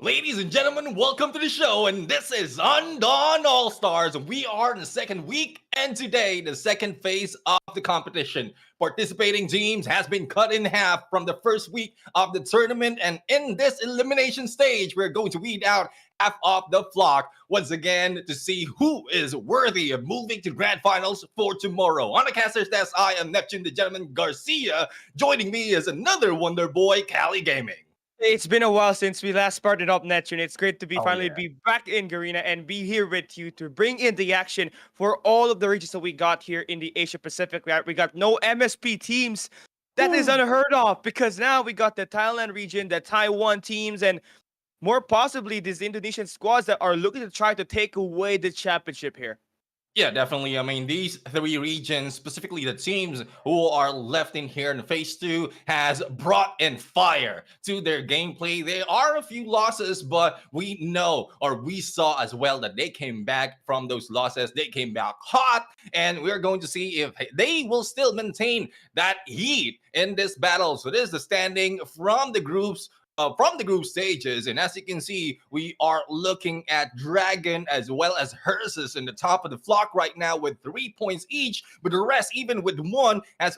Ladies and gentlemen, welcome to the show, and this is Undawn All Stars. We are in the second week, and today, the second phase of the competition. Participating teams has been cut in half from the first week of the tournament, and in this elimination stage, we're going to weed out half of the flock once again to see who is worthy of moving to grand finals for tomorrow. On the caster's desk, I am Neptune the Gentleman Garcia. Joining me is another Wonder Boy, Cali Gaming. It's been a while since we last started up Neptune. It's great to be Oh, finally yeah. be back in Garena and be here with you to bring in the action for all of the regions that we got here in the Asia Pacific. We got no MSP teams. That is unheard of because now we got the Thailand region, the Taiwan teams, and more possibly these Indonesian squads that are looking to try to take away the championship here. Yeah, definitely. I mean, these three regions, specifically the teams who are left in here in phase two, has brought in fire to their gameplay. There are a few losses, but we know, or we saw as well, that they came back from those losses. They came back hot, and we're going to see if they will still maintain that heat in this battle. So this is the standing from the groups. From the group stages, and as you can see, we are looking at Dragon as well as Hersus in the top of the flock right now with 3 points each, but the rest, even with one, has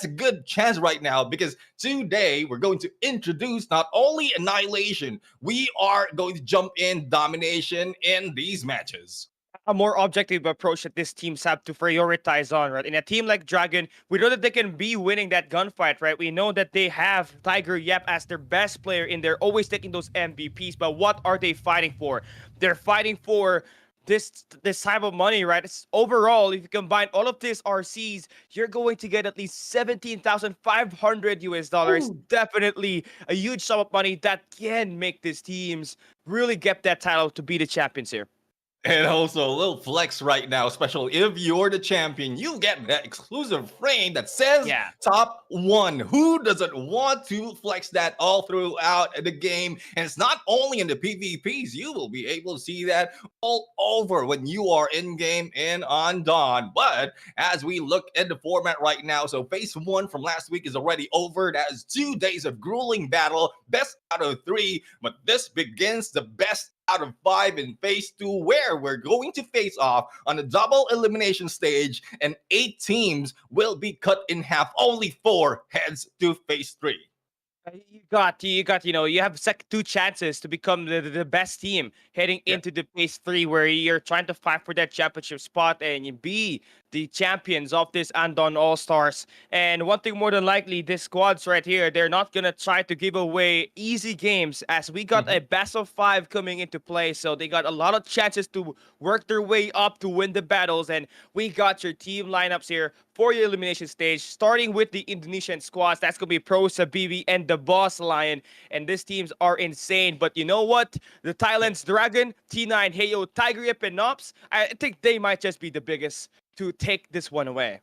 a good chance right now because today we're going to introduce not only Annihilation, we are going to jump in Domination in these matches. A more objective approach that these teams have to prioritize on, right? In a team like Dragon, we know that they can be winning that gunfight, right? We know that they have Tiger Yep as their best player in there, always taking those MVPs, but what are they fighting for? They're fighting for this type of money, right? It's overall, if you combine all of these RCs, you're going to get at least 17,500 US dollars. Definitely a huge sum of money that can make these teams really get that title to be the champions here. And also a little flex right now, especially if you're the champion, you get that exclusive frame that says Yeah. top one. Who doesn't want to flex that all throughout the game? And it's not only in the PvPs, you will be able to see that all over when you are in game and on Dawn. But as we look at the format right now, so phase one from last week is already over. That is 2 days of grueling battle, best out of 3. But this begins the best out of 5 in phase 2, where we're going to face off on a double elimination stage, and 8 teams will be cut in half. Only 4 heads to phase 3. You have 2 chances to become the best team heading into the phase 3, where you're trying to fight for that championship spot and you be the champions of this Undawn All Stars. And one thing more than likely, these squads right here, they're not gonna try to give away easy games, as we got a best of 5 coming into play. So they got a lot of chances to work their way up to win the battles. And we got your team lineups here for your elimination stage, starting with the Indonesian squads. That's gonna be Pro Sabibi and the Boss Lion. And these teams are insane. But you know what? The Thailand's Dragon, T9, Heyo, Tiger Yip, and Nops, I think they might just be the biggest to take this one away.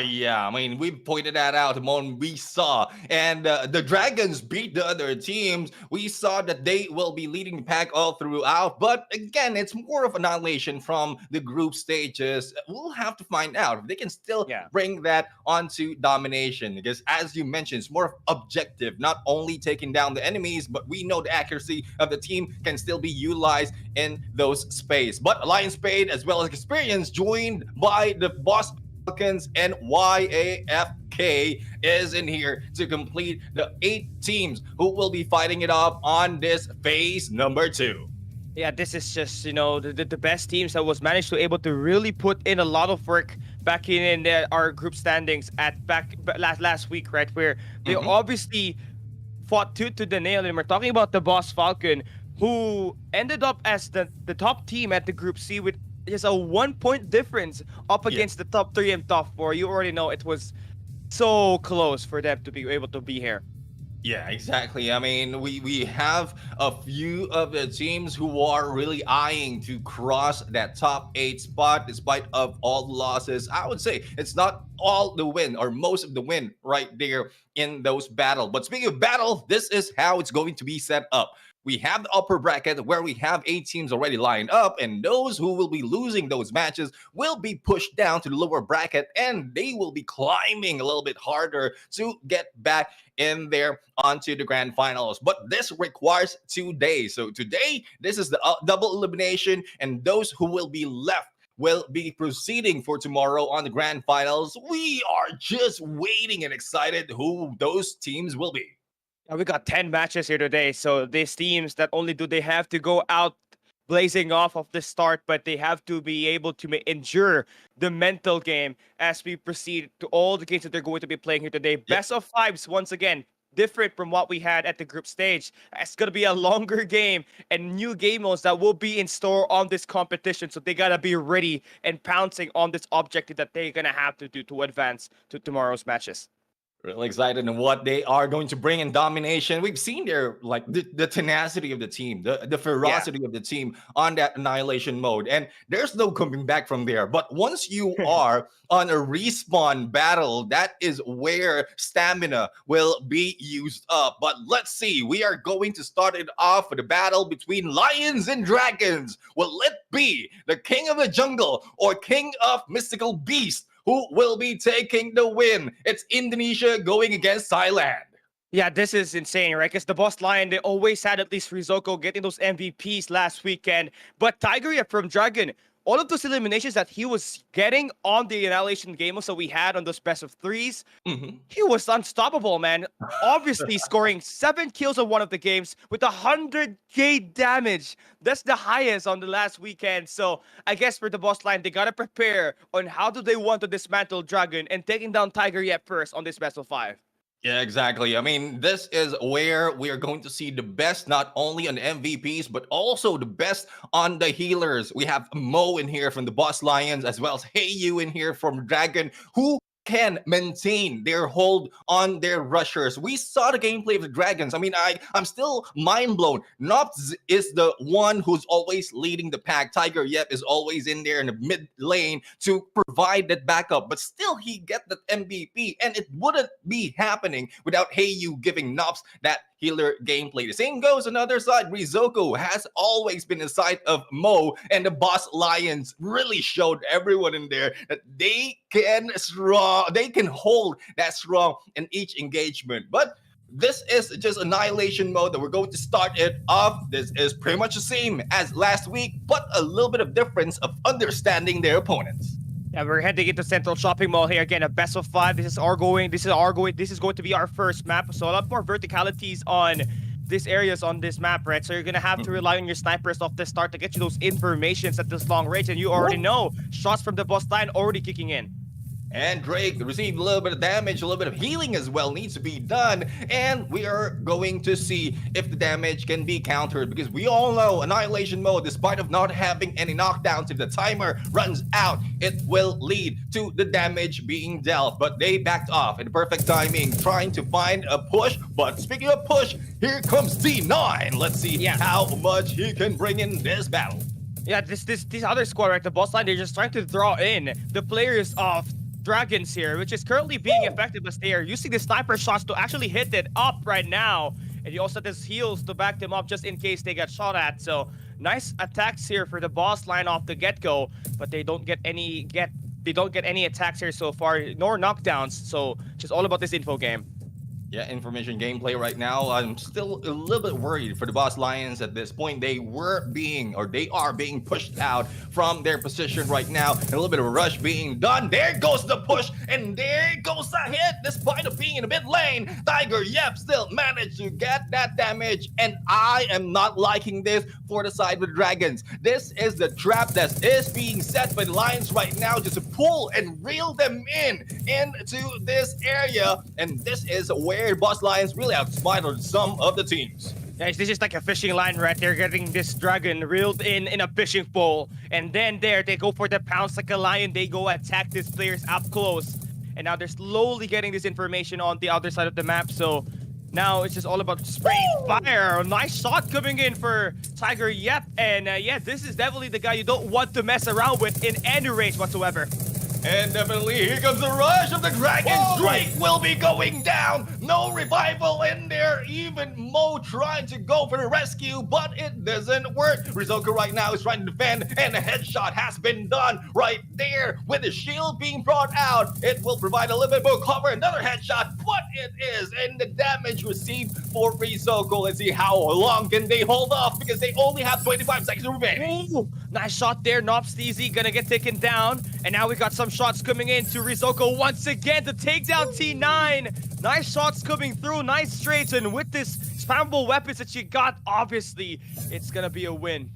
Yeah, I mean, we pointed that out the moment we saw. And the Dragons beat the other teams. We saw that they will be leading the pack all throughout. But again, it's more of annihilation from the group stages. We'll have to find out if they can still bring that onto domination. Because as you mentioned, it's more objective, not only taking down the enemies, but we know the accuracy of the team can still be utilized in those space. But Alliance Spade, as well as Experience, joined by the Boss Falcons and YAFK is in here to complete the 8 teams who will be fighting it off on this phase number 2. Yeah, this is just, the best teams that was managed to able to really put in a lot of work back in our group standings last week, right? Where they obviously fought tooth to the nail. And we're talking about the Boss Falcon, who ended up as the top team at the Group C with just a 1-point difference up against the top 3 and top 4. You already know it was so close for them to be able to be here. Yeah, exactly. I mean, we have a few of the teams who are really eyeing to cross that top 8 spot despite of all the losses. I would say it's not all the win or most of the win right there in those battles. But speaking of battle, this is how it's going to be set up. we have the upper bracket where we have 8 teams already lined up, and those who will be losing those matches will be pushed down to the lower bracket, and they will be climbing a little bit harder to get back in there onto the grand finals. But this requires 2 days. So today, this is the double elimination, and those who will be left will be proceeding for tomorrow on the grand finals. We are just waiting and excited who those teams will be. We got 10 matches here today, so these teams, not only do they have to go out blazing off of the start, but they have to be able to endure the mental game as we proceed to all the games that they're going to be playing here today. Best of fives, once again, different from what we had at the group stage. It's going to be a longer game and new game modes that will be in store on this competition. So they got to be ready and pouncing on this objective that they're going to have to do to advance to tomorrow's matches. Really excited on what they are going to bring in domination. We've seen their the tenacity of the team, the ferocity of the team on that annihilation mode, and there's no coming back from there. But once you are on a respawn battle, that is where stamina will be used up. But let's see, we are going to start it off with a battle between lions and dragons. Will it be the king of the jungle or king of mystical beast who will be taking the win? It's Indonesia going against Thailand. Yeah, this is insane, right? Because the Boss Lion, they always had at least Rizoko getting those MVPs last weekend. But Tiger from Dragon, all of those eliminations that he was getting on the annihilation game that we had on those best of threes, he was unstoppable, man. Obviously scoring 7 kills on one of the games with 100k damage. That's the highest on the last weekend. So I guess for the Boss Line, they gotta prepare on how do they want to dismantle Dragon and taking down Tiger first on this best of 5. Yeah, exactly. I mean, this is where we are going to see the best, not only on MVPs, but also the best on the healers. We have Mo in here from the Boss Lions, as well as Heyu in here from Dragon, who can maintain their hold on their rushers. We saw the gameplay of the Dragons. I mean, I'm still mind blown. Nops is the one who's always leading the pack. Tiger Yep is always in there in the mid lane to provide that backup, but still he get that MVP, and it wouldn't be happening without Heyu giving Nops that healer gameplay. The same goes on the other side. Rizoko has always been inside of Mo, and the Boss Lions really showed everyone in there that they can hold that strong in each engagement. But this is just annihilation mode that we're going to start it off. This is pretty much the same as last week, but a little bit of difference of understanding their opponents. Yeah, we're heading into Central Shopping Mall here again. A best of 5. This is going to be our first map. So a lot more verticalities on these areas on this map, right? So you're gonna have to rely on your snipers off the start to get you those informations at this long range, and you already know shots from the Boss Line already kicking in. And Drake received a little bit of damage, a little bit of healing as well needs to be done. And we are going to see if the damage can be countered, because we all know Annihilation Mode, despite of not having any knockdowns, if the timer runs out, it will lead to the damage being dealt. But they backed off in perfect timing, trying to find a push. But speaking of push, here comes D9. Let's see how much he can bring in this battle. Yeah, this other squad, right? The Boss Line, they're just trying to draw in the players of Dragons here, which is currently being effective as they are using the sniper shots to actually hit it up right now. And he also has heals to back them up just in case they get shot at. So nice attacks here for the Boss Line off the get-go, but they don't get any attacks here so far, nor knockdowns. So just all about this info game. Yeah, information gameplay right now. I'm still a little bit worried for the Boss Lions at this point. They are being pushed out from their position right now. And a little bit of a rush being done. There goes the push, and there goes the hit. Despite of being in the mid lane, Tiger Yep still managed to get that damage. And I am not liking this for the side with Dragons. This is the trap that is being set by the Lions right now, just to pull and reel them into this area. And this is where Boss Lions really outsmarted some of the teams. Yeah, this is like a fishing line, right? They're getting this dragon reeled in a fishing pole, and then they go for the pounce like a lion. They go attack these players up close, and now they're slowly getting this information on the other side of the map. So now it's just all about spraying fire. Nice shot coming in for Tiger Yep, and yeah, this is definitely the guy you don't want to mess around with in any range whatsoever. And definitely, here comes the rush of the Dragons. Drake will be going down. No revival in there. Even Mo trying to go for the rescue, but it doesn't work. Rizoko right now is trying to defend, and a headshot has been done right there with the shield being brought out. It will provide a little bit more cover. Another headshot, but it is, and the damage received for Rizoko. Let's see how long can they hold off because they only have 25 seconds remaining. Ooh, nice shot there. Nopsteezy gonna get taken down. And now we got some shots coming in to Rizoko once again to take down T9. Nice shots coming through. Nice straights. And with this spammable weapons that you got, obviously, it's gonna be a win.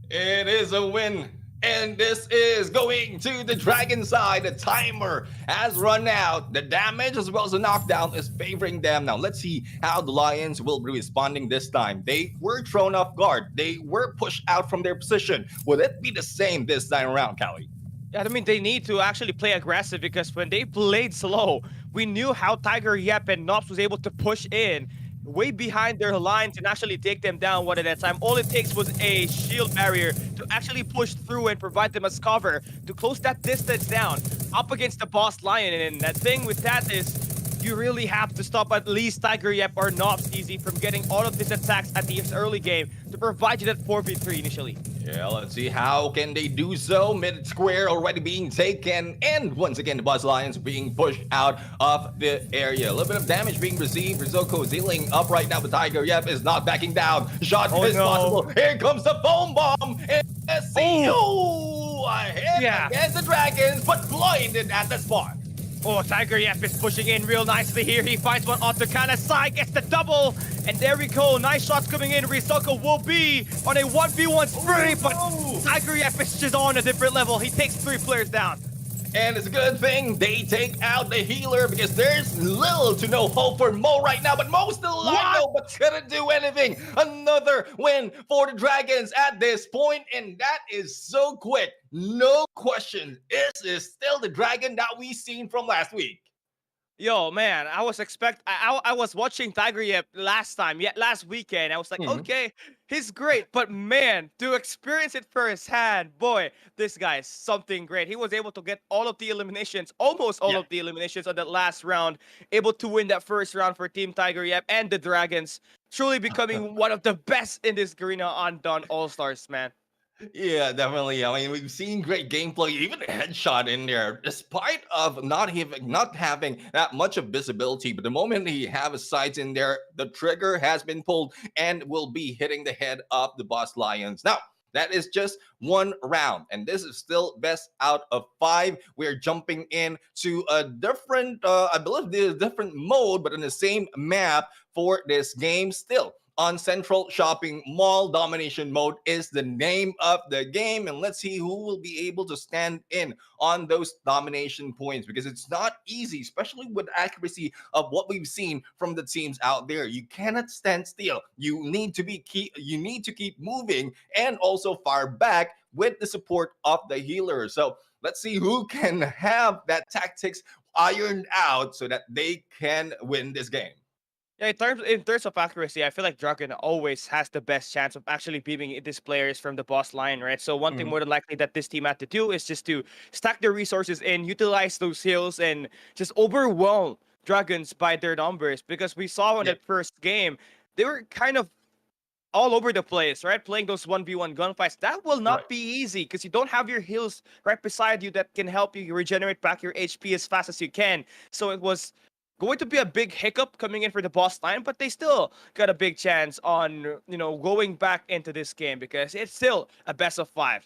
It is a win. And this is going to the Dragon side. The timer has run out. The damage as well as the knockdown is favoring them. Now, let's see how the Lions will be responding this time. They were thrown off guard. They were pushed out from their position. Will it be the same this time around, Callie? I mean, they need to actually play aggressive because when they played slow, we knew how Tiger Yep and Nops was able to push in way behind their lines and actually take them down one at a time. All it takes was a shield barrier to actually push through and provide them as cover to close that distance down up against the boss Lion. And the thing with that is you really have to stop at least Tiger Yep or Nopsteezy from getting all of these attacks at the early game to provide you that 4v3 initially. Yeah, let's see how can they do so. Mid square already being taken, and once again the Buzz Lions being pushed out of the area. A little bit of damage being received. Rizoko is healing up right now, but Tiger Yep is not backing down. Shot is possible. Here comes the foam bomb. And see you against the Dragons, but blinded at the spot. Oh, Tiger Yep is pushing in real nicely here. He finds one on Takana's side, gets the double, and there we go. Nice shots coming in. Rizoko will be on a 1v1 spree, but Tiger Yep is just on a different level. He takes 3 players down. And it's a good thing they take out the healer because there's little to no hope for Mo right now. But Mo's still alive though, but couldn't do anything. Another win for the Dragons at this point, and that is so quick. No question. This is still the Dragon that we seen from last week. Yo, man, I was watching Tiger Yep last weekend. I was like, okay, he's great. But man, to experience it firsthand, boy, this guy is something great. He was able to get all of the eliminations, almost all of the eliminations on that last round, able to win that first round for Team Tiger Yep and the Dragons, truly becoming one of the best in this arena on Undawn All Stars, man. Yeah, definitely. I mean, we've seen great gameplay, even a headshot in there, despite of not having that much of visibility. But the moment he have his sights in there, the trigger has been pulled and will be hitting the head of the Boss Lions. Now, that is just one round, and this is still best out of 5. We're jumping in to a different, I believe, the different mode, but in the same map for this game still. On Central Shopping Mall, domination mode is the name of the game, and let's see who will be able to stand in on those domination points because it's not easy, especially with accuracy of what we've seen from the teams out there. You cannot stand still. You need to keep moving and also fire back with the support of the healer. So let's see who can have that tactics ironed out so that they can win this game. Yeah, in terms of accuracy, I feel like Dragon always has the best chance of actually beating these players from the boss line, right? So one thing more than likely that this team had to do is just to stack their resources and utilize those heals and just overwhelm Dragons by their numbers. Because we saw in that first game, they were kind of all over the place, right? Playing those 1v1 gunfights. That will not be easy because you don't have your heals right beside you that can help you regenerate back your HP as fast as you can. So it was going to be a big hiccup coming in for the boss line, but they still got a big chance on, going back into this game because it's still a best of 5.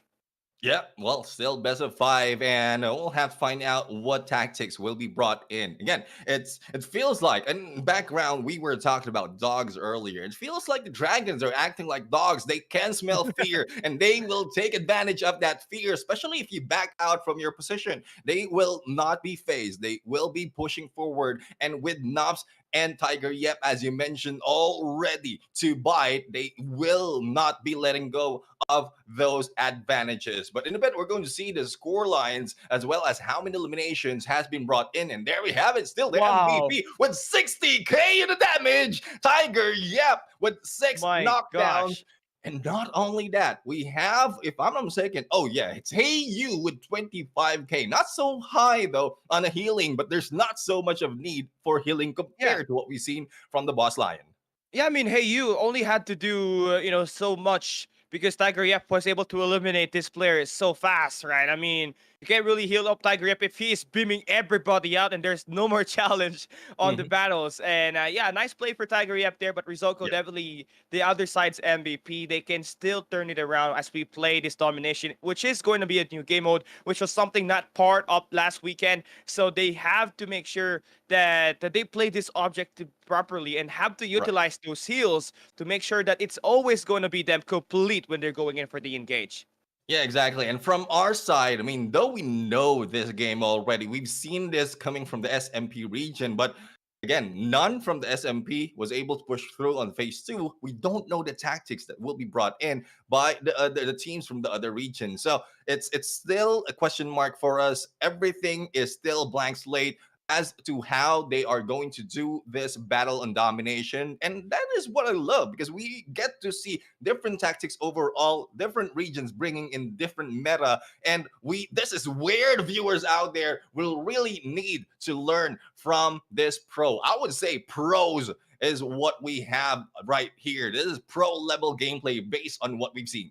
Yeah, well, still best of 5, and we'll have to find out what tactics will be brought in. Again, it feels like, and background, we were talking about dogs earlier. It feels like the Dragons are acting like dogs. They can smell fear, and they will take advantage of that fear, especially if you back out from your position. They will not be phased. They will be pushing forward, and with Nops and Tiger Yep, as you mentioned, already to bite, they will not be letting go of those advantages. But in a bit, we're going to see the score lines as well as how many eliminations has been brought in. And there we have it, still the MVP with 60k in the damage. Tiger Yep with 6 knockdowns. And not only that, we have, if I'm not mistaken, oh yeah, it's Hey You with 25k. Not so high though on a healing, but there's not so much of need for healing Yeah. compared to what we've seen from the Boss Lion. Yeah, I mean, hey, you only had to do, so much because Tiger Yep was able to eliminate this player so fast, right? I mean, you can't really heal up Tiger Yep if he's beaming everybody out and there's no more challenge on the Mhm. battles. And yeah, nice play for Tiger Yep there, but Rizoko Yep. definitely the other side's MVP. They can still turn it around as we play this domination, which is going to be a new game mode, which was something not part of last weekend. So they have to make sure that they play this objective properly and have to Right. utilize those heals to make sure that it's always going to be them complete when they're going in for the engage. Yeah, exactly. And from our side, I mean, though we know this game already, we've seen this coming from the SMP region, but again, none from the SMP was able to push through on phase two. We don't know the tactics that will be brought in by the teams from the other region. So it's still a question mark for us. Everything is still blank slate as to how they are going to do this battle on domination. And that is what I love because we get to see different tactics overall, different regions bringing in different meta. And this is where the viewers out there will really need to learn from this pro. I would say pros is what we have right here. This is pro level gameplay based on what we've seen.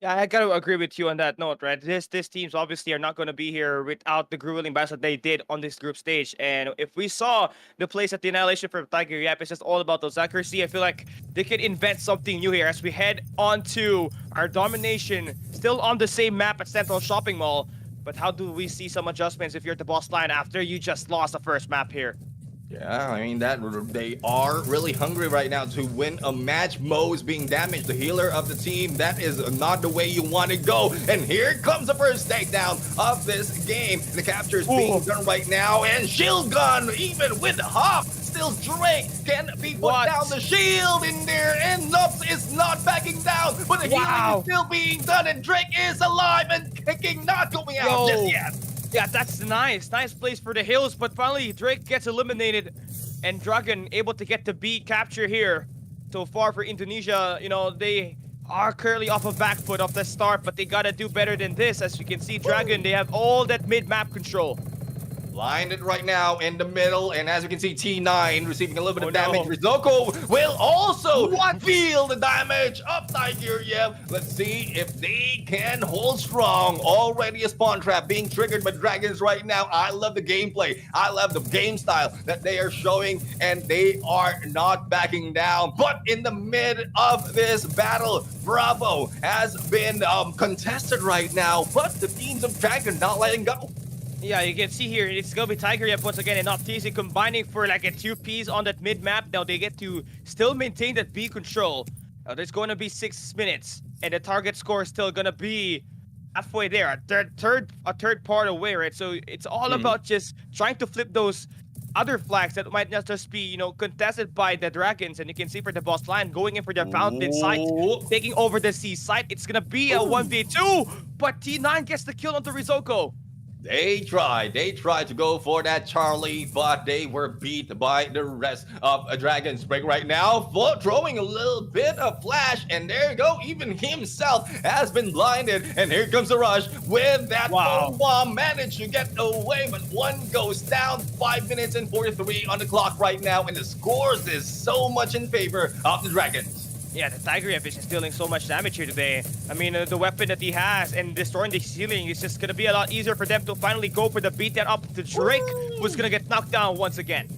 Yeah, I gotta agree with you on that note, right? This teams obviously are not gonna be here without the grueling battles that they did on this group stage. And if we saw the plays at the Annihilation for Tiger Yap, it's just all about those accuracy. I feel like they could invent something new here as we head on to our domination, still on the same map at Central Shopping Mall. But how do we see some adjustments if you're at the boss line after you just lost the first map here? Yeah, I mean that they are really hungry right now to win a match. Mo is being damaged, the healer of the team. That is not the way you want to go. And here comes the first takedown of this game. The capture is being done right now, and shield gun, even with Hop, still Drake can be put down. The shield in there, and Nups is not backing down, but the healing is still being done, and Drake is alive and kicking, not going out just yet. Yeah, that's nice. Nice place for the hills, but finally Drake gets eliminated and Dragon able to get the B capture here. So far for Indonesia, they are currently off a back foot off the start, but they gotta do better than this. As you can see, Dragon, they have all that mid-map control. Blinded right now in the middle, and as you can see, T9 receiving a little bit of damage. Rizoko will also feel the damage of Tiger. Yeah, let's see if they can hold strong. Already a spawn trap being triggered by dragons right now. I love the gameplay. I love the game style that they are showing, and they are not backing down. But in the mid of this battle, Bravo has been contested right now, but the teams of Dragon not letting go. Yeah, you can see here, it's gonna be Tiger Yep once again and not TC combining for like a 2Ps on that mid-map. Now they get to still maintain that B control. There's going to be 6 minutes, and the target score is still gonna be halfway there, a third part away, right? So it's all about just trying to flip those other flags that might not just be, contested by the dragons. And you can see for the boss line going in for the fountain site, taking over the C site. It's gonna be a 1v2, but T9 gets the kill onto Rizoko. They tried to go for that Charlie, but they were beat by the rest of a Dragon's Break right now. Throwing a little bit of flash, and there you go. Even himself has been blinded, and here comes the rush with that bomb. Managed to get away, but one goes down. 5 minutes and 43 on the clock right now, and the scores is so much in favor of the Dragons. Yeah, the Tiger Yep is just dealing so much damage here today. I mean, the weapon that he has and destroying the ceiling is just going to be a lot easier for them to finally go for the beatdown up to Drake, who's going to get knocked down once again.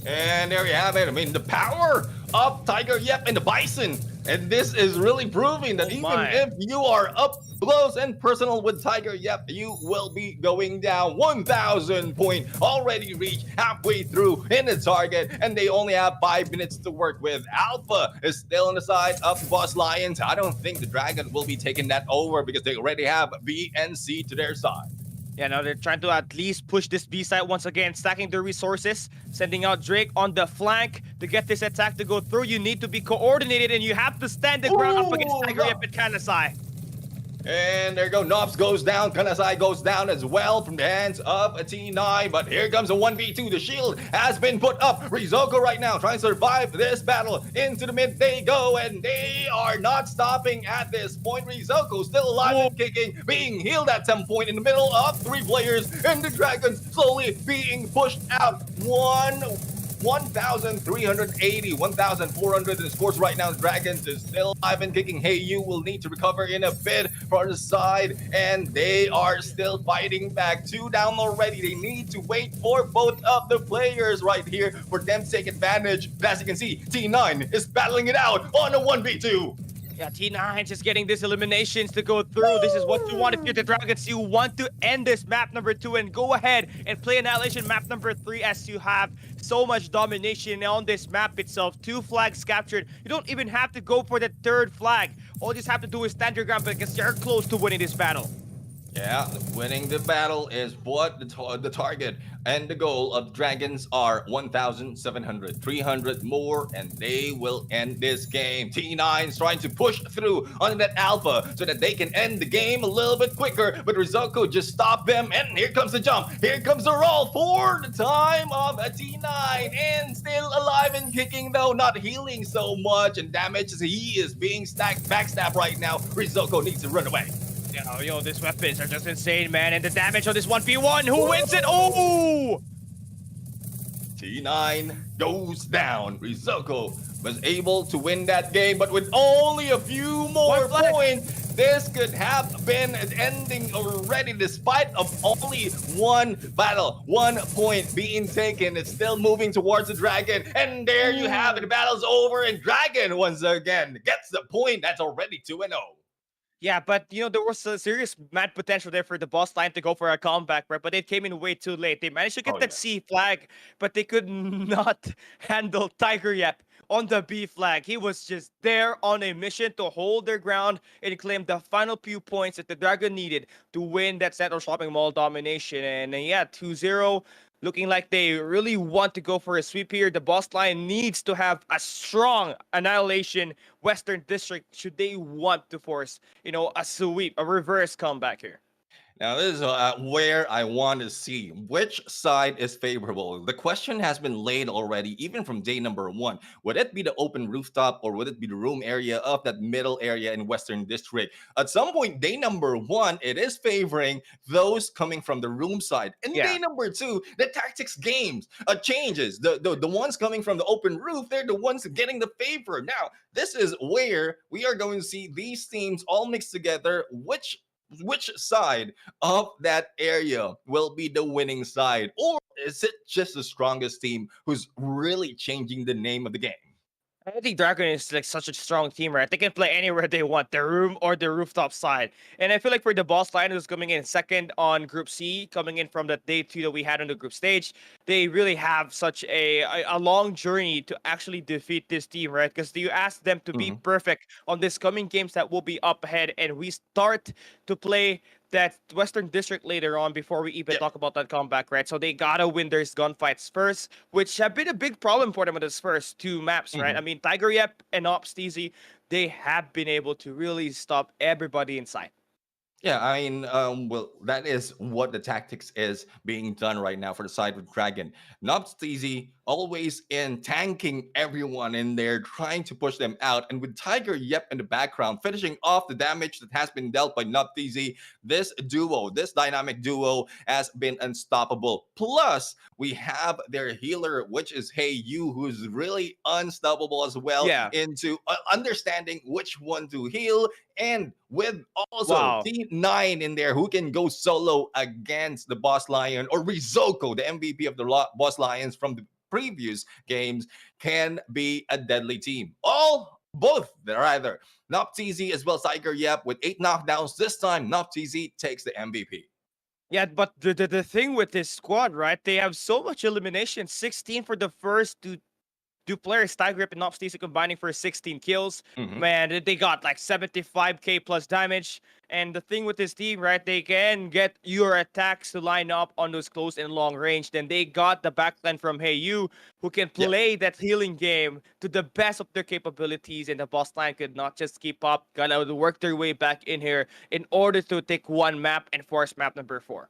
And there you have it. I mean, the power of Tiger Yep and the Bison. And this is really proving that if you are up close and personal with Tiger Yep, you will be going down. 1,000 point already reached halfway through in the target, and they only have 5 minutes to work with. Alpha is still on the side of the Boss Lions. I don't think the Dragon will be taking that over because they already have B and C to their side. Yeah, now they're trying to at least push this B side once again, stacking their resources, sending out Drake on the flank to get this attack to go through. You need to be coordinated, and you have to stand the ground up against Tiger Yep and Kanasai. And there you go. Nobs goes down. Kanasai goes down as well from the hands of a T9. But here comes a 1v2. The shield has been put up. Rizoko right now trying to survive this battle. Into the mid they go. And they are not stopping at this point. Rizoko still alive and kicking. Being healed at some point in the middle of three players. And the Dragons slowly being pushed out. 1,380, 1,400 in the scores right now. Dragons is still alive and kicking. Hey, you will need to recover in a bit for the side, and they are still fighting back. Two down already. They need to wait for both of the players right here for them to take advantage. But as you can see, T9 is battling it out on a 1v2. Yeah, T9 just getting these eliminations to go through. This is what you want if you're the Dragons. You want to end this map number 2 and go ahead and play Annihilation map number 3 as you have so much domination on this map itself. 2 flags captured. You don't even have to go for the 3rd flag. All you just have to do is stand your ground because you're close to winning this battle. Yeah, winning the battle is what the target and the goal of Dragons are 1,700, 300 more, and they will end this game. T9 is trying to push through on that alpha so that they can end the game a little bit quicker, but Rizoko just stopped them, and here comes the jump. Here comes the roll for the time of a T9, and still alive and kicking though, not healing so much, and damage as he is being backstabbed right now. Rizoko needs to run away. Yo, these weapons are just insane, man. And the damage on this 1v1, who wins it? Oh! T9 goes down. Rizoko was able to win that game, but with only a few more points, this could have been an ending already, despite of only one battle, 1 point being taken. It's still moving towards the Dragon, and there you have it. The battle's over, and Dragon once again gets the point. That's already 2-0. Yeah, but there was a serious mad potential there for the boss line to go for a comeback, right? But it came in way too late. They managed to get that C flag, but they could not handle Tiger Yep on the B flag. He was just there on a mission to hold their ground and claim the final few points that the Dragon needed to win that Central Shopping Mall domination. And yeah, 2-0. Looking like they really want to go for a sweep here. The boss line needs to have a strong Annihilation Western District should they want to force, a sweep, a reverse comeback here. Now, this is where I want to see which side is favorable. The question has been laid already, even from day number 1. Would it be the open rooftop or would it be the room area of that middle area in Western District? At some point, day number 1, it is favoring those coming from the room side. And day number 2, the tactics games changes. The ones coming from the open roof, they're the ones getting the favor. Now, this is where we are going to see these teams all mixed together. Which side of that area will be the winning side? Or is it just the strongest team who's really changing the name of the game? I think Dragon is like such a strong team, right? They can play anywhere they want, the room or the rooftop side. And I feel like for the boss line who's coming in second on Group C, coming in from the day 2 that we had on the group stage, they really have such a long journey to actually defeat this team, right? Because you ask them to be perfect on this coming games that will be up ahead, and we start to play that Western District later on before we even talk about that comeback, right? So they gotta win their gunfights first, which have been a big problem for them in this first 2 maps, right? I mean, Tiger Yep and Ops TZ, they have been able to really stop everybody inside. Yeah, I mean, well, that is what the tactics is being done right now for the side with Dragon. Nobs Teasy always in tanking everyone in there, trying to push them out. And with Tiger Yep in the background, finishing off the damage that has been dealt by Nobs Teasy, this duo, this dynamic duo has been unstoppable. Plus, we have their healer, which is Hey You, who's really unstoppable as well, into understanding which one to heal. And with also T9 in there who can go solo against the Boss Lion, or Rizoko, the MVP of the Boss Lions from the previous games, can be a deadly team. Both, rather. Noptz as well as Tiger Yep with 8 knockdowns. This time, Noptz takes the MVP. Yeah, but the thing with this squad, right? They have so much elimination, 16 for the first 2 two players, Tiger and Nopstation, combining for 16 kills. Mhm. Man, they got like 75k plus damage. And the thing with this team, right, they can get your attacks to line up on those close and long range. Then they got the backline from Heyu, who can Yeah. play that healing game to the best of their capabilities. And the boss line could not just keep up, gotta work their way back in here in order to take one map and force map number 4.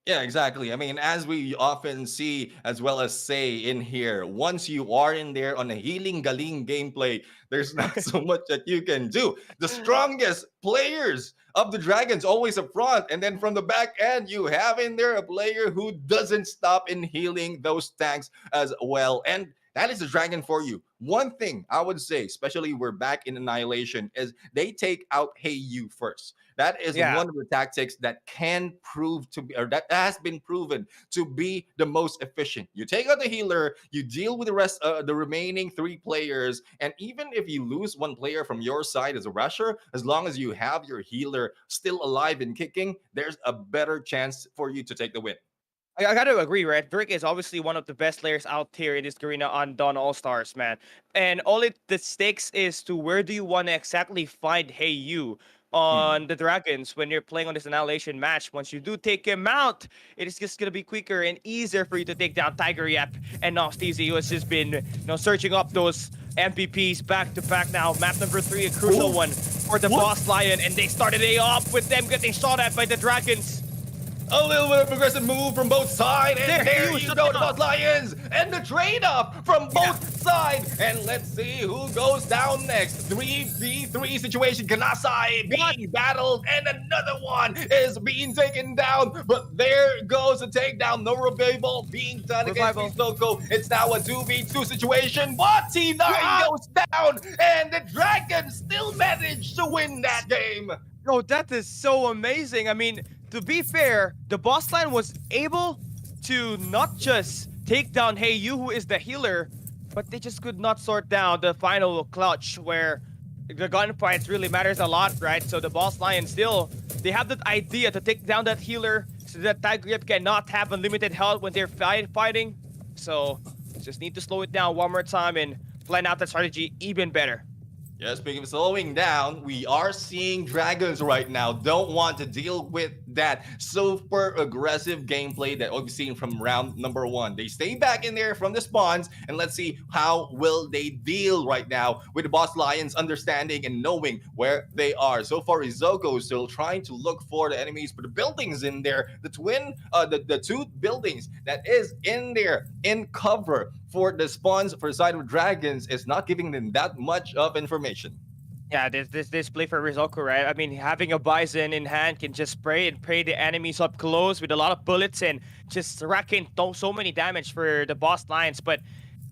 Yeah, exactly. I mean, as we often see as well as say in here, once you are in there on a healing galing gameplay, there's not so much that you can do. The strongest players of the Dragons always up front, and then from the back end, you have in there a player who doesn't stop in healing those tanks as well. And that is the Dragon for you. One thing I would say, especially we're back in Annihilation, is they take out Hey You first. That is Yeah. one of the tactics that can prove to be, or that has been proven to be the most efficient. You take out the healer, you deal with the rest, the remaining three players, and even if you lose one player from your side as a rusher, as long as you have your healer still alive and kicking, there's a better chance for you to take the win. I gotta agree, right? Drake is obviously one of the best players out here in this arena on Dawn All Stars, man. And all it the stakes is to where do you want to exactly find Hey You Hmm. on the Dragons when you're playing on this annihilation match. Once you do take him out, it is just gonna be quicker and easier for you to take down Tiger Yap and Nosteezy, who has just been searching up those MVPs back to back now. Map number 3, a crucial Ooh, one for the what? Boss Lion, and they started it off with them getting shot at by the Dragons. A little bit of progressive move from both sides, and there You you shut go, it the off. Boss Lions, and the trade up from Yeah. both sides. And let's see who goes down next. 3v3 situation. Kanasai What? being battled, and another one is being taken down. But there goes a takedown. No revival being done against Revival. Risoko. It's now a 2v2 situation. But T9 Yeah. goes down, and the Dragons still manage to win that game. No, that is so amazing. I mean, to be fair, the boss line was able to not just take down Hey You, who is the healer, but they just could not sort down the final clutch where the gunfights really matters a lot, right? So the boss lion still, they have that idea to take down that healer so that Tiger Grip cannot have unlimited health when they're fighting. So just need to slow it down one more time and plan out that strategy even better. Yeah, speaking of slowing down, we are seeing Dragons right now don't want to deal with that super aggressive gameplay that we've seen from round number 1. They stay back in there from the spawns, and let's see how will they deal right now with the Boss Lions understanding and knowing where they are. So far, Izoko is still trying to look for the enemies, but the buildings in there, the two buildings that is in there in cover for the spawns for the side of Dragons is not giving them that much of information. Yeah, this play for Rizoko, right? I mean, having a Bison in hand can just spray and pray the enemies up close with a lot of bullets and just racking so many damage for the boss lines. But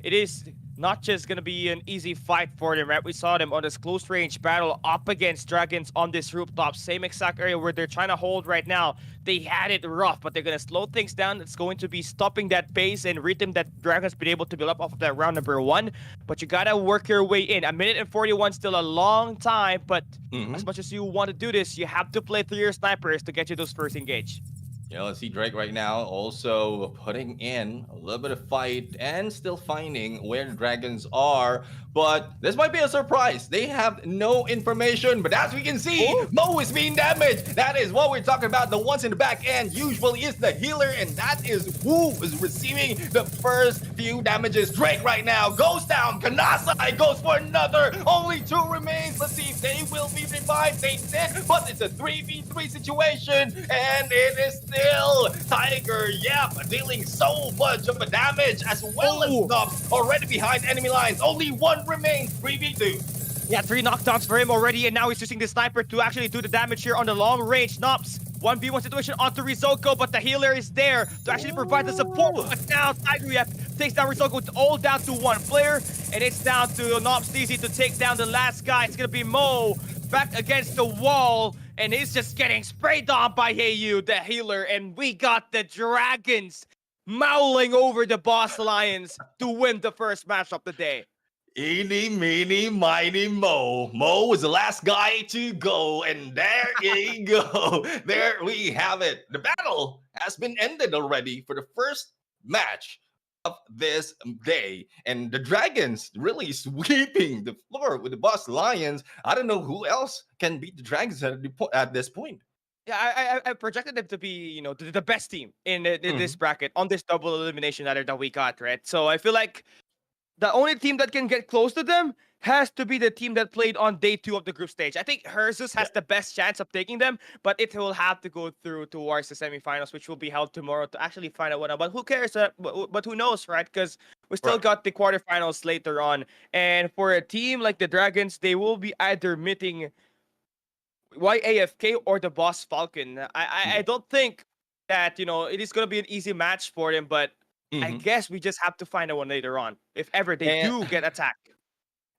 it is not just gonna be an easy fight for them, right? We saw them on this close range battle up against Dragons on this rooftop, same exact area where they're trying to hold right now. They had it rough, but they're gonna slow things down. It's going to be stopping that pace and rhythm that Dragons been able to build up off of that round number 1. But you gotta work your way in. A minute and 41 still a long time, but Mhm. as much as you want to do this, you have to play through your snipers to get you those first engage. Yeah, let's see Drake right now also putting in a little bit of fight and still finding where the Dragons are. But this might be a surprise. They have no information. But as we can see, Oh. Mo is being damaged. That is what we're talking about. The ones in the back end usually is the healer, and that is who is receiving the first few damages. Drake right now goes down. Kanasai goes for another. Only 2 remains. Let's see if they will be revived. They did, but it's a 3v3 situation, and it is still Tiger Yap dealing so much of a damage as well as Oh. Nobs already behind enemy lines. Only 1 remains. 3v2. Yeah, 3 knockdowns for him already, and now he's using the sniper to actually do the damage here on the long range. Nops, 1v1 situation onto Rizoko, but the healer is there to actually provide the support. Ooh. But now Tiger Yep takes down Rizoko. It's all down to 1 player, and it's down to Nopsteezy to take down the last guy. It's gonna be Mo back against the wall, and he's just getting sprayed on by Heyu, the healer, and we got the Dragons mauling over the Boss Lions to win the first match of the day. Eeny, meeny, miny, Mo. Mo was the last guy to go, and there you go. There we have it. The battle has been ended already for the first match of this day. And the Dragons really sweeping the floor with the Boss Lions. I don't know who else can beat the Dragons at this point. Yeah, I projected them to be, the best team in this Mhm. bracket on this double elimination ladder that we got, right? So I feel like the only team that can get close to them has to be the team that played on day 2 of the group stage. I think Herzus Yeah, has the best chance of taking them, but it will have to go through towards the semifinals, which will be held tomorrow to actually find out what. But who cares? But who knows, right? Because we still right. got the quarterfinals later on, and for a team like the Dragons, they will be either meeting YAFK or the Boss Falcon. I Yeah. don't think that it is gonna be an easy match for them, but I Mhm. guess we just have to find out one later on if ever they And do get attacked.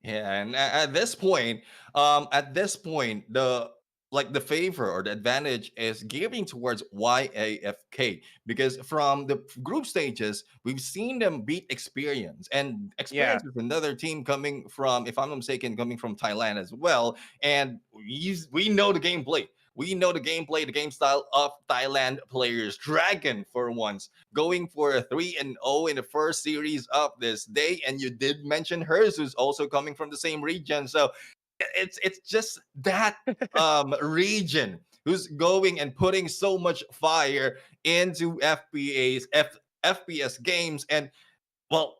yeah, and at this point, the favor or the advantage is giving towards YAFK because from the group stages, we've seen them beat Experience, and Yeah. Experience is another team coming from, if I'm not mistaken, coming from Thailand as well, and we know the gameplay. We know the gameplay, the game style of Thailand players. Dragon, for once, going for a 3-0 in the first series of this day. And you did mention hers, who's also coming from the same region. So it's just that region who's going and putting so much fire into FPS games. And well,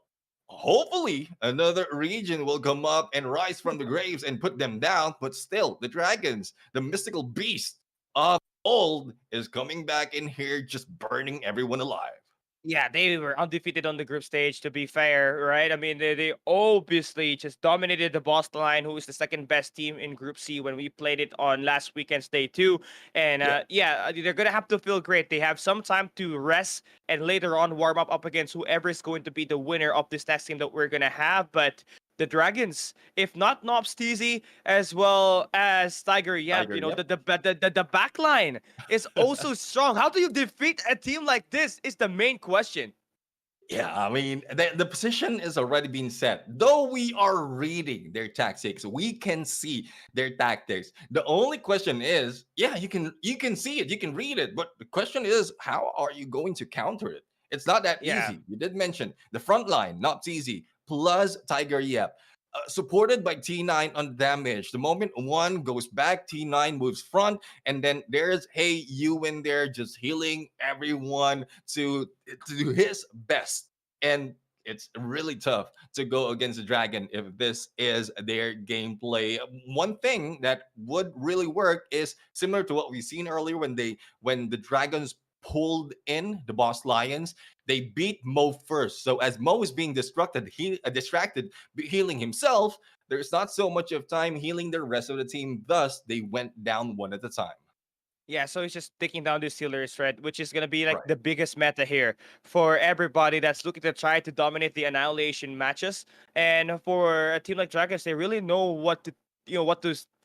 hopefully another region will come up and rise from the graves and put them down. But still, the dragons, the mystical beast of old, is coming back in here, just burning everyone alive. Yeah, they were undefeated on the group stage, to be fair, right? I mean, they obviously just dominated the Boss Line, who is the second best team in Group C when we played it on last weekend's day 2. And Yeah. they're going to have to feel great. They have some time to rest and later on warm up against whoever is going to be the winner of this next game that we're going to have. But the Dragons, if not Nobs TZ, as well as Tiger Yap, Tiger, yep. the back line is also strong. How do you defeat a team like this is the main question. Yeah, I mean, the position is already being set. Though we are reading their tactics, we can see their tactics. The only question is, yeah, you can see it, you can read it, but the question is, how are you going to counter it? It's not that Yeah. easy. You did mention the front line, not easy. Plus Tiger Yep. Supported by T9 on damage. The moment one goes back, T9 moves front, and then there's Hey You in there just healing everyone to do his best. And it's really tough to go against the dragon if this is their gameplay. One thing that would really work is similar to what we've seen earlier when the dragons pulled in the boss lions. They beat Mo first. So as Mo is being distracted healing himself, there's not so much of time healing the rest of the team. Thus, they went down one at a time. Yeah, so he's just taking down the Steelers, right? Which is gonna be like Right. the biggest meta here for everybody that's looking to try to dominate the annihilation matches. And for a team like Dragons, they really know what to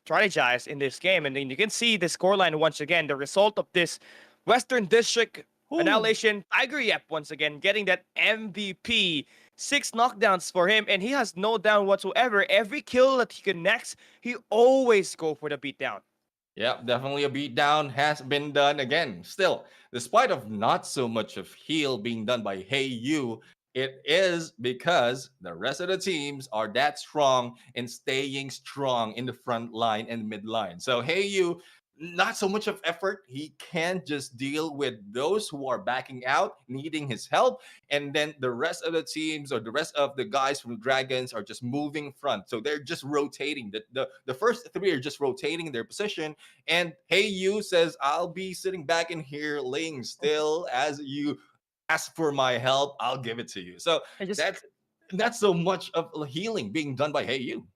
strategize in this game. And then you can see the scoreline once again. The result of this Western District Ooh. annihilation, Tiger Yep once again getting that MVP. 6 knockdowns for him, and he has no down whatsoever. Every kill that he connects, he always go for the beatdown. Yeah, definitely a beatdown has been done again. Still, despite of not so much of heal being done by Hey You, it is because the rest of the teams are that strong and staying strong in the front line and mid line. So Hey You, not so much of effort. He can just deal with those who are backing out, needing his help, and then the rest of the teams or the rest of the guys from Dragons are just moving front. So they're just rotating. The first three are just rotating their position. And Hey You says, I'll be sitting back in here laying still as you ask for my help. I'll give it to you. So I just that's not so much of healing being done by Hey You.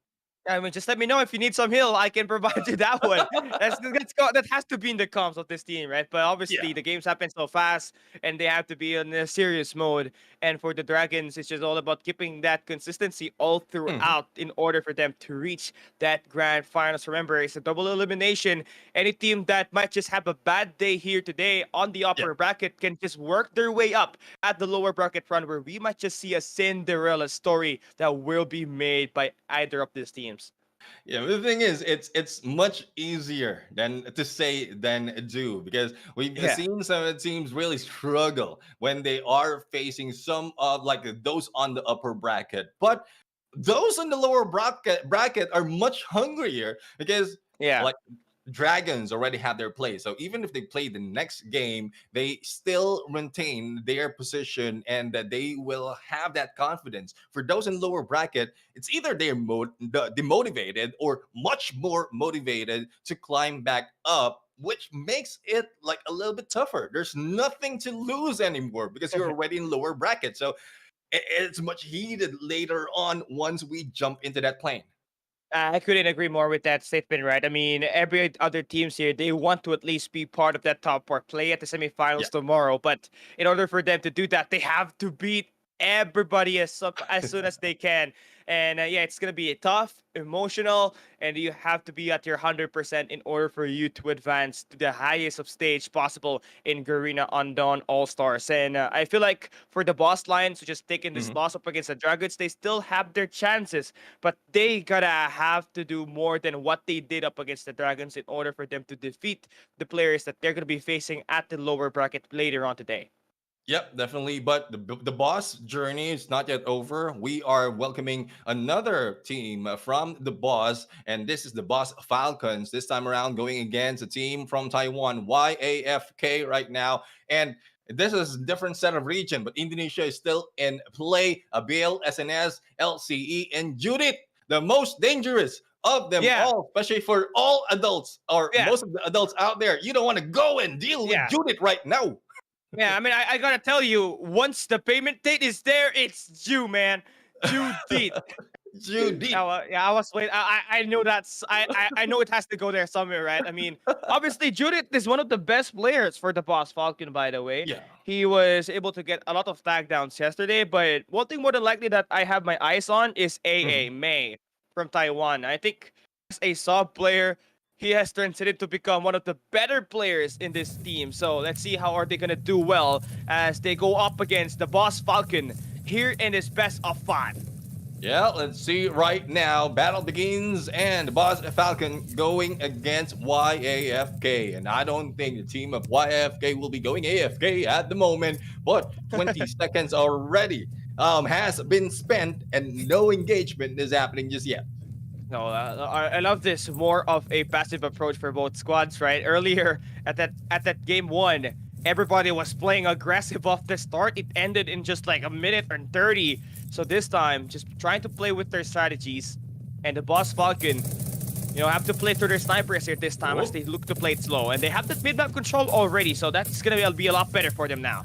I mean, just let me know if you need some heal. I can provide you that one. That has to be in the comms of this team, right? But Yeah. obviously, the games happen so fast, and they have to be in a serious mode. And for the Dragons, it's just all about keeping that consistency all Mhm. throughout in order for them to reach that grand finals. Remember, it's a double elimination. Any team that might just have a bad day here today on the Yeah. upper bracket can just work their way up at the lower bracket front, where we might just see a Cinderella story that will be made by either of these teams. Yeah, but the thing is, it's much easier than to say than do because we've Yeah. seen some of the teams really struggle when they are facing some of like those on the upper bracket. But those in the lower bracket are much hungrier because Yeah. like Dragons already have their play. So even if they play the next game, they still maintain their position and that they will have that confidence. For those in lower bracket, it's either they're demotivated or much more motivated to climb back up, which makes it like a little bit tougher. There's nothing to lose anymore because you're already in lower bracket. So it's much heated later on once we jump into that plane. I couldn't agree more with that statement, right? I mean, every other teams here, they want to at least be part of that top four, play at the Yeah. semifinals tomorrow. But in order for them to do that, they have to beat everybody as soon as they can. And yeah, it's gonna be tough, emotional, and you have to be at your 100% in order for you to advance to the highest of stage possible in Garena Undawn All Stars. And I feel like for the Boss Lions, who just taking this Mhm. loss up against the Dragons, they still have their chances, but they gotta have to do more than what they did up against the Dragons in order for them to defeat the players that they're gonna be facing at the lower bracket later on today. Yep, definitely. But the boss journey is not yet over. We are welcoming another team from the boss, and this is the boss Falcons. This time around, going against a team from Taiwan, YAFK, right now. And this is a different set of region, but Indonesia is still in play. Abil, SNS, LCE, and Judith, the most dangerous of them Yeah, all, especially for all adults or yeah, most of the adults out there. You don't want to go and deal with yeah. Judith right now. Yeah, I mean, I gotta tell you, once the payment date is there, it's due, man. Due date. Judith. Yeah, I was wait. I know I know it has to go there somewhere, right? I mean, obviously Judith is one of the best players for the Boss Falcon, by the way. Yeah. He was able to get a lot of tag downs yesterday, but one thing more than likely that I have my eyes on is AA Mhm. May from Taiwan. I think as a sub player, he has transited to become one of the better players in this team. So let's see how are they gonna do well as they go up against the Boss Falcon here in this best of five. Yeah, let's see right now. Battle begins and Boss Falcon going against YAFK. And I don't think the team of YAFK will be going AFK at the moment, but 20 seconds already has been spent and no engagement is happening just yet. No, I love this more of a passive approach for both squads, right? Earlier at that game one, everybody was playing aggressive off the start. It ended in just like a minute and 30. So this time, just trying to play with their strategies. And the Boss Falcon, have to play through their snipers here this time as Oh. they look to play it slow. And they have the mid-map control already, so that's gonna be a lot better for them now.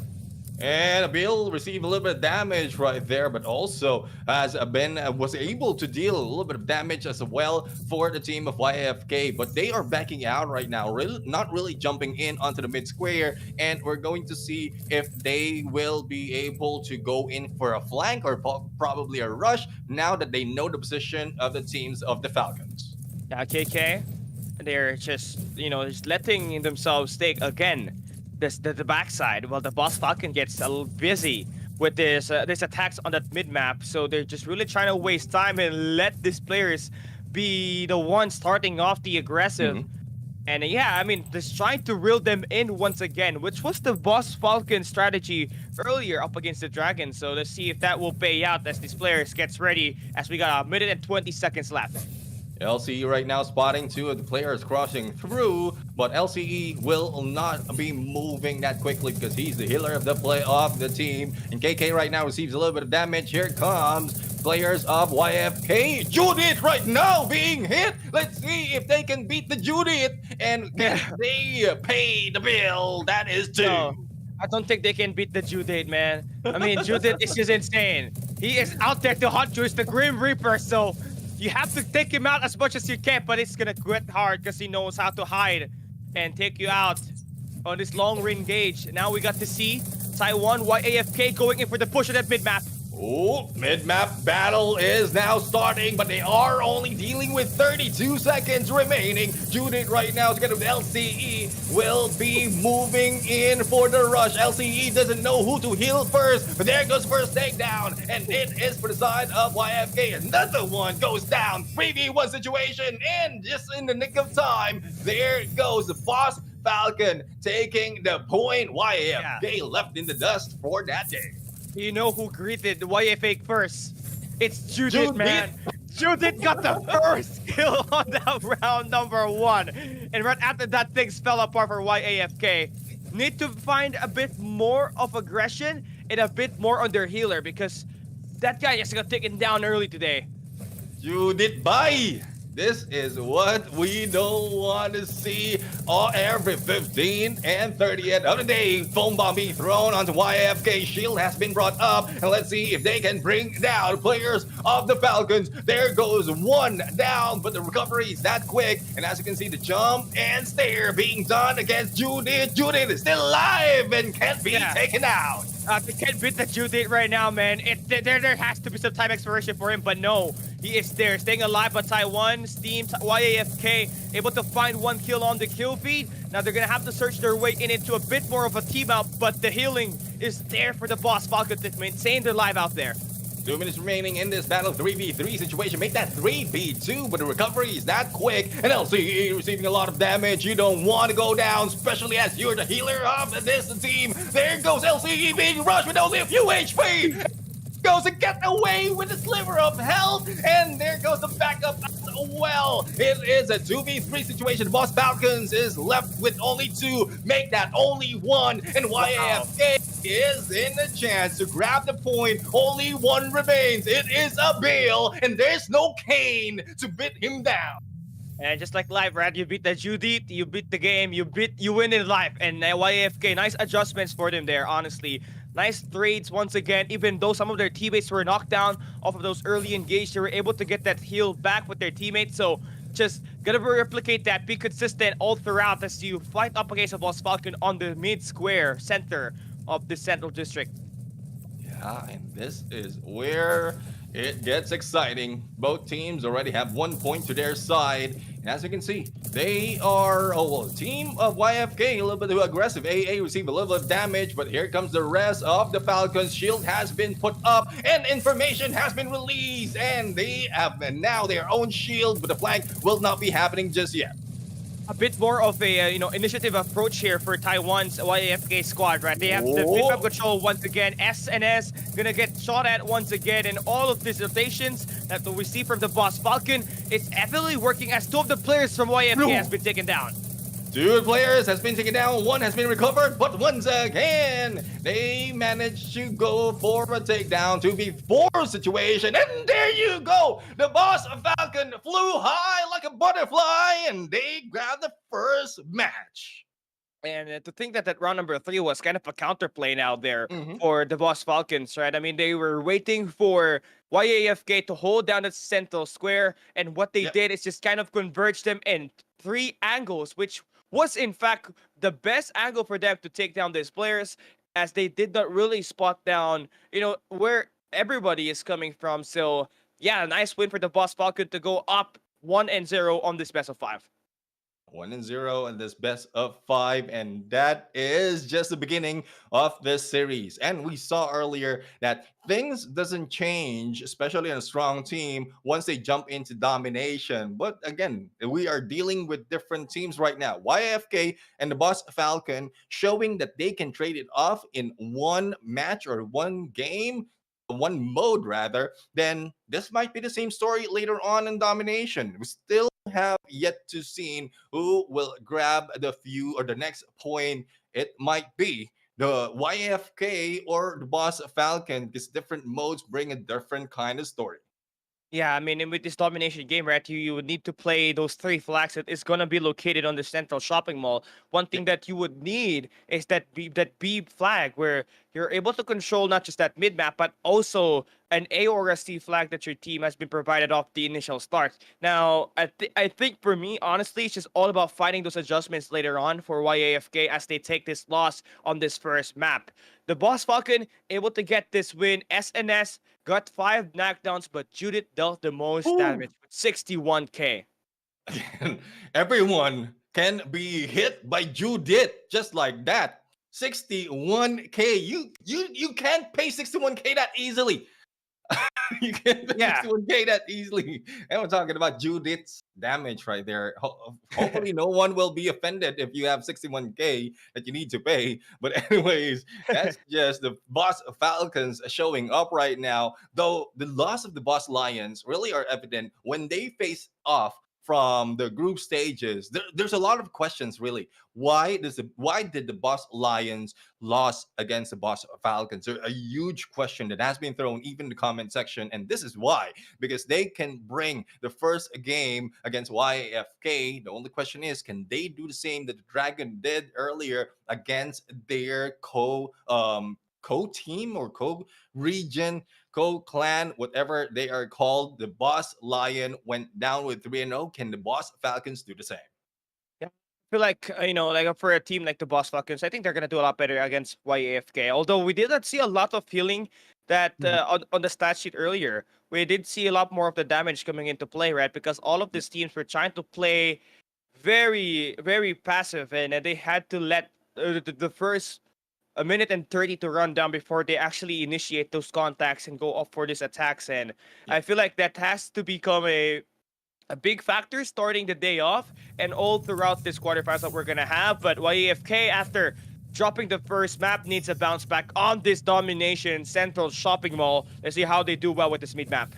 And Bill received a little bit of damage right there, but also has been was able to deal a little bit of damage as well for the team of YFK. But they are backing out right now, really not really jumping in onto the mid square. And we're going to see if they will be able to go in for a flank or probably a rush now that they know the position of the teams of the Falcons. Yeah, KK, they're just letting themselves take again the backside. Well, the Boss Falcon gets a little busy with this attacks on that mid map, so they're just really trying to waste time and let these players be the ones starting off the aggressive. Mhm. And yeah, I mean, just trying to reel them in once again, which was the Boss Falcon strategy earlier up against the Dragon. So let's see if that will pay out as these players gets ready, as we got a minute and 20 seconds left. LCE right now spotting two of the players crossing through, but LCE will not be moving that quickly because he's the healer of the play of the team. And KK right now receives a little bit of damage. Here comes players of YFK. Judith right now being hit. Let's see if they can beat the Judith and can they pay the bill. That is two. No, I don't think they can beat the Judith, man. I mean, Judith is just insane. He is out there to hunt you. It's the Grim Reaper, so you have to take him out as much as you can, but it's gonna quit hard because he knows how to hide and take you out on this long range gauge. Now we got to see Taiwan YAFK going in for the push of that mid map. Oh, mid-map battle is now starting, but they are only dealing with 32 seconds remaining. Judith right now together with LCE will be moving in for the rush. LCE doesn't know who to heal first, but there goes first takedown, and it is for the side of YFK. Another one goes down. 3v1 situation, and just in the nick of time, there goes the boss Falcon taking the point. YFK left in the dust for that day. You know who greeted YFA first? It's Judith, Judith. man. Judith got the first kill on that round number 1. And right after that, things fell apart for YAFK. Need to find a bit more of aggression and a bit more on their healer because that guy just got taken down early today. Judith, bye! This is what we don't want to see. Every 15th and 30th of the day, foam bomb be thrown onto YFK. Shield has been brought up, and let's see if they can bring down players of the Falcons. There goes one down, but the recovery is that quick. And as you can see, the jump and stare being done against Judith. Judith is still alive and can't be taken out. They can't beat the Judith right now, man. There has to be some time expiration for him, but no. He is there, staying alive, but Taiwan, Steam, YAFK, able to find one kill on the kill feed. Now they're going to have to search their way into a bit more of a team out, but the healing is there for the boss Falcon to maintain their life out there. 2 minutes remaining in this battle, 3v3 situation. Make that 3v2, but the recovery is that quick. And LCE receiving a lot of damage. You don't want to go down, especially as you're the healer of this team. There goes LCE being rushed with only a few HP. Goes to get away with a sliver of health, and there goes the backup as well. It is a 2v3 situation. The boss Falcons is left with only 2. Make that only 1, and YAFK is in the chance to grab the point. Only 1 remains. It is a Bale, and there's no Kane to beat him down. And just like life, right? You beat the Judith, you beat the game, you win in life. And YAFK, nice adjustments for them there, honestly. Nice trades once again, even though some of their teammates were knocked down off of those early engage, they were able to get that heal back with their teammates. So just gotta replicate that, be consistent all throughout as you fight up against a boss Falcon on the mid square center of the central district. Yeah, and this is where it gets exciting. Both teams already have 1 point to their side. And as you can see, they are, team of YFK, a little bit too aggressive. AA received a little bit of damage, but here comes the rest of the Falcons. Shield has been put up, and information has been released. And they have now their own shield, but the flank will not be happening just yet. A bit more of a initiative approach here for Taiwan's YAFK squad, right? They have the mid-map control once again. SNS gonna get shot at once again, and all of these rotations that we see from the boss Falcon, it's heavily working as 2 of the players from YFK has been taken down. 2 players has been taken down, 1 has been recovered, but once again, they managed to go for a takedown, 2v4 situation, and there you go! The boss Falcon flew high like a butterfly, and they grabbed the first match. And to think that round number 3 was kind of a counterplay now there for the boss Falcons, right? I mean, they were waiting for YAFK to hold down the central square, and what they did is just kind of converge them in 3 angles, which was in fact the best angle for them to take down these players, as they did not really spot down, where everybody is coming from. So yeah, a nice win for the boss Falcon to go up 1-0 on this best of 5. 1-0 in this best of 5, and that is just the beginning of this series. And we saw earlier that things doesn't change, especially on a strong team, once they jump into domination. But again, we are dealing with different teams right now. YFK and the boss Falcon showing that they can trade it off in 1 match or 1 game, 1 mode rather. Then this might be the same story later on in domination. We still have yet to see who will grab the few or the next point. It might be the YFK or the boss Falcon, because different modes bring a different kind of story. Yeah, I mean, with this domination game, right, you would need to play those 3 flags that is going to be located on the central shopping mall. One thing that you would need is that B flag, where you're able to control not just that mid-map, but also an A or a C flag that your team has been provided off the initial start. Now, I think for me, honestly, it's just all about finding those adjustments later on for YAFK as they take this loss on this first map. The Boss Falcon able to get this win. SNS got 5 knockdowns, but Judith dealt the most Ooh. damage with 61k. Everyone can be hit by Judith just like that. 61k. You can't pay 61k that easily. You can't pay Yeah. 61k that easily. And we're talking about Judith's damage right there. Hopefully, no one will be offended if you have 61k that you need to pay. But anyways, that's just the Boss Falcons showing up right now. Though the loss of the Boss Lions really are evident when they face off from the group stages. There's a lot of questions really. Why did the Boss Lions loss against the Boss Falcons? There's a huge question that has been thrown even in the comment section, and this is why, because they can bring the first game against YAFK. The only question is, can they do the same that the Dragon did earlier against their co-team or co-region, co-clan, whatever they are called? The Boss Lion went down with 3-0. Can the Boss Falcons do the same? Yeah. I feel like, like for a team like the Boss Falcons, I think they're going to do a lot better against YAFK. Although we did not see a lot of healing that on the stat sheet earlier. We did see a lot more of the damage coming into play, right? Because all of these teams were trying to play very, very passive, and they had to let the first a minute and 30 to run down before they actually initiate those contacts and go up for these attacks. And Yeah. I feel like that has to become a big factor starting the day off and all throughout this quarterfinals that we're gonna have. But YAFK, after dropping the first map, needs a bounce back on this domination central shopping mall. Let's see how they do well with this mid map.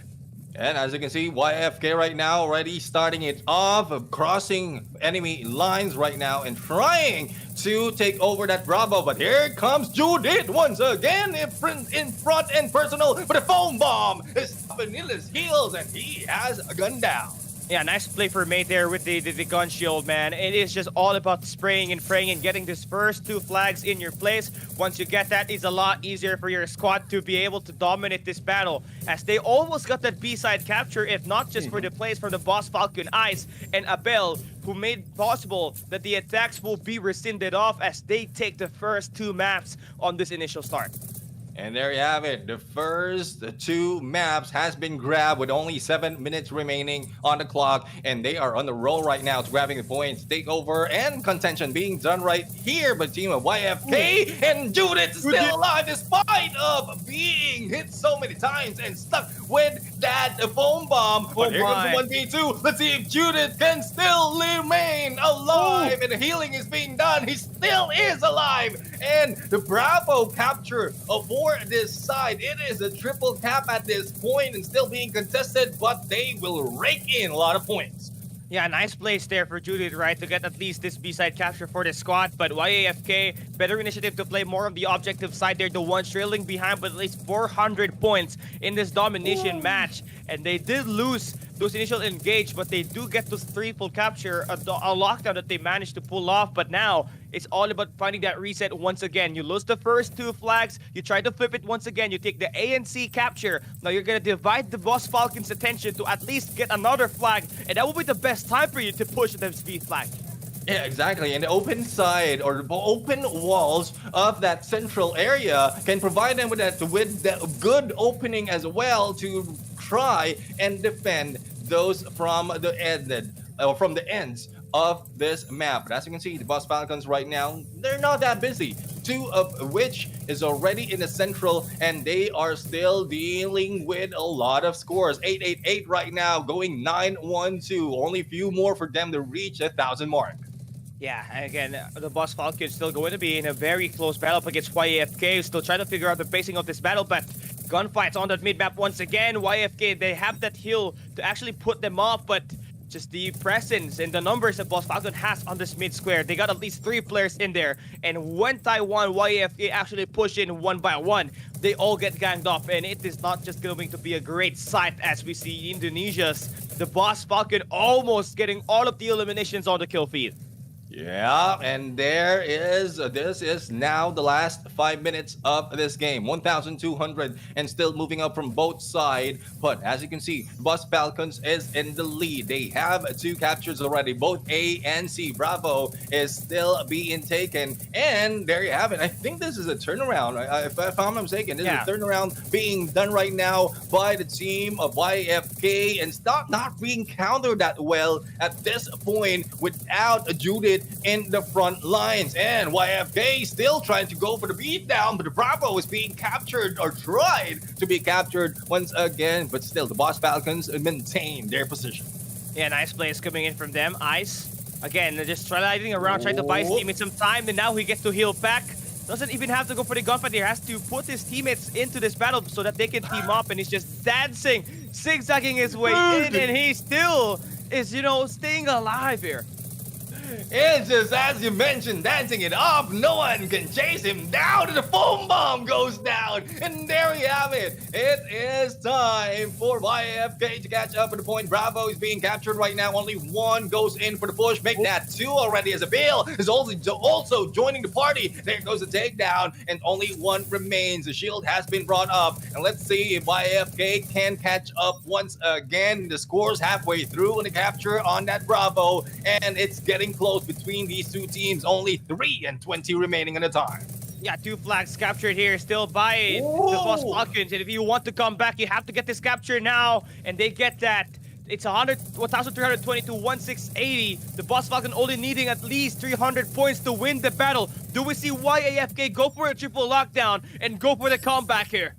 And as you can see, YFK right now already starting it off, crossing enemy lines right now and trying to take over that Bravo. But here comes Judith once again in front and personal. But the foam bomb is stopping in his heels and he has a gun down. Yeah, nice play for Mate there with the gun shield, man. It is just all about spraying and praying and getting this first 2 flags in your place. Once you get that, it's a lot easier for your squad to be able to dominate this battle, as they almost got that B-side capture, if not just for the plays from the Boss Falcon Ice and Abel, who made possible that the attacks will be rescinded off as they take the first 2 maps on this initial start. And there you have it. The first 2 maps has been grabbed with only 7 minutes remaining on the clock. And they are on the roll right now. It's grabbing the points, takeover, and contention being done right here by the team of YFK. And Judith is still alive despite of being hit so many times and stuck with that foam bomb. But here comes the 1v2. Let's see if Judith can still remain alive. And the healing is being done. He still is alive. And the Bravo capture for this side. It is a triple cap at this point and still being contested, but they will rake in a lot of points. Yeah, nice place there for Judith, right, to get at least this B-side capture for the squad. But YAFK, better initiative to play more on the objective side there. The one trailing behind with at least 400 points in this domination match. And they did lose those initial engage, but they do get those 3 full capture, a lockdown that they managed to pull off. But now, it's all about finding that reset once again. You lose the first 2 flags, you try to flip it once again, you take the A and C capture. Now you're gonna divide the Boss Falcon's attention to at least get another flag, and that will be the best time for you to push the B flag. Yeah, exactly. And the open side or the open walls of that central area can provide them with that good opening as well to try and defend those from the ends of this map. But as you can see, the Boss Falcons right now, they're not that busy. 2 of which is already in the central, and they are still dealing with a lot of scores. 888 right now, going 912. Only a few more for them to reach 1,000 mark. Yeah, again, the Boss Falcon is still going to be in a very close battle up against YAFK. Still trying to figure out the pacing of this battle, but gunfights on that mid-map once again. YAFK, they have that heal to actually put them off, but just the presence and the numbers that Boss Falcon has on this mid square. They got at least 3 players in there. And when Taiwan YAFK actually push in one by one, they all get ganged up. And it is not just going to be a great sight as we see Indonesia's the Boss Falcon almost getting all of the eliminations on the kill feed. Yeah, and this is now the last 5 minutes of this game. 1,200 and still moving up from both side. But as you can see, Bus Falcons is in the lead. They have two captures already. Both A and C. Bravo is still being taken. And there you have it. I think this is a turnaround. If I'm not mistaken, this is a Yeah. turnaround being done right now by the team of YFK, and not being countered that well at this point without Judith in the front lines. And YFK still trying to go for the beatdown, but the Bravo is being captured or tried to be captured once again. But still, the Boss Falcons maintain their position. Yeah, nice plays coming in from them. Ice, again, they're just sliding around, trying to buy his Whoop. teammates some time, and now he gets to heal back. Doesn't even have to go for the gunfight. He has to put his teammates into this battle so that they can team up, and he's just dancing, zigzagging his way in, and he still is, staying alive here. It's just as you mentioned, dancing it up. No one can chase him down, and the foam bomb goes down. And there we have it. It is time for YFK to catch up with the point. Bravo is being captured right now. Only one goes in for the push. Make that two already, as a Bill is also joining the party. There goes the takedown, and only one remains. The shield has been brought up, and let's see if YFK can catch up once again. The score's halfway through in the capture on that Bravo, and it's getting close between these two teams. Only 3 and 20 remaining at a time. Yeah, 2 flags captured here, still by the Boss Falcons. And if you want to come back, you have to get this capture now, and they get that. It's 1,320 to 1,680. The Boss Falcon only needing at least 300 points to win the battle. Do we see YAFK go for a triple lockdown and go for the comeback here?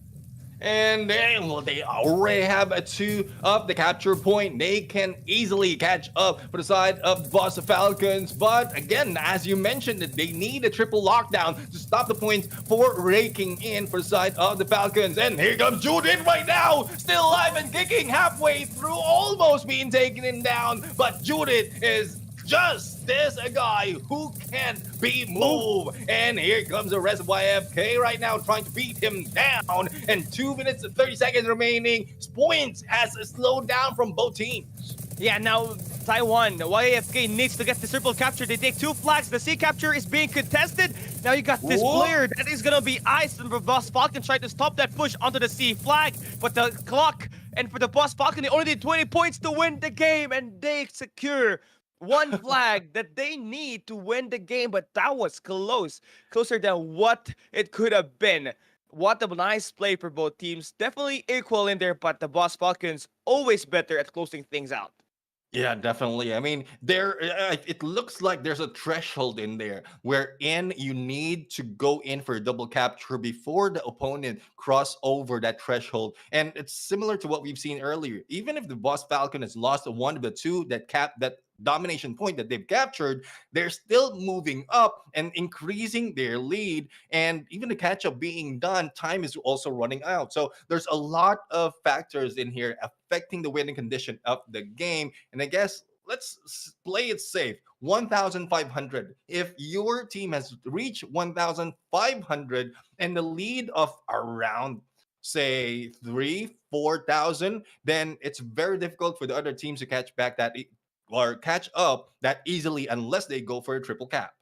And they already have two of the capture point. They can easily catch up for the side of the Boss Falcons. But again, as you mentioned, they need a triple lockdown to stop the points for raking in for the side of the Falcons. And here comes Judith right now, still alive and kicking halfway through, almost being taken down. But Judith is just this a guy who can't be moved. And here comes the rest of YFK right now trying to beat him down. And 2 minutes and 30 seconds remaining. Points has slowed down from both teams. Yeah, now Taiwan, YAFK needs to get the triple capture. They take 2 flags. The C capture is being contested. Now you got this player that is going to be iced, and the Boss Falcon trying to stop that push onto the C flag. But the clock, and for the Boss Falcon, they only need 20 points to win the game, and they secure 1 flag that they need to win the game. But that was closer than what it could have been. What a nice play for both teams. Definitely equal in there, but the Boss Falcons always better at closing things out. Yeah, definitely. I mean, it looks like there's a threshold in there wherein you need to go in for a double capture before the opponent cross over that threshold. And it's similar to what we've seen earlier. Even if the Boss Falcon has lost one of the two that domination point that they've captured, they're still moving up and increasing their lead. And even the catch up being done, time is also running out. So there's a lot of factors in here affecting the winning condition of the game. And I guess let's play it safe. 1,500. If your team has reached 1,500 and the lead of around, say, 4,000, then it's very difficult for the other teams to catch back that or catch up that easily unless they go for a triple cap.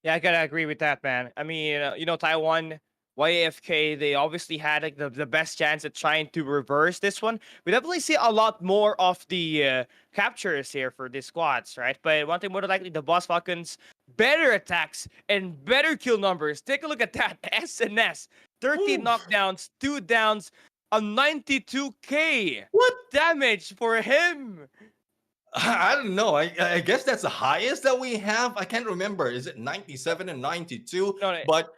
Yeah, I gotta agree with that, man. I mean, Taiwan, YAFK, they obviously had like the best chance at trying to reverse this one. We definitely see a lot more of the captures here for these squads, right? But one thing more likely, the Boss Falcons, better attacks and better kill numbers. Take a look at that. SNS, 13 knockdowns, 2 downs, a 92k. What damage for him? I don't know. I guess that's the highest that we have. I can't remember. Is it 97 and 92? No. But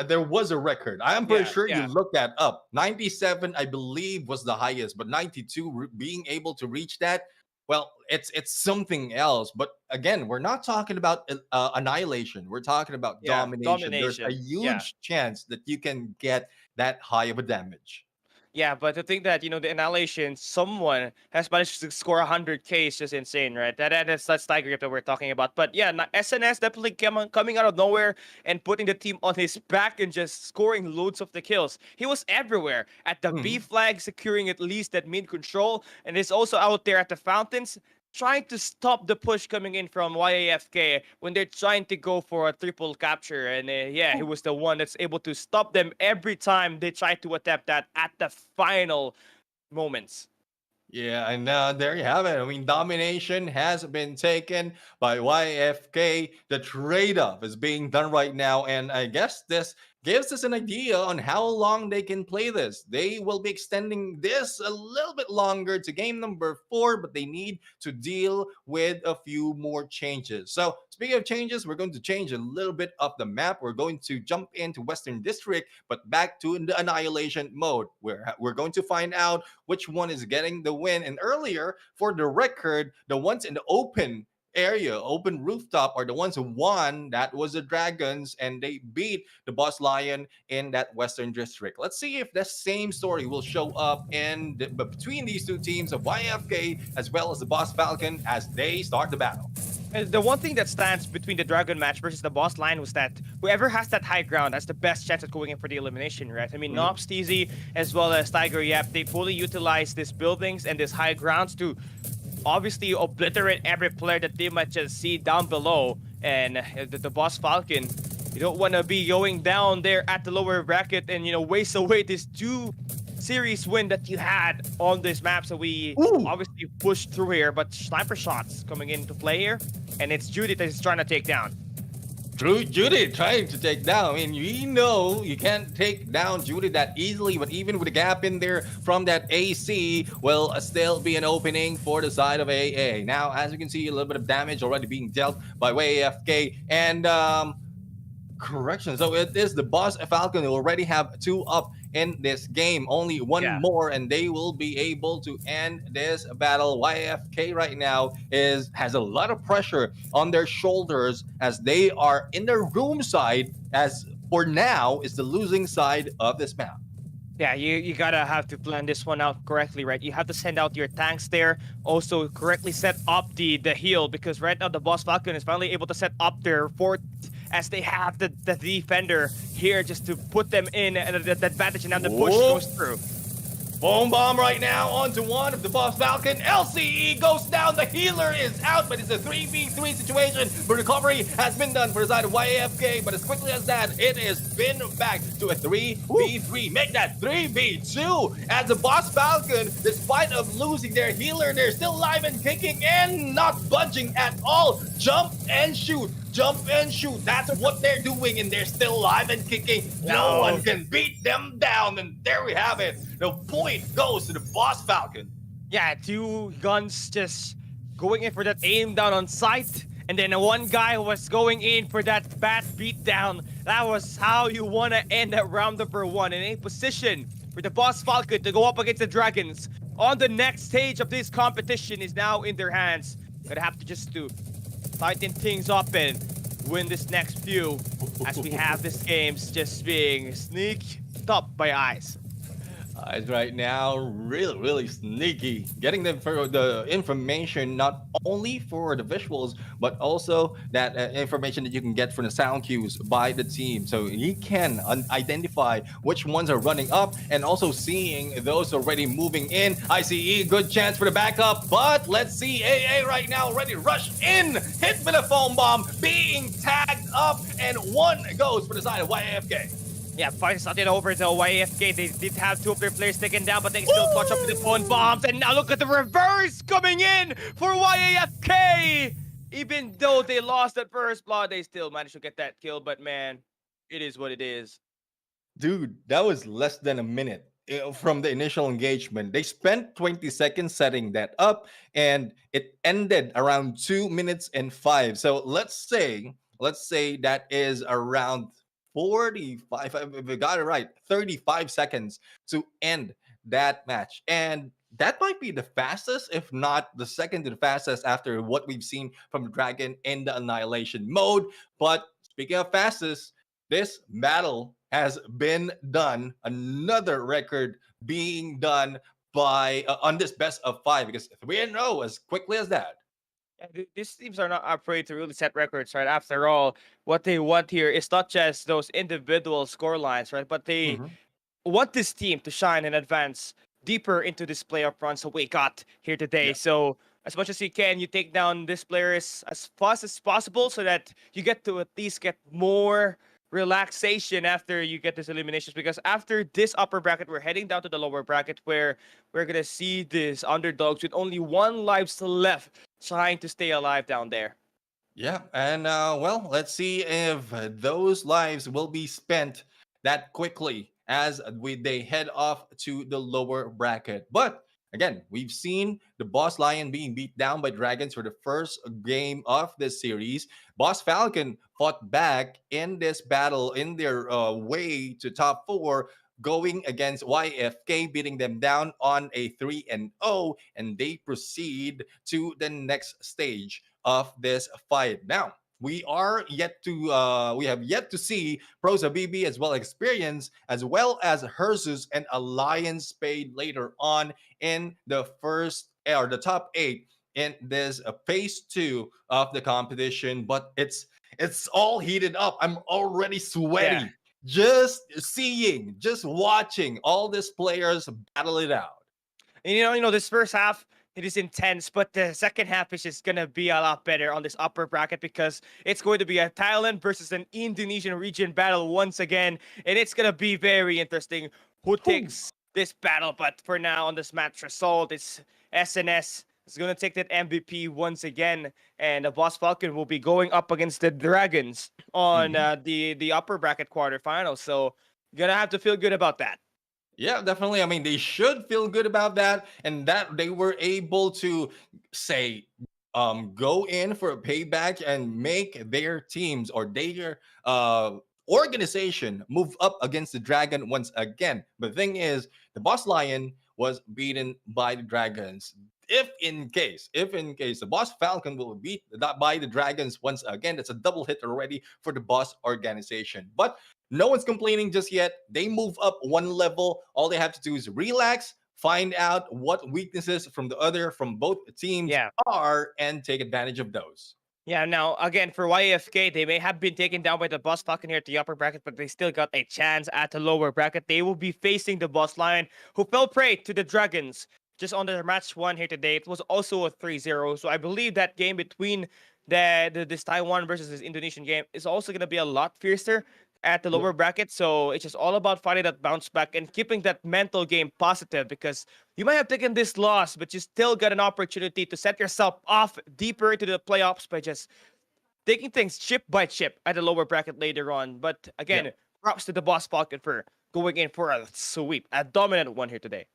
there was a record. I am pretty sure yeah. you looked that up. 97, I believe, was the highest, but 92 being able to reach that, well, it's something else. But again, we're not talking about annihilation. We're talking about domination. There's a huge chance that you can get that high of a damage. Yeah, but to think that, the Annihilation, someone has managed to score 100k is just insane, right? That's Tiger Grip that we're talking about. But yeah, SNS definitely coming out of nowhere and putting the team on his back and just scoring loads of the kills. He was everywhere. At the B flag, securing at least that mid control. And is also out there at the fountains. trying to stop the push coming in from YAFK when they're trying to go for a triple capture. And yeah, he was the one that's able to stop them every time they try to attempt that at the final moments. Yeah, and there you have it. I mean, domination has been taken by YFK. The trade off is being done right now. And I guess this gives us an idea on how long they can play this. They will be extending this a little bit longer to game number 4, but they need to deal with a few more changes. So, speaking of changes, we're going to change a little bit of the map. We're going to jump into Western District, but back to the annihilation mode. We're going to find out which one is getting the win. And earlier, for the record, the ones in the open area, open rooftop, are the ones who won. That was the Dragons, and they beat the Boss Lion in that Western District. Let's see if the same story will show up between these two teams of YFK as well as the Boss Falcon as they start the battle. The one thing that stands between the Dragon match versus the boss line was that whoever has that high ground has the best chance at going in for the elimination, right? I mean, Nobs, TZ, as well as Tiger Yap, they fully utilize these buildings and these high grounds to obviously obliterate every player that they might just see down below. And the boss Falcon, you don't want to be going down there at the lower bracket and, waste away this 2-series win that you had on this map. So we obviously pushed through here, but sniper shots coming into play here. And it's Judy that is trying to take down. True, Judy trying to take down. I mean, you know you can't take down Judy that easily, but even with a gap in there from that AC, will still be an opening for the side of AA. Now, as you can see, a little bit of damage already being dealt by AFK. And correction. So it is the Boss Falcon who already have 2 up in this game. Only one more, and they will be able to end this battle. YFK right now has a lot of pressure on their shoulders as they are in their room side, as for now is the losing side of this map. Yeah, you gotta have to plan this one out correctly, right? You have to send out your tanks there, also correctly set up the heal, because right now the Boss Falcon is finally able to set up their fort as they have the defender here just to put them in the advantage, and now the push goes through. Boom bomb right now onto one of the Boss Falcon. LCE goes down. The healer is out, but it's a 3v3 situation. But recovery has been done for the side of YAFK. But as quickly as that, it has been back to a 3v3. Make that 3v2. As the Boss Falcon, despite of losing their healer, they're still alive and kicking and not budging at all. Jump and shoot. Jump and shoot. That's what they're doing, and they're still alive and kicking. No one can beat them down, and there we have it. The point goes to the Boss Falcon. Yeah, 2 guns just going in for that aim down on sight, and then one guy was going in for that bat beat down. That was how you want to end that round number 1, in a position for the Boss Falcon to go up against the Dragons on the next stage of this competition is now in their hands. Gonna have to just to tighten things up and win this next few, as we have this game's just being sneaked up by Ice. Eyes right now, really sneaky. Getting them for the information, not only for the visuals, but also that information that you can get from the sound cues by the team. So he can identify which ones are running up, and also seeing those already moving in. ICE, good chance for the backup, but let's see AA right now already rush in. Hit with a foam bomb, being tagged up, and one goes for the side of YAFK. Yeah, fight started over to YFK. They did have 2 of their players taken down, but they still clutch up with the phone bombs. And now look at the reverse coming in for YAFK. Even though they lost that first blood, they still managed to get that kill. But man, it is what it is. Dude, that was less than a minute from the initial engagement. They spent 20 seconds setting that up, and it ended around 2 minutes and 5. So let's say that is around 45, if I got it right, 35 seconds to end that match. And that might be the fastest, if not the second to the fastest, after what we've seen from the Dragon in the Annihilation mode. But speaking of fastest, this battle has been done. Another record being done by on this best of 5, because 3-0 as quickly as that. Yeah, these teams are not afraid to really set records, right? After all, what they want here is not just those individual score lines, right? But they want this team to shine and advance deeper into this playoff run. So we got here today. So as much as you can, you take down these players as fast as possible so that you get to at least get more relaxation after you get these eliminations. Because after this upper bracket, we're heading down to the lower bracket where we're gonna see these underdogs with only one life still left trying to stay alive down there. Yeah, and well, let's see if those lives will be spent that quickly as they head off to the lower bracket. But again, we've seen the Boss Lion being beat down by Dragons for the first game of this series. Boss Falcon fought back in this battle in their way to top four. Going against YFK, beating them down on a 3-0, and they proceed to the next stage of this fight. Now, we have yet to see Prosa BB as well experience as well as Herzus and Alliance Spade later on in the first or the top 8 in this phase 2 of the competition, but it's all heated up. I'm already Yeah. sweaty just seeing, just watching all these players battle it out. And you know, this first half it is intense, but the second half is just gonna be a lot better on this upper bracket because it's going to be a Thailand versus an Indonesian region battle once again, and it's gonna be very interesting who Whew. takes this battle. But for now, on this match result, it's SNS is gonna take that MVP once again, and the Boss Falcon will be going up against the Dragons on Mhm. the upper bracket quarterfinals. So you're gonna have to feel good about that. Yeah, definitely. I mean, they should feel good about that, and that they were able to say, go in for a payback and make their teams or their organization move up against the dragon once again. But the thing is, the boss lion was beaten by the dragons. If in case the boss falcon will be beat by the dragons once again, that's a double hit already for the boss organization. But no one's complaining just yet. They move up one level. All they have to do is relax, find out what weaknesses from both teams Yeah. are, and take advantage of those. Yeah, now again for YFK, they may have been taken down by the Boss Falcon here at the upper bracket, but they still got a chance at the lower bracket. They will be facing the Boss Lion, who fell prey to the Dragons just on their match one here today. It was also a 3-0. So I believe that game between this Taiwan versus this Indonesian game is also gonna be a lot fiercer at the Yep. lower bracket. So it's just all about finding that bounce back and keeping that mental game positive because you might have taken this loss, but you still got an opportunity to set yourself off deeper into the playoffs by just taking things chip by chip at the lower bracket later on. But again, Yep. props to the Boss Falcon for going in for a sweep, a dominant one here today.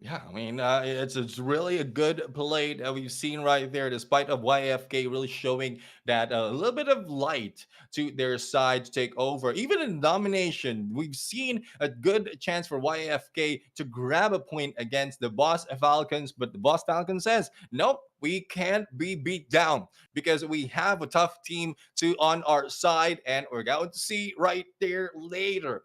Yeah, I mean, it's really a good play that we've seen right there, despite of YFK really showing that a little bit of light to their side to take over. Even in domination, we've seen a good chance for YFK to grab a point against the Boss Falcons, but the Boss Falcon says, nope, we can't be beat down because we have a tough team to on our side, and we're going to see right there later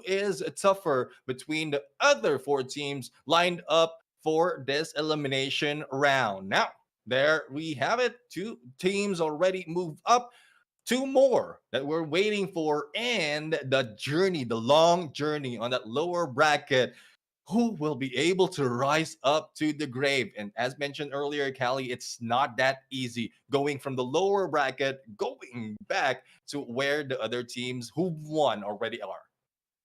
is tougher between the other four teams lined up for this elimination round. Now, there we have it. Two teams already moved up. Two more that we're waiting for, and the long journey on that lower bracket. Who will be able to rise up to the grave? And as mentioned earlier, Callie, it's not that easy going from the lower bracket, going back to where the other teams who won already are.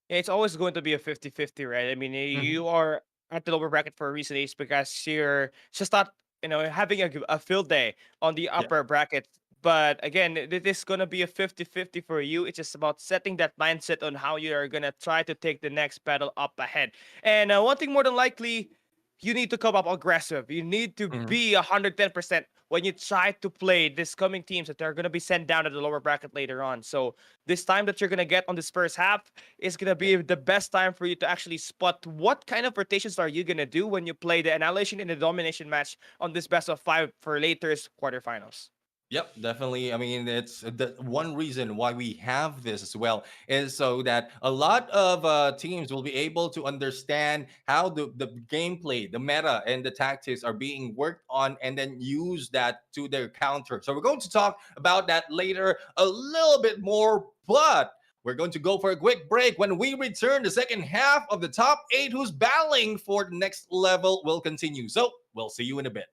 It's always going to be a 50-50, right? I mean, Mhm. you are at the lower bracket for a reason. It's because you're just not, having a field day on the Yeah. upper bracket. But again, it is going to be a 50-50 for you. It's just about setting that mindset on how you are going to try to take the next battle up ahead. And one thing more than likely, you need to come up aggressive. You need to Mhm. be 110% when you try to play this coming teams that are going to be sent down to the lower bracket later on. So this time that you're going to get on this first half is going to be the best time for you to actually spot what kind of rotations are you going to do when you play the annihilation and the domination match on this best of 5 for later's quarterfinals. Yep, definitely. I mean, it's the one reason why we have this as well is so that a lot of teams will be able to understand how the gameplay, the meta, and the tactics are being worked on, and then use that to their counter. So we're going to talk about that later a little bit more, but we're going to go for a quick break. When we return, the second half of the top 8 who's battling for the next level will continue. So we'll see you in a bit.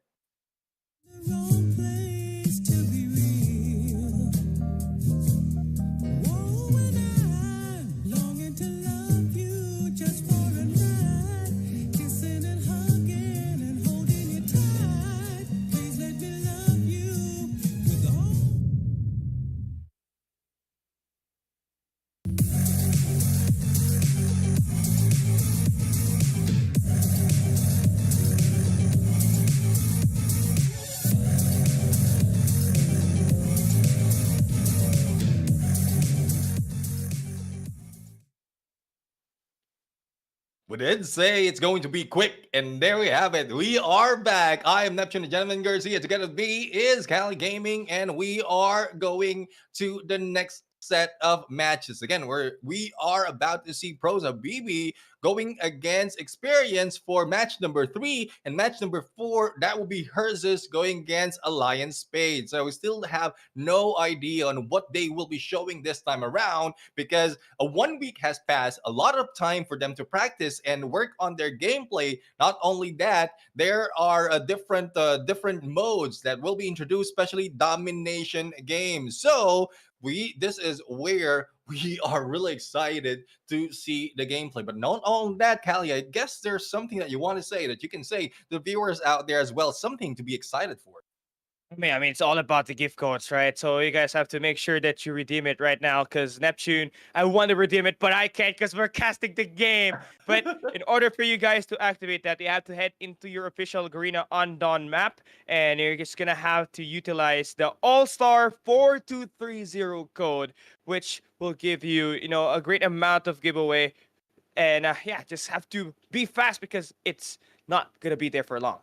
We did say it's going to be quick, and there we have it. We are back. I am Neptune, the gentleman Garcia. Together with me is Cali Gaming, and we are going to the next set of matches. Again, we are about to see Prosa BB going against Experience for match number 3, and match number 4 that will be Herzus going against Alliance Spade. So we still have no idea on what they will be showing this time around because a 1 week has passed, a lot of time for them to practice and work on their gameplay. Not only that, there are different modes that will be introduced, especially domination games. So this is where we are really excited to see the gameplay. But not on that, Callie, I guess there's something that you want to say that you can say to the viewers out there as well, something to be excited for. I mean, it's all about the gift codes, right? So you guys have to make sure that you redeem it right now because Neptune, I want to redeem it, but I can't because we're casting the game. But in order for you guys to activate that, you have to head into your official Garena Undawn map, and you're just going to have to utilize the All-Star 4230 code, which will give you, a great amount of giveaway. And yeah, just have to be fast because it's not going to be there for long.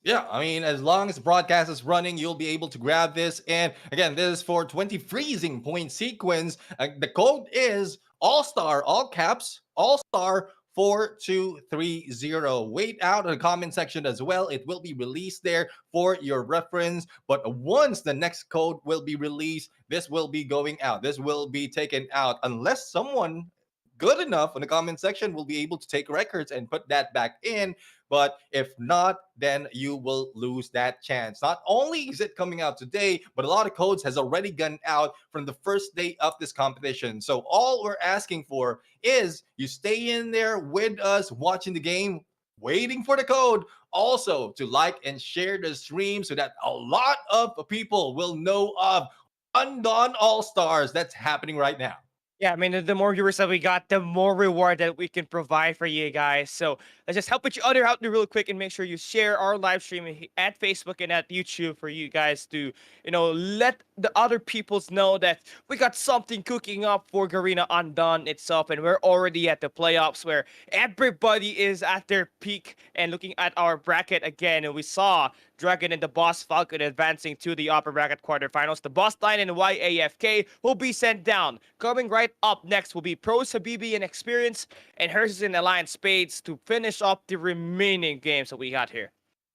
Yeah, I mean, as long as the broadcast is running, you'll be able to grab this. And again, this is for 20 freezing point sequence. The code is All Star, all caps, All Star 4230. Wait out in the comment section as well. It will be released there for your reference. But once the next code will be released, this will be going out. This will be taken out unless someone good enough in the comment section will be able to take records and put that back in. But if not, then you will lose that chance. Not only is it coming out today, but a lot of codes has already gone out from the first day of this competition. So all we're asking for is you stay in there with us watching the game, waiting for the code. Also to like and share the stream so that a lot of people will know of Undawn All Stars that's happening right now. Yeah, I mean, the more viewers that we got, the more reward that we can provide for you guys. So let's just help each other out real quick and make sure you share our live stream at Facebook and at YouTube for you guys to, let the other peoples know that we got something cooking up for Garena Undone itself. And we're already at the playoffs where everybody is at their peak and looking at our bracket again. And we saw Dragon and the Boss Falcon advancing to the upper bracket quarterfinals. The Boss Line and YAFK will be sent down. Coming right up next will be Pros Habibi and Experience, and Herzus in Alliance Spades to finish up the remaining games that we got here.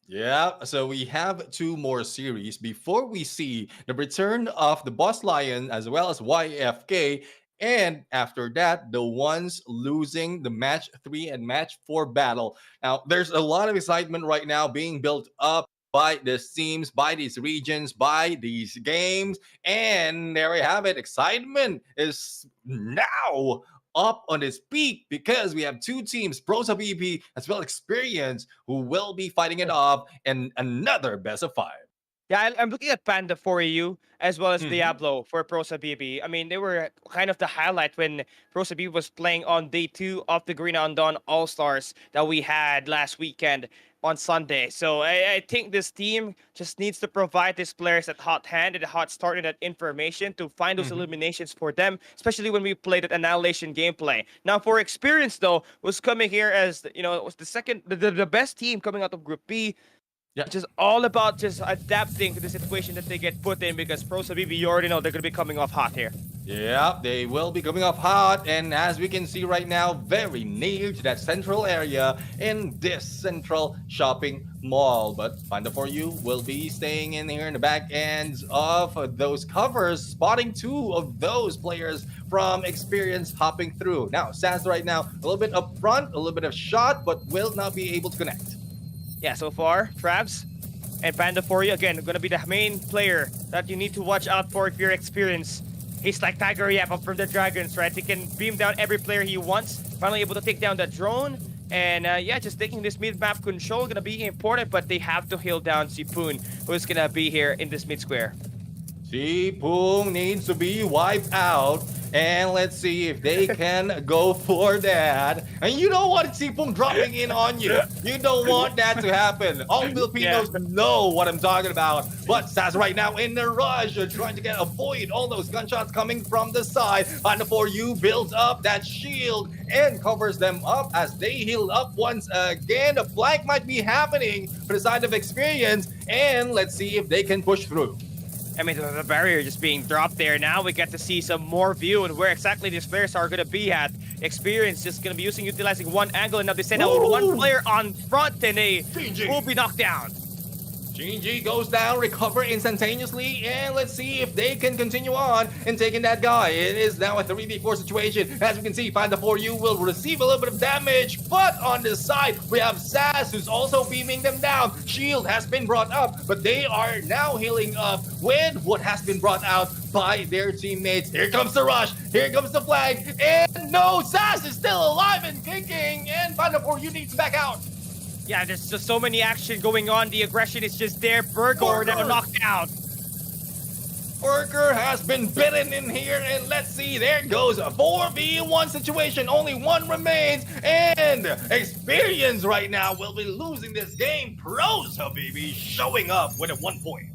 Yeah, so we have 2 more series before we see the return of the Boss Lion as well as YFK. And after that, the ones losing the match 3 and match 4 battle. Now, there's a lot of excitement right now being built up by these teams, by these regions, by these games. And there we have it. Excitement is now up on its peak because we have 2 teams, Prosa BP as well as Experience, who will be fighting it off in another best of 5. Yeah, I'm looking at Panda for you as well as Diablo for Prosa BB. I mean, they were kind of the highlight when Prosa BB was playing on day 2 of the Garena Undawn All Stars that we had last weekend on Sunday. So I think this team just needs to provide these players that hot hand and a hot start and that information to find those eliminations for them, especially when we played that annihilation gameplay. Now for Experience though, was coming here as it was the best team coming out of Group B. Yeah. Just all about just adapting to the situation that they get put in because Prosa BB, you already know they're going to be coming off hot here. Yeah, they will be coming off hot, and as we can see right now, very near to that central area in this central shopping mall. But Panda for you will be staying in here in the back ends of those covers, spotting 2 of those players from Experience hopping through. Now, Sans right now, a little bit up front, a little bit of shot, but will not be able to connect. Yeah, so far, Travs and Panda for you, again, going to be the main player that you need to watch out for if you're Experienced. He's like Tiger Yap up from the Dragons, right? He can beam down every player he wants. Finally able to take down the drone. And yeah, just taking this mid-map control going to be important, but they have to heal down Sipoon, who's going to be here in this mid-square. Sipoon needs to be wiped out. And let's see if they can go for that. And you don't want Sipong dropping in on you. You don't want that to happen. All Filipinos know what I'm talking about. But Saz right now in the rush, trying to avoid all those gunshots coming from the side. And for you builds up that shield and covers them up as they heal up once again. A flank might be happening for the side of Experience. And let's see if they can push through. I mean, the barrier just being dropped there. Now we get to see some more view and where exactly these players are going to be at. Experience just going to be utilizing one angle, and now they send out one player on front, and they will be knocked down. GG goes down, recover instantaneously, and let's see if they can continue on in taking that guy. It is now a 3v4 situation. As we can see, Find the 4U will receive a little bit of damage, but on the side, we have Saz who's also beaming them down. Shield has been brought up, but they are now healing up with what has been brought out by their teammates. Here comes the rush, here comes the flag, and no, Saz is still alive and kicking, and Find the 4U needs to back out. Yeah, there's just so many action going on. The aggression is just there. Burger now knocked out. Burger has been bitten in here, and let's see, there goes a 4v1 situation. Only one remains, and Experience right now will be losing this game. Pros, Habibi, showing up with a 1 point.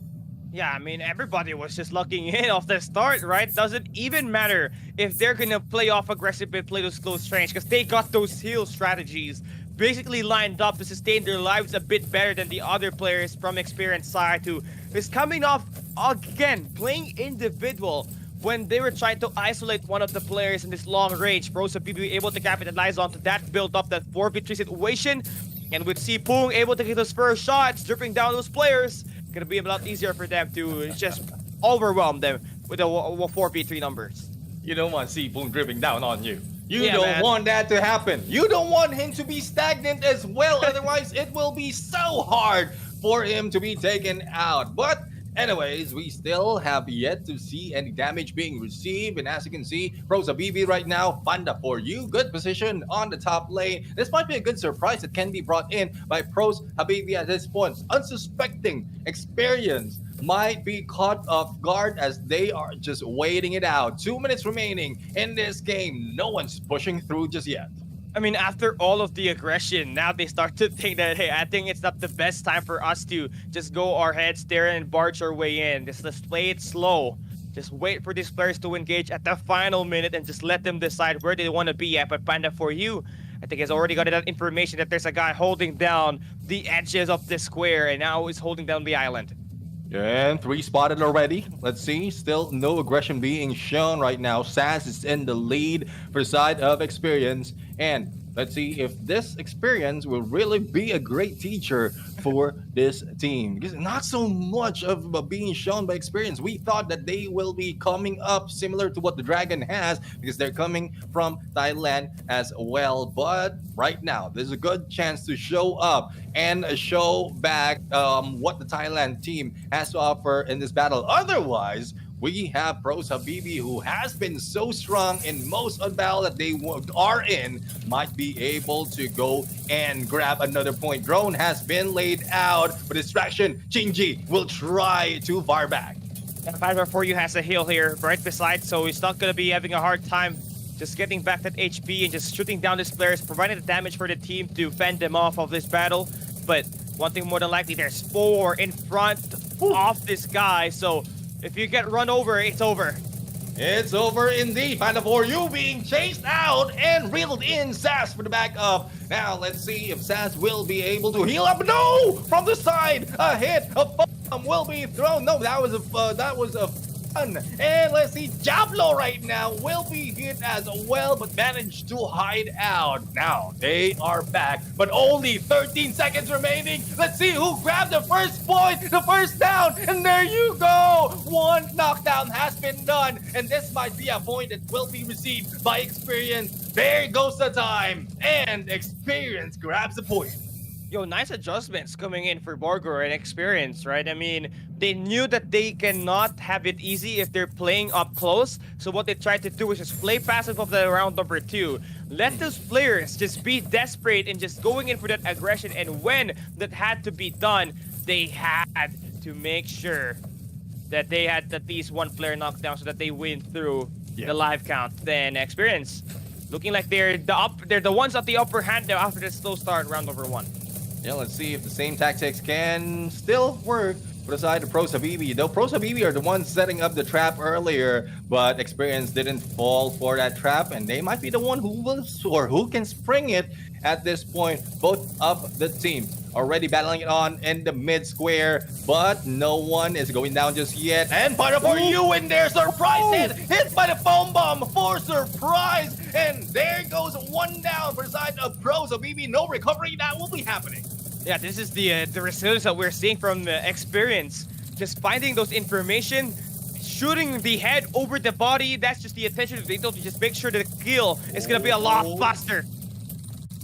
Yeah, I mean, everybody was just locking in off the start, right? Doesn't even matter if they're gonna play off aggressive and play those close range, because they got those heal strategies basically lined up to sustain their lives a bit better than the other players from Experience side, who is coming off, again, playing individual when they were trying to isolate one of the players in this long range. Pros of PB able to capitalize onto that, build up that 4v3 situation, and with Sipong able to get those first shots, dripping down those players, gonna be a lot easier for them to just overwhelm them with the 4v3 numbers. You don't want Sipong dripping down on you. You Yeah, don't man. want that to happen. You don't want him to be stagnant as well. Otherwise, it will be so hard for him to be taken out. But anyways, we still have yet to see any damage being received. And as you can see, Pros Habibi right now, Panda for you. Good position on the top lane. This might be a good surprise that can be brought in by Pros Habibi at this point. Unsuspecting Experience might be caught off guard as they are just waiting it out. 2 minutes remaining in this game. No one's pushing through just yet. I mean, after all of the aggression, now they start to think that, hey, I think it's not the best time for us to just go our heads there and barge our way in. Just let's play it slow. Just wait for these players to engage at the final minute and just let them decide where they want to be at. But Panda for you, I think has already got that information that there's a guy holding down the edges of the square, and now he's holding down the island. And 3 spotted already. Let's see. Still no aggression being shown right now. Saz is in the lead for the side of Experience. And let's see if this Experience will really be a great teacher for this team. Because not so much of being shown by Experience. We thought that they will be coming up similar to what the Dragon has, because they're coming from Thailand as well. But right now, there's a good chance to show up and show back what the Thailand team has to offer in this battle. Otherwise, we have Pros Habibi, who has been so strong in most of the battle that they are in, might be able to go and grab another point. Drone has been laid out for distraction. Shinji will try to fire back. And 5x4U has a heal here right beside, so he's not going to be having a hard time just getting back that HP and just shooting down these players, providing the damage for the team to fend them off of this battle. But one thing more than likely, there's 4 in front of this guy, so if you get run over, it's over. It's over indeed. Find the 4U being chased out and reeled in. Saz for the backup. Now let's see if Saz will be able to heal up. No! From the side, a hit, a bomb will be thrown. No, that was a fun. And let's see, Diablo right now will be hit as well, but managed to hide out. Now they are back, but only 13 seconds remaining. Let's see who grabbed the first point, the first down, and there you go. 1 knockdown has been done, and this might be a point that will be received by Experience. There goes the time, and Experience grabs the point. Yo, nice adjustments coming in for Borgor and Experience, right? I mean, they knew that they cannot have it easy if they're playing up close. So what they tried to do is just play passive of the round number 2. Let those players just be desperate and just going in for that aggression. And when that had to be done, they had to make sure that they had at least 1 player knocked down so that they win through the live count, then Experience looking like they're the ones at the upper hand now after the slow start round number 1. Yeah, let's see if the same tactics can still work for the side of Pro Habibi. Though Pro Habibi are the ones setting up the trap earlier, but Experience didn't fall for that trap, and they might be the one who will or who can spring it at this point. Both of the teams already battling it on in the mid square, but no one is going down just yet. And final for you in there, surprise hit by the foam bomb for surprise, and there goes one down for the side of Pro Habibi. No recovery that will be happening. Yeah, this is the resilience that we're seeing from Experience. Just finding those information, shooting the head over the body. That's just the attention to detail to just make sure that the kill is gonna be a lot faster.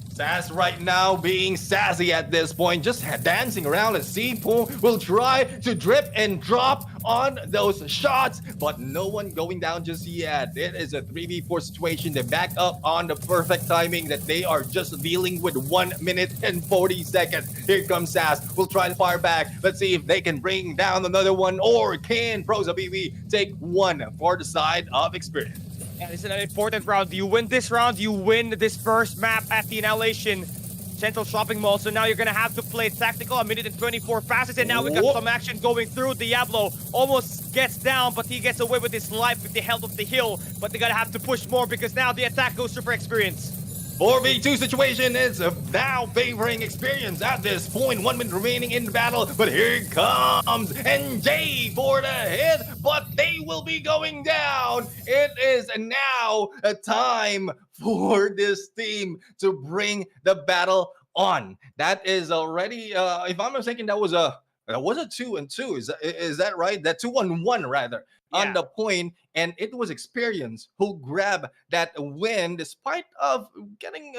Sass right now being sassy at this point, just dancing around as Sipu will try to drip and drop on those shots, but no one going down just yet. It is a 3v4 situation. They back up on the perfect timing that they are just dealing with 1 minute and 40 seconds. Here comes Sass. We'll try to fire back. Let's see if they can bring down another one, or can Pro Habibi take one for the side of Experience. Yeah, this is an important round. You win this round, you win this first map at the Annihilation Central Shopping Mall. So now you're going to have to play tactical. 1 minute and 24 fastest. And now we got some action going through. Diablo almost gets down, but he gets away with his life with the help of the hill. But they're going to have to push more because now the attack goes Super Experience. 4v2 situation is now favoring Experience at this point. 1 minute remaining in the battle, but here comes NJ for the hit, but they will be going down. It is now a time for this team to bring the battle on. That is already, if I'm not mistaken, that was a 2-2. Is that right? That 2-1 rather. On the point, and it was Experience who grabbed that win despite of getting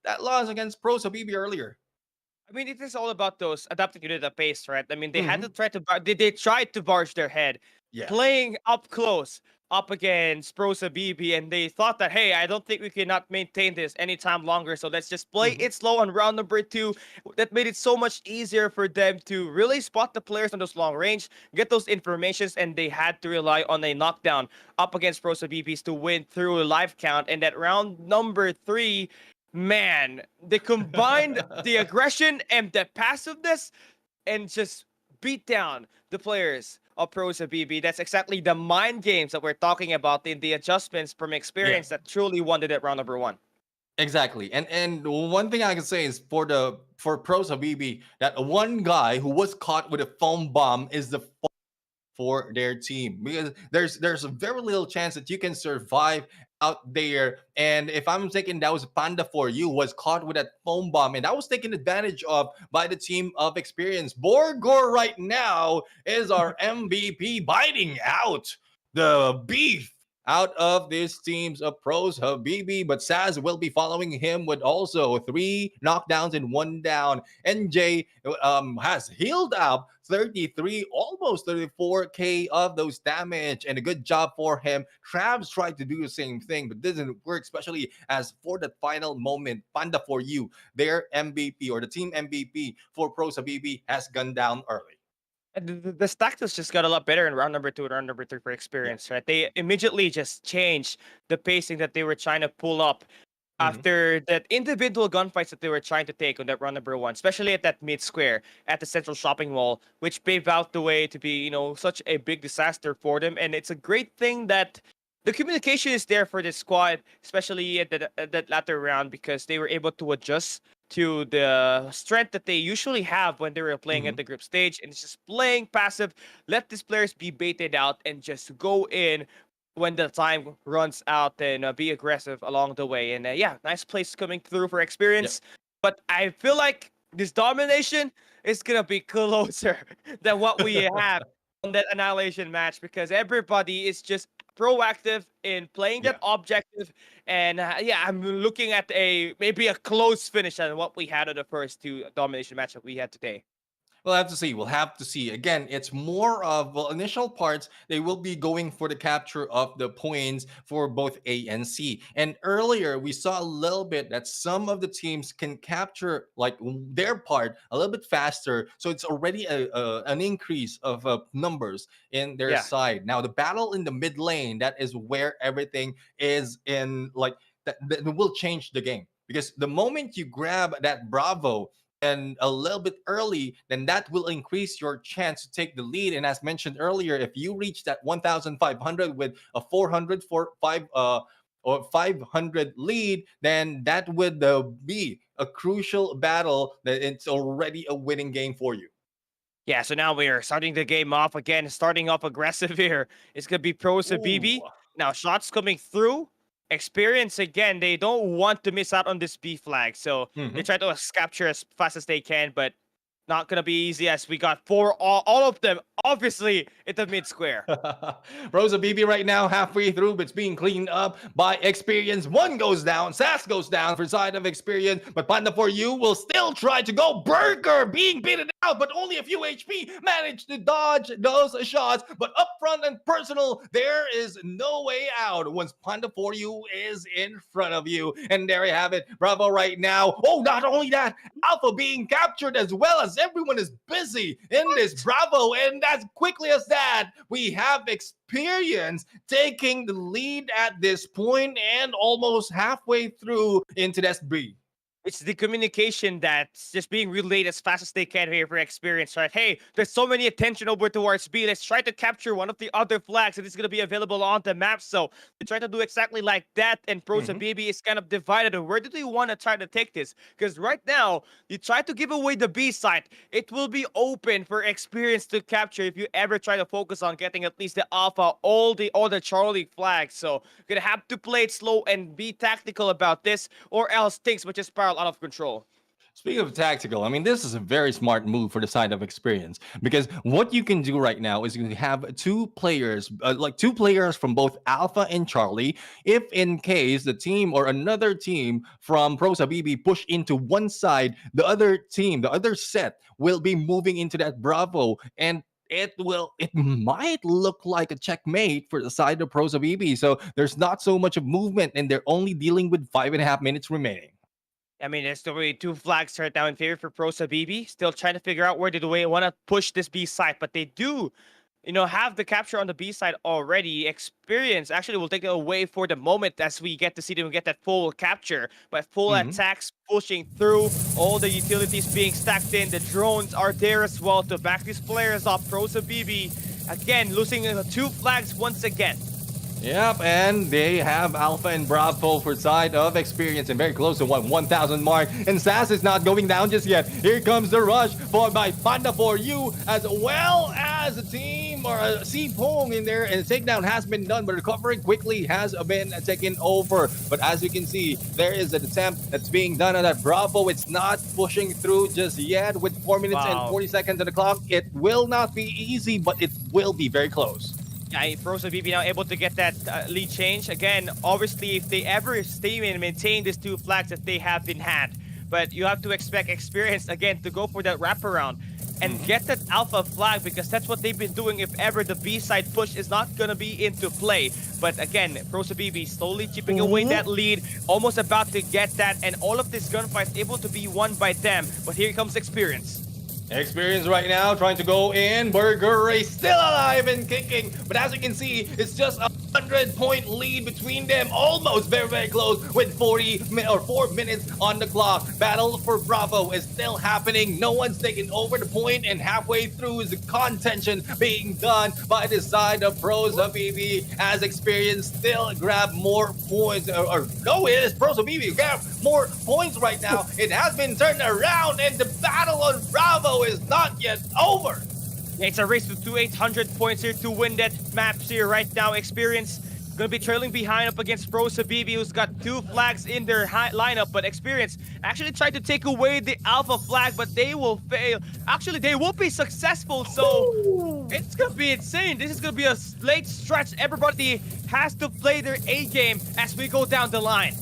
that loss against Pro Habibi earlier. I mean, it is all about those adapting to the pace, right? I mean, they had to try to they tried to barge their head, playing up close up against Pro Habibi, and they thought that, hey, I don't think we cannot maintain this anytime longer, so let's just play it slow on round number 2. That made it so much easier for them to really spot the players on those long range, get those informations, and they had to rely on a knockdown up against Pro Habibis to win through a live count. And at round number 3, man, they combined the aggression and the passiveness and just beat down the players of Pro Habibi. That's exactly the mind games that we're talking about in the adjustments from Experience that truly won it at round number 1. Exactly. And one thing I can say is for Pro Habibi, that one guy who was caught with a foam bomb is the for their team, because there's a very little chance that you can survive out there. And if I'm thinking, that was Panda for you was caught with that foam bomb, and that was taken advantage of by the team of Experience. Borgor right now is our MVP, biting out the beef out of this team's of Pros Habibi, but Saz will be following him with also 3 knockdowns and 1 down. NJ has healed up 33, almost 34k of those damage, and a good job for him. Travs tried to do the same thing, but didn't work, especially as for the final moment, Panda for you, their MVP or the team MVP for Pros Habibi has gone down early. And the status just got a lot better in round number 2 and round number 3 for Experience, right? They immediately just changed the pacing that they were trying to pull up after that individual gunfights that they were trying to take on that round number 1, especially at that mid square at the Central Shopping Mall, which paved out the way to be, such a big disaster for them. And it's a great thing that the communication is there for this squad, especially at that latter round, because they were able to adjust to the strength that they usually have when they were playing at the group stage, and it's just playing passive, let these players be baited out and just go in when the time runs out, and be aggressive along the way. And nice plays coming through for Experience. But I feel like this domination is gonna be closer than what we have on that Annihilation match, because everybody is just proactive in playing that objective. And I'm looking at maybe a close finish on what we had on the first 2 domination match that we had today. We'll have to see. We'll have to see. Again, it's more of, well, initial parts. They will be going for the capture of the points for both A and C. And earlier, we saw a little bit that some of the teams can capture like their part a little bit faster. So it's already an increase of numbers in their Yeah. side. Now, the battle in the mid lane, that is where everything is in like that will change the game. Because the moment you grab that Bravo and a little bit early, then that will increase your chance to take the lead. And as mentioned earlier, if you reach that 1,500 with a 400 for five or 500 lead, then that would be a crucial battle. That it's already a winning game for you. Yeah, so now we are starting the game off again, starting off aggressive here. It's going to be Pros and Ooh. BB. Now, shots coming through. Experience again. They don't want to miss out on this B flag. So they Mhm. try to capture as fast as they can, but not going to be easy as we got four, all of them, obviously, in the mid square. Rosa BB right now halfway through, but it's being cleaned up by Experience. One goes down, Sass goes down for side of Experience, but Panda for you will still try to go. Burger being beaten out, but only a few HP managed to dodge those shots. But up front and personal, there is no way out once Panda for you is in front of you. And there you have it. Bravo right now. Oh, not only that, Alpha being captured as well as everyone is busy in this Bravo. And as quickly as that, we have Experience taking the lead at this point and almost halfway through into this B. It's the communication that's just being relayed as fast as they can here for Experience, right? Hey, there's so many attention over towards B. Let's try to capture one of the other flags that is going to be available on the map. So they try to do exactly like that. And Pros and BB is kind of divided. Where do they want to try to take this? Because right now, you try to give away the B side. It will be open for Experience to capture if you ever try to focus on getting at least the Alpha, all the Charlie flags. So you're going to have to play it slow and be tactical about this, or else things will just spiral out of control. Speaking of tactical, I mean, this is a very smart move for the side of Experience because what you can do right now is you can have two players, like two players from both Alpha and Charlie. If in case the team or another team from Prosa BB push into one side, the other team, the other set will be moving into that Bravo, and it might look like a checkmate for the side of Prosa BB. So there's not so much of movement, and they're only dealing with 5.5 minutes remaining. I mean, there's already two flags right now in favor for Prosa BB. Still trying to figure out where do they want to push this B side, but they do, have the capture on the B side already. Experience actually will take it away for the moment as we get to see them get that full capture, but full attacks pushing through, all the utilities being stacked in. The drones are there as well to back these players off. Prosa BB again losing two flags once again. Yep, and they have Alpha and Bravo for side of Experience and very close to 1,000 mark. And Sass is not going down just yet. Here comes the rush for by Panda for you, as well as a team or a C-Pong in there. And the takedown has been done, but recovering quickly has been taken over. But as you can see, there is an attempt that's being done on that Bravo. It's not pushing through just yet with 4 minutes and 40 seconds on the clock. It will not be easy, but it will be very close. Yeah, Pros and BB now able to get that lead change. Again, obviously, if they ever stay and maintain these two flags that they have been had, but you have to expect Experience, again, to go for that wraparound and get that Alpha flag because that's what they've been doing if ever the B-side push is not going to be into play. But again, Pros and BB slowly chipping away that lead, almost about to get that, and all of this gunfight able to be won by them. But here comes Experience. Experience right now trying to go in. Burger Ray still alive and kicking. But as you can see, it's just a 100-point lead between them. Almost very, very close with 4 minutes on the clock. Battle for Bravo is still happening. No one's taking over the point, and halfway through is the contention being done by the side of Prosa BB as Experience still grab more points. No, it is Prosa BB grab more points right now. It has been turned around, and the battle on Bravo is not yet over. Yeah, it's a race to 800 points here to win that map here right now. Experience gonna be trailing behind up against Prosa BB, who's got two flags in their lineup, but Experience actually tried to take away the Alpha flag, but they will fail. Actually, they will be successful, so it's gonna be insane. This is gonna be a late stretch. Everybody has to play their A game as we go down the line.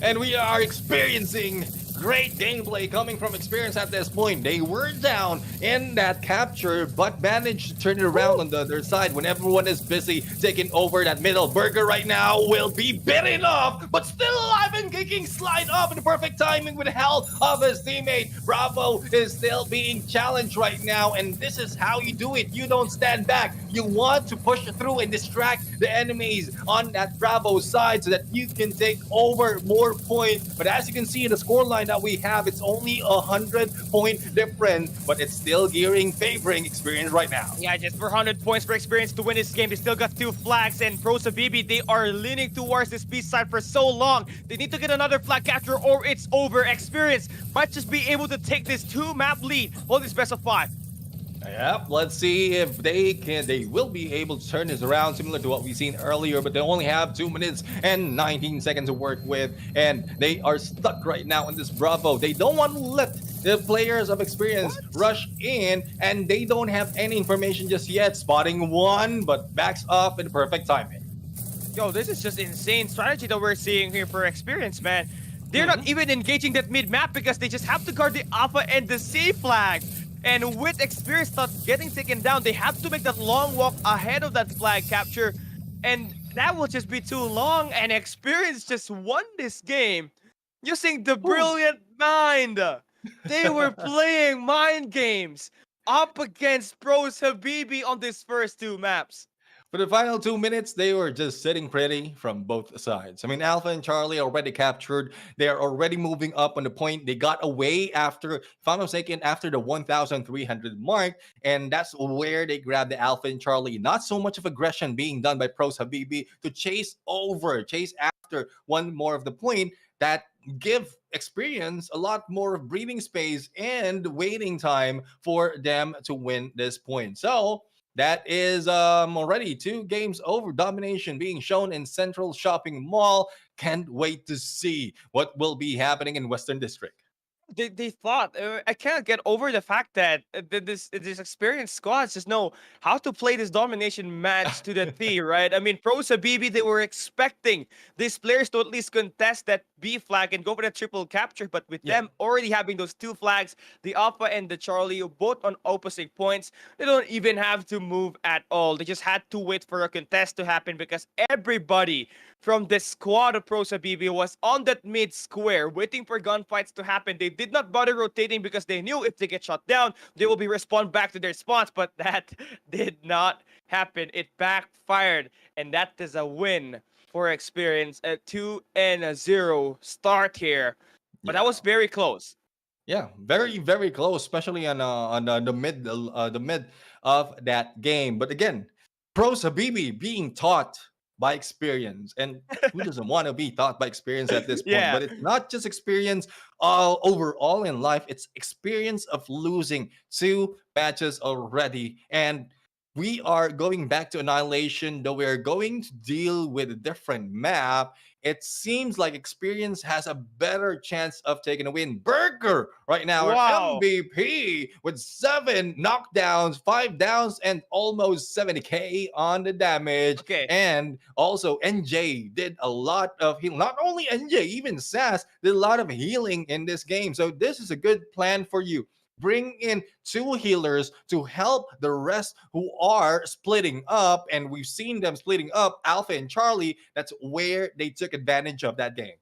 And we are experiencing Great gameplay coming from Experience at this point. They were down in that capture, but managed to turn it around on the other side when everyone is busy taking over that middle. Burger right now will be bitten off, but still alive and kicking, slide up in the perfect timing with the help of his teammate. Bravo is still being challenged right now, and this is how you do it. You don't stand back. You want to push through and distract the enemies on that Bravo side so that you can take over more points. But as you can see in the scoreline that we have, it's only 100-point difference, but it's still gearing favoring Experience right now. Yeah, just for 100 points for Experience to win this game. They still got 2 flags, and Pros Habibi, they are leaning towards this B side for so long. They need to get another flag capture or it's over. Experience might just be able to take this 2-map lead on this best of 5. Yep, let's see if they can. They will be able to turn this around, similar to what we've seen earlier, but they only have 2 minutes and 19 seconds to work with, and they are stuck right now in this Bravo. They don't want to let the players of Experience rush in, and they don't have any information just yet. Spotting one, but backs up in the perfect timing. Yo, this is just insane strategy that we're seeing here for Experience, man. They're not even engaging that mid-map because they just have to guard the Alpha and the C flag. And with Experience not getting taken down, they have to make that long walk ahead of that flag capture. And that will just be too long, and Experience just won this game using the brilliant mind. They were playing mind games up against Pros Habibi on these first 2 maps. For the final 2 minutes, they were just sitting pretty from both sides. I mean, Alpha and Charlie already captured. They are already moving up on the point. They got away after, if I'm not mistaken, after the 1,300 mark. And that's where they grabbed the Alpha and Charlie. Not so much of aggression being done by Pros Habibi to chase after one more of the point that give Experience a lot more breathing space and waiting time for them to win this point. So that is already 2 games over. Domination being shown in Central Shopping Mall. Can't wait to see what will be happening in Western District. They thought I can't get over the fact that this experienced squads just know how to play this domination match to the T, right? I mean, Pros Habibi, they were expecting these players to at least contest that B flag and go for the triple capture, but with them already having those 2 flags, the Alpha and the Charlie, both on opposite points, they don't even have to move at all. They just had to wait for a contest to happen because everybody from the squad of Pros Habibi was on that mid square waiting for gunfights to happen. They did not bother rotating because they knew if they get shot down, they will be respawned back to their spawns, but that did not happen. It backfired, and that is a win for Experience. A 2-0 start here, but that was very close. Yeah, very very close, especially on the mid of that game. But again, Pros Habibi being taught by Experience, and who doesn't want to be taught by Experience at this point? Yeah. But it's not just experience overall in life, it's experience of losing 2 matches already. And we are going back to Annihilation, though we're going to deal with a different map. It seems like Experience has a better chance of taking a win. Burger right now, our Wow. MVP with 7 knockdowns, 5 downs, and almost 70k on the damage. Okay. And also NJ did a lot of healing. Not only NJ, even Sass did a lot of healing in this game. So this is a good plan for you. Bring in 2 healers to help the rest who are splitting up. And we've seen them splitting up, Alpha and Charlie. That's where they took advantage of that game.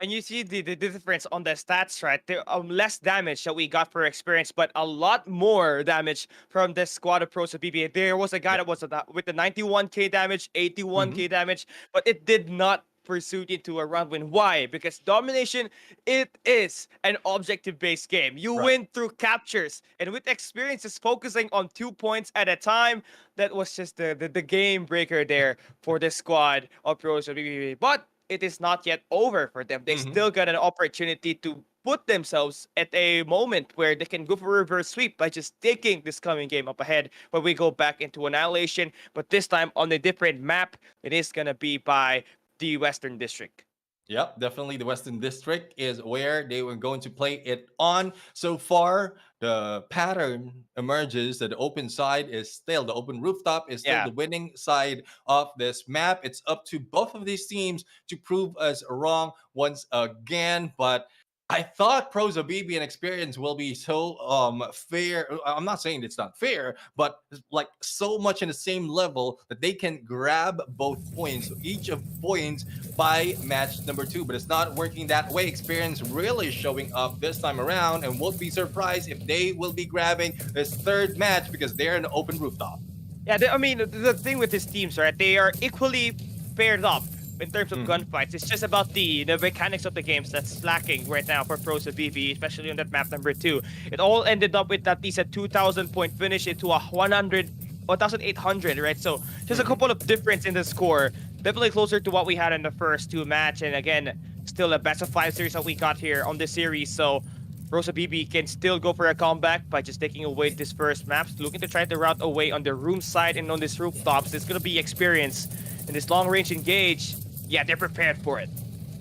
And you see the difference on the stats, right? There less damage that we got for Experience, but a lot more damage from this squad of Pros Habibi. There was a guy that was with the 91k damage, 81k damage, but it did not pursue into a run win. Why? Because domination, it is an objective-based game. You win through captures, and with Experience is focusing on 2 points at a time. That was just the game breaker there for the squad of Pros Habibi. But it is not yet over for them. They still got an opportunity to put themselves at a moment where they can go for a reverse sweep by just taking this coming game up ahead, where we go back into Annihilation, but this time on a different map. It is going to be by the Western District. Yep, definitely the Western District is where they were going to play it on. So far, the pattern emerges that the open side is still, the open rooftop is still the winning side of this map. It's up to both of these teams to prove us wrong once again, but I thought Pros BB and Experience will be so fair. I'm not saying it's not fair, but like so much in the same level that they can grab both points, each of points by match number 2. But it's not working that way. Experience really showing up this time around, and won't be surprised if they will be grabbing this third match because they're in the open rooftop. Yeah, I mean, the thing with these teams, right? They are equally paired up in terms of gunfights. It's just about the mechanics of the games that's lacking right now for Pros of BB, especially on that map number 2. It all ended up with at least a 2,000 point finish into a 1,800, right? So just a couple of difference in the score. Definitely closer to what we had in the first 2 match. And again, still a best of 5 series that we got here on this series. So Rosa BB can still go for a comeback by just taking away this first map. Looking to try to route away on the room side and on this rooftops. It's going to be experience in this long-range engage. Yeah, they're prepared for it.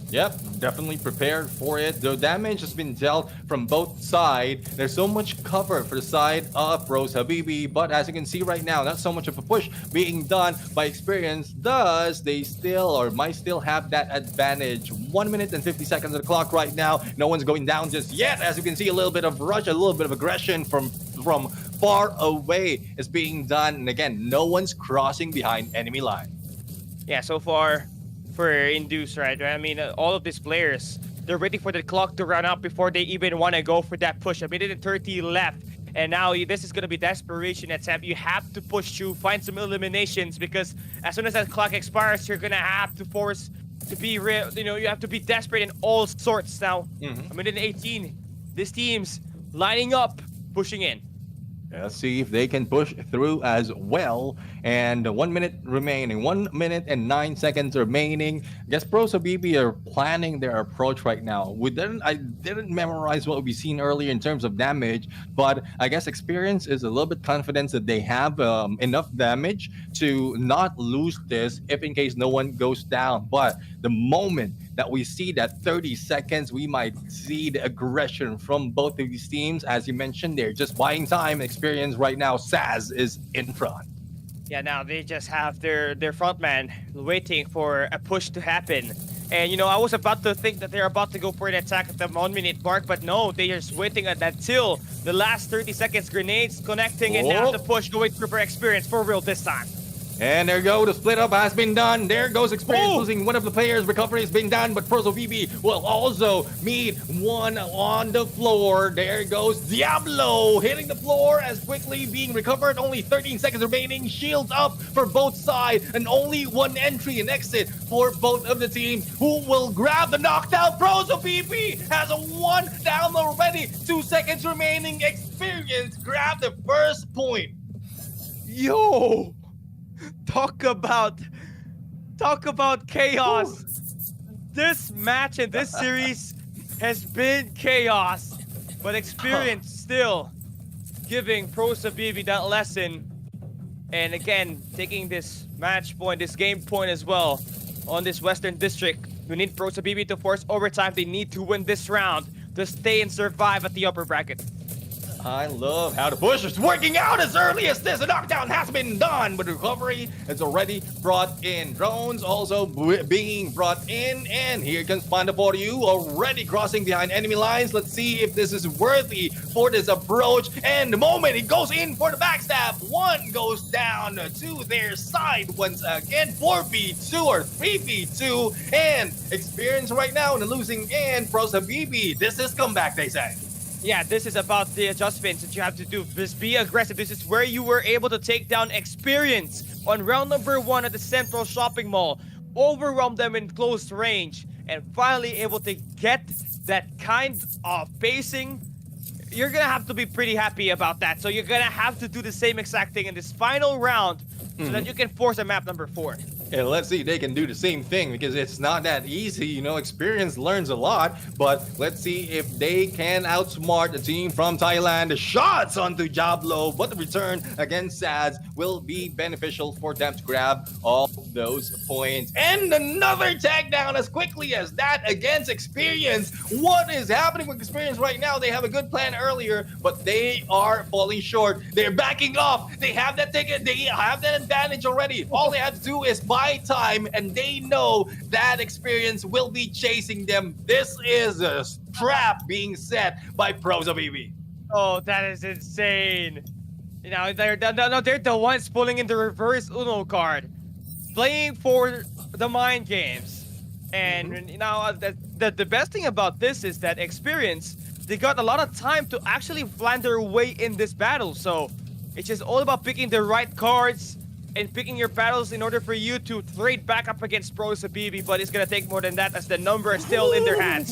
Yep, definitely prepared for it. The damage has been dealt from both sides. There's so much cover for the side of Rose Habibi, but as you can see right now, not so much of a push being done by Experience. Thus, they still or might still have that advantage. 1 minute and 50 seconds of the clock right now. No one's going down just yet. As you can see, a little bit of rush, a little bit of aggression from far away is being done. And again, no one's crossing behind enemy line. Yeah, so far for Induce, right? I mean, all of these players, they're waiting for the clock to run out before they even want to go for that push. A minute and 30 left. And now this is going to be desperation attempt. You have to push through, find some eliminations, because as soon as that clock expires, you're going to have to force to be real. You know, you have to be desperate in all sorts now. A minute and 18. This team's lining up, pushing in. Let's see if they can push through as well. And 1 minute remaining, 1 minute and 9 seconds remaining. I guess Pros of BB are planning their approach right now. I didn't memorize what we've seen earlier in terms of damage, but I guess Experience is a little bit confident that they have enough damage to not lose this if in case no one goes down. But the moment that we see that 30 seconds, we might see the aggression from both of these teams. As you mentioned, they're just buying time. Experience right now, Saz is in front. Yeah, now they just have their front man waiting for a push to happen. And, you know, I was about to think that they're about to go for an attack at the 1 minute mark, but no, they're just waiting until the last 30 seconds. Grenades connecting, and now the push going through for Experience for real this time. And there you go, the split up has been done. There goes Experience losing one of the players. Recovery has been done, but Prozo BB will also meet one on the floor. There goes Diablo hitting the floor as quickly being recovered. Only 13 seconds remaining. Shields up for both sides, and only one entry and exit for both of the teams. Who will grab the knockdown? Prozo BB has a 1 down already. 2 seconds remaining. Experience grab the first point. Yo! Talk about chaos. This match and this series has been chaos, but Experience still giving Pros of BB that lesson, and again taking this match point, this game point as well on this Western District. We need Pros of BB to force overtime. They need to win this round to stay and survive at the upper bracket. I love how the push is working out as early as this. A knockdown has been done, but recovery is already brought in. Drones also being brought in, and here comes Panda for you, already crossing behind enemy lines. Let's see if this is worthy for this approach. And the moment it goes in for the backstab, one goes down to their side once again. 4v2 or 3v2, and Experience right now in the losing end. Pros Habibi, this is comeback, they say. Yeah, this is about the adjustments that you have to do. Just be aggressive. This is where you were able to take down Experience on round number 1 at the Central Shopping Mall. Overwhelm them in close range and finally able to get that kind of pacing. You're going to have to be pretty happy about that. So you're going to have to do the same exact thing in this final round so that you can force a map number 4. And let's see if they can do the same thing, because it's not that easy. You know, Experience learns a lot, but let's see if they can outsmart the team from Thailand. The shots onto Diablo, but the return against Saz will be beneficial for them to grab all those points. And another tag down as quickly as that against Experience. What is happening with Experience right now? They have a good plan earlier, but they are falling short. They're backing off. They have that ticket. They have that advantage already. All they have to do is buy buy time, and they know that experience will be chasing them. This is a trap being set by Pros of EV. Oh, that is insane. You know, they're the ones pulling in the reverse Uno card, playing for the mind games. And Mhm. you know, the best thing about this is that experience, they got a lot of time to actually plan their way in this battle. So it's just all about picking the right cards and picking your battles in order for you to trade back up against Pros Habibi. But it's gonna take more than that, as the number is still in their hands.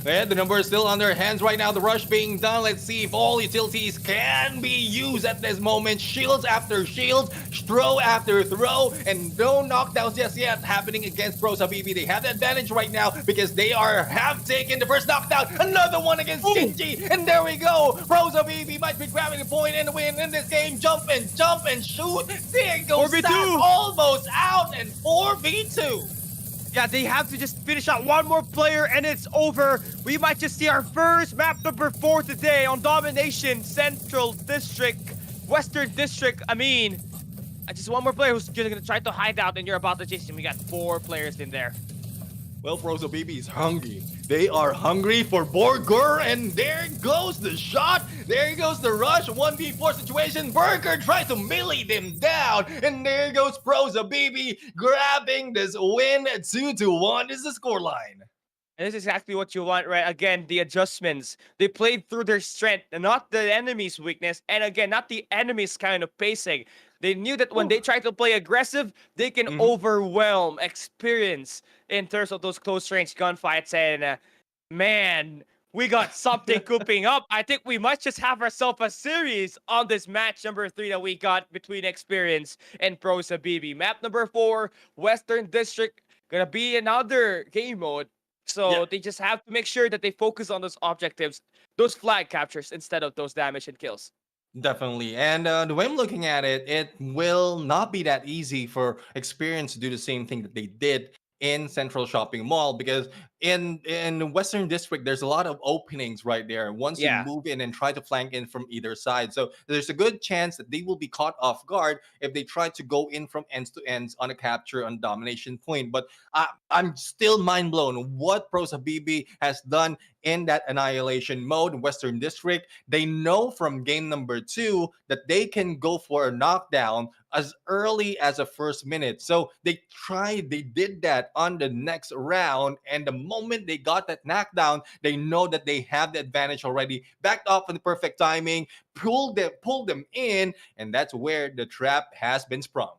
Yeah, the number is still on their hands right now. The rush being done. Let's see if all utilities can be used at this moment. Shields after shields, throw after throw, and no knockdowns just yet happening against Pros Habibi. They have the advantage right now because they have taken the first knockdown. Another one against Shinji, and there we go. Pros Habibi might be grabbing the point and win in this game. Jump and shoot. There goes 4v2. Sat almost out, and 4v2. Yeah, they have to just finish out one more player and it's over. We might just see our first map number 4 today on Domination Central District, Western District. Just one more player who's just gonna try to hide out, and you're about to chase him. We got 4 players in there. Well, Pros Habibi is hungry. They are hungry for Burger, and there goes the shot. There goes the rush. 1v4 situation. Burger tries to melee them down, and there goes Pros Habibi grabbing this win. 2-1 is the scoreline. And this is exactly what you want, right? Again, the adjustments. They played through their strength, and not the enemy's weakness. And again, not the enemy's kind of pacing. They knew that when they try to play aggressive, they can overwhelm experience in terms of those close range gunfights. And man, we got something cooking up. I think we might just have ourselves a series on this match number 3 that we got between experience and Pros Habibi. Map number 4, Western District, gonna be another game mode. So they just have to make sure that they focus on those objectives, those flag captures, instead of those damage and kills. Definitely. And the way I'm looking at it, it will not be that easy for Experience to do the same thing that they did in Central Shopping Mall, because in Western District there's a lot of openings right there once you Yeah. move in and try to flank in from either side. So there's a good chance that they will be caught off guard if they try to go in from ends to ends on a capture on domination point. But I'm still mind blown what Pros Habibi has done in that annihilation mode in Western District. They know from game number 2 that they can go for a knockdown as early as the first minute. So they did that on the next round, and the moment they got that knockdown, they know that they have the advantage already. Backed off in the perfect timing, pulled them in, and that's where the trap has been sprung.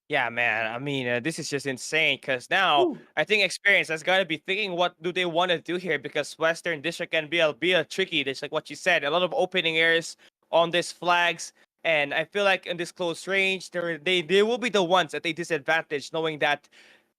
Yeah, man. This is just insane, because now I think experience has got to be thinking, what do they want to do here? Because Western District can be a tricky. There's, like what you said, a lot of opening areas on these flags. And I feel like in this close range, they will be the ones at a disadvantage, knowing that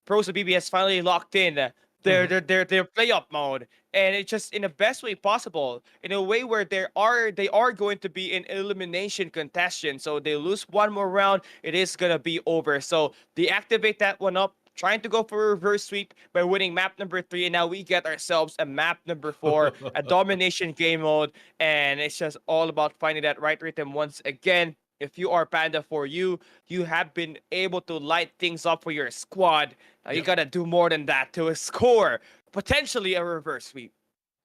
Pros BB has finally locked in their playoff mode, and it's just in the best way possible, in a way where they are going to be in elimination contention. So they lose one more round, it is gonna be over. So they activate that one up, trying to go for a reverse sweep by winning map number 3, and now we get ourselves a map number 4, a domination game mode, and it's just all about finding that right rhythm once again. If you are Panda, for you have been able to light things up for your squad. Now you gotta do more than that to score potentially a reverse sweep.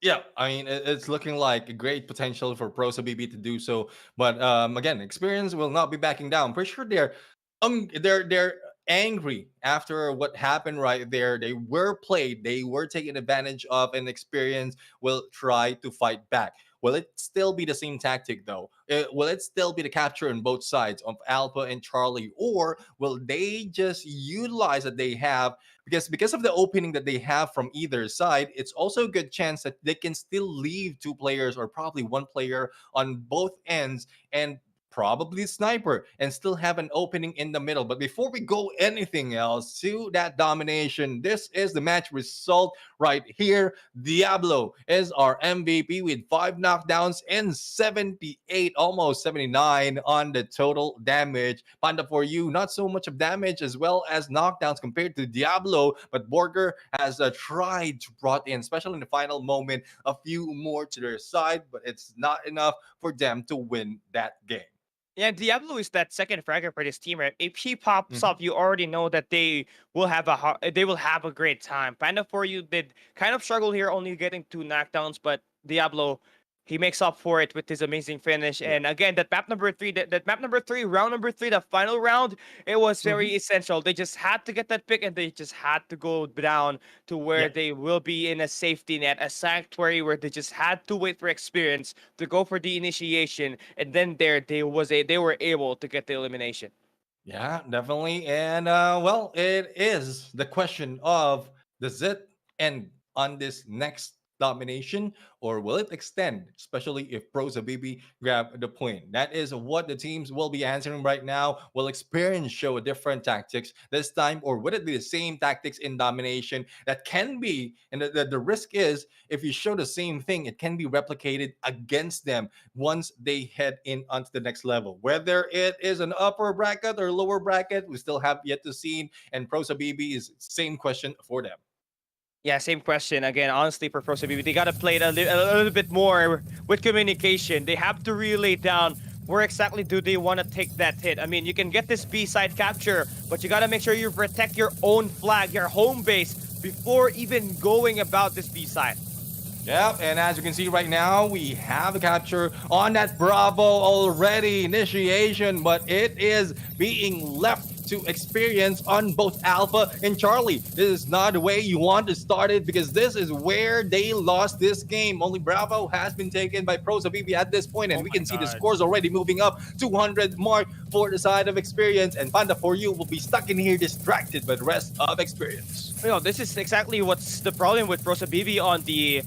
Yeah, I mean, it's looking like a great potential for Pros BB to do so. But again, Experience will not be backing down. Pretty sure they're angry after what happened right there. They were played, they were taken advantage of, and Experience will try to fight back. Will it still be the same tactic though? Will it still be the capture on both sides of Alpha and Charlie, or will they just utilize that they have, because of the opening that they have from either side? It's also a good chance that they can still leave 2 players or probably 1 player on both ends, and probably sniper, and still have an opening in the middle. But before we go anything else to that domination, this is the match result right here. Diablo is our MVP with 5 knockdowns and 78, almost 79 on the total damage. Panda, for you, not so much of damage as well as knockdowns compared to Diablo, but Borger has tried to brought in, especially in the final moment, a few more to their side, but it's not enough for them to win that game. Yeah, Diablo is that second fragger for this team, right? If he pops Mhm. up, you already know that they will have a great time. Panda for you did kind of struggle here, only getting two knockdowns, but Diablo, he makes up for it with his amazing finish. Yeah. And again, that map number three, round number three, the final round, it was Mhm. very essential. They just had to get that pick, and they just had to go down to where Yeah. they will be in a safety net, a sanctuary where they just had to wait for experience to go for the initiation, and then they were able to get the elimination. Yeah, definitely. And well, it is the question of, does it end on this next domination or will it extend, especially if Pros Habibi grab the point? That is what the teams will be answering right now. Will experience show a different tactics this time, or would it be the same tactics in domination that can be? And the risk is, if you show the same thing, it can be replicated against them once they head in onto the next level. Whether it is an upper bracket or lower bracket, we still have yet to see. And Prosa BB is same question for them. Yeah, same question again. Honestly, for Pro CBB, they gotta play it a little bit more with communication. They have to relay down where exactly do they want to take that hit. I mean, you can get this B side capture, but you gotta make sure you protect your own flag, your home base, before even going about this B side. Yeah, and as you can see right now, we have a capture on that Bravo already initiation, but it is being left to experience on both Alpha and Charlie. This is not the way you want to start it because this is where they lost this game. Only Bravo has been taken by Pros Habibi at this point, and Oh we my can see the god. scores already moving up 200 mark for the side of experience, and Panda for you will be stuck in here distracted by the rest of experience. This is exactly what's the problem with Pro CBB on the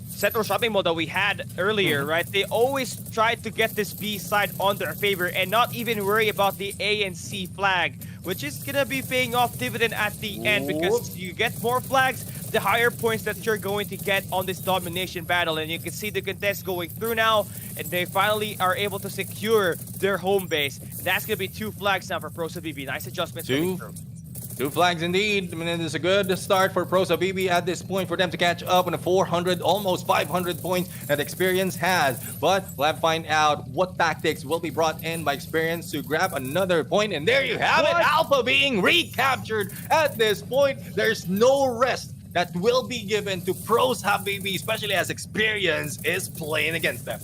Central Shopping Mall that we had earlier, Mhm. right? They always try to get this B side on their favor and not even worry about the A and C flag, which is gonna be paying off dividend at the end Whoop. because you get more flags, the higher points that you're going to get on this domination battle. And you can see the contest going through now, and they finally are able to secure their home base. That's gonna be two flags now for Pro BB. Nice adjustments coming Two through. Two flags indeed. I mean, it is a good start for Pros Habibi at this point for them to catch up on the 400, almost 500 points that Experience has. But we'll have to find out what tactics will be brought in by Experience to grab another point. And there you have it, What? Alpha being recaptured at this point. There's no rest that will be given to Pros Habibi, especially as Experience is playing against them.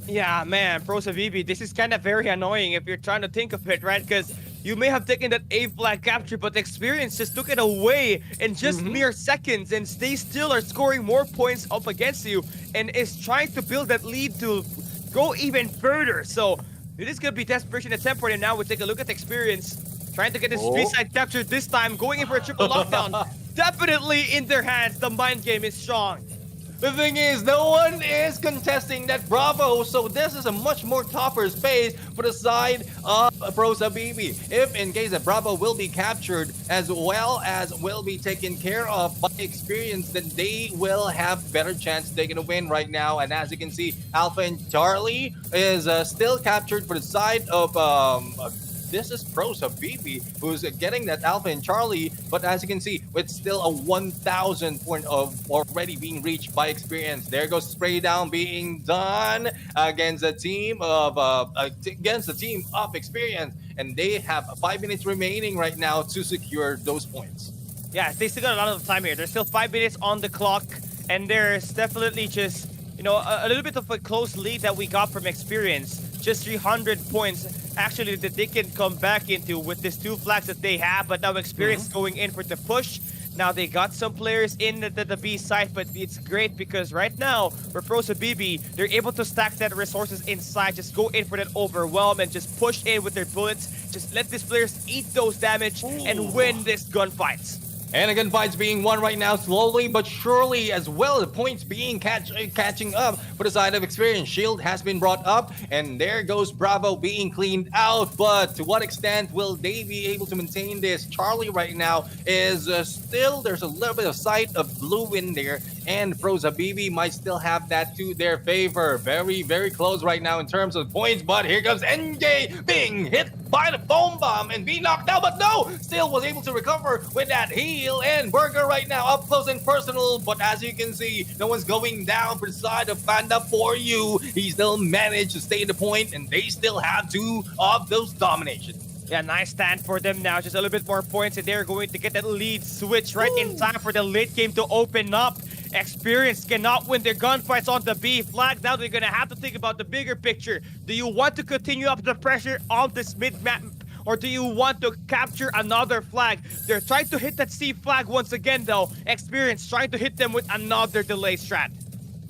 Yeah, man, Prosa VB, this is kind of very annoying if you're trying to think of it, right? Because you may have taken that A flag capture, but the experience just took it away in just Mhm. mere seconds, and they still are scoring more points up against you, and is trying to build that lead to go even further. So it is gonna be desperation attempt for them now. We take a look at the experience, trying to get this Oh. B-side capture this time, going in for a triple lockdown. Definitely in their hands. The mind game is strong. The thing is, no one is contesting that Bravo, so this is a much more tougher space for the side of Pros Habibi. If in case that Bravo will be captured as well as will be taken care of by Experience, then they will have better chance taking a win right now. And as you can see, Alpha and Charlie is still captured for the side of this is Pros Habibi who's getting that Alpha and Charlie, but as you can see, it's still a 1,000 point of already being reached by Experience. There goes spray down being done against the team of against the team of Experience, and they have 5 minutes remaining right now to secure those points. Yeah, they still got a lot of time here. There's still 5 minutes on the clock, and there's definitely just, a little bit of a close lead that we got from experience. Just 300 points, actually, that they can come back into with these two flags that they have, but now experience going in for the push. Now they got some players in the B side, but it's great because right now, for Prosa BB, they're able to stack that resources inside, just go in for that overwhelm and just push in with their bullets. Just let these players eat those damage and win this gunfights. And a gunfight's being won right now, slowly but surely, as well. The points being catching up for the side of Experience. Shield has been brought up, and there goes Bravo being cleaned out. But to what extent will they be able to maintain this? Charlie right now is still, there's a little bit of sight of blue in there, and Pros Habibi might still have that to their favor. Very, very close right now in terms of points, but here comes NJ being hit by the foam bomb and be knocked out, but no, still was able to recover with that heal. And Burger right now up close and personal, but as you can see, no one's going down for the side of Panda for you. He still managed to stay the point, and they still have two of those dominations. Yeah, nice stand for them now. Just a little bit more points, and they're going to get that lead switch right in time for the late game to open up. Experience cannot win their gunfights on the B flag. Now they're going to have to think about the bigger picture. Do you want to continue up the pressure on this mid-map, or do you want to capture another flag? They're trying to hit that C flag once again, though. Experience trying to hit them with another delay strat.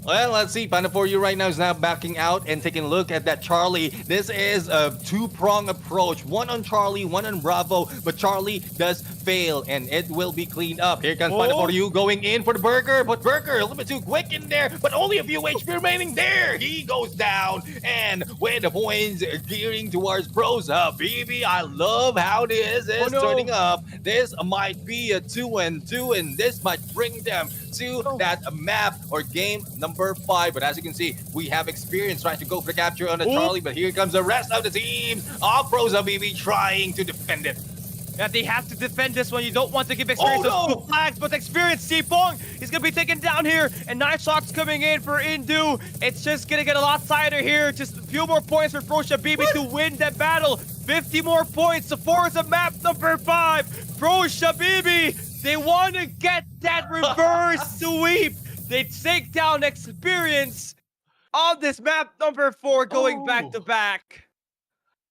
Well, let's see. Panda for you right now is now backing out and taking a look at that Charlie. This is a two-prong approach. One on Charlie, one on Bravo. But Charlie does fail, and it will be cleaned up. Here comes Panda for you going in for the Burger. But Burger a little bit too quick in there. But only a few HP remaining there. He goes down. And with the points gearing towards Pros BB, I love how this is turning up. This might be a 2-2, and this might bring them to that map or game number 5. But as you can see, we have experience trying to go for the capture on the Charlie, but here comes the rest of the teams of Pros BB trying to defend it. Yeah, they have to defend this one. You don't want to give experience those two flags, but experience Sipong is going to be taken down here, and 9 shots coming in for Indu. It's just going to get a lot tighter here. Just a few more points for Pro Shabibi to win that battle. 50 more points to force a map number 5. Pro Shabibi, they want to get that reverse sweep. They take down experience on this map number 4 going back to back.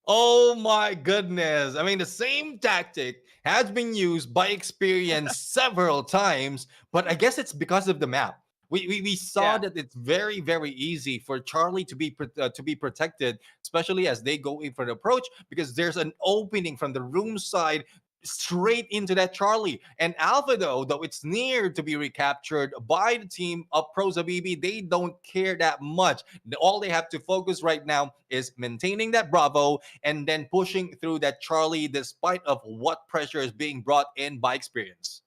Oh my goodness. I mean, the same tactic has been used by experience several times, but I guess it's because of the map. We saw that it's very, very easy for Charlie to be protected, especially as they go in for the approach, because there's an opening from the room side straight into that Charlie. And Alpha, though it's near to be recaptured by the team of Pro Zabibi, they don't care that much. All they have to focus right now is maintaining that Bravo and then pushing through that Charlie despite of what pressure is being brought in by experience.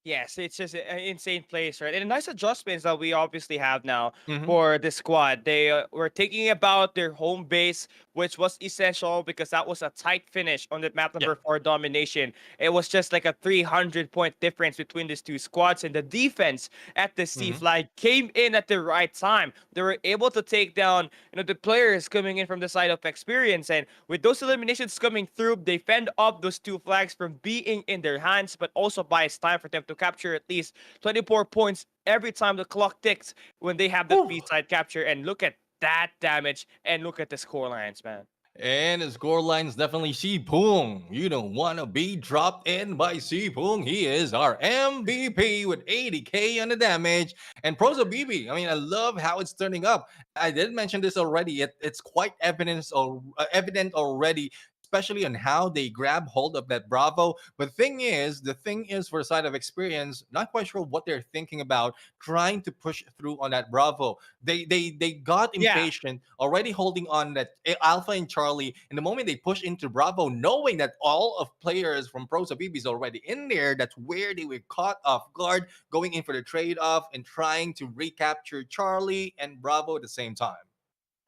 Yes, it's just an insane place, right? And a nice adjustments that we obviously have now for the squad. They were thinking about their home base, which was essential because that was a tight finish on the map number 4 domination. It was just like a 300-point difference between these two squads, and the defense at the C flag came in at the right time. They were able to take down, the players coming in from the side of experience, and with those eliminations coming through, they fend off those two flags from being in their hands, but also buys time for them to capture at least 24 points every time the clock ticks when they have the B-side capture. And look at that damage, and look at the score lines, man. And the score line's definitely Sipong. You don't want to be dropped in by Sipong. He is our MVP with 80k on the damage. And Prozo BB, I mean, I love how it's turning up. I did mention this already. It's quite evident already, especially on how they grab hold of that Bravo. But the thing is for side of experience, not quite sure what they're thinking about trying to push through on that Bravo. They got impatient, already holding on that Alpha and Charlie. And the moment they push into Bravo, knowing that all of players from Pro Zabibi is already in there, that's where they were caught off guard, going in for the trade-off and trying to recapture Charlie and Bravo at the same time.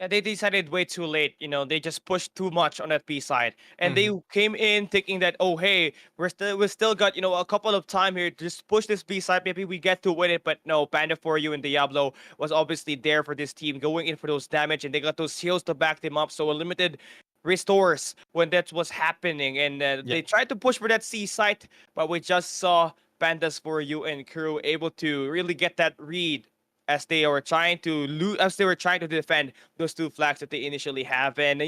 Yeah, they decided way too late. They just pushed too much on that B side, and they came in thinking that, oh hey, we still got a couple of time here. Just push this B side, maybe we get to win it. But no, Panda for you and Diablo was obviously there for this team, going in for those damage, and they got those heals to back them up. So a limited restores when that was happening, and they tried to push for that C site, but we just saw Pandas for you and crew able to really get that read as they were trying to defend those two flags that they initially have. And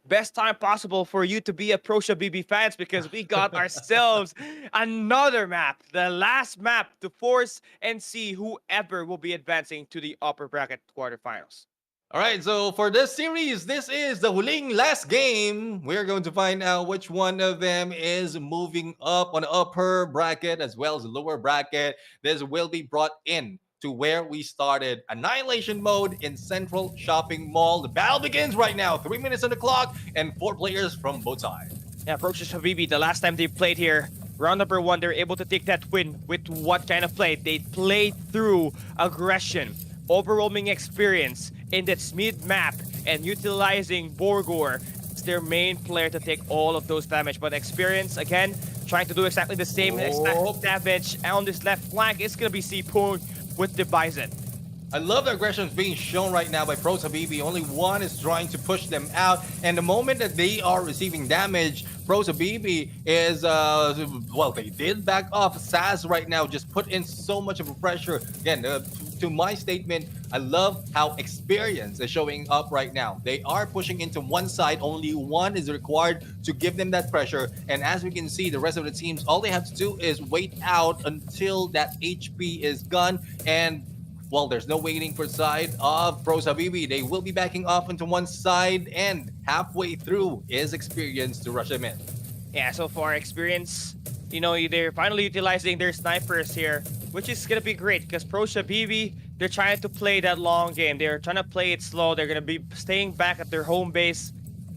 best time possible for you to be a Pro Shabibi fans, because we got ourselves another map, the last map to force and see whoever will be advancing to the upper bracket quarterfinals. All right, so for this series, this is the huling last game. We're going to find out which one of them is moving up on the upper bracket as well as the lower bracket. This will be brought in to where we started, Annihilation mode in Central Shopping Mall. The battle begins right now. 3 minutes on the clock and 4 players from both sides. Yeah, Pro Shabibi, the last time they played here, round number 1, they're able to take that win with what kind of play? They played through aggression, overwhelming experience in that mid map, and utilizing Borgor their main player to take all of those damage. But experience, again, trying to do exactly the same exact damage on this left flank. It's going to be Sipung with the Bison. I love the aggression being shown right now by Pros Habibi. Only one is trying to push them out. And the moment that they are receiving damage, Pros Habibi is, well, they did back off. Saz right now just put in so much of a pressure. Again, to my statement, I love how experience is showing up right now. They are pushing into one side. Only one is required to give them that pressure. And as we can see, the rest of the teams, all they have to do is wait out until that HP is gone. And well, there's no waiting for side of Pros Habibi. They will be backing off into one side, and halfway through is experience to rush them in. Yeah, so far experience, you know, they're finally utilizing their snipers here, which is going to be great because Pro Shabibi, they're trying to play that long game. They're trying to play it slow. They're going to be staying back at their home base,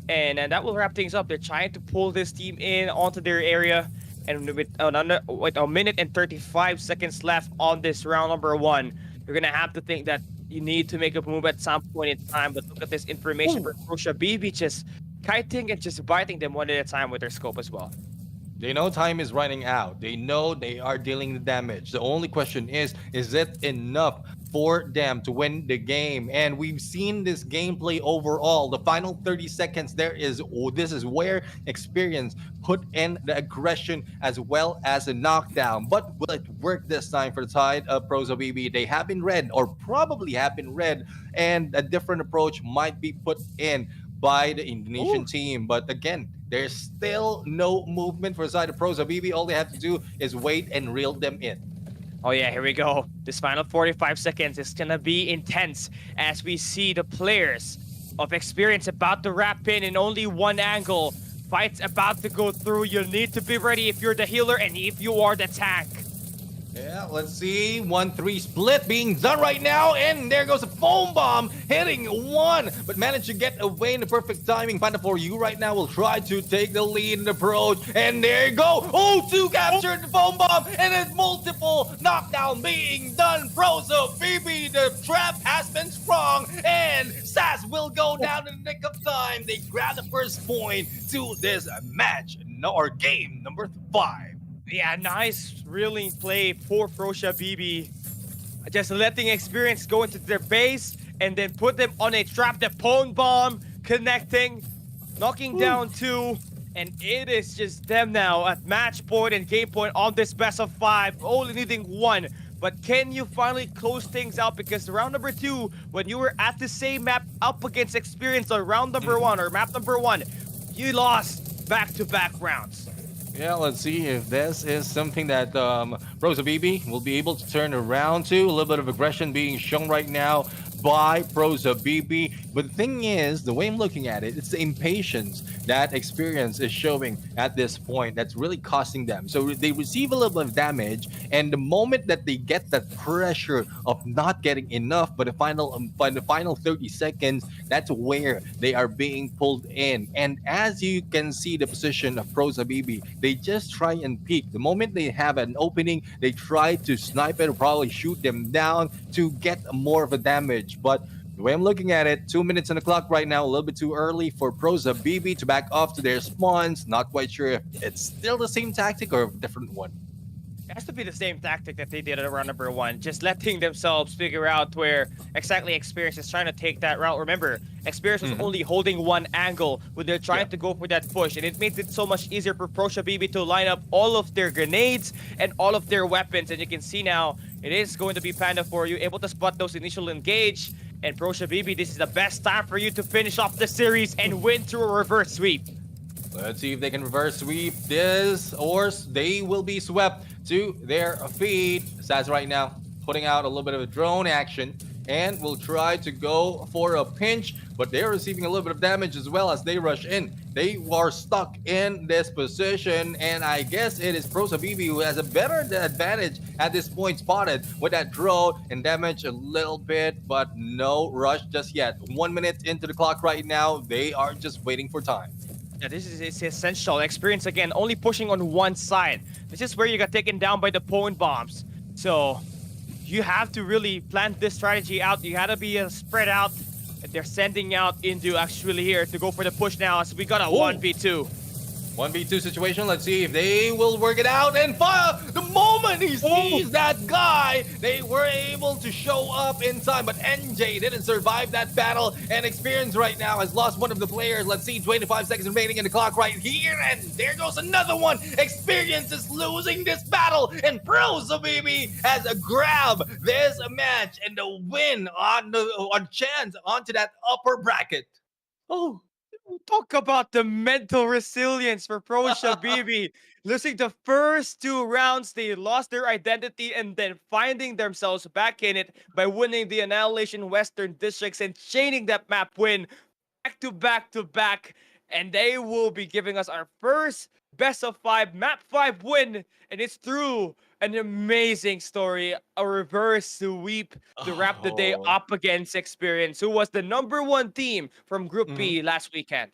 and that will wrap things up. They're trying to pull this team in onto their area, and with a minute and 35 seconds left on this round number 1, you're going to have to think that you need to make a move at some point in time. But look at this information for Pro Shabibi, just kiting and just biting them one at a time with their scope as well. They know time is running out. They know they are dealing the damage. The only question is it enough for them to win the game? And we've seen this gameplay overall. The final 30 seconds, this is where experience put in the aggression as well as a knockdown. But will it work this time for the side of Pros Habibi? They have been read, or probably have been read, and a different approach might be put in by the Indonesian team. But again, there's still no movement for the side of Pros Habibi. All they have to do is wait and reel them in. Oh yeah, here we go. This final 45 seconds is gonna be intense as we see the players of experience about to wrap in only one angle. Fights about to go through. You need to be ready if you're the healer and if you are the tank. Yeah, let's see. 1-3 split being done right now. And there goes a foam bomb hitting one, but managed to get away in the perfect timing. Panda for you right now will try to take the lead in the approach. And there you go. Oh, 2 captured the foam bomb. And it's multiple knockdown being done. Pros Habibi, the trap has been sprung. And Sas will go down in the nick of time. They grab the first point to this match, or game number 5. Yeah, nice reeling play for Pro Shabibi. Just letting experience go into their base and then put them on a trap. The pwn bomb connecting, knocking down 2. And it is just them now at match point and game point on this best of 5, only needing 1. But can you finally close things out? Because round number 2, when you were at the same map up against experience on round number 1 or map number 1, you lost back-to-back rounds. Yeah, let's see if this is something that Pros Habibi will be able to turn around to. A little bit of aggression being shown right now by Pros Habibi. But the thing is, the way I'm looking at it, it's the impatience that experience is showing at this point that's really costing them. So they receive a little bit of damage, and the moment that they get that pressure of not getting enough by the final 30 seconds, that's where they are being pulled in. And as you can see the position of Pros Habibi, they just try and peek. The moment they have an opening, they try to snipe it or probably shoot them down to get more of a damage. But the way I'm looking at it, 2 minutes on the clock right now, a little bit too early for Pros Habibi to back off to their spawns. Not quite sure if it's still the same tactic or a different one. It has to be the same tactic that they did at round number 1, just letting themselves figure out where exactly experience is trying to take that route. Remember, experience was only holding one angle when they're trying to go for that push, and it makes it so much easier for Pro Shabibi to line up all of their grenades and all of their weapons. And you can see now it is going to be Panda for you, able to spot those initial engage. And Pro Shabibi, this is the best time for you to finish off the series and win through a reverse sweep. Let's see if they can reverse sweep this, or they will be swept to their feet. Saz right now putting out a little bit of a drone action and will try to go for a pinch, but they're receiving a little bit of damage as well as they rush in. They are stuck in this position, and I guess it is Pros Habibi who has a better advantage at this point, spotted with that drone and damage a little bit, but no rush just yet. 1 minute into the clock right now. They are just waiting for time. Yeah, this is essential. Experience again, only pushing on one side. This is where you got taken down by the pwn bombs. So you have to really plan this strategy out. You gotta be spread out They're sending out Indu actually here to go for the push now as we got a Oh, 1v2. 1v2 situation. Let's see if they will work it out. And fire! The moment he Oh, sees that guy, they were able to show up in time. But NJ didn't survive that battle. And Experience right now has lost one of the players. Let's see, 25 seconds remaining in the clock right here. And there goes another one. Experience is losing this battle. And Pros Baby has a grab this match and the win on chance onto that upper bracket. oh, talk about the mental resilience for Pro Shabibi. Losing the first two rounds, they lost their identity and then finding themselves back in it by winning the Annihilation Western Districts and chaining that map win back to back to back. And they will be giving us our first best of five, map five win. And it's through an amazing story, a reverse sweep to wrap the day Oh. up against Experience, who was the number one team from Group Mhm. B last weekend.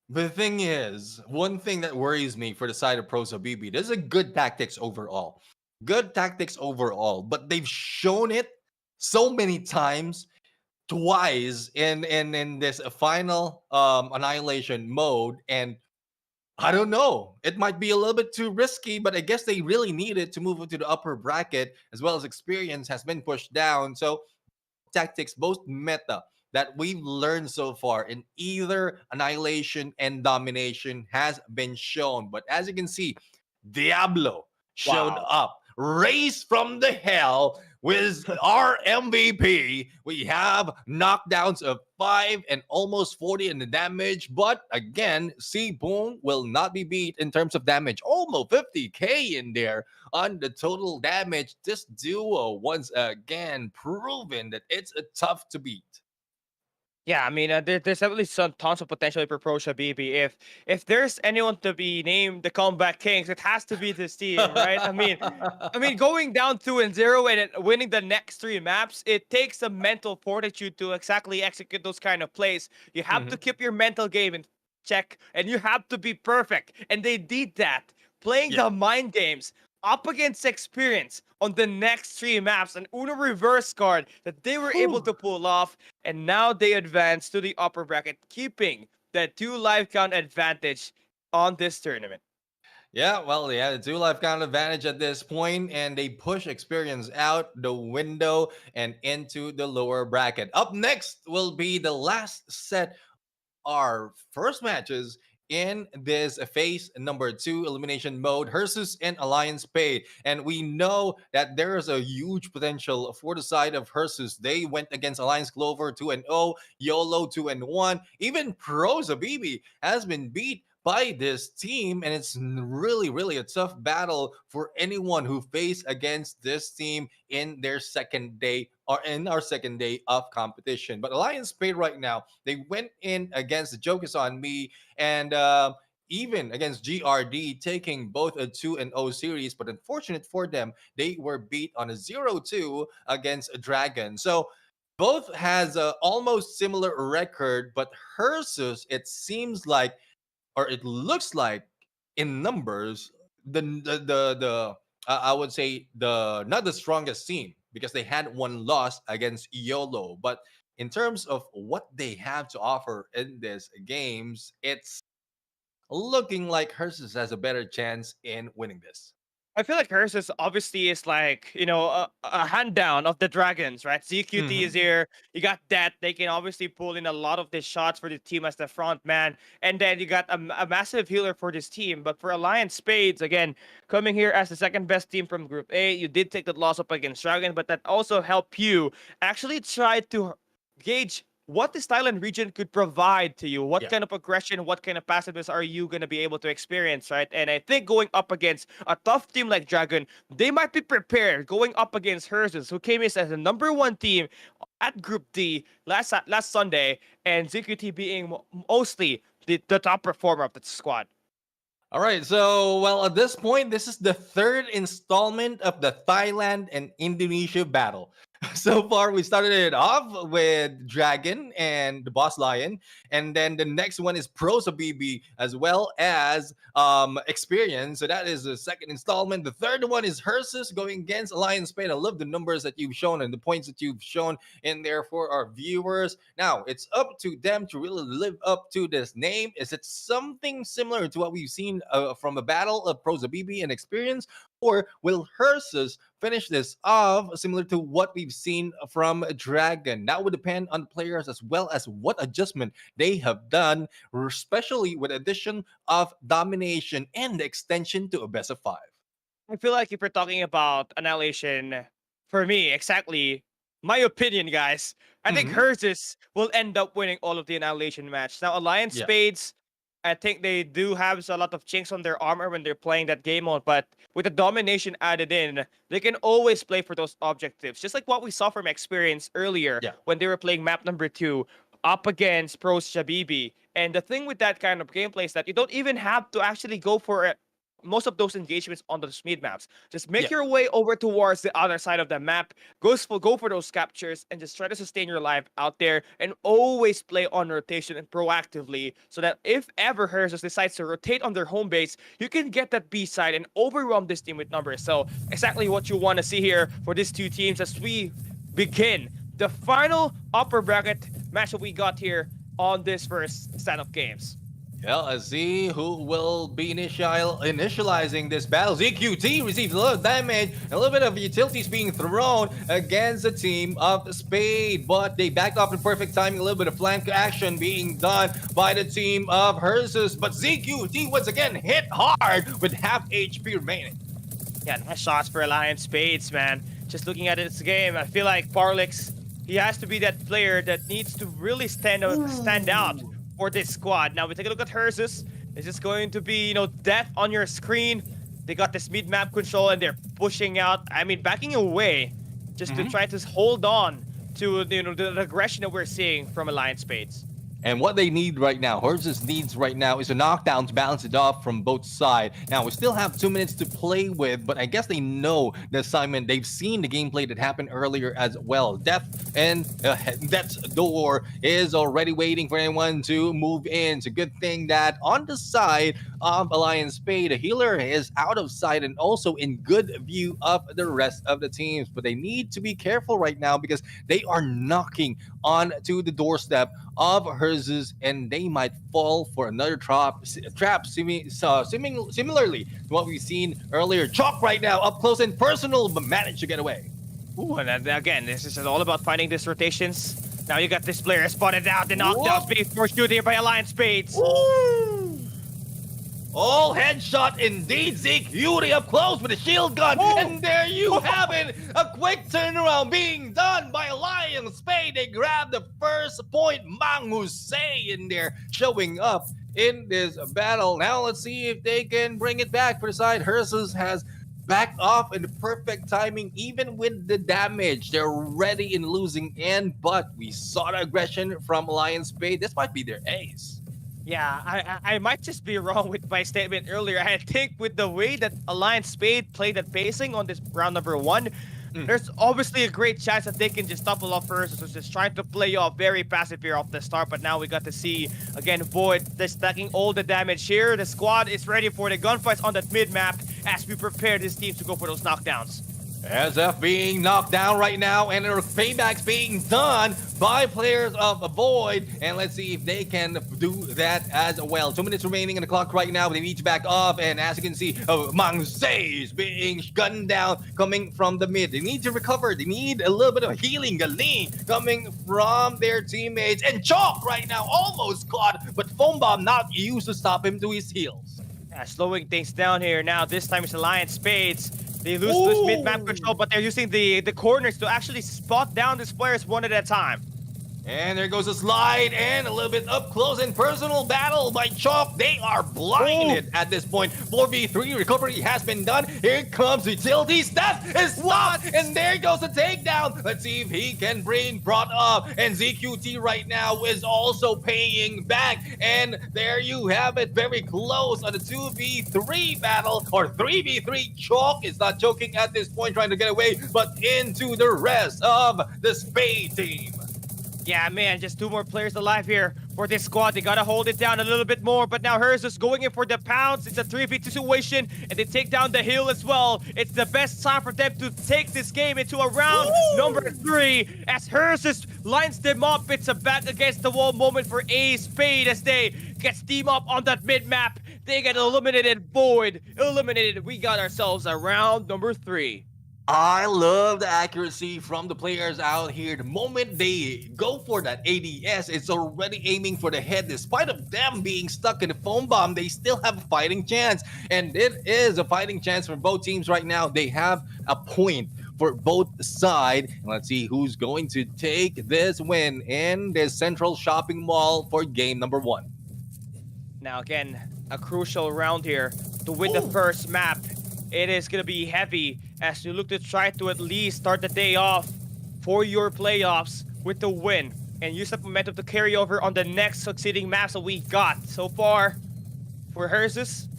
The thing is, one thing that worries me for the side of Pros Habibi, there's a good tactics overall. Good tactics overall, but they've shown it so many times, twice in this final annihilation mode, and I don't know. It might be a little bit too risky, but I guess they really need it to move into the upper bracket, as well as Experience has been pushed down. So tactics, both meta that we've learned so far in either Annihilation and Domination has been shown. But as you can see, Diablo showed Wow. up, raised from the hell with our MVP. We have knockdowns of 5 and almost 40 in the damage. But again, Boom will not be beat in terms of damage. Almost 50k in there on the total damage. This duo once again proven that it's a tough to beat. Yeah, I mean, there's definitely some tons of potential for Pro Shabibi. If there's anyone to be named the comeback kings, it has to be this team, right? I mean, going down 2-0 and then winning the next three maps, it takes a mental fortitude to exactly execute those kind of plays. You have to Mhm. keep your mental game in check, and you have to be perfect. And they did that, playing Yeah. the mind games up against Experience on the next three maps, an Uno reverse card that they were able Whew. to pull off, and now they advance to the upper bracket, keeping the two life count advantage on this tournament. Yeah, well, they had a two life count advantage at this point, and they push Experience out the window and into the lower bracket. Up next will be the last set, our first matches in this phase number 2 elimination mode, Hersus and Alliance Paid. And we know that there is a huge potential for the side of Hersus. They went against Alliance Clover 2-0, YOLO 2-1. Even Pro Zabibi has been beat by this team, and it's really, really a tough battle for anyone who face against this team in their second day or in our second day of competition. But Alliance Paid right now, they went in against the Joke Is On Me and even against GRD, taking both a 2-0 series. But unfortunate for them, they were beat on a 0-2 against a Dragon. So both has a almost similar record, but Hersus, it seems like, or it looks like in numbers, I would say the not the strongest team because they had one loss against YOLO. But in terms of what they have to offer in these games, it's looking like Hersus has a better chance in winning this. I feel like hers is obviously is like, a hand down of the dragons, right? CQT is Mhm. here. You got that. They can obviously pull in a lot of the shots for the team as the front man. And then you got a massive healer for this team. But for Alliance Spades, again, coming here as the second best team from Group A, you did take the loss up against Dragon, but that also helped you actually try to gauge what this Thailand region could provide to you. What Yeah. kind of aggression, what kind of passiveness are you going to be able to experience, right? And I think going up against a tough team like Dragon, they might be prepared going up against Hersus, who came in as the number one team at Group D last Sunday, and ZQT being mostly the top performer of the squad. All right, so well, at this point, this is the third installment of the Thailand and Indonesia battle. So far, we started it off with Dragon and the Boss Lion, and then the next one is Prosa BB as well as Experience. So that is the second installment. The third one is Hersus going against Alliance Spade. I love the numbers that you've shown and the points that you've shown in there for our viewers. Now it's up to them to really live up to this name. Is it something similar to what we've seen from a battle of Prosa BB and Experience? Or will Hersus finish this off similar to what we've seen from Dragon? That would depend on the players as well as what adjustment they have done, especially with addition of domination and the extension to a best of 5. I feel like if we're talking about Annihilation, for me, exactly my opinion, guys, I think Mm-hmm. Will end up winning all of the Annihilation match. Now, Alliance Yeah. Spades, I think they do have a lot of chinks on their armor when they're playing that game mode, but with the domination added in, they can always play for those objectives. Just like what we saw from Experience earlier Yeah. when they were playing map number 2 up against Pros Shabibi. And the thing with that kind of gameplay is that you don't even have to actually go for most of those engagements on the mid maps. Just make Yeah. your way over towards the other side of the map. Go for those captures and just try to sustain your life out there and always play on rotation and proactively so that if ever Hersus decides to rotate on their home base, you can get that B side and overwhelm this team with numbers. So exactly what you want to see here for these two teams as we begin the final upper bracket match that we got here on this first set of games. Yeah, let's see who will be initializing this battle. ZQT receives a lot of damage, a little bit of utilities being thrown against the team of Spade, but they backed off in perfect timing. A little bit of flank action being done by the team of Hersus, but ZQT once again hit hard with half HP remaining. Yeah, nice shots for Alliance Spades, man. Just looking at this game, I feel like Parlix, he has to be that player that needs to really stand out for this squad. Now we take a look at Hersus. It's just going to be, death on your screen. They got this mid-map control and they're pushing out. I mean, backing away just to try to hold on to the aggression that we're seeing from Alliance Spades. And what they need right now, Hersus needs right now, is a knockdown to balance it off from both sides. Now, we still have 2 minutes to play with, but I guess they know the assignment. They've seen the gameplay that happened earlier as well. Death and Death's door is already waiting for anyone to move in. It's a good thing that on the side of Alliance Spade, a healer is out of sight and also in good view of the rest of the teams. But they need to be careful right now because they are knocking onto the doorstep of Hersus, and they might fall for another trap similarly to what we've seen earlier. Chalk right now up close and personal, but managed to get away. Ooh, and again, this is all about finding these rotations. Now you got this player spotted out, the knockdowns being forced through here by Alliance Spades. Ooh. All headshot indeed, Zeke. Yuri up close with a shield gun. Ooh. And there you have it. A quick turnaround being done by Lion Spade. They grab the first point. Mang Hussein in there showing up in this battle. Now let's see if they can bring it back for the side. Hersus has backed off in the perfect timing, even with the damage. They're ready in losing end, but we saw the aggression from Lion Spade. This might be their ace. Yeah, I might just be wrong with my statement earlier. I think with the way that Alliance Spade played that pacing on this round number 1, there's obviously a great chance that they can just topple off first. So just trying to play off very passive here off the start. But now we got to see, again, Void, they're stacking all the damage here. The squad is ready for the gunfights on that mid-map as we prepare this team to go for those knockdowns. SF being knocked down right now, and their paybacks being done by players of Void. And let's see if they can do that as well. 2 minutes remaining in the clock right now. They need to back off, and as you can see, Mangse is being gunned down coming from the mid. They need to recover. They need a little bit of healing, Galeen coming from their teammates. And Chalk right now almost caught, but Foam Bomb not used to stop him to his heels. Yeah, slowing things down here now. This time it's Alliance Spades. They lose this mid-map control, but they're using the corners to actually spot down these players one at a time. And there goes a slide and a little bit up close and personal battle by Chalk. They are blinded at this point. 4v3 recovery has been done. Here comes Utilities. That is stopped. And there goes the takedown. Let's see if he can bring brought up. And ZQT right now is also paying back. And there you have it. Very close on the 2v3 battle. Or 3v3. Chalk is not joking at this point, trying to get away, but into the rest of the Spade team. Yeah, man, just two more players alive here for this squad. They gotta hold it down a little bit more, but now Hers is going in for the pounds. It's a 3v2 situation, and they take down the hill as well. It's the best time for them to take this game into a round number 3 as Hers lines them up. It's a back against the wall moment for Ace Spade as they get steam up on that mid-map. They get eliminated, Void. Eliminated. We got ourselves a round number 3. I love the accuracy from the players out here. The moment they go for that ADS, it's already aiming for the head. Despite of them being stuck in the foam bomb, they still have a fighting chance. And it is a fighting chance for both teams right now. They have a point for both sides. Let's see who's going to take this win in this central shopping mall for game number 1. Now again, a crucial round here to win the first map. It is going to be heavy as you look to try to at least start the day off for your playoffs with the win and use that momentum to carry over on the next succeeding maps that we got. So far, for Hersus,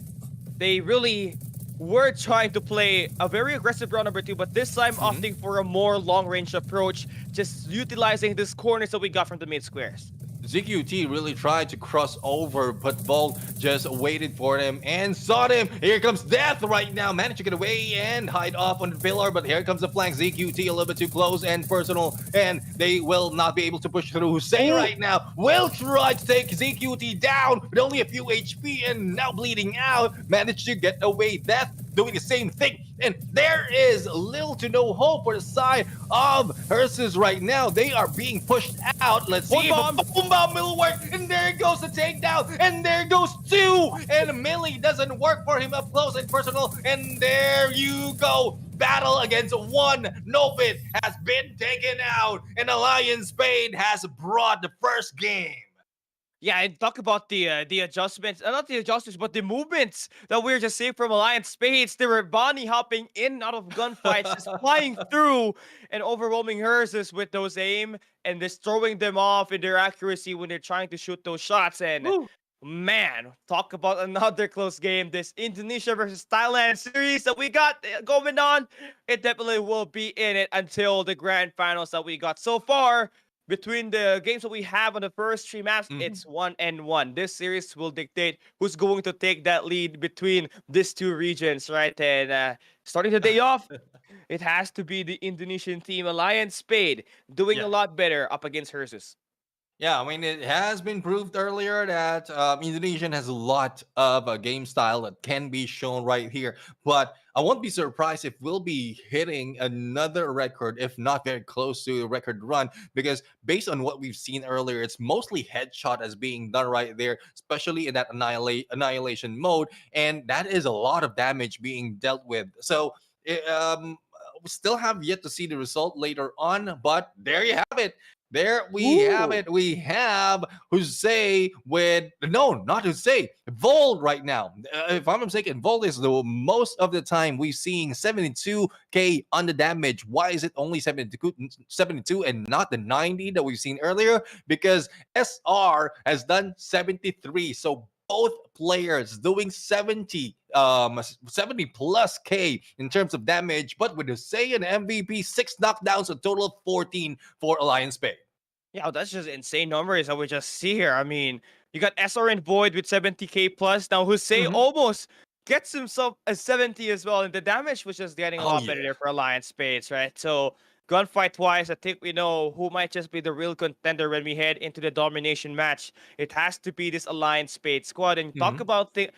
they really were trying to play a very aggressive round number 2, but this time opting for a more long-range approach, just utilizing these corners that we got from the mid squares. ZQT really tried to cross over, but Volt just waited for him and saw him. Here comes Death right now. Managed to get away and hide off on the pillar, but here comes the flank. ZQT a little bit too close and personal, and they will not be able to push through. Hussein right now will try to take ZQT down with only a few HP and now bleeding out. Managed to get away. Death doing the same thing. And there is little to no hope for the side of Hersus right now. They are being pushed out. Let's see if a boom bomb will work. And there goes the takedown. And there goes 2. And melee doesn't work for him up close and personal. And there you go. Battle against 1. Novit has been taken out. And Alliance Spade has brought the first game. Yeah, and talk about the adjustments, not the adjustments, but the movements that we were just seeing from Alliance Spades. They were bunny hopping in and out of gunfights, just flying through and overwhelming Hers with those aim and just throwing them off in their accuracy when they're trying to shoot those shots. And man, talk about another close game. This Indonesia versus Thailand series that we got going on, it definitely will be in it until the grand finals that we got so far. Between the games that we have on the first 3 maps, it's 1-1. This series will dictate who's going to take that lead between these 2 regions, right? And starting the day off, it has to be the Indonesian team, Alliance Spade, doing a lot better up against Hersus. Yeah, I mean, it has been proved earlier that Indonesian has a lot of a game style that can be shown right here. But I won't be surprised if we'll be hitting another record, if not very close to a record run, because based on what we've seen earlier, it's mostly headshot as being done right there, especially in that annihilation mode. And that is a lot of damage being dealt with. So, we still have yet to see the result later on, but there you have it. There we have it. We have Jose with not Jose, Vold right now. If I'm not mistaken, Vold is the most of the time we've seen 72k on the damage. Why is it only 72 and not the 90 that we've seen earlier? Because SR has done 73. So both players doing 70 plus K in terms of damage, but with the say an MVP, 6 knockdowns, a total of 14 for Alliance Spade. Yeah, that's just insane numbers that we just see here. I mean, you got SR and Void with 70k plus. Now Jose almost gets himself a 70 as well, and the damage was just getting a lot better there for Alliance Spades, right? So gunfight-wise, I think we know who might just be the real contender when we head into the domination match. It has to be this Alliance Spades squad. And talk about the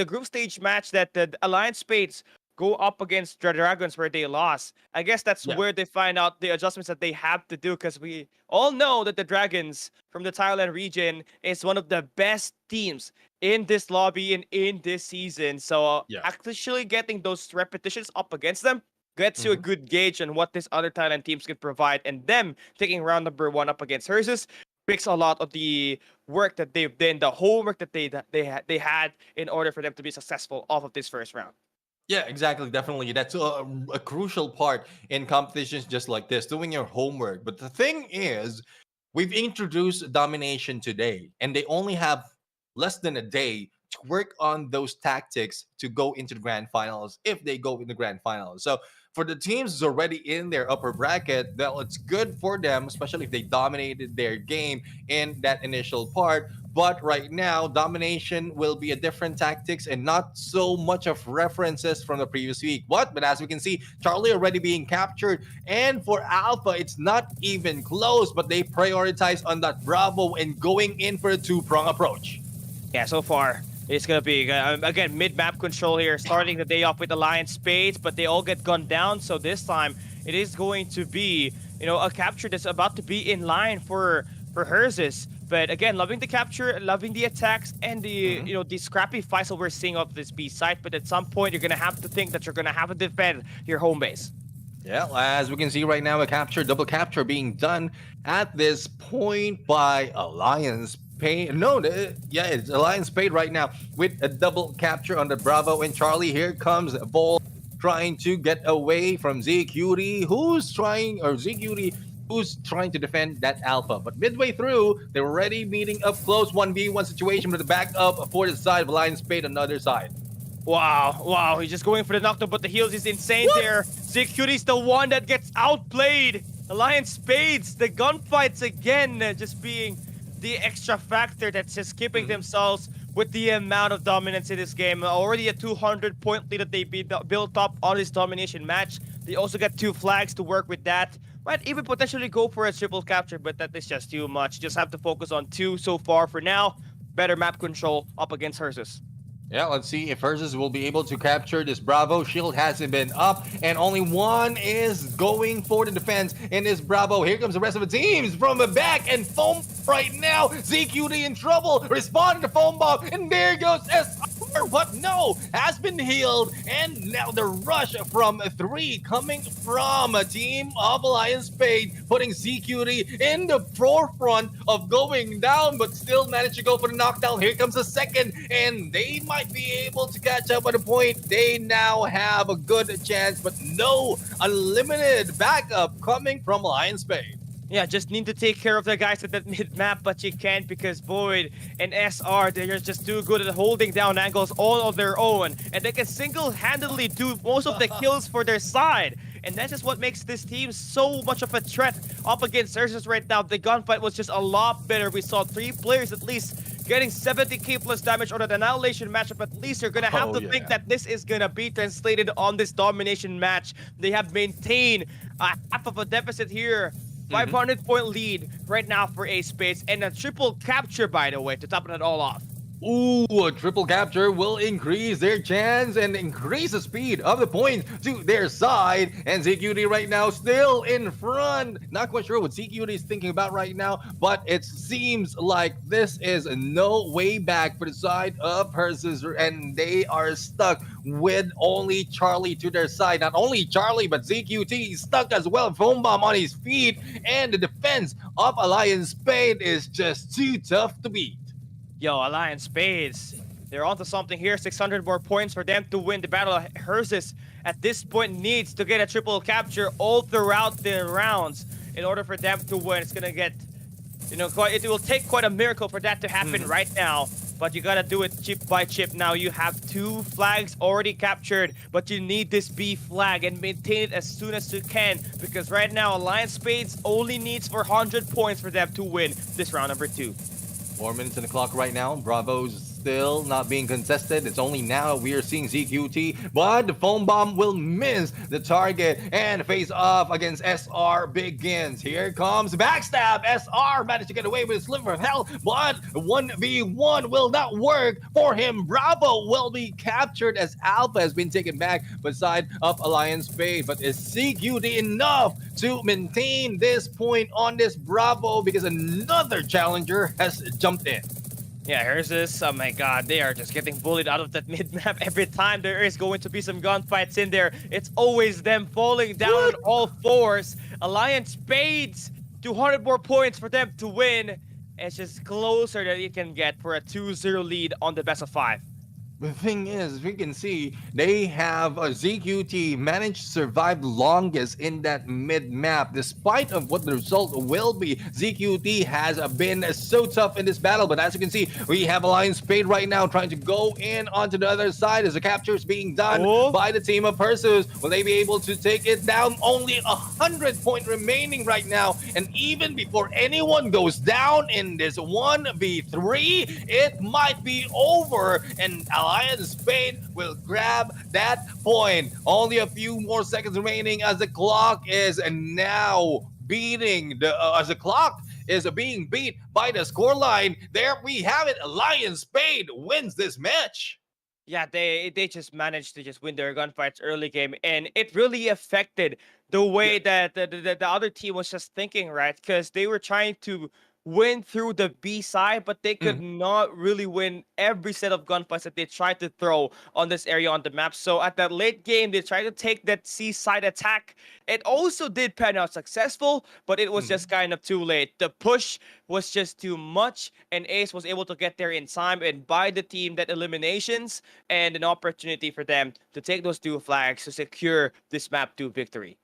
group stage match that the Alliance Spades go up against the Dragons where they lost. I guess that's where they find out the adjustments that they have to do, because we all know that the Dragons from the Thailand region is one of the best teams in this lobby and in this season. So actually getting those repetitions up against them, gets you a Mhm. good gauge on what this other Thailand teams can provide, and them taking round number one up against hers makes a lot of the work that they've done, the homework that they had in order for them to be successful off of this first round. Yeah, exactly. Definitely. That's a crucial part in competitions just like this, doing your homework. But the thing is, we've introduced domination today, and they only have less than a day to work on those tactics to go into the grand finals if they go in the grand finals. So for the teams who's already in their upper bracket, well, it's good for them, especially if they dominated their game in that initial part. But right now, domination will be a different tactics and not so much of references from the previous week. But as we can see, Charlie already being captured. And for Alpha, it's not even close, but they prioritize on that Bravo and going in for a two-prong approach. Yeah, so far it's gonna be again mid-map control here, starting the day off with Alliance Spades, but they all get gunned down. So this time it is going to be a capture that's about to be in line for hers. But again, loving the capture, loving the attacks, and the the scrappy fights that we're seeing off this B site. But at some point, you're gonna have to think that you're gonna have to defend your home base. Yeah, as we can see right now, a capture, double capture being done at this point by Alliance Paid. No, yeah, it's Alliance Paid right now with a double capture on the Bravo and Charlie. Here comes Vol trying to get away from ZQT, who's trying to defend that Alpha. But midway through, they're already meeting up close 1v1 situation with the backup for the side of Alliance Paid on the other side. Wow, he's just going for the knockdown, but the heals is insane there. ZQT's the one that gets outplayed. Alliance Spades, the gunfights again, just being the extra factor that's just keeping themselves with the amount of dominance in this game. Already a 200-point lead that they built up on this domination match. They also got 2 flags to work with that. Might even potentially go for a triple capture, but that is just too much. Just have to focus on 2 so far for now. Better map control up against hers. Yeah, let's see if Ursus will be able to capture this Bravo. Shield hasn't been up, and only one is going for the defense in this Bravo. Here comes the rest of the teams from the back, and Foam right now. ZQT in trouble, responding to Foam Bomb, and there goes SR, but no, has been healed, and now the rush from 3 coming from a team of Alliance Spade, putting ZQT in the forefront of going down, but still managed to go for the knockdown. Here comes a second, and they might be able to catch up at a point. They now have a good chance, but no unlimited backup coming from Alliance Spade. Yeah, just need to take care of the guys at that mid-map, but you can't because Boyd and SR, they're just too good at holding down angles all on their own, and they can single-handedly do most of the kills for their side. And that's just what makes this team so much of a threat up against Ursus right now. The gunfight was just a lot better. We saw 3 players at least getting 70k plus damage on an Annihilation matchup. At least you're gonna have to think that this is gonna be translated on this domination match. They have maintained a half of a deficit here. 500-point lead right now for Ace Spades, and a triple capture, by the way, to top it all off. Ooh, a triple capture will increase their chance and increase the speed of the points to their side. And ZQT right now still in front. Not quite sure what ZQT is thinking about right now, but it seems like this is no way back for the side of Persis, and they are stuck with only Charlie to their side. Not only Charlie, but ZQT is stuck as well. Foam Bomb on his feet, and the defense of Alliance Spade is just too tough to beat. Yo, Alliance Spades, they're onto something here. 600 more points for them to win the battle. Hersis, at this point, needs to get a triple capture all throughout the rounds in order for them to win. It's gonna get, it will take quite a miracle for that to happen right now. But you gotta do it chip by chip. Now you have 2 flags already captured, but you need this B flag and maintain it as soon as you can, because right now Alliance Spades only needs 400 points for them to win this round number 2. 4 minutes in the clock right now. Bravo's still not being contested. It's only now we are seeing ZQT, but the Foam Bomb will miss the target, and face off against SR begins. Here comes backstab. SR managed to get away with a sliver of hell, but 1v1 will not work for him. Bravo will be captured as Alpha has been taken back beside of Alliance Spade. But is ZQT enough to maintain this point on this Bravo, because another challenger has jumped in? Yeah, here's this. Oh my god, they are just getting bullied out of that mid map every time there is going to be some gunfights in there. It's always them falling down on What? all fours. Alliance Spades, 200 more points for them to win. It's just closer than you can get for a 2-0 lead on the best of 5. The thing is, we can see they have a ZQT managed to survive longest in that mid map, despite of what the result will be. ZQT has been so tough in this battle, but as you can see, we have Alliance Spade right now trying to go in onto the other side as the capture is being done Oh, by the team of Perseus. Will they be able to take it down? Only 100 point remaining right now, and even before anyone goes down in this 1v3, it might be over, and Alliance Spade will grab that point. Only a few more seconds remaining as the clock is now beating the as the clock is being beat by the scoreline. There we have it. Alliance Spade wins this match. yeah, they just managed to just win their gunfights early game, and it really affected the way Yeah. that the other team was just thinking, right? Because they were trying to win through the B side, but they could Mm. not really win every set of gunfights that they tried to throw on this area on the map. So at that late game, they tried to take that C side attack. It also did pan out successful, but it was just Mhm. kind of too late. The push was just too much, and Ace was able to get there in time and buy the team that eliminations and an opportunity for them to take those 2 flags to secure this map 2 victory.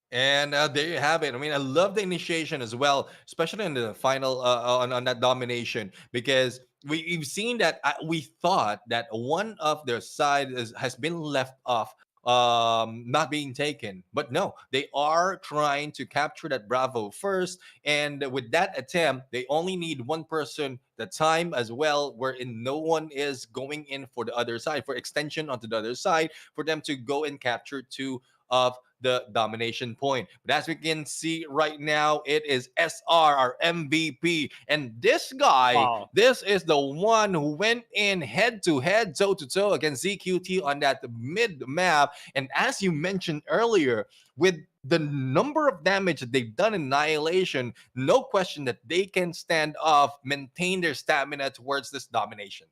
And there you have it. I mean, I love the initiation as well, especially in the final on that domination, because we've seen that we thought that one of their side has been left off, not being taken, but no, they are trying to capture that Bravo first, and with that attempt, they only need one person the time as well, wherein no one is going in for the other side for extension onto the other side for them to go and capture two of the domination point. But as we can see right now, it is SR, our MVP. And this guy, Wow. this is the one who went in head to head, toe to toe against ZQT on that mid map. And as you mentioned earlier, with the number of damage that they've done in Annihilation, no question that they can stand off, maintain their stamina towards this domination.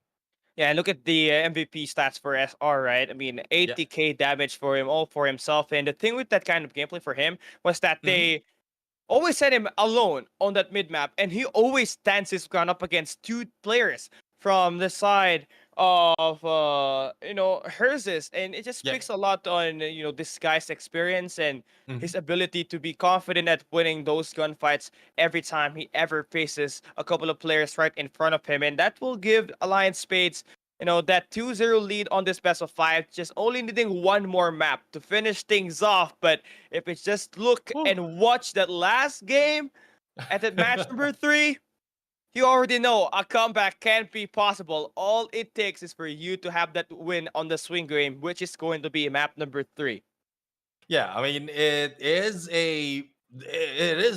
Yeah, and look at the MVP stats for SR, right? I mean, Yeah. 80k damage for him, all for himself. And the thing with that kind of gameplay for him was that Mhm. they always set him alone on that mid map, and he always stands his ground up against 2 players from the side of Herzis, and it just Yeah. speaks a lot on this guy's experience and his Mhm. ability to be confident at winning those gunfights every time he ever faces a couple of players right in front of him, and that will give Alliance Spades that 2-0 lead on this best of 5, just only needing one more map to finish things off. But if it's just look Whew. and watch that last game at that match number 3, you already know a comeback can't be possible. All it takes is for you to have that win on the swing game, which is going to be map number 3. Yeah, I mean it is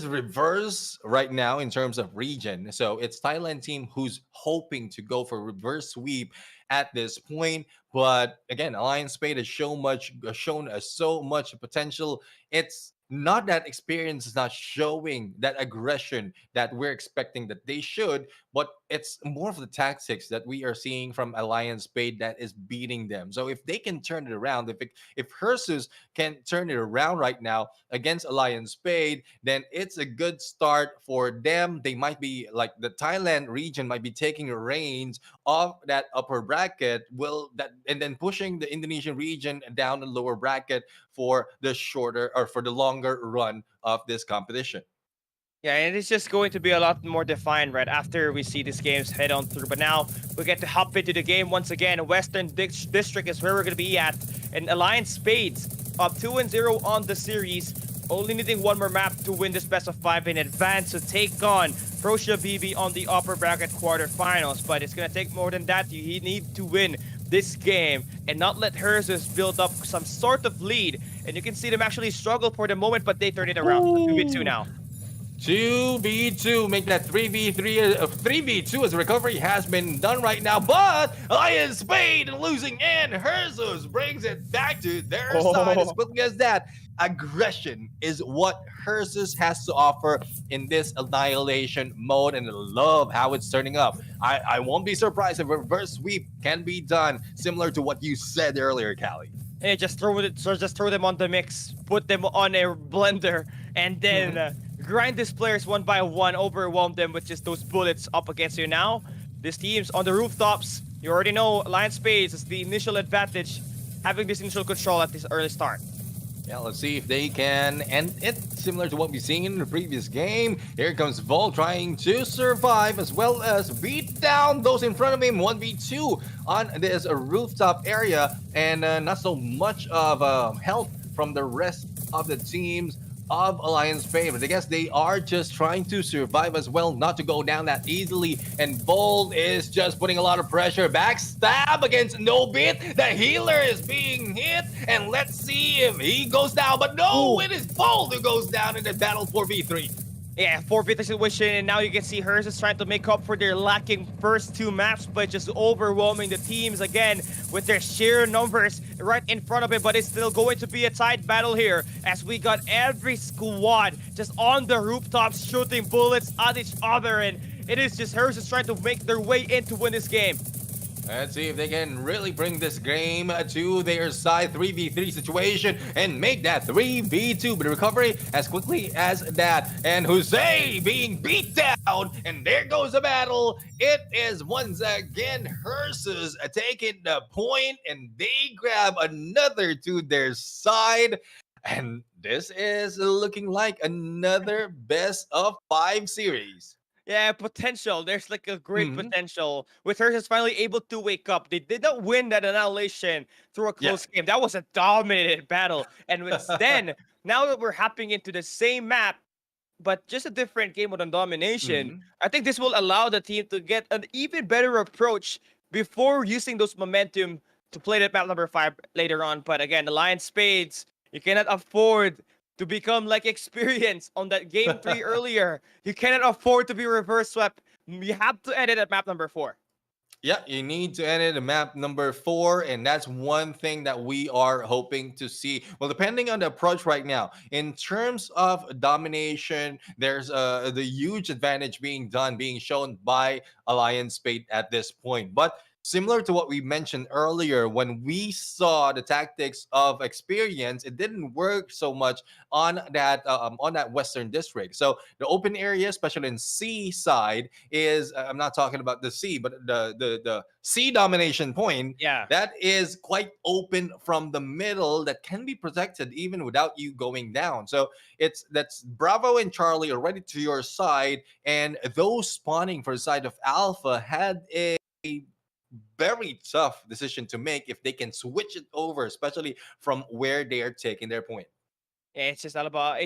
reverse right now in terms of region. So it's Thailand team who's hoping to go for reverse sweep at this point. But again, Alliance Spade has shown us so much potential. It's not that experience is not showing that aggression that we're expecting that they should, but it's more of the tactics that we are seeing from Alliance Spade that is beating them. So if they can turn it around, if Hersus can turn it around right now against Alliance Spade, then it's a good start for them. They might be like the Thailand region might be taking the reins of that upper bracket, will that and then pushing the Indonesian region down the lower bracket for the shorter or for the longer run of this competition. Yeah, and it's just going to be a lot more defined right after we see these games head on through. But now we get to hop into the game once again. Western District is where we're going to be at. And Alliance Spades up 2-0 on the series. Only needing one more map to win this best of 5 in advance to take on Prosia BB on the upper bracket quarterfinals. But it's going to take more than that. You need to win this game and not let hers just build up some sort of lead. And you can see them actually struggle for the moment, but they turn it around. 2v2 Ooh. now. 2v2, make that 3v3, 3v2 as recovery has been done right now, but Lion Spade losing and Herzus brings it back to their side as Oh. quickly as that. aggression is what Hersus has to offer in this annihilation mode, and I love how it's turning up. I won't be surprised if reverse sweep can be done, similar to what you said earlier, Callie. Yeah, just throw them on the mix, put them on a blender, and then Mhm. grind these players one by one, overwhelm them with just those bullets up against you. Now, these teams on the rooftops, you already know Lion Spades is the initial advantage, having this initial control at this early start. Yeah, let's see if they can end it similar to what we've seen in the previous game. Here comes Vol trying to survive as well as beat down those in front of him 1v2 on this rooftop area, and not so much of help from the rest of the teams of Alliance Fame. But I guess they are just trying to survive as well, not to go down that easily. And Bold is just putting a lot of pressure. Backstab against No Bit. The healer is being hit. And let's see if he goes down. But no, Ooh. it is Bold who goes down in the battle 4v3. Yeah, 4v3 situation, and now you can see Hers is trying to make up for their lacking first two maps, but just overwhelming the teams again with their sheer numbers right in front of it. But it's still going to be a tight battle here, as we got every squad just on the rooftops shooting bullets at each other, and it is just Hers is trying to make their way in to win this game. Let's see if they can really bring this game to their side. 3v3 situation and make that 3v2. But recovery as quickly as that. And Jose being beat down. And there goes the battle. It is once again Hersus taking the point. And they grab another to their side. And this is looking like another best of 5 series. Yeah, potential. There's like a great Mhm. potential. With her just finally able to wake up. They did not win that annihilation through a Yeah. close game. That was a dominated battle. And it's then, now that we're hopping into the same map, but just a different game with a domination, Mhm. I think this will allow the team to get an even better approach before using those momentum to play that map number 5 later on. But again, the Lion Spades, you cannot afford to become like experience on that game 3 earlier. You cannot afford to be reverse swept. You have to edit at map number 4. Yeah, you need to enter the map number 4, and that's one thing that we are hoping to see. Well, depending on the approach right now, in terms of domination, there's the huge advantage being shown by Alliance Spade at this point. But similar to what we mentioned earlier, when we saw the tactics of experience, it didn't work so much on that Western district. So the open area, especially in C side, is I'm not talking about the C, but the C domination point Yeah. that is quite open from the middle that can be protected even without you going down. So that's Bravo and Charlie already to your side, and those spawning for the side of Alpha had a very tough decision to make if they can switch it over, especially from where they are taking their point. Yeah, it's about,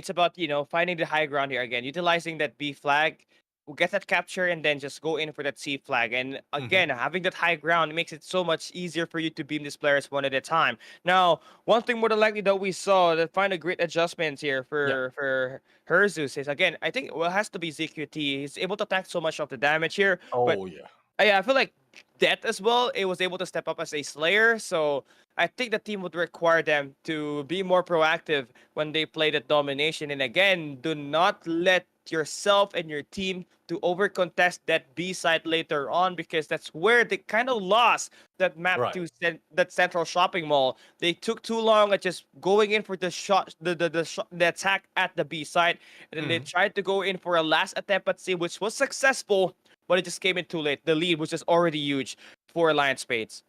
finding the high ground here again, utilizing that B flag, get that capture, and then just go in for that C flag. And Mhm. again, having that high ground makes it so much easier for you to beam these players one at a time. Now, one thing more than likely that we saw that find a great adjustments here Yeah. for Herzus is, again, I think, well, it has to be ZQT. He's able to tank so much of the damage here, but Oh yeah. yeah, I feel like Death as well, it was able to step up as a Slayer, so I think the team would require them to be more proactive when they play the domination. And again, do not let yourself and your team to over contest that B side later on, because that's where they kind of lost that map Right. to that central shopping mall. They took too long at just going in for the shot, the attack at the B side, and then they Mhm. tried to go in for a last attempt at C, which was successful, but it just came in too late. The lead was just already huge for Alliance Spades.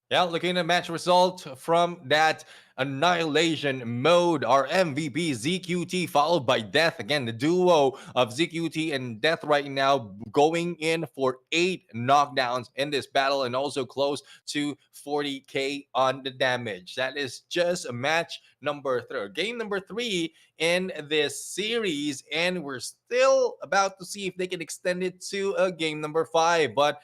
Yeah, looking at match result from that annihilation mode, our MVP ZQT followed by Death. Again, the duo of ZQT and Death right now going in for 8 knockdowns in this battle and also close to 40k on the damage. That is just a match number 3, game number 3 in this series, and we're still about to see if they can extend it to a game number 5. But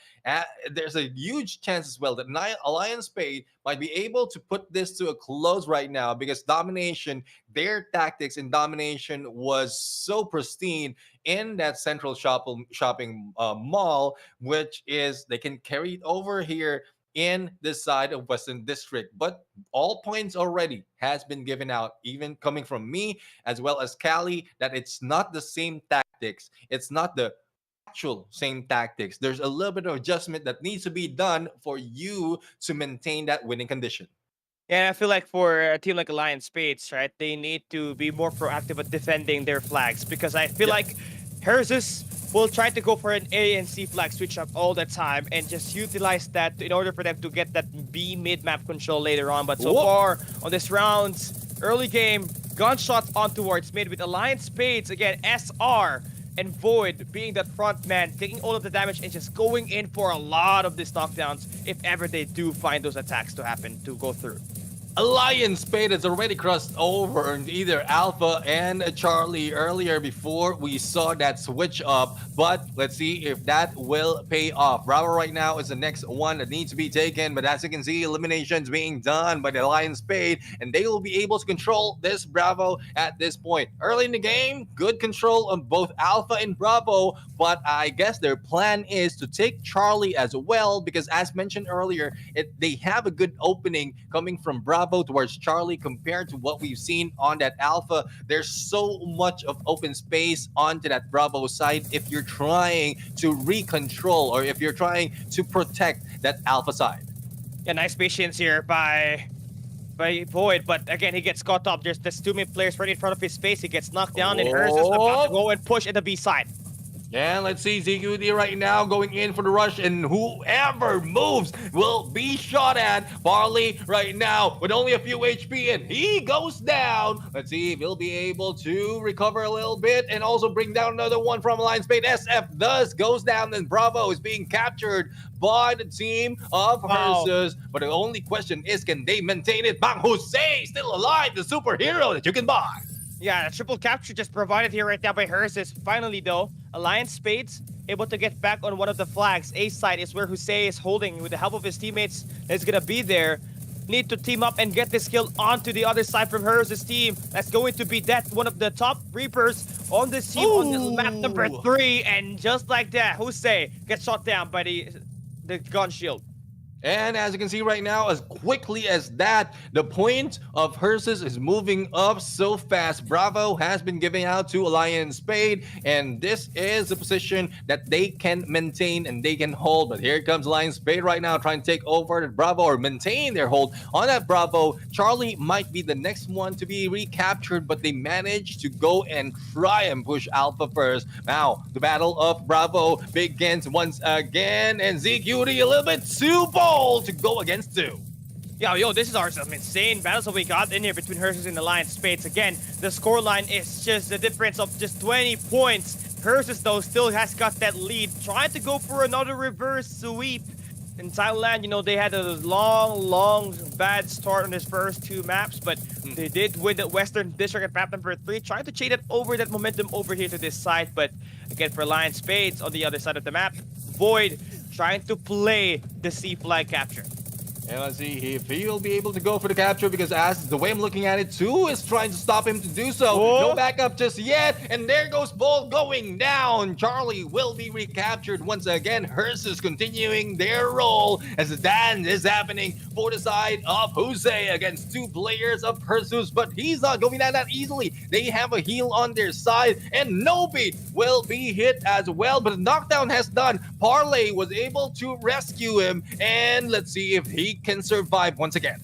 there's a huge chance as well that Alliance Spade might be able to put this to a close right now, because domination, their tactics in domination was so pristine in that central shopping mall, which is they can carry it over here in this side of Western District. But all points already has been given out, even coming from me as well as Cali, that it's not the same tactics. It's not the actual same tactics. There's a little bit of adjustment that needs to be done for you to maintain that winning condition. And I feel like for a team like Alliance Spades, right, they need to be more proactive at defending their flags because I feel Yep. like Herzus will try to go for an A and C flag switch up all the time and just utilize that in order for them to get that B mid map control later on. But so Whoop. far on this round's early game, gunshots on towards mid with Alliance Spades again, SR and Void being that front man, taking all of the damage and just going in for a lot of these knockdowns if ever they do find those attacks to happen to go through. Alliance Spade has already crossed over into either Alpha and Charlie earlier before we saw that switch up. But let's see if that will pay off. Bravo right now is the next one that needs to be taken. But as you can see, eliminations being done by the Alliance Spade. And they will be able to control this Bravo at this point. Early in the game, good control on both Alpha and Bravo. But I guess their plan is to take Charlie as well. Because as mentioned earlier, they have a good opening coming from Bravo towards Charlie compared to what we've seen on that Alpha. There's so much of open space onto that Bravo side if you're trying to recontrol or if you're trying to protect that Alpha side. Yeah, nice patience here by Void, but again, he gets caught up. There's too many players right in front of his face. He gets knocked down, and Herzus about to go and push at the B side. And let's see ZQD right now going in for the rush, and whoever moves will be shot at. Barley right now with only a few HP, and he goes down. Let's see if he'll be able to recover a little bit and also bring down another one from Alliance Spade. SF thus goes down, and Bravo is being captured by the team of Herzus. But the only question is, can they maintain it? Bang Jose still alive, the superhero that you can buy. Yeah, a triple capture just provided here right now by Herzus. Finally, though, Alliance Spades able to get back on one of the flags. A side is where Jose is holding with the help of his teammates. That's gonna be there. Need to team up and get this kill onto the other side from Herzus' team. That's going to be that one of the top Reapers on this team on this map number 3. And just like that, Jose gets shot down by the gun shield. And as you can see right now, as quickly as that, the point of Herzus is moving up so fast. Bravo has been giving out to Alliance Spade, and this is the position that they can maintain and they can hold. But here comes Alliance Spade right now, trying to take over the Bravo or maintain their hold on that Bravo. Charlie might be the next one to be recaptured, but they managed to go and try and push Alpha first. Now, the battle of Bravo begins once again, and ZQD a little bit too bold to go against 2. Yo, this is some insane battles that we got in here between Herzus and Alliance Spades. Again, the scoreline is just a difference of just 20 points. Herzus, though, still has got that lead. Trying to go for another reverse sweep. In Thailand, they had a long, bad start on his first 2 maps, but they did win the Western District at map number 3, trying to chain it over that momentum over here to this side. But again, for Alliance Spades on the other side of the map, Void trying to play the C flag capture. And let's see if he'll be able to go for the capture, because as the way I'm looking at it, 2 is trying to stop him to do so. No backup just yet, and there goes Bull going down. Charlie will be recaptured once again. Herzus continuing their role as the dance is happening for the side of Jose against 2 players of Herzus, but he's not going down that easily. They have a heal on their side, and Nobi will be hit as well, but the knockdown has done. Parlay was able to rescue him, and let's see if he can survive once again.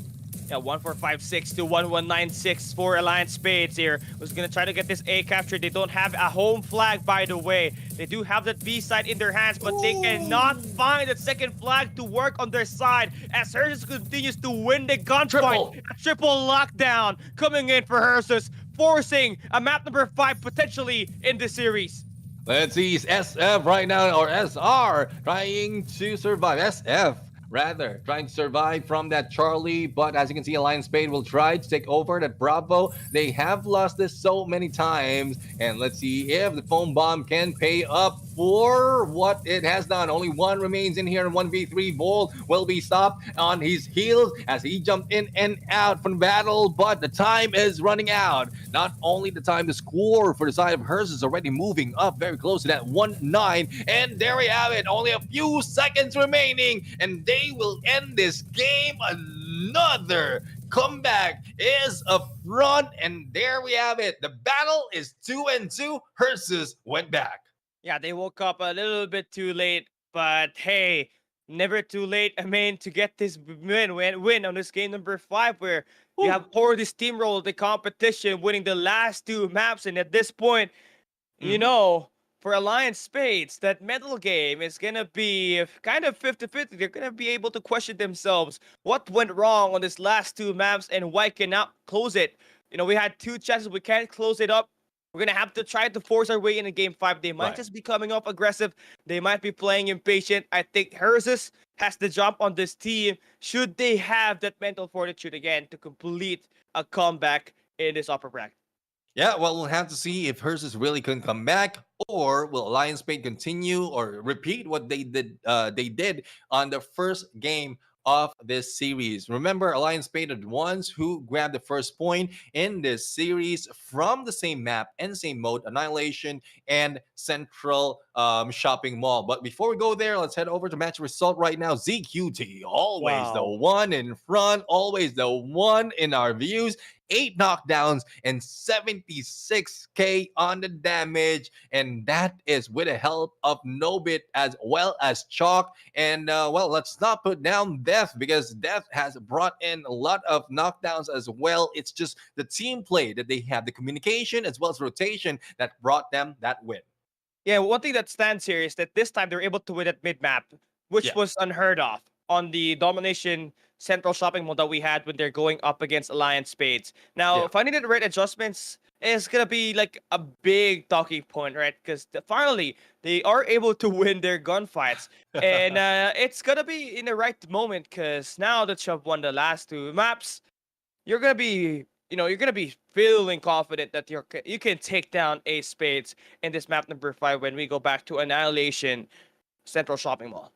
Yeah, 1456 to 1196 for Alliance Spades here. Was gonna try to get this A captured. They don't have a home flag, by the way. They do have that B side in their hands, but they cannot find that second flag to work on their side as Herzus continues to win the gunfight. A triple lockdown coming in for Herzus, forcing a map number 5 potentially in the series. Let's see, SF right now, or SR, trying to survive. SF rather trying to survive from that Charlie, but as you can see, Alliance Spade will try to take over that Bravo. They have lost this so many times, and let's see if the foam bomb can pay up for what it has done. Only 1 remains in here, and 1v3 Bull will be stopped on his heels as he jumped in and out from battle, but the time is running out. Not only the time, the score for the side of Herzus is already moving up very close to that 1-9, and there we have it. Only a few seconds remaining, and they they will end this game. Another comeback is up front, and there we have it. The battle is 2-2. Hersus went back. Yeah, they woke up a little bit too late, but hey, never too late. I mean, to get this win on this game number 5, where you have already steamrolled the competition, winning the last 2 maps, and at this point, you Mhm. know, for Alliance Spades, that medal game is gonna be kind of 50-50. They're gonna be able to question themselves what went wrong on this last 2 maps and why cannot close it. We had 2 chances, we can't close it up. We're gonna have to try to force our way into game 5. They might Right. just be coming off aggressive. They might be playing impatient. I think Herzus has the jump on this team. Should they have that mental fortitude again to complete a comeback in this upper bracket? Yeah, well, we'll have to see if Hersus really can come back, or will Alliance Spain continue or repeat what they did on the first game of this series. Remember, Alliance Spain are the ones who grabbed the first point in this series from the same map and same mode, Annihilation and Central Shopping Mall. But before we go there, let's head over to match result right now. ZQT, always the Wow. one in front, always the one in our views. 8 knockdowns and 76k on the damage, and that is with the help of Nobit as well as Chalk. And well, let's not put down Death, because Death has brought in a lot of knockdowns as well. It's just the team play that they have, the communication as well as rotation, that brought them that win. Yeah, one thing that stands here is that this time they were able to win at mid map, which Yeah. was unheard of on the Domination Central Shopping Mall that we had when they're going up against Alliance Spades. Now, Yeah. finding the right adjustments is gonna be like a big talking point, right? Because finally they are able to win their gunfights, and it's gonna be in the right moment. Because now that you've won the last 2 maps, you're gonna be you're gonna be feeling confident that you can take down Ace Spades in this map number 5 when we go back to Annihilation Central Shopping Mall.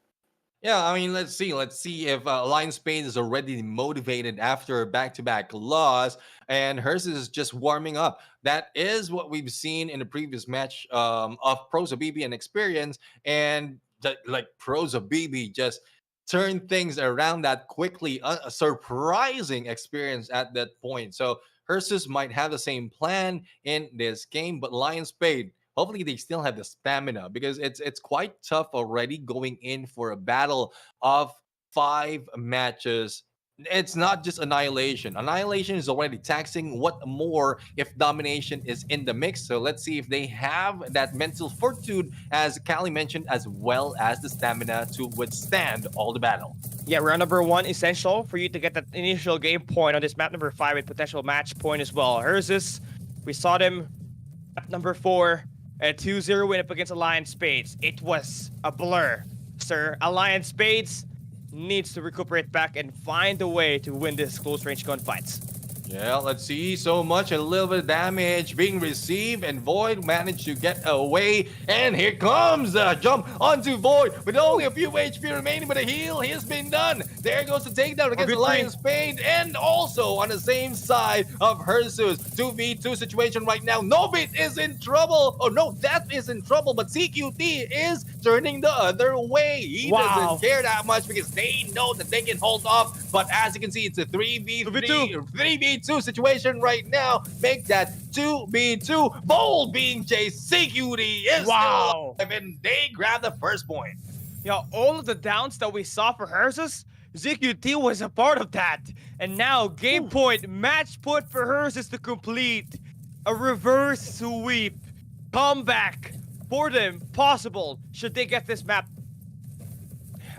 Yeah, I mean, let's see. Let's see if Alliance Spain is already motivated after a back-to-back loss, and hers is just warming up. That is what we've seen in the previous match of Pro Zabibi and Experience, and like Pro Zabibi just turned things around that quickly. A surprising experience at that point. So Hersus might have the same plan in this game, but Lion Spade, hopefully they still have the stamina, because it's quite tough already going in for a battle of 5 matches. It's not just Annihilation. Annihilation is already taxing. What more if Domination is in the mix? So let's see if they have that mental fortitude, as Callie mentioned, as well as the stamina to withstand all the battle. Yeah, round number 1 essential for you to get that initial game point on this map number 5 with potential match point as well. Herzus, we saw them at number 4, a 2-0 win up against Alliance Spades. It was a blur, sir. Alliance Spades needs to recuperate back and find a way to win this close range gunfights. Yeah, let's see. So much, a little bit of damage being received, and Void managed to get away. And here comes the jump onto Void with only a few HP remaining, but a heal has been done. There goes the takedown against the Lion Spade, and also on the same side of Hersus. 2v2 situation right now. Nobit is in trouble. Oh no, Death is in trouble, but CQT is turning the other way. He doesn't care that much because they know that they can hold off. But as you can see, it's a 3v2 situation right now. Make that 2v2. Bold being chased. CQT is still alive, and they grab the first point. Yeah, all of the downs that we saw for Hersus, ZQT was a part of that. And now, game point, match point for Hersus to complete. A reverse sweep. Comeback for them possible should they get this map.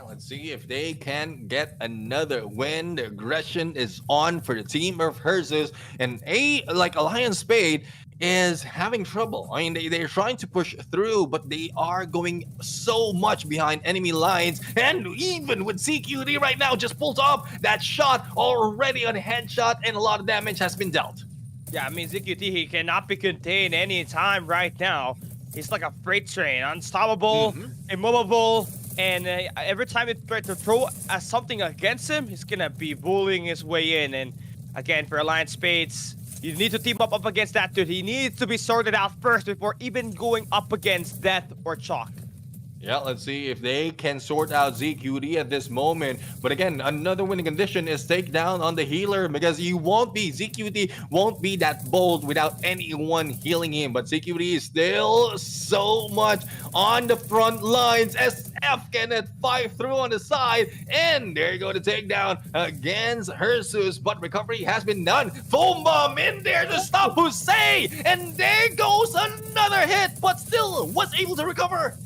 Let's see if they can get another win. The aggression is on for the team of Hersus, and Alliance Spade is having trouble. I mean, they're trying to push through, but they are going so much behind enemy lines. And even with CQD right now, just pulled off that shot already on a headshot, and a lot of damage has been dealt. Yeah, I mean, ZQT, he cannot be contained any time right now. He's like a freight train, unstoppable, immovable, and every time it tries to throw something against him, he's gonna be bullying his way in. And again, for Alliance Spades, you need to team up against that dude. He needs to be sorted out first before even going up against Death or Chalk. Yeah, let's see if they can sort out ZQD at this moment. But again, another winning condition is take down on the healer because ZQD won't be that bold without anyone healing him. But ZQD is still so much on the front lines. SF can fight through on the side. And there you go, the takedown against Hersus. But recovery has been done. Foam bomb in there to stop Hussein. And there goes another hit, but still was able to recover.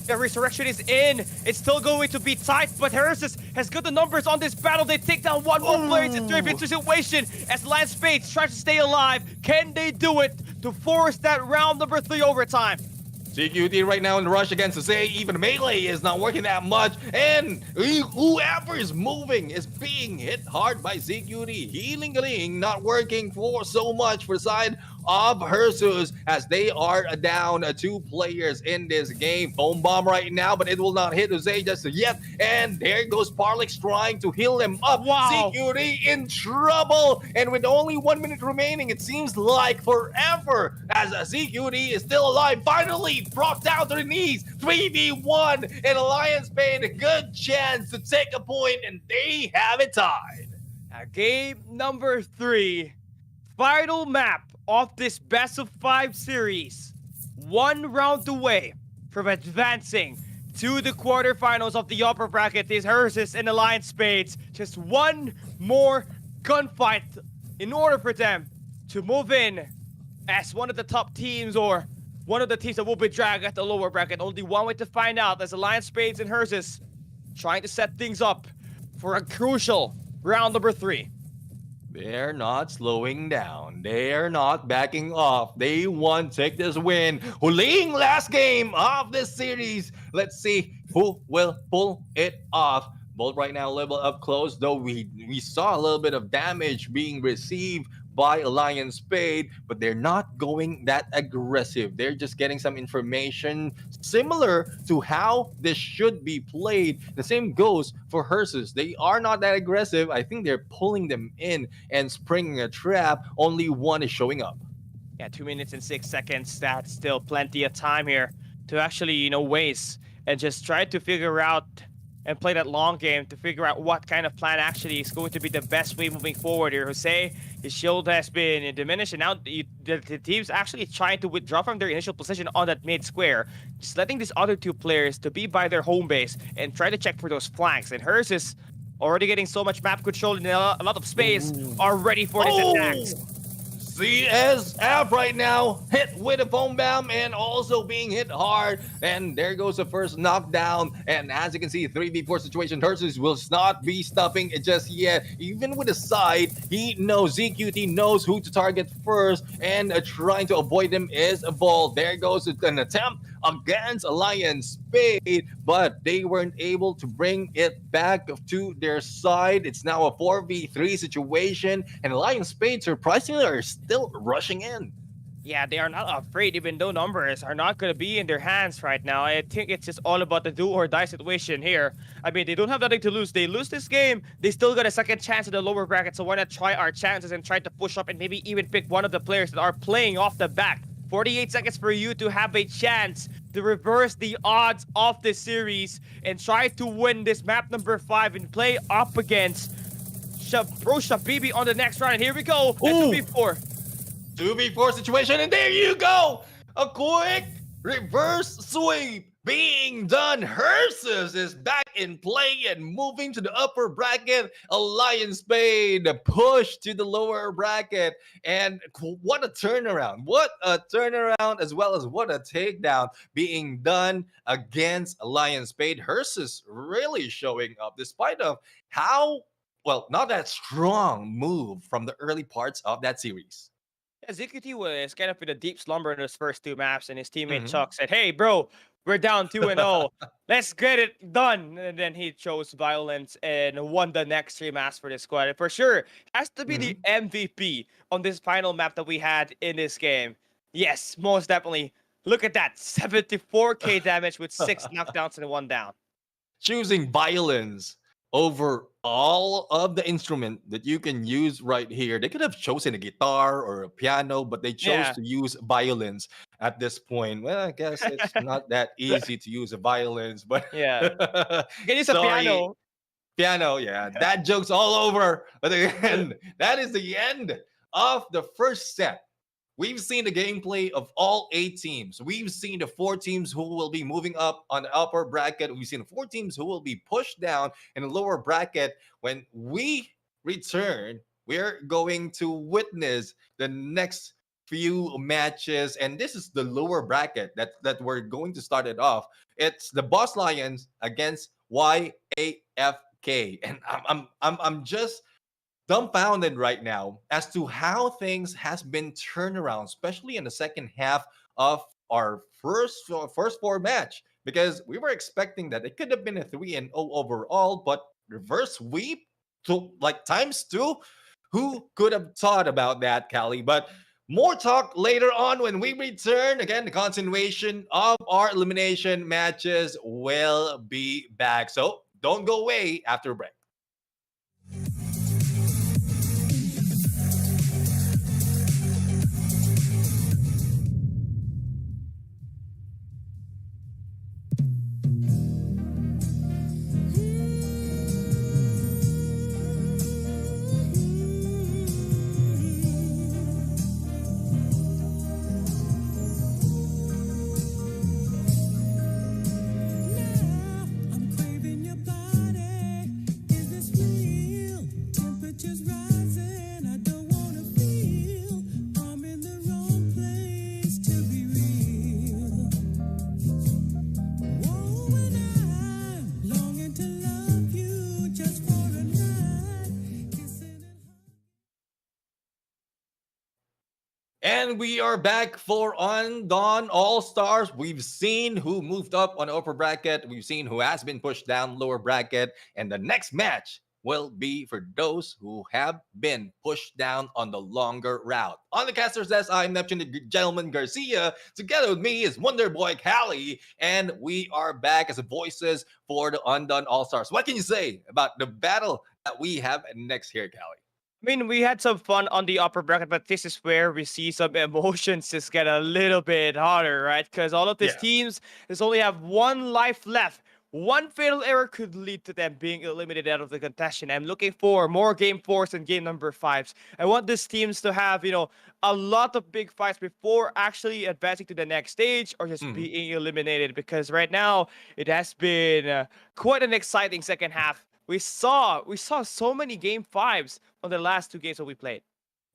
The resurrection is in. It's still going to be tight, but Harris has got the numbers on this battle. They take down one more player. It's a 3v2 situation as Lion Spades tries to stay alive. Can they do it to force that round number 3 overtime? CQT right now in the rush against Jose. Even melee is not working that much. And whoever is moving is being hit hard by CQT. Healing not working for so much for the side of Hersus as they are down 2 players in this game. Foam bomb right now, but it will not hit Jose just yet. And there goes Parlix trying to heal him up. Wow. CQT in trouble. And with only 1 minute remaining, it seems like forever as CQT is still alive. Finally brought down to the knees. 3v1 and Alliance Pain a good chance to take a point, and they have it tied. Game number 3. Final map of this best of 5 series. 1 round away from advancing to the quarterfinals of the upper bracket is Hersus and Alliance Spades. Just 1 more gunfight in order for them to move in as one of the top teams or one of the teams that will be dragged at the lower bracket. Only one way to find out as Alliance Spades and Hersus trying to set things up for a crucial round number 3. They're not slowing down. They're not backing off. They want to take this win. Huling last game of this series. Let's see who will pull it off. Both right now level up close, though we saw a little bit of damage being received by Alliance Spade, but they're not going that aggressive. They're just getting some information similar to how this should be played. The same goes for Hersus. They are not that aggressive. I think they're pulling them in and springing a trap. Only one is showing up. Yeah, 2 minutes and 6 seconds. That's still plenty of time here to actually, waste and just try to figure out and play that long game to figure out what kind of plan actually is going to be the best way moving forward here. Jose, his shield has been diminished, and now the team's actually trying to withdraw from their initial position on that mid square, just letting these other 2 players to be by their home base and try to check for those flanks. And Hers is already getting so much map control and a lot of space, are ready for this attack. CSF right now hit with a foam bomb and also being hit hard. And there goes the first knockdown. And as you can see, 3v4 situation, Hersus will not be stopping it just yet. Even with the side, he knows, ZQT knows who to target first, and trying to avoid him is a ball. There goes an attempt against Alliance Spade, but they weren't able to bring it back to their side. It's now a 4v3 situation, and Alliance Spade surprisingly are still rushing in. Yeah, they are not afraid, even though numbers are not going to be in their hands right now. I think it's just all about the do or die situation here. I mean, they don't have nothing to lose. They lose this game, they still got a second chance in the lower bracket, so why not try our chances and try to push up and maybe even pick one of the players that are playing off the back. 48 seconds for you to have a chance to reverse the odds of this series and try to win this map number 5 and play up against Bro Shabibi on the next round. And here we go. 2v4. 2v4 situation, and there you go! A quick reverse sweep being done. Hersus is back in play and moving to the upper bracket. Alliance Spade push to the lower bracket. And what a turnaround. What a turnaround, as well as what a takedown being done against Alliance Spade. Hersus really showing up despite of how, well, not that strong move from the early parts of that series. Yeah, ZQT was kind of in a deep slumber in his first 2 maps, and his teammate Chuck said, "Hey, bro, we're down 2-0. Let's get it done." And then he chose violence and won the next 3 maps for this squad. And for sure, has to be the MVP on this final map that we had in this game. Yes, most definitely. Look at that, 74k damage with 6 knockdowns and 1 down. Choosing violence over all of the instrument that you can use right here. They could have chosen a guitar or a piano, but they chose Yeah. to use violins at this point. Well, I guess it's not that easy to use a violins, but Yeah. You can use a sorry, piano. piano. Yeah, that joke's all over. But again, that is the end of the first set. We've seen the gameplay of all 8 teams. We've seen the 4 teams who will be moving up on the upper bracket. We've seen the 4 teams who will be pushed down in the lower bracket. When we return, we're going to witness the next few matches. And this is the lower bracket that we're going to start it off. It's the Boss Lions against YAFK. And I'm just dumbfounded right now as to how things has been turned around, especially in the second half of our first 4 match. Because we were expecting that it could have been a 3-0 overall, but reverse sweep to like times 2. Who could have thought about that, Callie? But more talk later on when we return. Again, the continuation of our elimination matches will be back. So don't go away after a break. And we are back for Undawn All Stars. We've seen who moved up on the upper bracket. We've seen who has been pushed down lower bracket. And the next match will be for those who have been pushed down on the longer route. On the caster's desk, I'm Neptune the Gentleman Garcia. Together with me is Wonder Boy Callie. And we are back as voices for the Undawn All Stars. What can you say about the battle that we have next here, Callie? I mean, we had some fun on the upper bracket, but this is where we see some emotions just get a little bit harder, right? Because all of these Yeah. teams just only have one life left. One fatal error could lead to them being eliminated out of the contention. I'm looking for more game 4s and game number 5s. I want these teams to have, a lot of big fights before actually advancing to the next stage or just being eliminated. Because right now, it has been quite an exciting second half. We saw so many game 5s on the last 2 games that we played.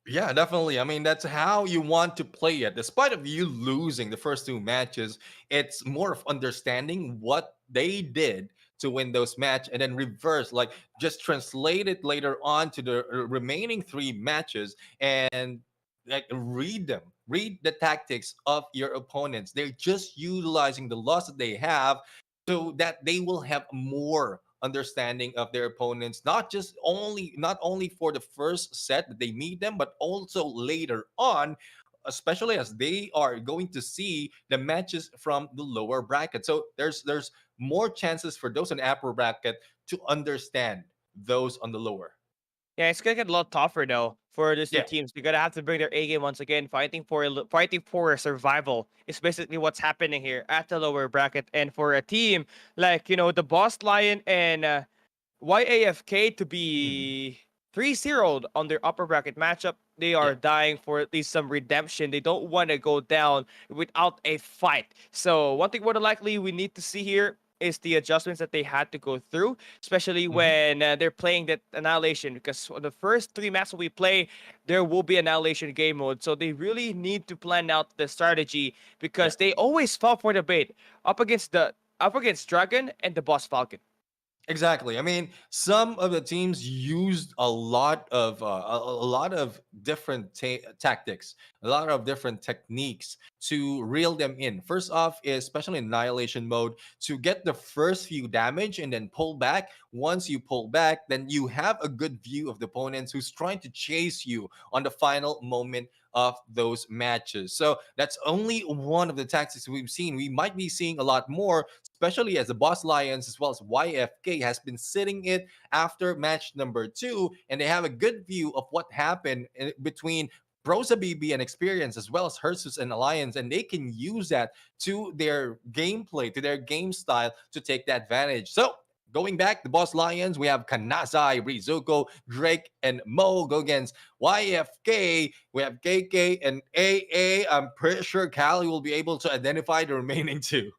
Yeah, definitely. I mean, that's how you want to play it. Despite of you losing the first 2 matches, it's more of understanding what they did to win those match and then reverse, like just translate it later on to the remaining 3 matches and like read them, read the tactics of your opponents. They're just utilizing the loss that they have so that they will have more understanding of their opponents, not only for the first set that they meet them, but also later on, especially as they are going to see the matches from the lower bracket. So there's more chances for those in the upper bracket to understand those on the lower. Yeah, it's gonna get a lot tougher though for these two Yeah. teams. They're gonna have to bring their A game once again, fighting for survival. Is basically what's happening here at the lower bracket. And for a team like the Boss Lion and YAFK to Mhm. be 3-0 on their upper bracket matchup, they are Yeah. dying for at least some redemption. They don't want to go down without a fight. So one thing more than likely we need to see here is the adjustments that they had to go through, especially Mhm. when they're playing that annihilation. Because for the first 3 matches we play, there will be annihilation game mode. So they really need to plan out the strategy Yeah. because they always fall for the bait up against Dragon and the Boss Falcon. Exactly. I mean, some of the teams used a lot of different tactics, a lot of different techniques to reel them in. First off, is especially in annihilation mode, to get the first few damage and then pull back. Once you pull back, then you have a good view of the opponents who's trying to chase you on the final moment of those matches. So that's only one of the tactics we've seen. We might be seeing a lot more, especially as the Boss Lions as well as YFK has been sitting it after match number 2, and they have a good view of what happened between Brosa BB and Experience as well as Hersus and Alliance, and they can use that to their gameplay, to their game style to take that advantage. So going back, the Boss Lions, we have Kanazai, Rizuko, Drake, and Mo go against YFK. We have KK and AA. I'm pretty sure Callie will be able to identify the remaining two.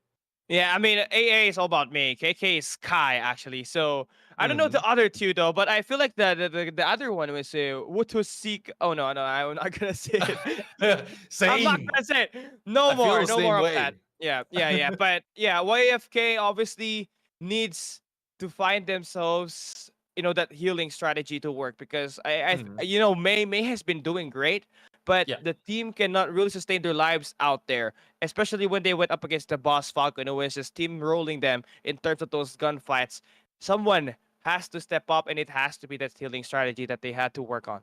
Yeah, I mean, AA is all about me. KK is Kai, actually. So I don't know Mhm. the other two though, but I feel like the other one was Wutusik. Oh no, I'm not gonna say it. I'm not Same. gonna say it. No I feel more, the no same more of that. way. Yeah. But yeah, YFK obviously needs to find themselves, that healing strategy to work because Mhm. May has been doing great, but Yeah. the team cannot really sustain their lives out there, especially when they went up against the boss Falcon, who was just steamrolling them in terms of those gunfights. Someone has to step up, and it has to be that healing strategy that they had to work on.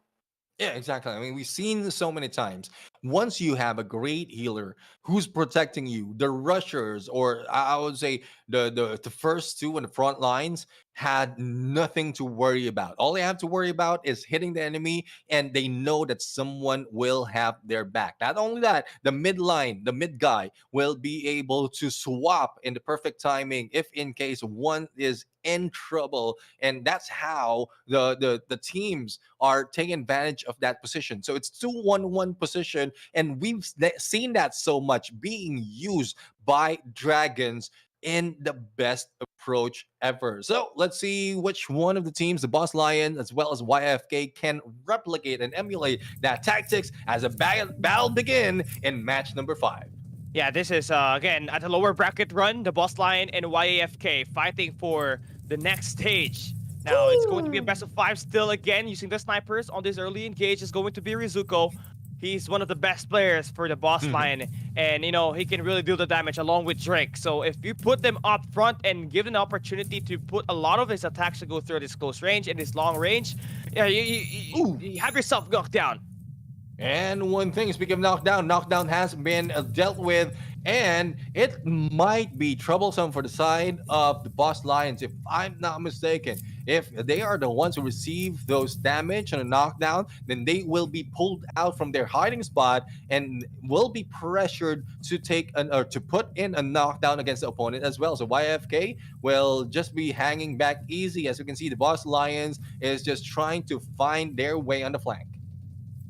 Yeah, exactly. I mean, we've seen this so many times. Once you have a great healer who's protecting you, the rushers, or I would say the first two in the front lines had nothing to worry about. All they have to worry about is hitting the enemy, and they know that someone will have their back. Not only that, the mid line, the mid guy, will be able to swap in the perfect timing if in case one is in trouble, and that's how the teams are taking advantage of that position. So it's 2-1-1 position, and we've seen that so much being used by Dragons in the best approach ever. So let's see which one of the teams, the Boss Lion as well as YFK, can replicate and emulate that tactics as a battle begin in match number 5. Yeah, this is again at a lower bracket run, the Boss Lion and YAFK fighting for the next stage. Now it's going to be a best of 5 still again using the snipers on this early engage is going to be Rizuko. He's one of the best players for the Boss Mhm. Lion, and he can really do the damage along with Drake. So if you put them up front and give them an opportunity to put a lot of his attacks to go through this close range and this long range, yeah, Ooh. you have yourself knocked down. And one thing, speaking of knockdown, knockdown has been dealt with, and it might be troublesome for the side of the Boss Lions, if I'm not mistaken. If they are the ones who receive those damage on a knockdown, then they will be pulled out from their hiding spot and will be pressured to take an or to put in a knockdown against the opponent as well. So YFK will just be hanging back easy. As you can see, the Boss Lions is just trying to find their way on the flank.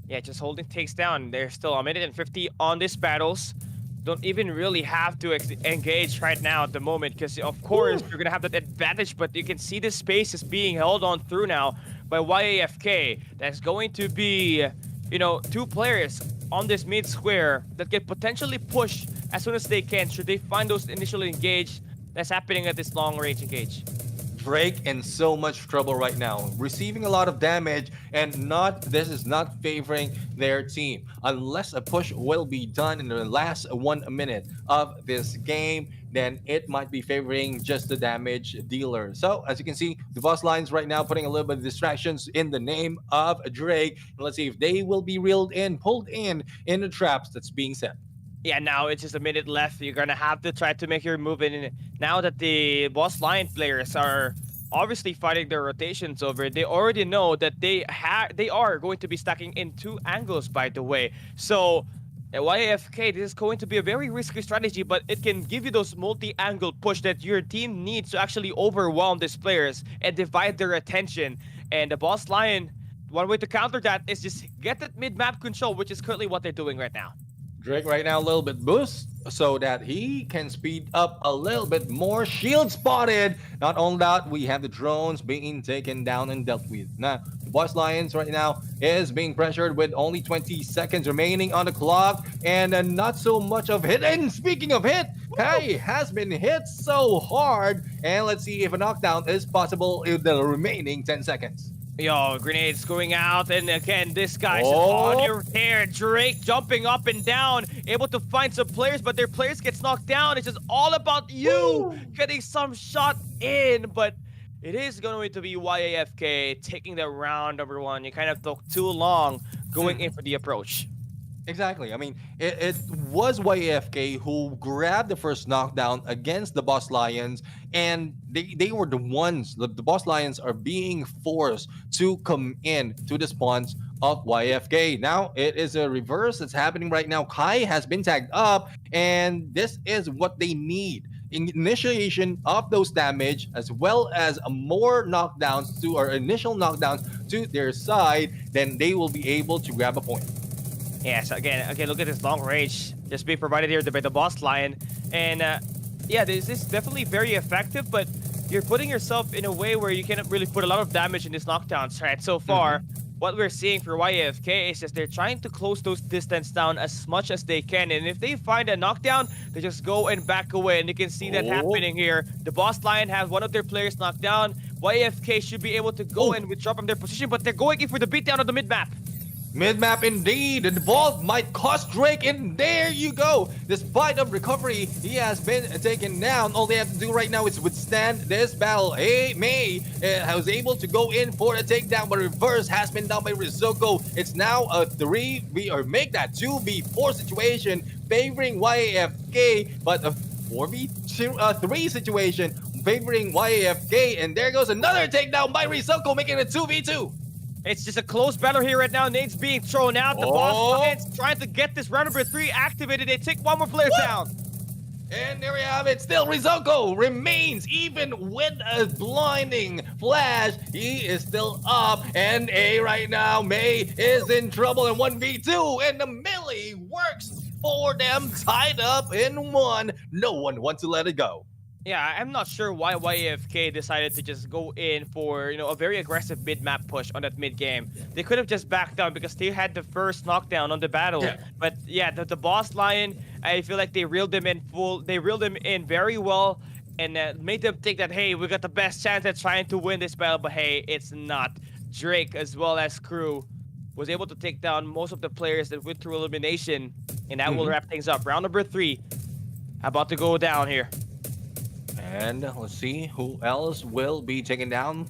Yeah, just holding takes down. They're still a minute and 50 on these battles. Don't even really have to engage right now at the moment because, of course, you're going to have that advantage, but you can see the space is being held on through now by YAFK. That's going to be, 2 players on this mid square that can potentially push as soon as they can should they find those initially engaged that's happening at this long range engage. Drake in so much trouble right now, receiving a lot of damage, and this is not favoring their team. Unless a push will be done in the last 1 minute of this game, then it might be favoring just the damage dealer. So as you can see, the Boss Lions right now putting a little bit of distractions in the name of Drake. And let's see if they will be reeled in, pulled in the traps that's being set. Yeah, now it's just a minute left. You're gonna have to try to make your move in. Now that the Boss Lion players are obviously fighting their rotations over, they already know that they are going to be stacking in 2 angles, by the way. So YAFK, this is going to be a very risky strategy, but it can give you those multi-angle push that your team needs to actually overwhelm these players and divide their attention. And the Boss Lion, one way to counter that is just get that mid-map control, which is currently what they're doing right now. Drake right now a little bit boost so that he can speed up a little bit more. Shield spotted. Not only that, we have the drones being taken down and dealt with. Now, the Boss Lions right now is being pressured with only 20 seconds remaining on the clock and not so much of hit. And speaking of hit, Kai has been hit so hard. And let's see if a knockdown is possible in the remaining 10 seconds. Yo, grenades going out, and again, this guy's on Oh, your hair. Drake jumping up and down, able to find some players, but their players gets knocked down. It's just all about you woo. getting some shot in, but it is going to be YAFK taking the round number one. You kind of took too long going in Mhm. for the approach. Exactly. I mean, it was YAFK who grabbed the first knockdown against the Boss Lions, and they were the ones, the Boss Lions are being forced to come in to the spawns of YFK. Now, it is a reverse that's happening right now. Kai has been tagged up, and this is what they need. Initiation of those damage as well as more knockdowns to or initial knockdowns to their side, then they will be able to grab a point. Yes, again, look at this long range just being provided here by the Boss Lion. And yeah, this is definitely very effective, but you're putting yourself in a way where you cannot really put a lot of damage in these knockdowns, right? So far, Mhm. what we're seeing for YAFK is just they're trying to close those distance down as much as they can. And if they find a knockdown, they just go and back away. And you can see that Oh, happening here. The Boss Lion has one of their players knocked down. YFK should be able to go oh, and withdraw from their position, but they're going in for the beatdown of the mid-map. mid map indeed. And the ball might cost Drake, and there you go. Despite of recovery, he has been taken down. All they have to do right now is withstand this battle. Hey, May was able to go in for the takedown, but reverse has been done by Rizoko. It's now a 3v or make that 2v4 situation favoring YAFK, but a 4v3 situation favoring YAFK. And there goes another takedown by Rizoko, making it 2v2. It's just a close battle here right now. Nate's being thrown out. The Boss Oh, Lions trying to get this round number 3 activated. They take one more player down. and there we have it. Still, Rizoko remains even with a blinding flash. He is still up, and A right now, May is in trouble in 1v2, and the melee works for them, tied up in one. No one wants to let it go. Yeah, I'm not sure why YAFK decided to just go in for, a very aggressive mid-map push on that mid-game. They could have just backed down because they had the first knockdown on the battle. Yeah. But yeah, the Boss Lion, I feel like they reeled them in very well and made them think that, hey, we got the best chance at trying to win this battle, but hey, it's not. Drake as well as crew was able to take down most of the players that went through elimination, and that will Mhm. wrap things up. Round number 3 about to go down here. And let's see who else will be taken down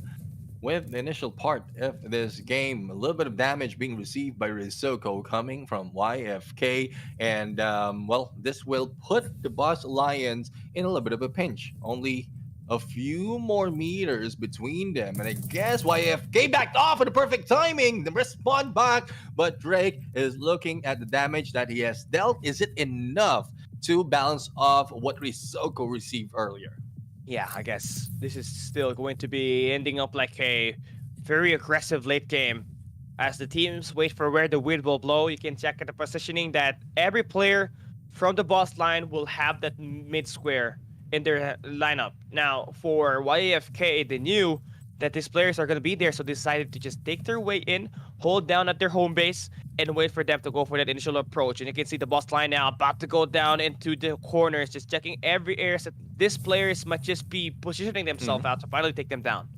with the initial part of this game. A little bit of damage being received by Risoko coming from YFK. And, well, this will put the Boss Lions in a little bit of a pinch. Only a few more meters between them. And I guess YFK backed off at the perfect timing. The respawn back. But Drake is looking at the damage that he has dealt. Is it enough to balance off what Risoko received earlier? Yeah, I guess this is still going to be ending up like a very aggressive late game. As the teams wait for where the wind will blow, you can check at the positioning that every player from the boss line will have that mid square in their lineup. Now, for YAFK, they knew that these players are going to be there, so they decided to just take their way in, hold down at their home base, and wait for them to go for that initial approach. And you can see the boss line now about to go down into the corners, just checking every area that these players might just be positioning themselves out to finally take them down.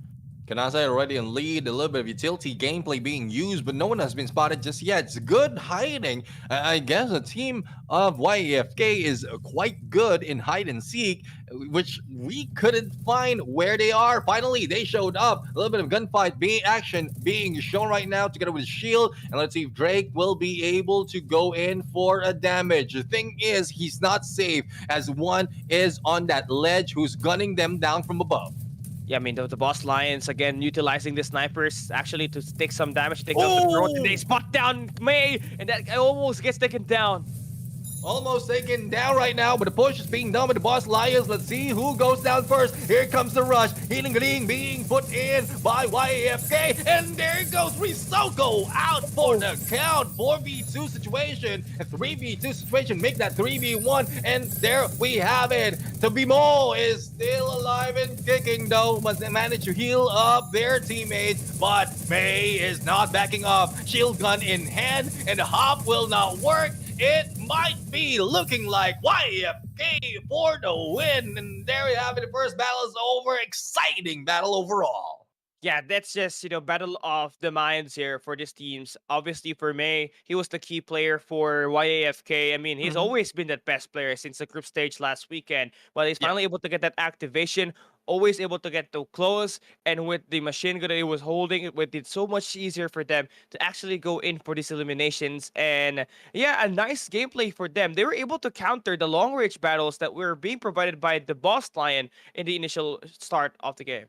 Kanase already in lead, a little bit of utility gameplay being used, but no one has been spotted just yet. It's good hiding. I guess the team of YAFK is quite good in hide and seek, which we couldn't find where they are. Finally, they showed up. A little bit of gunfight action being shown right now together with Shield. And let's see if Drake will be able to go in for a damage. The thing is, he's not safe as one is on that ledge who's gunning them down from above. Yeah, I mean, the boss lions, again, utilizing the snipers actually to take some damage, take down the drone, and Oh! they spot down May, and that guy almost gets taken down. Almost taken down right now, but the push is being done by the Boss Lions. Let's see who goes down first. Here comes the rush. Healing Green being put in by YAFK. And there goes Risoko out for the count. 4v2 situation. A 3v2 situation. Make that 3v1. And there we have it. Tabimo is still alive and kicking though. Must manage to heal up their teammates. But May is not backing off. Shield gun in hand. And the hop will not work. It might be looking like YFK for the win. And there we have it. The first battle is over. Exciting battle overall. Yeah, that's just, battle of the minds here for these teams. Obviously, for May, he was the key player for YAFK. I mean, he's Mhm. always been that best player since the group stage last weekend. But he's Yeah. finally able to get that activation, always able to get to close. And with the machine gun that he was holding, it made it so much easier for them to actually go in for these eliminations. And yeah, a nice gameplay for them. They were able to counter the long range battles that were being provided by the boss lion in the initial start of the game.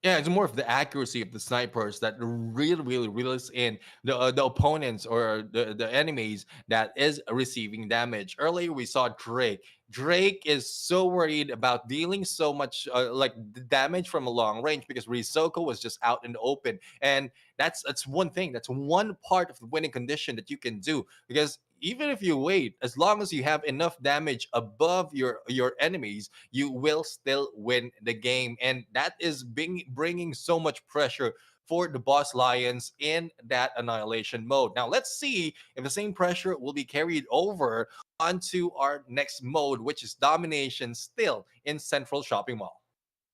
Yeah, it's more of the accuracy of the snipers that really reels in the opponents or the enemies that is receiving damage. Earlier, we saw Drake. Drake is so worried about dealing so much like the damage from a long range because Rizoko was just out in the open, and that's one thing. That's one part of the winning condition that you can do because even if you wait, as long as you have enough damage above your enemies, you will still win the game. And that is bringing so much pressure for the boss lions in that annihilation mode. Now let's see if the same pressure will be carried over onto our next mode, which is domination, still in Central Shopping Mall.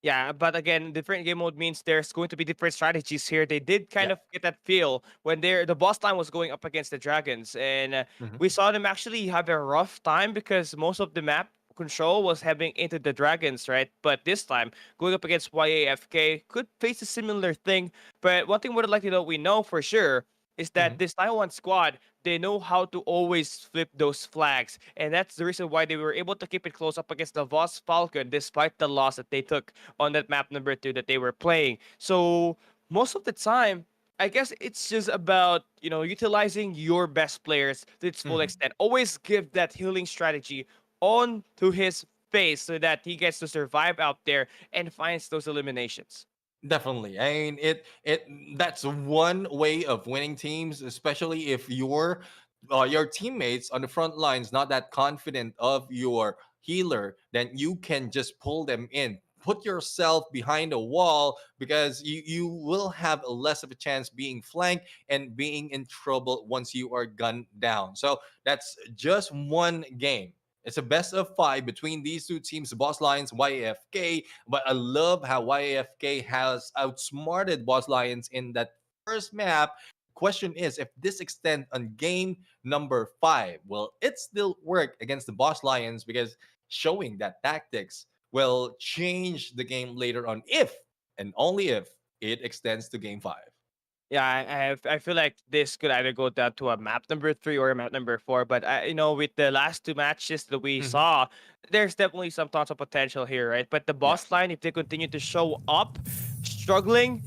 Yeah, but again, different game mode means there's going to be different strategies here. They did kind Yeah. of get that feel when the boss line was going up against the dragons, and Mhm. we saw them actually have a rough time because most of the map control was heading into the dragons, right? But this time, going up against YAFK could face a similar thing. But one thing would like to know we know for sure is that Mhm. this Taiwan squad, they know how to always flip those flags. And that's the reason why they were able to keep it close up against the Voss Falcon despite the loss that they took on that map number 2 that they were playing. So most of the time, I guess it's just about, utilizing your best players to its full Mhm. extent. Always give that healing strategy on to his face so that he gets to survive out there and finds those eliminations. Definitely. I mean, it that's one way of winning teams, especially if your teammates on the front lines not that confident of your healer, then you can just pull them in. Put yourself behind a wall because you will have less of a chance being flanked and being in trouble once you are gunned down. So that's just one game. It's a best of five between these two teams, Boss Lions, YFK. But I love how YFK has outsmarted Boss Lions in that first map. Question is, if this extend on game number 5, will it still work against the Boss Lions? Because showing that tactics will change the game later on if and only if it extends to game 5. Yeah, I feel like this could either go down to a map number 3 or a map number 4. But with the last two matches that we Mhm. saw, there's definitely some tons of potential here, right? But the Yeah. boss line, if they continue to show up struggling,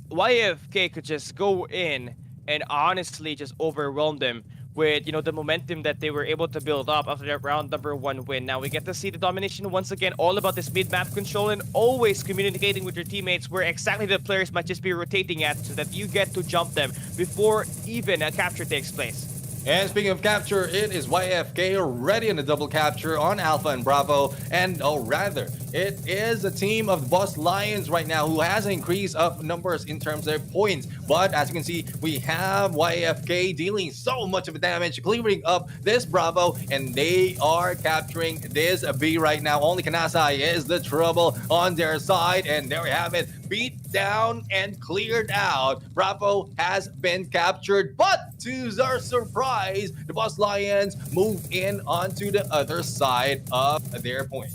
YFK could just go in and honestly just overwhelm them with the momentum that they were able to build up after that round number 1 win. Now we get to see the domination once again, all about this mid map control and always communicating with your teammates where exactly the players might just be rotating at so that you get to jump them before even a capture takes place. And speaking of capture, it is YFK ready in a double capture on Alpha and Bravo. And rather, it is a team of Boss Lions right now who has an increase of numbers in terms of points. But as you can see, we have YFK dealing so much of damage, clearing up this Bravo, and they are capturing this B right now. Only Kanasai is the trouble on their side, and there we have it. Beat down and cleared out. Bravo has been captured, but to our surprise, the Boss Lions move in onto the other side of their point.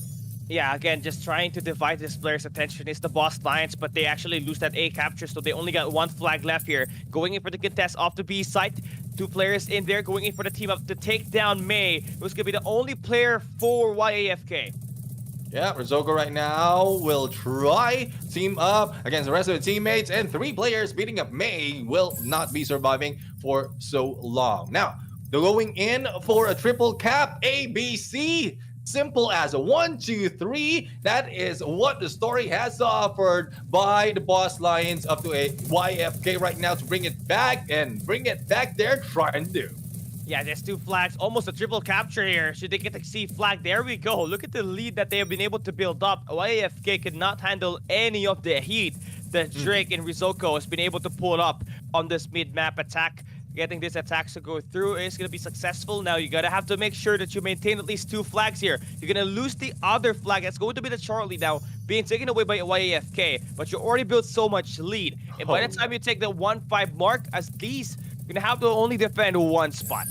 Yeah, again, just trying to divide this player's attention is the boss Lions, but they actually lose that A capture, so they only got one flag left here. Going in for the contest off the B site. Two players in there going in for the team up to take down May, who's going to be the only player for YAFK. Yeah, Rizoko right now will try team up against the rest of the teammates, and three players beating up May will not be surviving for so long. Now, they're going in for a triple cap ABC. Simple as a 1, 2, 3. That is what the story has offered by the Boss Lions up to a YFK right now to bring it back and bring it back there trying to do. Yeah, there's two flags, almost a triple capture here. Should they get the C flag? There we go. Look at the lead that they have been able to build up. YFK could not handle any of the heat that Drake and Rizoko has been able to pull up on this mid-map attack. Getting this attack to go through is going to be successful. Now you gotta have to make sure that you maintain at least two flags here. You're gonna lose the other flag. That's going to be the Charlie now. being taken away by YAFK, but you already built so much lead. And by the Oh yeah. time you take the 1-5 mark, at least you're gonna have to only defend one spot.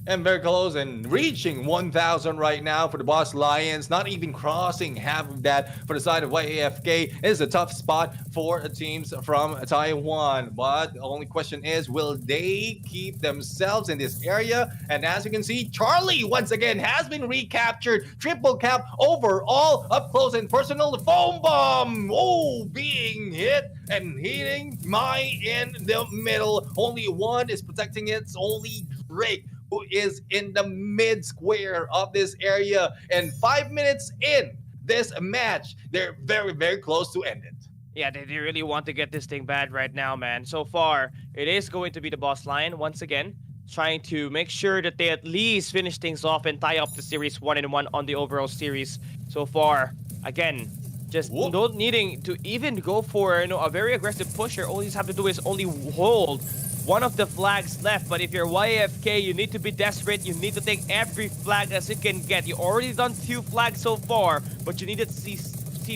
And very close and reaching 1,000 right now for the Boss Lions. Not even crossing half of that for the side of YAFK. It is a tough spot for teams from Taiwan. But the only question is, will they keep themselves in this area? And as you can see, Charlie once again has been recaptured. Triple cap overall, up close and personal. The foam bomb, oh, being hit and hitting my in the middle. Only one is protecting it. It's only Drake who is in the mid square of this area. And 5 minutes in this match, they're very, very close to end it. Yeah, they really want to get this thing bad right now, man. So far, it is going to be the Boss Lion once again, trying to make sure that they at least finish things off and tie up the series 1-1 on the overall series. So far, again, just Whoop. not needing to even go for a very aggressive pusher. All you have to do is only hold one of the flags left. But if you're YFK, you need to be desperate. You need to take every flag as you can get. You already done 2 flags so far, but you need to see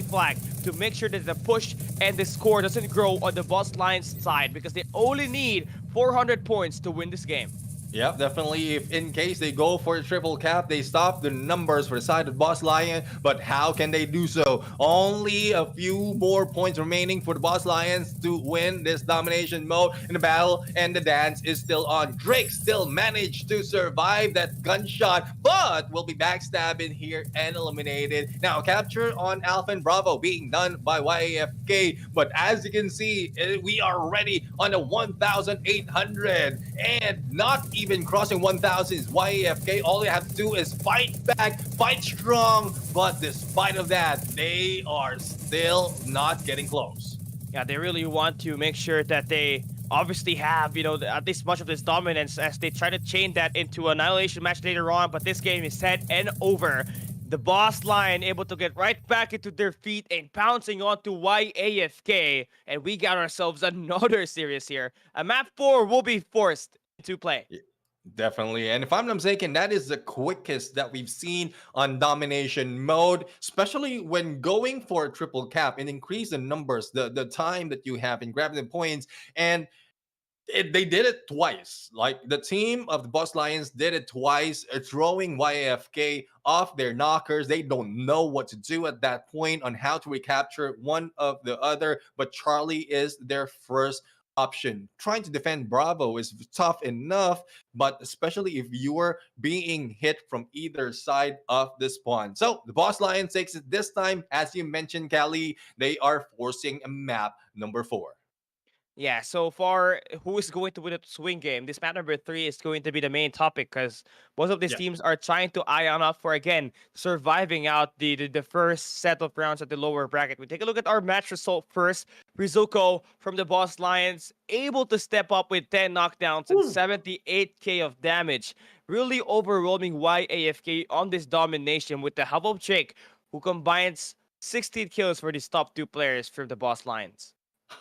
flag to make sure that the push and the score doesn't grow on the Boss Lions side, because they only need 400 points to win this game. Yep, definitely. If in case they go for a triple cap, they stop the numbers for the side of Boss Lion. But how can they do so? Only a few more points remaining for the Boss Lions to win this domination mode in the battle, and the dance is still on. Drake still managed to survive that gunshot, but will be backstabbed here and eliminated. Now, capture on Alpha and Bravo being done by YAFK. But as you can see, we are already on a 1,800 and not even crossing 1,000 is YAFK. All they have to do is fight back, fight strong. But despite of that, they are still not getting close. Yeah, they really want to make sure that they obviously have, at least much of this dominance as they try to chain that into an annihilation match later on. But this game is set and over. The Boss Lion able to get right back into their feet and pouncing onto YAFK. And we got ourselves another series here. A map 4 will be forced to play. Definitely. And if I'm not mistaken, that is the quickest that we've seen on domination mode, especially when going for a triple cap and increase the numbers, the time that you have in grabbing the points. And they did it twice. Like the team of the Boss Lions did it twice, throwing YAFK off their knockers. They don't know what to do at that point on how to recapture one of the other. But Charlie is their first option. Trying to defend Bravo is tough enough, but especially if you're being hit from either side of the spawn. So the Boss Lions takes it this time. As you mentioned, Callie, they are forcing a map number 4. Yeah, so far, who is going to win the swing game? This map number 3 is going to be the main topic because most of these Yeah. teams are trying to iron up for, again, surviving out the first set of rounds at the lower bracket. We take a look at our match result first. Rizuko from the Boss Lions able to step up with 10 knockdowns and 78k of damage. Really overwhelming YAFK on this domination with the help of Jake, who combines 16 kills for these top 2 players from the Boss Lions.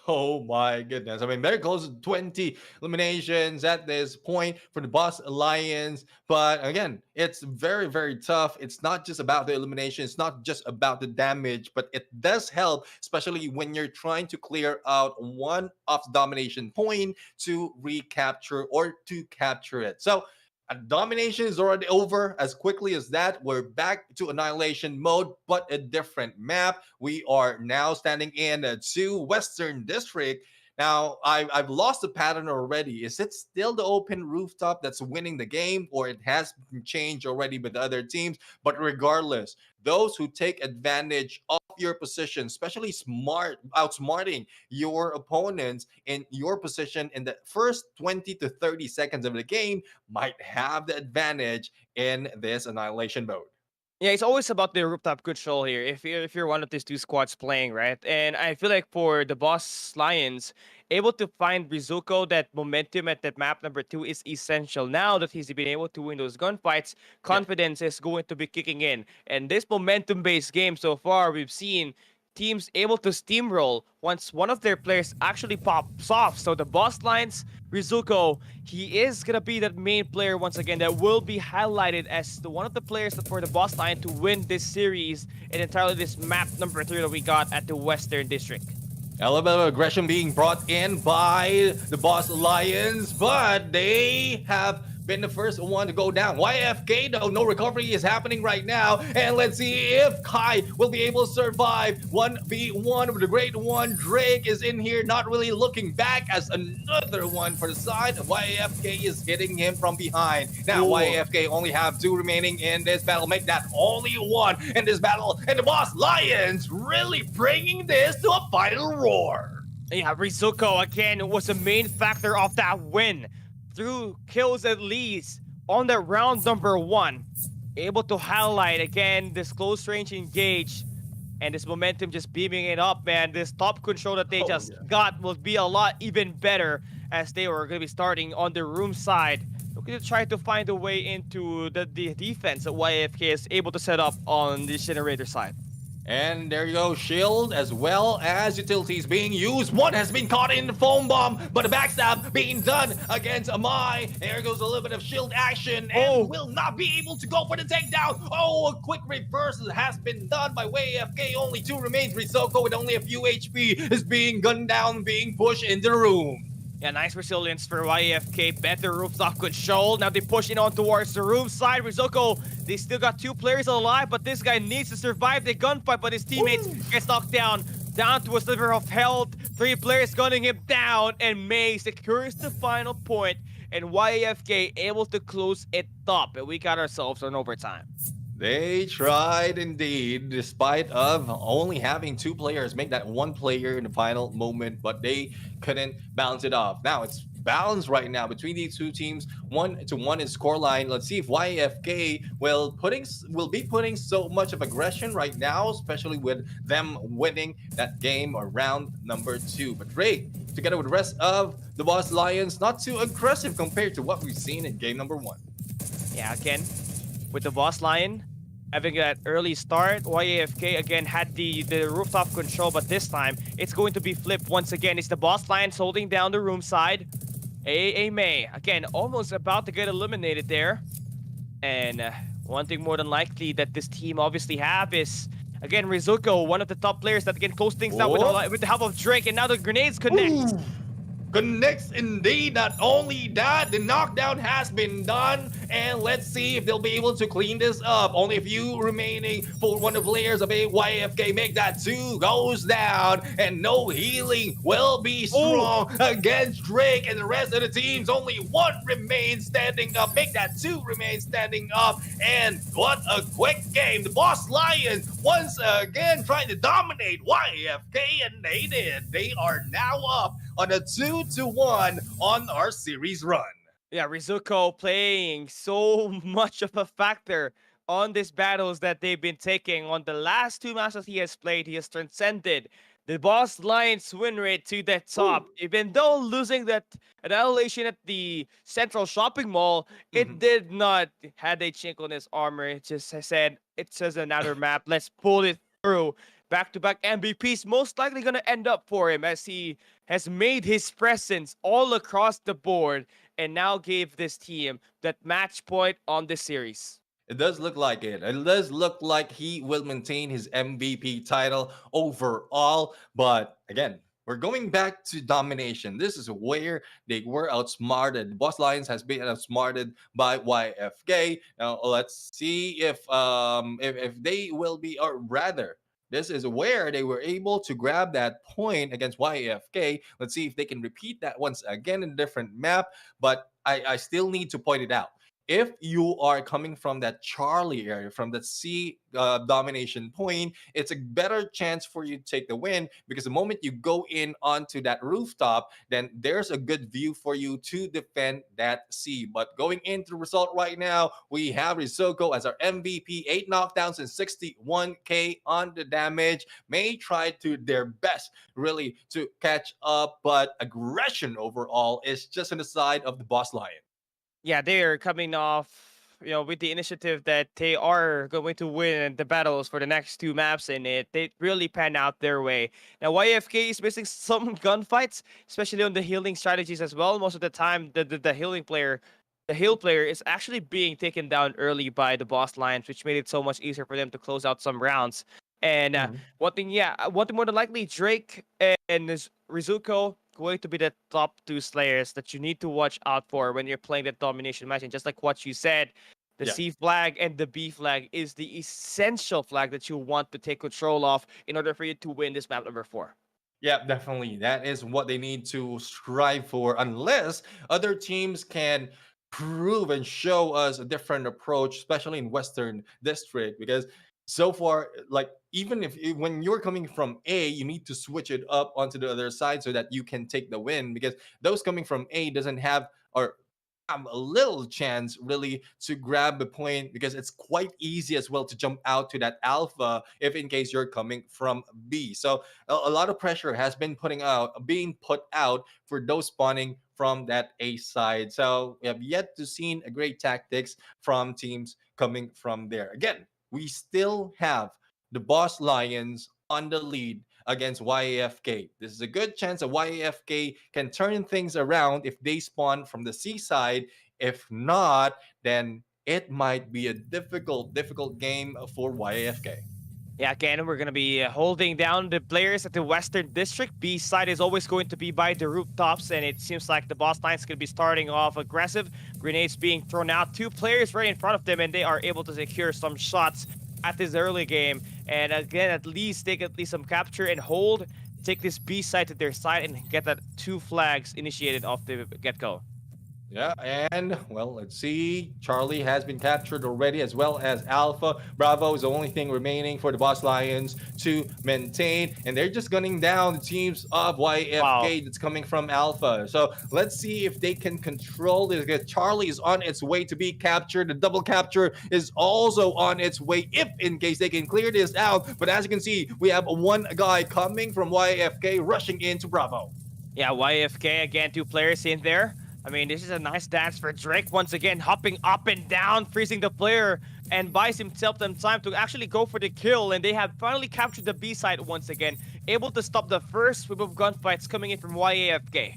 Oh my goodness. I mean, very close to 20 eliminations at this point for the Boss Alliance. But again, it's very, very tough. It's not just about the elimination, it's not just about the damage, but it does help, especially when you're trying to clear out one of the domination point to recapture or to capture it. So, domination is already over as quickly as that. We're back to annihilation mode, but a different map. We are now standing in to Western District. Now, I've lost the pattern already. Is it still the open rooftop that's winning the game, or it has been changed already with the other teams? But regardless, those who take advantage of your position, especially outsmarting your opponents in your position in the first 20 to 30 seconds of the game, might have the advantage in this annihilation mode. Yeah, it's always about the rooftop control here. If you're one of these 2 squads playing, right? And I feel like for the Boss Lions, able to find Rizuko, that momentum at that map number 2 is essential. Now that he's been able to win those gunfights, confidence is going to be kicking in. And this momentum-based game so far, we've seen teams able to steamroll once one of their players actually pops off. So the Boss Lions, Rizuko, he is gonna be that main player once again that will be highlighted as one of the players for the Boss Lion to win this series and entirely this map number 3 that we got at the Western District. Element of aggression being brought in by the Boss Lions, but they have been the first one to go down. YFK, though, no recovery is happening right now. And let's see if Kai will be able to survive 1v1 with the great one. Drake is in here, not really looking back as another one for the side. YFK is hitting him from behind. Now, YFK only have 2 remaining in this battle. Make that only 1 in this battle. And the Boss Lions really bringing this to a final roar. Yeah, Rizuko again was the main factor of that win. Through kills at least on the round number 1. Able to highlight again this close range engage and this momentum just beaming it up, man. This top control that they got will be a lot even better as they were going to be starting on the room side. Looking to try to find a way into the defense that YFK is able to set up on the generator side. And there you go, shield as well as utilities being used. One has been caught in the foam bomb, but a backstab being done against Amai. There goes a little bit of shield action and will not be able to go for the takedown. Oh, a quick reverse has been done by YFK. Only 2 remains. Risoko with only a few HP is being gunned down, being pushed into the room. Yeah, nice resilience for YFK. Better rooftop control. Now they push in on towards the room side. Rizoko, they still got 2 players alive, but this guy needs to survive the gunfight, but his teammates gets knocked down to a sliver of health. 3 players gunning him down, and May secures the final point, and YFK able to close it up, and we got ourselves an overtime. They tried indeed, despite of only having 2 players make that 1 player in the final moment, but they couldn't balance it off. Now it's balanced right now between these 2 teams, 1-1 in scoreline. Let's see if YFK will be putting so much of aggression right now, especially with them winning that game or round number 2. But Drake, together with the rest of the Boss Lions, not too aggressive compared to what we've seen in game number 1. Yeah, again, with the Boss Lion having that early start, YAFK again had the rooftop control, but this time it's going to be flipped once again. It's the Boss Lions holding down the room side. AA May, again, almost about to get eliminated there. And one thing more than likely that this team obviously have is, again, Rizuko, one of the top players that can close things out with the help of Drake, and now the grenades connect. Connects indeed. Not only that, the knockdown has been done, and let's see if they'll be able to clean this up. Only a few remaining for one of the players of YFK. Make that 2 goes down, and no healing will be strong against Drake and the rest of the teams. Only 1 remains standing up. Make that 2 remain standing up, and what a quick game. The Boss Lions once again trying to dominate YFK, and they did. They are now up on a 2-1 on our series run. Yeah, Rizuko playing so much of a factor on these battles that they've been taking. On the last 2 matches he has played, he has transcended the Boss Lions win rate to the top. Even though losing that annihilation at the Central Shopping Mall, it did not had a chink on his armor. It just said, it says another map. Let's pull it through. Back-to-back MVPs most likely going to end up for him as he has made his presence all across the board and now gave this team that match point on this series. It does look like it. It does look like he will maintain his MVP title overall. But again, we're going back to domination. This is where they were outsmarted. Boss Lions has been outsmarted by YFK. Now let's see if they will be, or rather, this is where they were able to grab that point against YFK. Let's see if they can repeat that once again in a different map. But I still need to point it out. If you are coming from that Charlie area, from that C domination point, it's a better chance for you to take the win, because the moment you go in onto that rooftop, then there's a good view for you to defend that C. But going into the result right now, we have Risoko as our MVP, 8 knockdowns and 61k on the damage. May try to their best really to catch up, but aggression overall is just on the side of the Boss Lion. Yeah, they're coming off with the initiative that they are going to win the battles for the next two maps, and they really pan out their way. Now, YFK is missing some gunfights, especially on the healing strategies as well. Most of the time, the healing player. The heal player is actually being taken down early by the boss lines, which made it so much easier for them to close out some rounds. And one thing more than likely, Drake and Rizuko going to be the top two slayers that you need to watch out for when you're playing that domination match. And just like what you said, the Yeah. C flag and the B flag is the essential flag that you want to take control of in order for you to win this map number 4. Yeah, definitely. That is what they need to strive for, unless other teams can prove and show us a different approach, especially in Western District. Because so far, like even if when you're coming from A, you need to switch it up onto the other side so that you can take the win. Because those coming from A doesn't have or have a little chance really to grab the point, because it's quite easy as well to jump out to that alpha if in case you're coming from B. So a lot of pressure has been being put out for those spawning from that A side. So we have yet to see a great tactics from teams coming from there. Again, we still have the Boss Lions on the lead against YAFK. This is a good chance that YAFK can turn things around if they spawn from the seaside. If not, then it might be a difficult game for YAFK. Yeah, again, we're going to be holding down the players at the Western District. B side is always going to be by the rooftops, and it seems like the boss line's going to be starting off aggressive. Grenades being thrown out. Two players right in front of them, and they are able to secure some shots at this early game. And again, at least take some capture and hold. Take this B side to their side and get that 2 flags initiated off the get-go. Yeah, and well, let's see. Charlie has been captured already, as well as Alpha. Bravo is the only thing remaining for the Boss Lions to maintain, and they're just gunning down the teams of YFK that's coming from Alpha. So let's see if they can control this. Because Charlie is on its way to be captured. The double capture is also on its way, if in case they can clear this out. But as you can see, we have one guy coming from YFK rushing into Bravo. Yeah, YFK again, 2 players in there. I mean, this is a nice dance for Drake once again, hopping up and down, freezing the player, and buys himself some time to actually go for the kill. And they have finally captured the B side once again, able to stop the first wave of gunfights coming in from YAFK.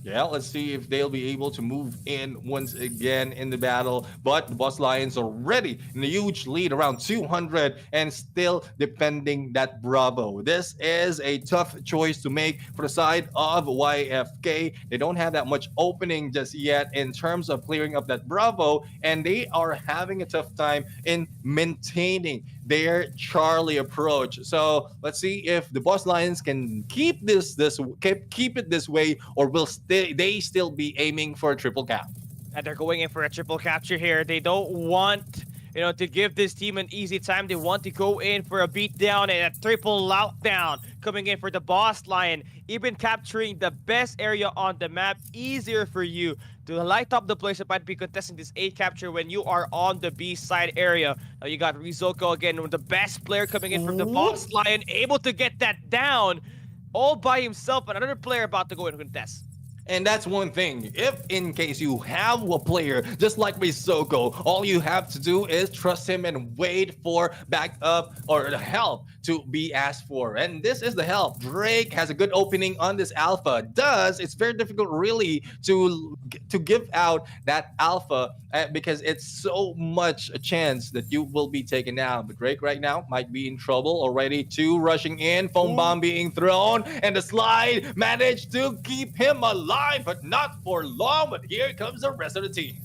Yeah, let's see if they'll be able to move in once again in the battle. But the Boss Lions are already in a huge lead, around 200, and still defending that Bravo. This is a tough choice to make for the side of YFK. They don't have that much opening just yet in terms of clearing up that Bravo, and they are having a tough time in maintaining their Charlie approach. So let's see if the Boss Lions can keep keep it this way, or will they still be aiming for a triple cap. And they're going in for a triple capture here. They don't want, to give this team an easy time. They want to go in for a beatdown and a triple lockdown. Coming in for the Boss Lion, even capturing the best area on the map, easier for you to light up the players that might be contesting this A capture when you are on the B side area. Now you got Rizoko again, the best player coming in from the Boss Lion, able to get that down all by himself. Another player about to go in and contest. And that's one thing. If in case you have a player just like Risoko, all you have to do is trust him and wait for backup or help to be asked for. And this is the help. Drake has a good opening on this alpha. It's very difficult really to give out that alpha because it's so much a chance that you will be taken down. But Drake right now might be in trouble already. 2 rushing in, foam bomb being thrown, and the slide managed to keep him alive, but not for long. But here comes the rest of the team.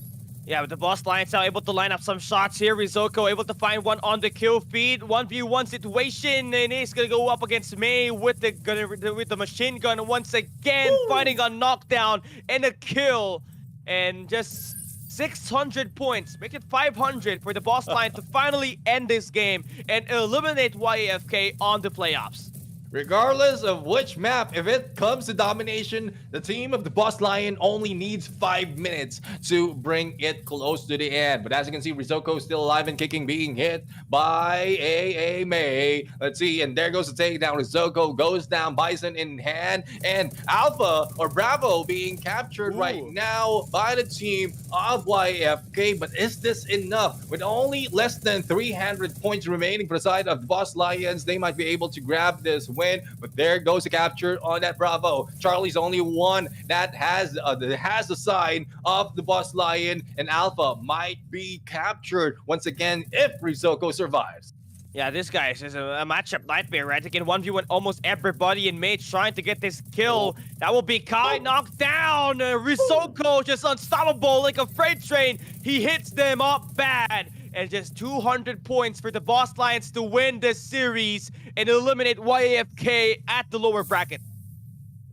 Yeah, but the Boss Lions are able to line up some shots here. Rizoko able to find one on the kill feed. 1v1 situation, and he's gonna go up against May with the machine gun once again, finding a knockdown and a kill. And just 600 points, make it 500 for the Boss Lion to finally end this game and eliminate YAFK on the playoffs. Regardless of which map, if it comes to domination, the team of the Boss Lion only needs 5 minutes to bring it close to the end. But as you can see, Rizoko still alive and kicking, being hit by A May. Let's see, and there goes the takedown. Rizoko goes down, Bison in hand, and Alpha or Bravo being captured right Ooh. now by the team of YFK. But is this enough? With only less than 300 points remaining for the side of the Boss Lions, they might be able to grab this win. But there goes the capture on that Bravo. Charlie's only one that has the sign of the Boss Lion, and Alpha might be captured once again if Rizoko survives. Yeah, this guy is just a matchup nightmare, right? Again, 1v1 almost everybody in Mage trying to get this kill. That will be Kai knocked down. Risoko just unstoppable like a freight train. He hits them up bad. And just 200 points for the Boss Lions to win this series and eliminate YAFK at the lower bracket.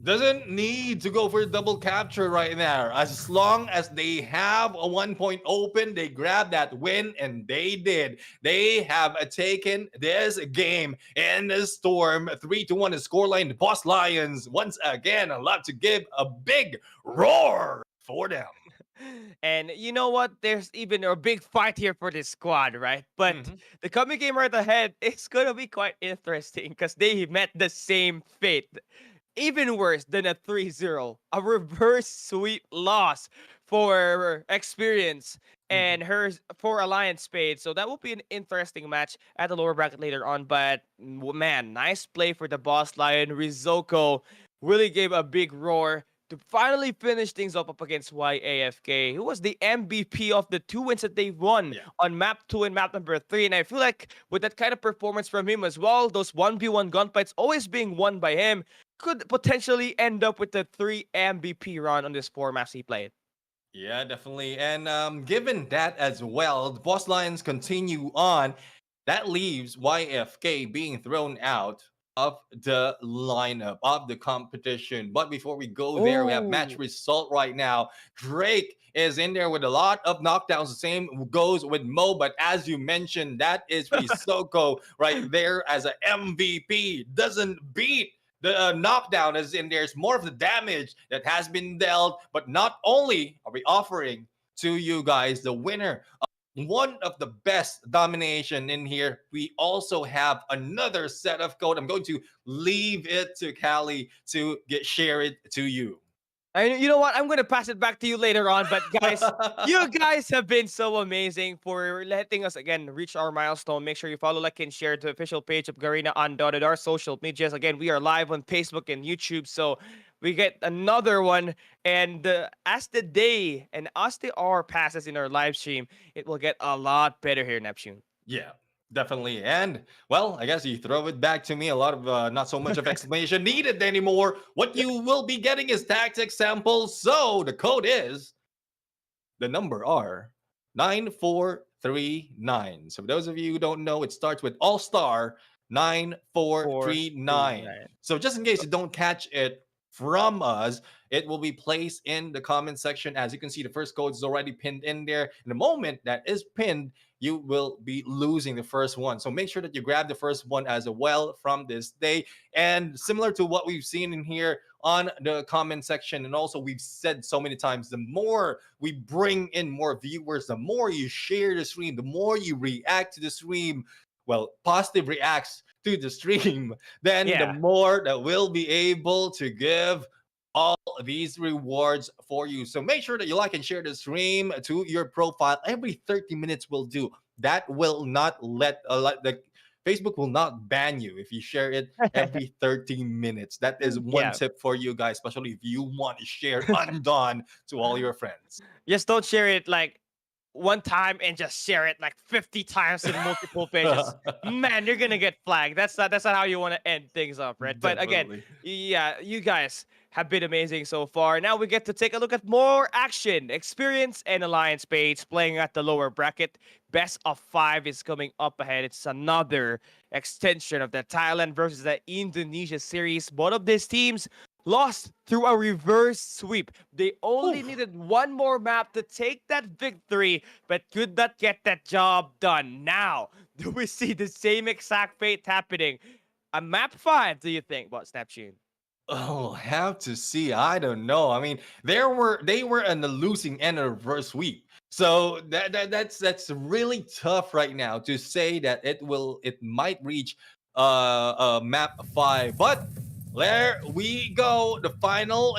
Doesn't need to go for a double capture right now. As long as they have a 1 point open, they grab that win, and they did. They have taken this game in the storm. 3-1 the scoreline. The Boss Lions, once again, allowed to give a big roar for them. And you know what? There's even a big fight here for this squad, right? But the coming game right ahead, it's going to be quite interesting because they met the same fate. Even worse than a 3-0, a reverse sweep loss for Experience and hers for Alliance Spade. So that will be an interesting match at the lower bracket later on. But man, nice play for the Boss Lion. Rizoko really gave a big roar to finally finish things up against YAFK, who was the MVP of the 2 wins that they won on map 2 and map number 3. And I feel like with that kind of performance from him as well, those 1v1 gunfights always being won by him, could potentially end up with the 3 MVP run on this 4 maps he played. Yeah, definitely. And given that as well, the Boss Lions continue on. That leaves YFK being thrown out of the lineup of the competition. But before we go there, we have match Oh, result right now. Drake is in there with a lot of knockdowns. The same goes with Mo, but as you mentioned, that is Risoko right there as a MVP. Doesn't beat the knockdown as in there's more of the damage that has been dealt. But not only are we offering to you guys the winner one of the best domination in here, we also have another set of code. I'm going to leave it to Callie to share it to you. and you know what? I'm gonna pass it back to you later on. But guys, you guys have been so amazing for letting us again reach our milestone. Make sure you follow, like, and share the official page of Garena Undawn at our social medias. Again, we are live on Facebook and YouTube, so we get another one. And as the day and as the hour passes in our live stream, it will get a lot better here, Neptune. Yeah, definitely. And well, I guess you throw it back to me. A lot of not so much of explanation needed anymore. What you will be getting is tactic samples. So the code is the number R 9439. So for those of you who don't know, it starts with All Star 9439. 439. So just in case you don't catch it from us, it will be placed in the comment section. As you can see, the first code is already pinned in there. In the moment that is pinned, you will be losing the first one. So make sure that you grab the first one as well from this day. And similar to what we've seen in here on the comment section, and also we've said so many times, the more we bring in more viewers, the more you share the stream, the more you react to the stream, well, positive reacts to the stream, then the Yeah. more that we'll be able to give all these rewards for you. So make sure that you like and share the stream to your profile. Every 30 minutes will do. That will not the Facebook will not ban you if you share it every 30 minutes. That is one Yeah. tip for you guys, especially if you want to share Undawn to all your friends. Just don't share it like one time and just share it like 50 times in multiple pages. Man, you're gonna get flagged. That's not how you want to end things up, right? But again, Definitely. yeah, you guys have been amazing so far. Now we get to take a look at more action, experience, and alliance page playing at the lower bracket. Best of 5 is coming up ahead. It's another extension of the Thailand versus the Indonesia series. Both of these teams lost through a reverse sweep. They only Oof. needed one more map to take that victory, but could not get that job done. Now, do we see the same exact fate happening? A map 5, do you think? What, Snapchat? Oh, have to see. I don't know. I mean, they were on the losing end of the first week. So that's really tough right now to say that it might reach map 5. But there we go. The final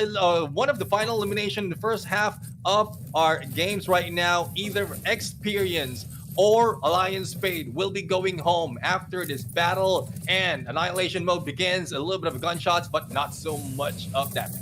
one of the final elimination in the first half of our games right now. Either experience or Alliance Spade will be going home after this battle, and Annihilation mode begins. A little bit of gunshots, but not so much of damage.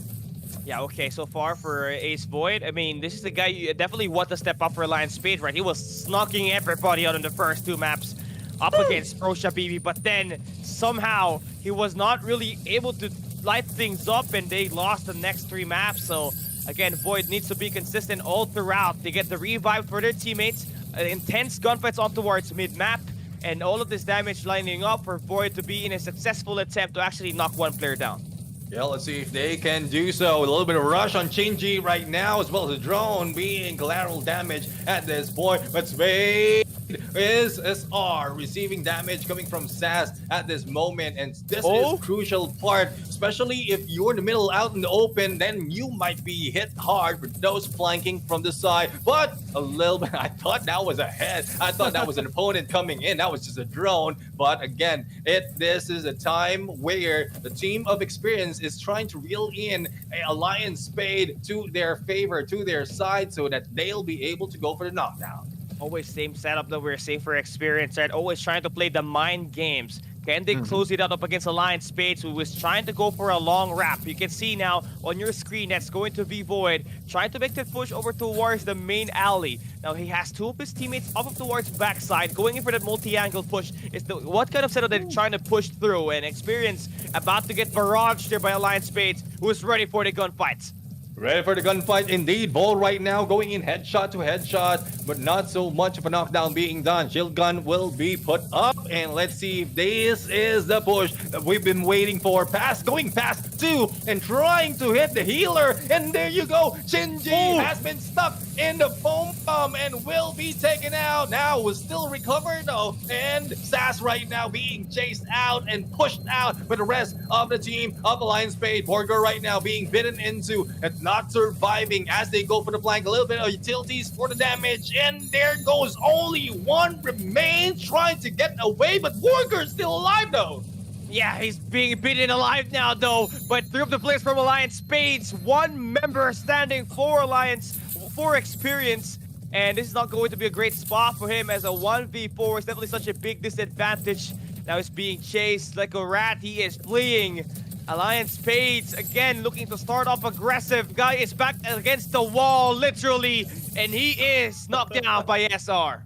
Yeah, okay, so far for Ace Void, I mean, this is the guy you definitely want to step up for Alliance Spade, right? He was knocking everybody out in the first 2 maps up against Prosha BB, but then somehow he was not really able to light things up, and they lost the next 3 maps. So again, Void needs to be consistent all throughout. They get the revive for their teammates, intense gunfights on towards mid-map, and all of this damage lining up for Void to be in a successful attempt to actually knock one player down. Yeah, let's see if they can do so. A little bit of rush on Shinji right now, as well as the drone being collateral damage at this point. But Spade is SR receiving damage coming from SAS at this moment, and this is crucial part, especially if you're in the middle out in the open, then you might be hit hard for those flanking from the side. But a little bit, I thought that was a head. I thought that was an opponent coming in. That was just a drone. But again, this is a time where the team of experience is trying to reel in a Alliance Spade to their favor, to their side, so that they'll be able to go for the knockdown. Always same setup that we're safer experience, right? Always trying to play the mind games. Can they close it out up against Alliance Spades, who was trying to go for a long wrap? You can see now on your screen that's going to be Void, trying to make the push over towards the main alley. Now he has 2 of his teammates up towards backside, going in for that multi-angle push. Is what kind of setup they're trying to push through, and experience about to get barraged there by Alliance Spades, who is ready for the gunfights. Ready for the gunfight indeed. Ball right now going in headshot to headshot, but not so much of a knockdown being done. Shield gun will be put up, and let's see if this is the push that we've been waiting for. Going past 2 and trying to hit the healer, and there you go. Shinji has been stuck in the foam bomb and will be taken out. Now was still recovered though, and SAS right now being chased out and pushed out by the rest of the team of Alliance Spade. Borger right now being bitten into and not surviving as they go for the flank. A little bit of utilities for the damage, and there goes. Only 1 remains trying to get away, but Borger's still alive though. Yeah, he's being beaten alive now, though. But 3 of the players from Alliance Spades, 1 member standing for Alliance, for experience. And this is not going to be a great spot for him, as a 1v4 is definitely such a big disadvantage. Now he's being chased like a rat. He is fleeing. Alliance Spades, again, looking to start off aggressive. Guy is back against the wall, literally. And he is knocked down by SR.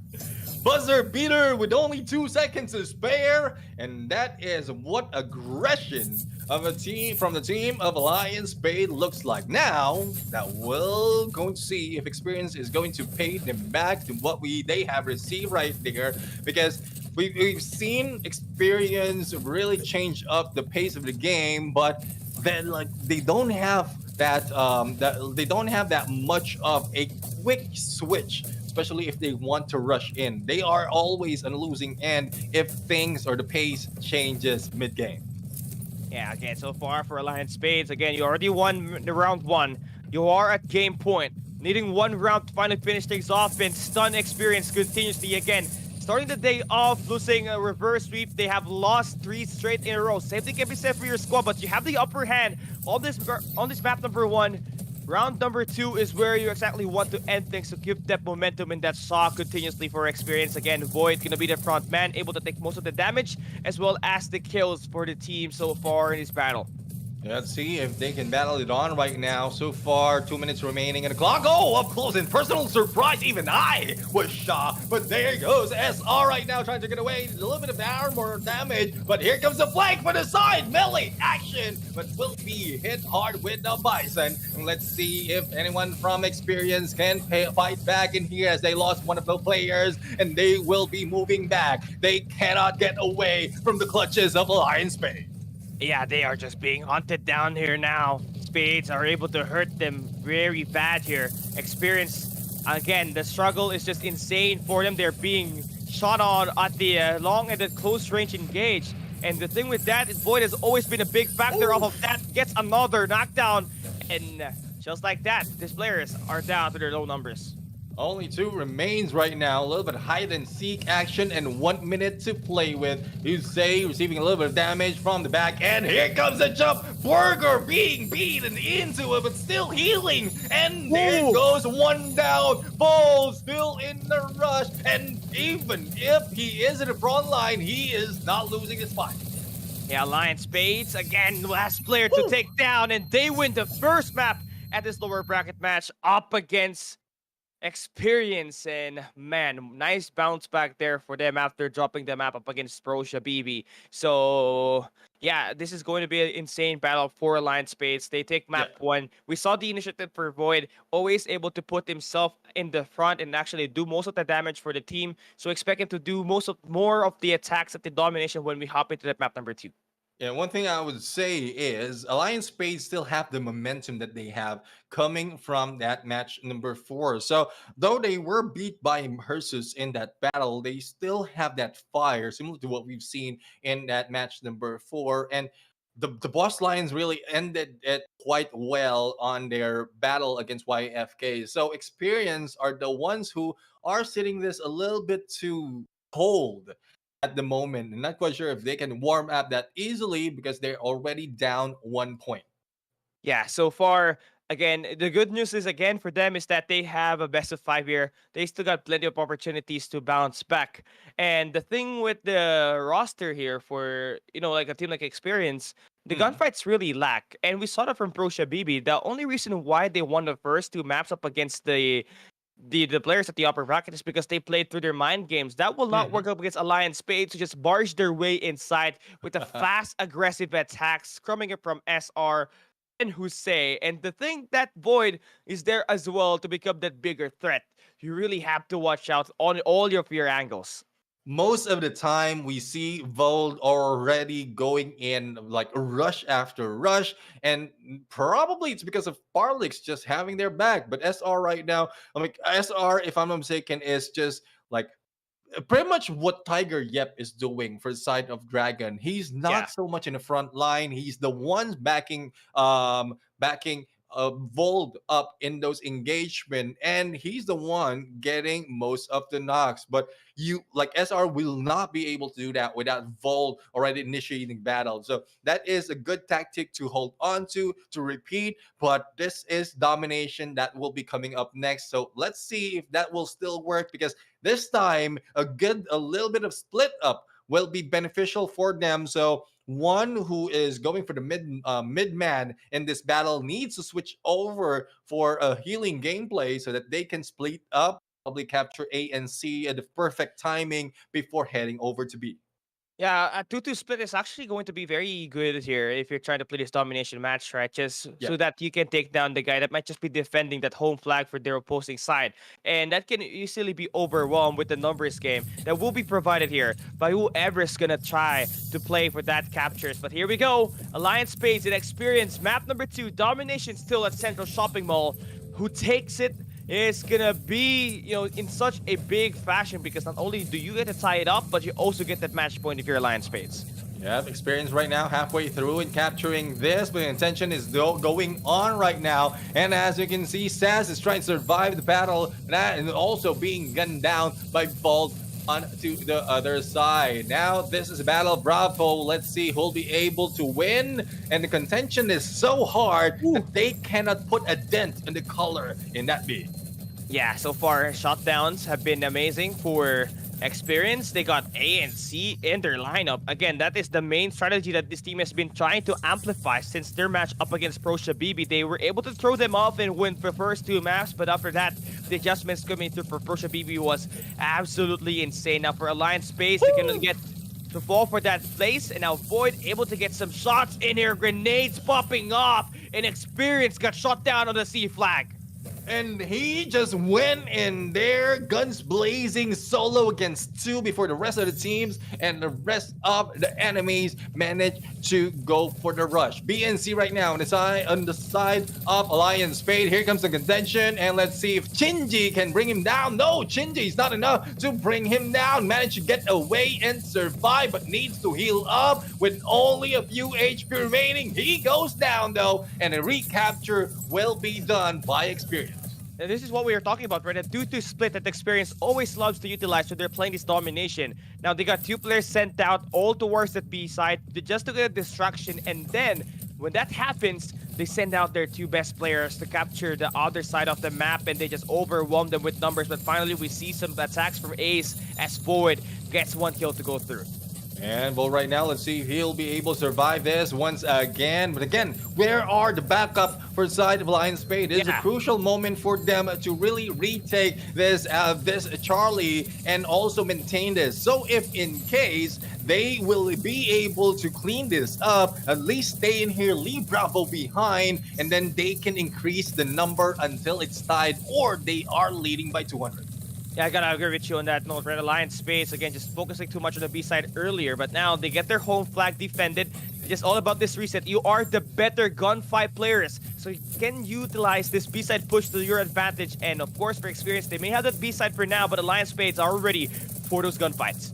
Buzzer beater with only 2 seconds to spare, and that is what aggression of a team from the team of Alliance Spade looks like. Now that we're going to see if experience is going to pay them back to what they have received right there, because we've seen experience really change up the pace of the game, but then they don't have that they don't have that much of a quick switch, especially if they want to rush in. They are always on the losing end if things or the pace changes mid-game. Yeah, again, so far for Alliance Spades, again, you already won the round 1. You are at game point, needing 1 round to finally finish things off, and stun experience continuously again. Starting the day off, losing a reverse sweep, they have lost 3 straight in a row. Same thing can be said for your squad, but you have the upper hand on this map number 1. Round number 2 is where you exactly want to end things to keep that momentum and that saw continuously for experience. Again, Void gonna be the front man, able to take most of the damage as well as the kills for the team so far in this battle. Let's see if they can battle it on right now. So far, 2 minutes remaining in the clock. Oh, up close and personal surprise. Even I was shocked. But there goes SR right now trying to get away. A little bit of armor damage. But here comes the flank for the side. Melee action. But will be hit hard with the Bison. And let's see if anyone from experience can fight back in here, as they lost one of the players. And they will be moving back. They cannot get away from the clutches of Alliance Spade. Yeah, they are just being hunted down here now. Spades are able to hurt them very bad here. Experience, again, the struggle is just insane for them. They're being shot on at the long and the close range engage. And the thing with that is Void has always been a big factor off Ooh. of that. Gets another knockdown. And just like that, these players are down to their low numbers. Only two remains right now. A little bit of hide and seek action and 1 minute to play with. Yusei receiving a little bit of damage from the back. And here comes a jump. Burger being beaten into it, but still healing. And there Ooh. goes one down. Bull still in the rush. And even if he is in the front line, he is not losing his fight. Yeah, Lion Spades, again, last player to take down. And they win the first map at this lower bracket match up against Experience. And man, nice bounce back there for them after dropping the map up against Prosia BB. So yeah, this is going to be an insane battle for Alliance Spades. They take map one. We saw the initiative for Void, always able to put himself in the front and actually do most of the damage for the team. So expect him to do more of the attacks at the domination when we hop into that map number 2. Yeah, one thing I would say is Alliance Spades still have the momentum that they have coming from that match number 4. So though they were beat by Hersus in that battle, they still have that fire, similar to what we've seen in that match number 4. And the Boss Lions really ended it quite well on their battle against YFK. So Experience are the ones who are sitting this a little bit too cold at the moment. I'm not quite sure if they can warm up that easily because they're already down 1 point. Yeah, so far, again, the good news is again for them is that they have a best of 5 year. They still got plenty of opportunities to bounce back. And the thing with the roster here for, like a team like Experience, the gunfights really lack. And we saw that from Prosia BB. The only reason why they won the first 2 maps up against the players at the upper bracket is because they played through their mind games. That will not work up against Alliance Spades to just barge their way inside with the fast, aggressive attacks coming up from SR and Hussein. And the thing that Void is there as well to become that bigger threat. You really have to watch out on all of your angles. Most of the time we see Vold already going in like rush after rush, and probably it's because of Parlix just having their back. But SR right now, SR, if I'm not mistaken, is just like pretty much what Tiger Yep is doing for the side of Dragon. He's not so much in the front line. He's the ones backing Vold up in those engagement, and he's the one getting most of the knocks. But you like SR will not be able to do that without Vold already initiating battle. So that is a good tactic to hold on to repeat. But this is domination that will be coming up next. So let's see if that will still work, because this time a little bit of split up will be beneficial for them. So one who is going for the mid man in this battle needs to switch over for a healing gameplay so that they can split up, probably capture A and C at the perfect timing before heading over to B. Yeah, a 2-2 split is actually going to be very good here if you're trying to play this domination match, right? Just so that you can take down the guy that might just be defending that home flag for their opposing side. And that can easily be overwhelmed with the numbers game that will be provided here by whoever's going to try to play for that captures. But here we go. Alliance Spades and Experience, map number 2, domination still at Central Shopping Mall. Who takes it is gonna be, in such a big fashion, because not only do you get to tie it up, but you also get that match point if you're Alliance Spades. Yeah, Experience right now halfway through and capturing this, but the intention is going on right now. And as you can see, Saz is trying to survive the battle and also being gunned down by Vault onto the other side. Now this is a battle. Bravo. Let's see who'll be able to win. And the contention is so hard that they cannot put a dent in the color in that B. Yeah, so far shutdowns have been amazing for Experience. They got A and C in their lineup. Again, that is the main strategy that this team has been trying to amplify since their match up against Prosia BB. They were able to throw them off and win the first 2 maps, but after that, the adjustments coming through for Prosia BB was absolutely insane. Now for Alliance Space, they're gonna get to fall for that place, and now Void able to get some shots in here, grenades popping off, and Experience got shot down on the C flag. And he just went in there, guns blazing, solo against two before the rest of the teams and the rest of the enemies managed to go for the rush. BNC right now on the side of Alliance Spade. Here comes the contention, and let's see if Shinji can bring him down. No, Shinji's not enough to bring him down. Managed to get away and survive, but needs to heal up with only a few HP remaining. He goes down though, and a recapture will be done by experience. And this is what we are talking about, right? A 2-2 split that Experience always loves to utilize when they're playing this domination. Now, they got two players sent out all towards that B side just to get a distraction. And then, when that happens, they send out their two best players to capture the other side of the map, and they just overwhelm them with numbers. But finally, we see some attacks from Ace as Void gets one kill to go through. And well, right now, let's see if he'll be able to survive this once again. But again, where are the backup for side of Lion Spade? It's a crucial moment for them to really retake this Charlie and also maintain this. So if in case they will be able to clean this up, at least stay in here, leave Bravo behind, and then they can increase the number until it's tied or they are leading by 200. Yeah, I gotta agree with you on that note. Red Alliance Space, again, just focusing too much on the B side earlier, but now they get their home flag defended. It's just all about this reset. You are the better gunfight players, so you can utilize this B side push to your advantage. And of course, for Experience, they may have that B side for now, but Alliance Spades are ready for those gunfights.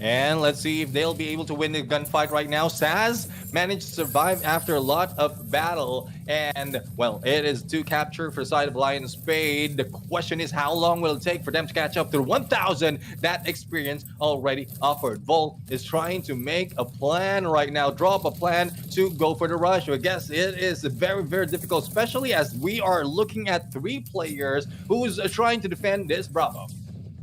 And let's see if they'll be able to win the gunfight right now. Saz managed to survive after a lot of battle. And, well, it is to capture for side of Lion Spade. The question is, how long will it take for them to catch up to the 1,000 that Experience already offered? Volt is trying to make a plan right now, draw up a plan to go for the rush. I guess it is very, very difficult, especially as we are looking at three players who's trying to defend this Bravo.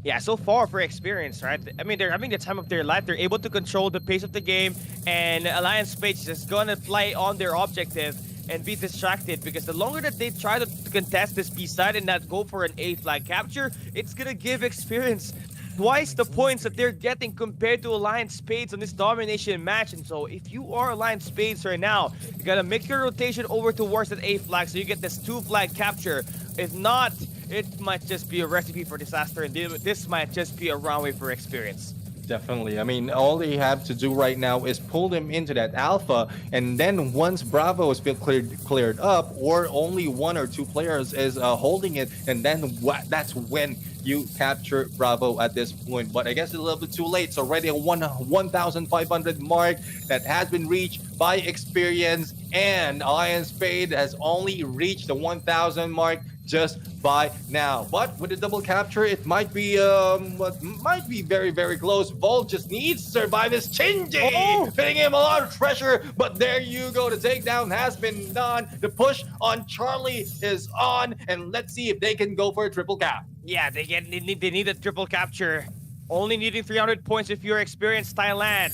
Yeah, so far for Experience, right? I mean, they're having the time of their life. They're able to control the pace of the game, and Alliance Space is gonna play on their objective and be distracted, because the longer that they try to contest this B side and not go for an A flag capture, it's gonna give Experience twice the points that they're getting compared to Alliance Spades on this domination match. And so if you are Alliance Spades right now, you gotta make your rotation over towards that A flag so you get this 2 flag capture. If not, it might just be a recipe for disaster, and this might just be a runway for Experience. Definitely. I mean, all they have to do right now is pull them into that alpha, and then once Bravo has been cleared up, or only one or two players is holding it, and then that's when you capture Bravo at this point. But I guess it's a little bit too late. It's already a 1,500 mark that has been reached by Experience, and Alliance Spade has only reached the 1,000 mark just by now. But with a double capture, it might be very, very close. Volt just needs to survive this. Shinji putting him a lot of pressure, but there you go. The takedown has been done. The push on Charlie is on, and let's see if they can go for a triple cap. Yeah, they need a triple capture. Only needing 300 points if you're Experienced Thailand.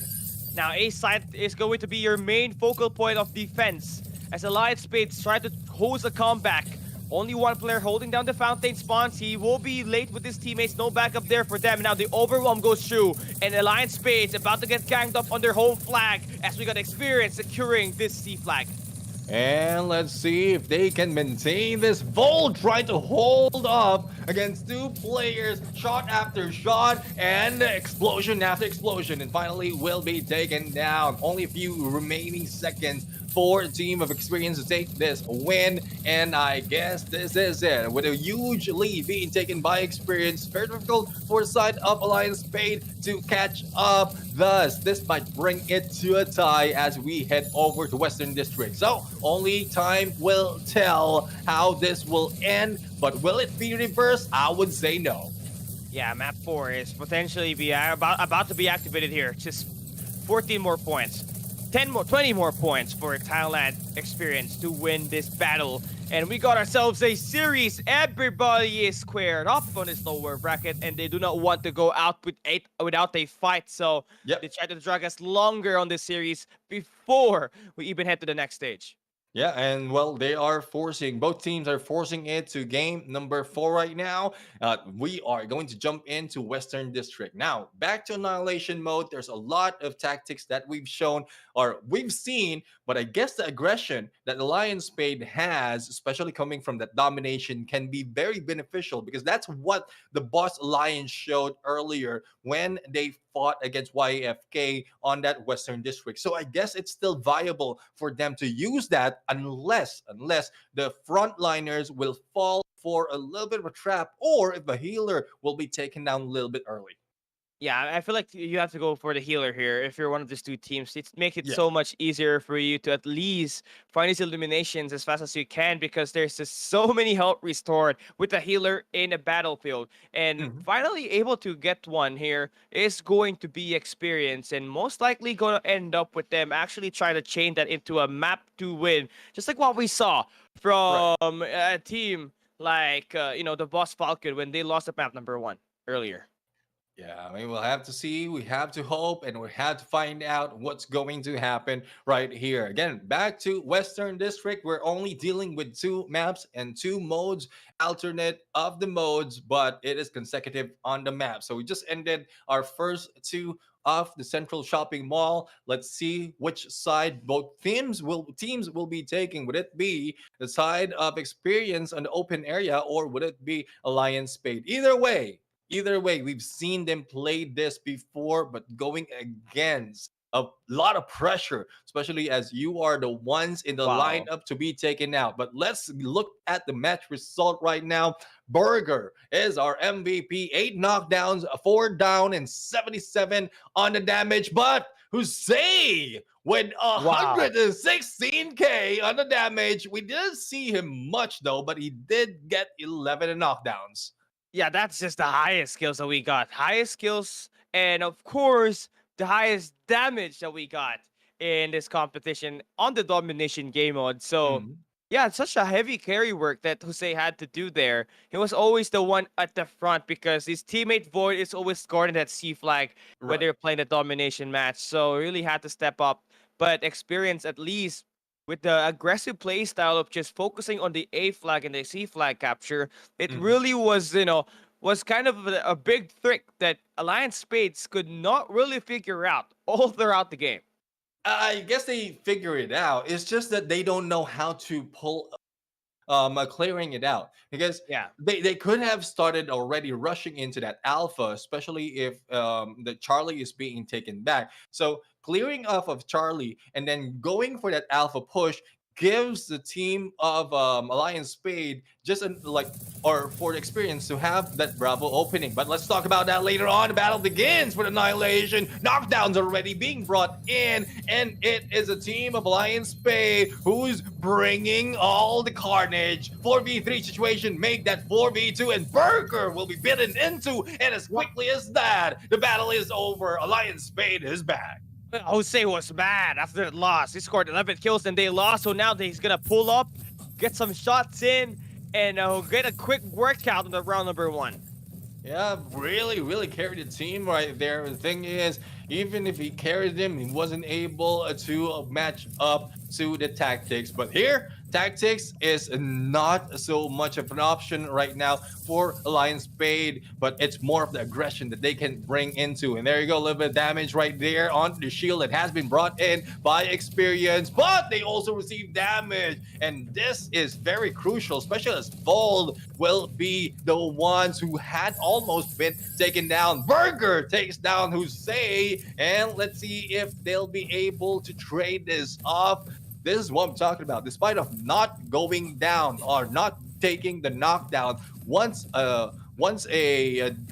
Now, A side is going to be your main focal point of defense, as Alliance Spades try to host a comeback. Only one player holding down the fountain spawns. He will be late with his teammates. No backup there for them. Now the overwhelm goes through, and Alliance Spades about to get ganged up on their home flag as we got Experience securing this C flag. And let's see if they can maintain this. Volt trying to hold up against two players, shot after shot, and explosion after explosion, and finally will be taken down. Only a few remaining seconds for a team of Experience to take this win, and I guess this is it. With a huge lead being taken by Experience, very difficult for the side of Alliance Spade to catch up. Thus, this might bring it to a tie as we head over to Western District. So, only time will tell how this will end, but will it be reversed? I would say no. Yeah, map 4 is potentially about to be activated here. Just 14 more points. 20 more points for Thailand Experience to win this battle. And we got ourselves a series. Everybody is squared up on this lower bracket, and they do not want to go out without a fight. So they try to drag us longer on this series before we even head to the next stage. Yeah, and well, they are forcing, both teams are forcing it to game number 4 right now. We are going to jump into Western District. Now, back to Annihilation mode, there's a lot of tactics that we've shown or we've seen, but I guess the aggression that the Lion Spade has, especially coming from that domination, can be very beneficial because that's what the Boss Alliance showed earlier when they fought against YFK on that Western District. So I guess it's still viable for them to use that unless the frontliners will fall for a little bit of a trap or if the healer will be taken down a little bit early. Yeah, I feel like you have to go for the healer here if you're one of these two teams. It makes it Yeah. so much easier for you to at least find these eliminations as fast as you can because there's just so many health restored with the healer in a battlefield. And Mhm. finally able to get one here is going to be experience and most likely going to end up with them actually trying to chain that into a map to win. Just like what we saw Right. from a team like, the Boss Falcon when they lost at map number 1 earlier. Yeah, I mean, we'll have to see. We have to hope, and we have to find out what's going to happen right here. Again, back to Western District. We're only dealing with 2 maps and 2 modes, alternate of the modes, but it is consecutive on the map. So we just ended our first 2 of the Central Shopping Mall. Let's see which side both teams will be taking. Would it be the side of experience on the open area, or would it be Alliance Spade? Either way, we've seen them play this before, but going against a lot of pressure, especially as you are the ones in the Wow. lineup to be taken out. But let's look at the match result right now. Burger is our MVP, 8 knockdowns, 4 down, and 77 on the damage. But Hussein with Wow. 116k on the damage. We didn't see him much though, but he did get 11 knockdowns. Yeah, that's just the highest skills that we got. Highest skills, and of course, the highest damage that we got in this competition on the domination game mode. So, Mhm. yeah, it's such a heavy carry work that Jose had to do there. He was always the one at the front because his teammate Void is always guarding that C flag when Right. they're playing the domination match. So, really had to step up. But experience at least with the aggressive play style of just focusing on the A flag and the C flag capture, it Mhm. really was kind of a big trick that Alliance Spades could not really figure out all throughout the game. I guess they figure it out. It's just that they don't know how to pull clearing it out because Yeah. they could have started already rushing into that alpha, especially if the Charlie is being taken back. So clearing off of Charlie and then going for that alpha push gives the team of Alliance Spade just like or for the experience to have that Bravo opening. But let's talk about that later on. The battle begins with Annihilation. Knockdowns already being brought in, and it is a team of Alliance Spade who's bringing all the carnage. 4v3 situation, make that 4v2, and Burger will be bitten into. And as quickly as that, the battle is over. Alliance Spade is back. Jose was mad after that loss. He scored 11 kills and they lost, so now he's gonna pull up, get some shots in, and get a quick workout in the round number 1. Yeah, really, really carried the team right there. The thing is, even if he carried them, he wasn't able to match up to the tactics. But here, tactics is not so much of an option right now for Alliance Spade, but it's more of the aggression that they can bring into. And there you go, a little bit of damage right there on the shield that has been brought in by experience, but they also receive damage. And this is very crucial, especially as Fold will be the ones who had almost been taken down. Burger takes down Hussein, and let's see if they'll be able to trade this off. This is what I'm talking about. Despite of not going down or not taking the knockdown, once a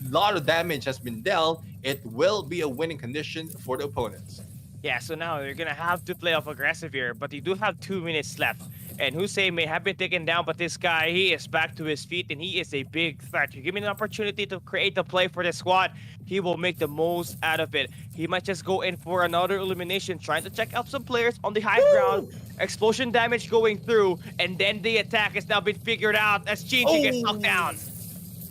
lot of damage has been dealt, it will be a winning condition for the opponents. Yeah, so now you're gonna have to play off aggressive here, but you do have 2 minutes left. And Hussein may have been taken down, but this guy, he is back to his feet, and he is a big threat. You give him an opportunity to create the play for the squad, he will make the most out of it. He might just go in for another elimination, trying to check out some players on the high ground. Woo! Explosion damage going through, and then the attack has now been figured out as Gigi gets knocked Oh, down.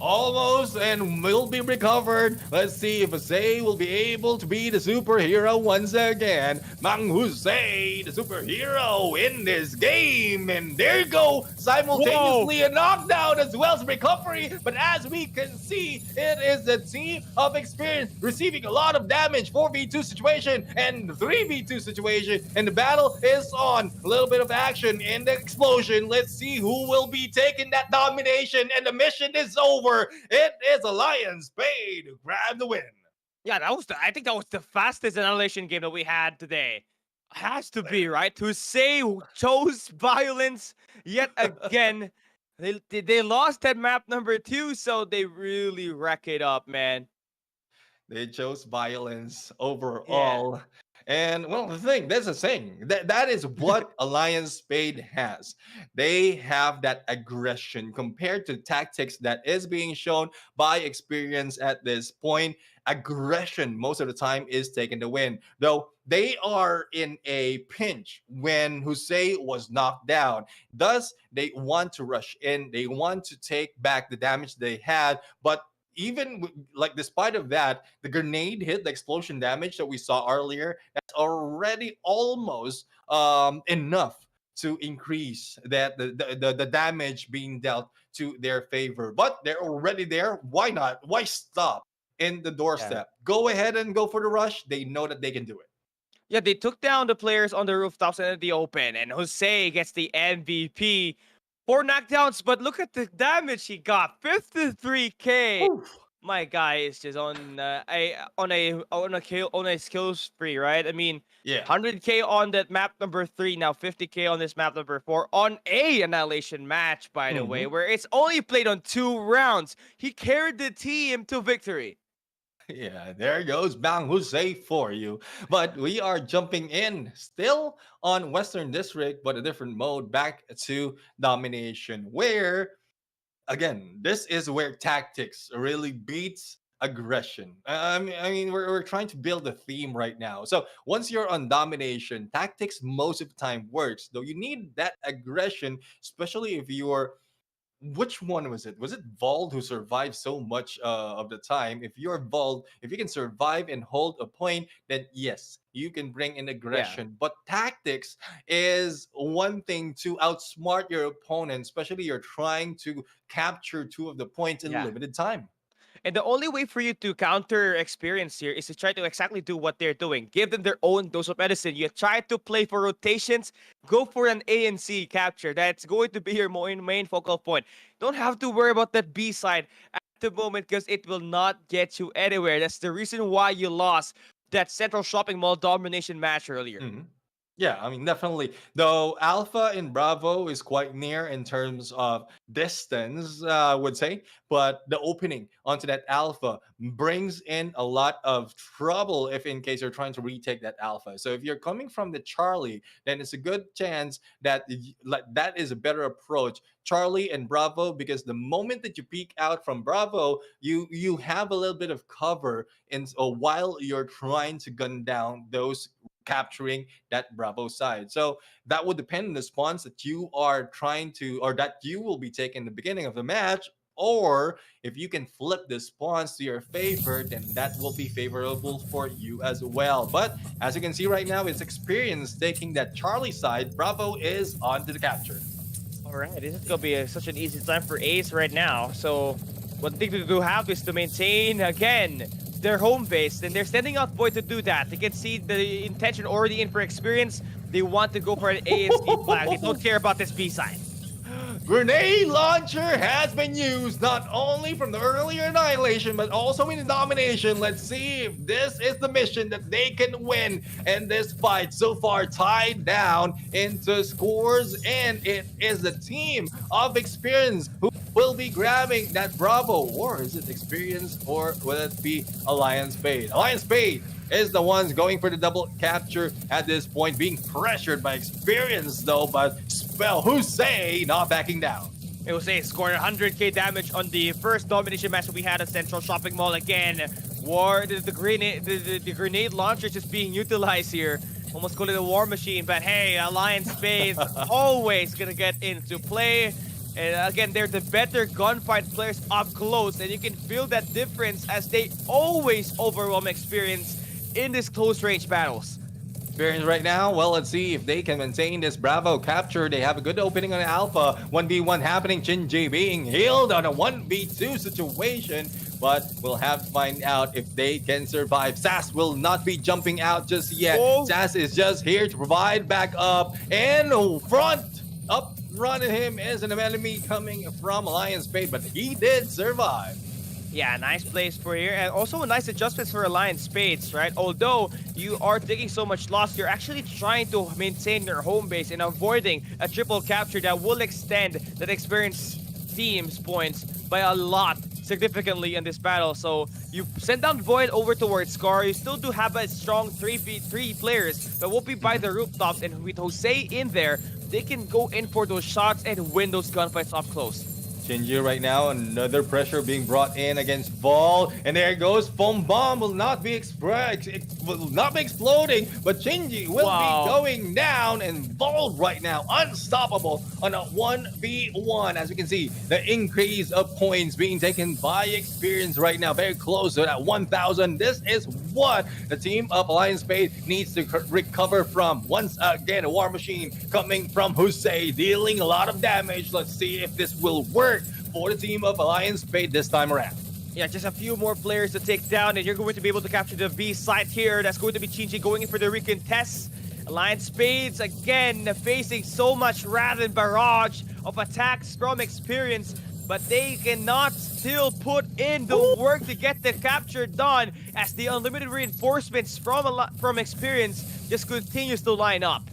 Almost and will be recovered. Let's see if Jose will be able to be the superhero once again. Mang Jose, the superhero in this game. And there you go, Whoa! simultaneously a knockdown as well as recovery. But as we can see, it is the team of experience receiving a lot of damage. 4v2 situation and 3v2 situation. And the battle is on. A little bit of action in the explosion. Let's see who will be taking that domination. And the mission is over. It is Alliance Spade who grabbed the win. Yeah, I think that was the fastest annihilation game that we had today. Has to be, right? To say who chose violence yet again. They lost at map number 2, so they really wreck it up, man. They chose violence Yeah. overall. And well, that's the thing. That is what Alliance Spade has. They have that aggression compared to tactics that is being shown by experience at this point. Aggression most of the time is taking the win. Though they are in a pinch when Jose was knocked down. Thus, they want to rush in. They want to take back the damage they had, but even like despite of that, the grenade hit, the explosion damage that we saw earlier, that's already almost enough to increase that the damage being dealt to their favor. But they're already there. Why not? Why stop in the Yeah. doorstep? Go ahead and go for the rush. They know that they can do it. Yeah, they took down the players on the rooftops and in the open, and Jose gets the MVP. 4 knockdowns, but look at the damage he got. 53k. Whew. My guy is just on a skill spree, right? I mean, Yeah. 100k on that map number 3, now 50k on this map number 4 on a annihilation match, by the way, Mhm. where it's only played on 2 rounds. He carried the team to victory. Yeah, there goes Bang Jose for you. But we are jumping in still on Western District, but a different mode back to domination, where again, this is where tactics really beats aggression. We're trying to build a theme right now. So once you're on domination, tactics most of the time works, though you need that aggression, especially if you're which one was it? Was it Vald who survived so much of the time? If you're Vald, if you can survive and hold a point, then yes, you can bring in Yeah. aggression. But tactics is one thing to outsmart your opponent, especially you're trying to capture two of the points in Yeah. limited time. And the only way for you to counter experience here is to try to exactly do what they're doing. Give them their own dose of medicine. You try to play for rotations. Go for an A and C capture. That's going to be your main focal point. Don't have to worry about that B side at the moment because it will not get you anywhere. That's the reason why you lost that Central Shopping Mall domination match earlier. Mhm. Yeah, I mean, definitely. Though Alpha in Bravo is quite near in terms of distance, I would say, but the opening onto that Alpha brings in a lot of trouble if, in case you're trying to retake that Alpha. So if you're coming from the Charlie, then it's a good chance that like that is a better approach. Charlie and Bravo, because the moment that you peek out from Bravo, you have a little bit of cover, and so while you're trying to gun down those capturing that Bravo side. So that would depend on the spawns that you are trying to, or that you will be taking in the beginning of the match. Or if you can flip the spawns to your favor, then that will be favorable for you as well. But as you can see right now, it's experience taking that Charlie side. Bravo is on to the capture. All right, this is gonna be such an easy time for Ace right now. So one thing to do have is to maintain again their home base, and they're sending out Void to do that. They can see the intention already in for experience. They want to go for an A and C flag. They don't care about this B side. Grenade launcher has been used not only from the earlier annihilation but also in the domination. Let's see if this is the mission that they can win in this fight. So far tied down into scores, and it is the team of experience who will be grabbing that Bravo. Or is it experience, or will it be Alliance Spade? Alliance Spade is the ones going for the double capture at this point, being pressured by experience though, but Spell Jose not backing down. Jose scored 100k damage on the first domination match that we had at Central Shopping Mall again. The grenade launcher just being utilized here. Almost call it a war machine, but hey, Alliance Spade always gonna get into play. And again, they're the better gunfight players up close, and you can feel that difference as they always overwhelm experience in these close range battles. Experience right now. Well, let's see if they can maintain this Bravo capture. They have a good opening on Alpha. 1v1 happening. Shinji being healed on a 1v2 situation. But we'll have to find out if they can survive. Sass will not be jumping out just yet. Oh. Sass is just here to provide backup. And front up front of him is an enemy coming from Alliance Spade, but he did survive. Yeah, nice plays for here, and also nice adjustments for Alliance Spades, right? Although you are taking so much loss, you're actually trying to maintain your home base and avoiding a triple capture that will extend that experienced team's points by a lot significantly in this battle. So you send down Void over towards Scar. You still do have a strong 3v3 players that will be by the rooftops, and with Jose in there, they can go in for those shots and win those gunfights up close. Shinji right now, another pressure being brought in against Vol, and there goes Foam Bomb will not be exploding, but Shinji will be going down, and Vol right now unstoppable on a 1v1. As we can see, the increase of points being taken by experience right now, very close to that 1,000. This is what the team of Alliance Spade needs to recover from. Once again, a War Machine coming from Jose, dealing a lot of damage. Let's see if this will work for the team of Alliance Spade this time around. Yeah, just a few more players to take down, and you're going to be able to capture the B site here. That's going to be Chinchi going in for the recontest. Alliance Spades, again, facing so much wrath and barrage of attacks from experience, but they cannot still put in the work to get the capture done as the unlimited reinforcements from experience just continues to line up.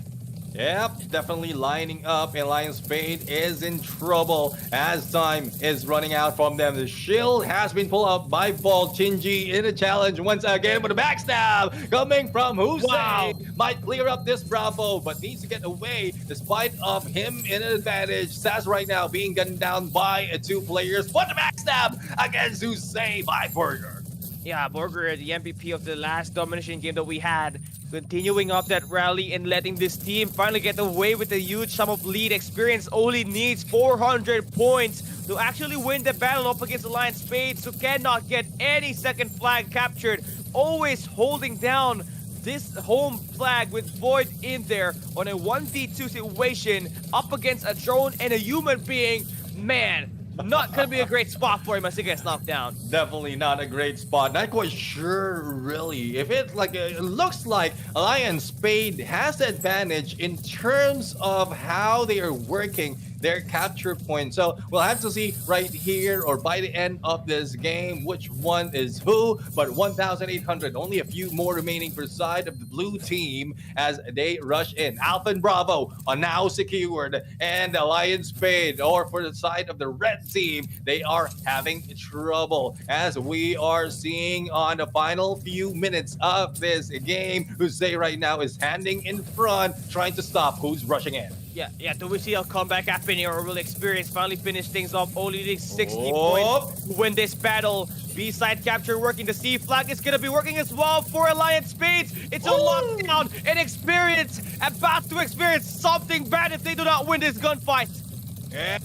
Yep, definitely lining up, and Alliance Spade is in trouble as time is running out from them. The shield has been pulled up by Bolt. Shinji in a challenge once again, but a backstab coming from Jose. Wow. Might clear up this Bravo, but needs to get away despite of him in an advantage. Sass right now being gunned down by two players, but a backstab against Jose by Burger. Yeah, Burger, the MVP of the last domination game that we had, continuing up that rally and letting this team finally get away with a huge sum of lead. Experience only needs 400 points to actually win the battle up against Alliance Spades, who cannot get any second flag captured. Always holding down this home flag with Void in there on a 1v2 situation up against a drone and a human being. Man, not gonna be a great spot for him as he gets knocked down. Definitely not a great spot. Not quite sure, really. If it looks like Alliance Spade has the advantage in terms of how they are working their capture point. So we'll have to see right here or by the end of this game which one is who. But 1,800, only a few more remaining for the side of the blue team as they rush in. Alpha and Bravo are now secured, and Alliance Spade, or for the side of the red team, they are having trouble, as we are seeing on the final few minutes of this game. Jose right now is handing in front, trying to stop who's rushing in. Yeah, do we see a comeback happening, or will Experience finally finish things off? Only needing 60 points to win this battle. B-side capture working. The C flag is going to be working as well for Alliance Spades. It's a lockdown, and Experience about to experience something bad if they do not win this gunfight.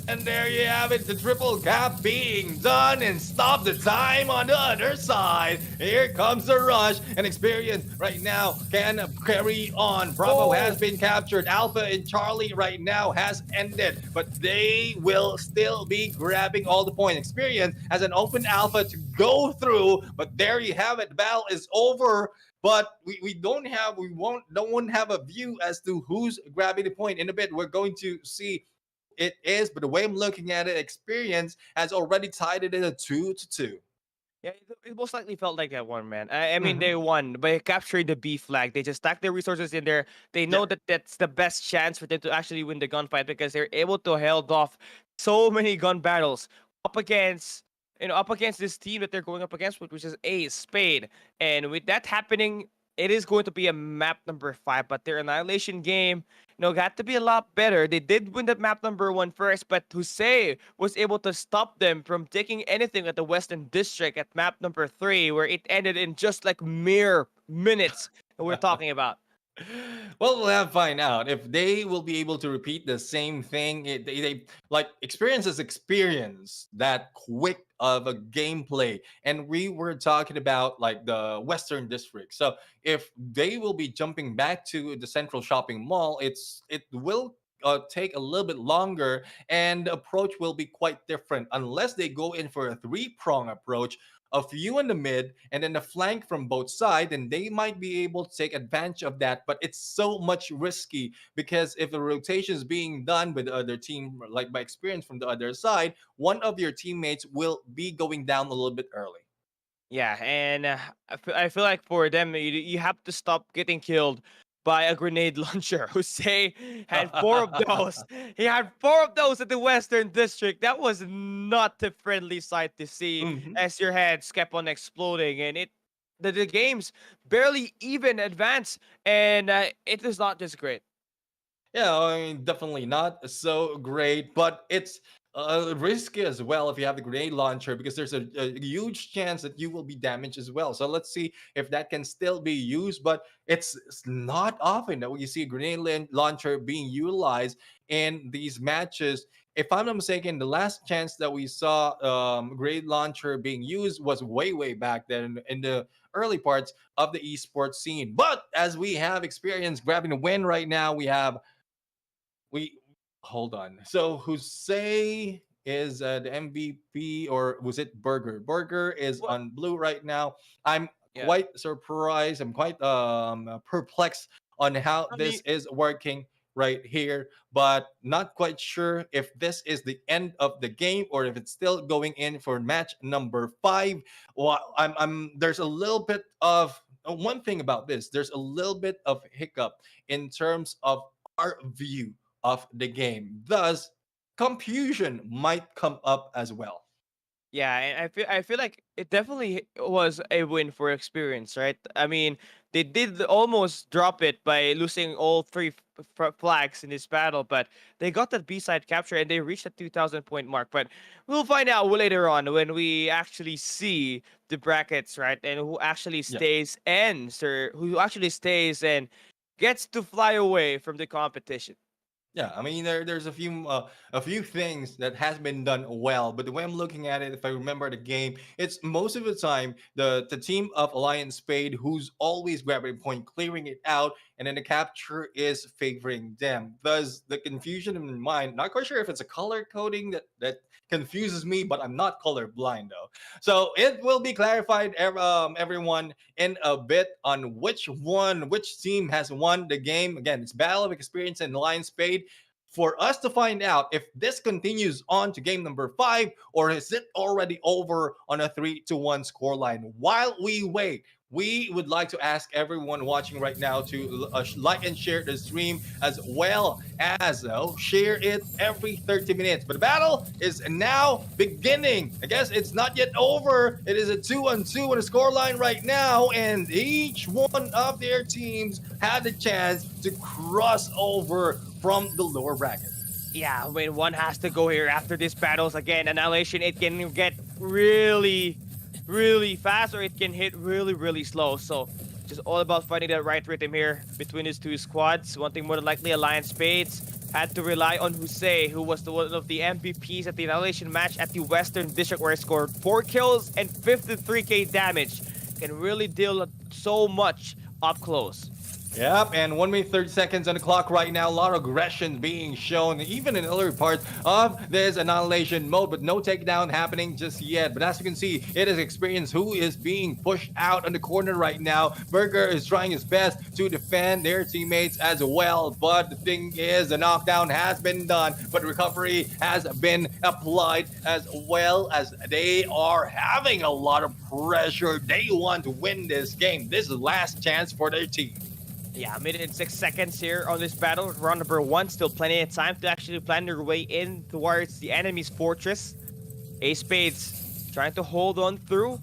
And there you have it, the triple cap being done, and stop the time on the other side. Here comes the rush, and Experience right now can carry on. Bravo has been captured. Alpha and Charlie right now has ended, but they will still be grabbing all the points. Experience has an open Alpha to go through, but there you have it. The battle is over. But we don't have a view as to who's grabbing the point. In a bit, we're going to see it is, but the way I'm looking at it, Experience has already tied it in a 2-2. Yeah, it most likely felt like that one, man. I mean, they won by capturing the B flag. They just stacked their resources in there. They know that that's the best chance for them to actually win the gunfight, because they're able to held off so many gun battles up against this team that they're going up against, which is Ace Spade. And with that happening, it is going to be a map number 5, but their Annihilation game, got to be a lot better. They did win that map number 1 first, but Jose was able to stop them from taking anything at the Western District at map number 3, where it ended in just like mere minutes that we're talking about. Well, we'll have to find out if they will be able to repeat the same thing. They like experience that quick of a gameplay, and we were talking about like the Western District. So if they will be jumping back to the Central Shopping Mall, it will. Take a little bit longer, and the approach will be quite different unless they go in for a three-prong approach, a few in the mid and then a flank from both sides, and they might be able to take advantage of that. But it's so much risky because if the rotation is being done with the other team, like by experience from the other side, one of your teammates will be going down a little bit early. Yeah, and I feel like for them, you have to stop getting killed by a grenade launcher. Jose had four of those. He had four of those at the Western District. That was not a friendly sight to see Mhm. as your heads kept on exploding, and the games barely even advanced, and it is not just great. Yeah, I mean, definitely not so great, but it's risky as well if you have the grenade launcher because there's a huge chance that you will be damaged as well. So let's see if that can still be used, but it's not often that we see a launcher being utilized in these matches. If I'm not mistaken, the last chance that we saw grenade launcher being used was way back then in the early parts of the esports scene. But as we have experience grabbing the win right now, we hold on. So Jose is the MVP, or was it Burger? Burger is Well, on blue right now. I'm yeah. quite surprised. I'm quite perplexed on how I this mean, is working right here, but not quite sure if this is the end of the game or if it's still going in for match number 5. Well, I'm there's a little bit of one thing about this. There's a little bit of hiccup in terms of our view of the game. Thus, confusion might come up as well. yeah, and I feel like it definitely was a win for experience, right? I mean, they did almost drop it by losing all three flags in this battle, but they got that B side capture and they reached the 2,000 point mark. But we'll find out later on when we actually see the brackets, right? And who actually Yeah. stays who actually stays and gets to fly away from the competition. Yeah, I mean there's a few things that has been done well, but the way I'm looking at it, if I remember the game, it's most of the time the team of Alliance Spade who's always grabbing point, clearing it out, and then the capture is favoring them. Thus, the confusion in my mind. Not quite sure if it's a color coding that confuses me, but I'm not color blind though. So it will be clarified, everyone, in a bit on which team has won the game. Again, it's Battle of Experience and Alliance Spade for us to find out if this continues on to game number 5 or is it already over on a 3-1 scoreline. While we wait, we would like to ask everyone watching right now to like and share the stream as well as share it every 30 minutes. But the battle is now beginning. I guess it's not yet over. It is a 2-2 on the scoreline right now, and each one of their teams had the chance to cross over from the lower bracket. Yeah, I mean, one has to go here after this battles again. Annihilation, it can get really fast or it can hit really slow. So just all about finding that right rhythm here between these two squads. One thing more than likely, Alliance Spades had to rely on Jose, who was one of the MVPs at the Annihilation match at the Western District, where he scored 4 kills and 53k damage. Can really deal so much up close. Yep, and 1 minute 30 seconds on the clock right now. A lot of aggression being shown, even in earlier parts of this annihilation mode, but no takedown happening just yet. But as you can see, it is Experience who is being pushed out on the corner right now. Burger is trying his best to defend their teammates as well, but the thing is, the knockdown has been done, but recovery has been applied as well, as they are having a lot of pressure. They want to win this game. This is the last chance for their team. Yeah, a minute and 6 seconds here on this battle. Round number 1, still plenty of time to actually plan their way in towards the enemy's fortress. Ace Spades trying to hold on through,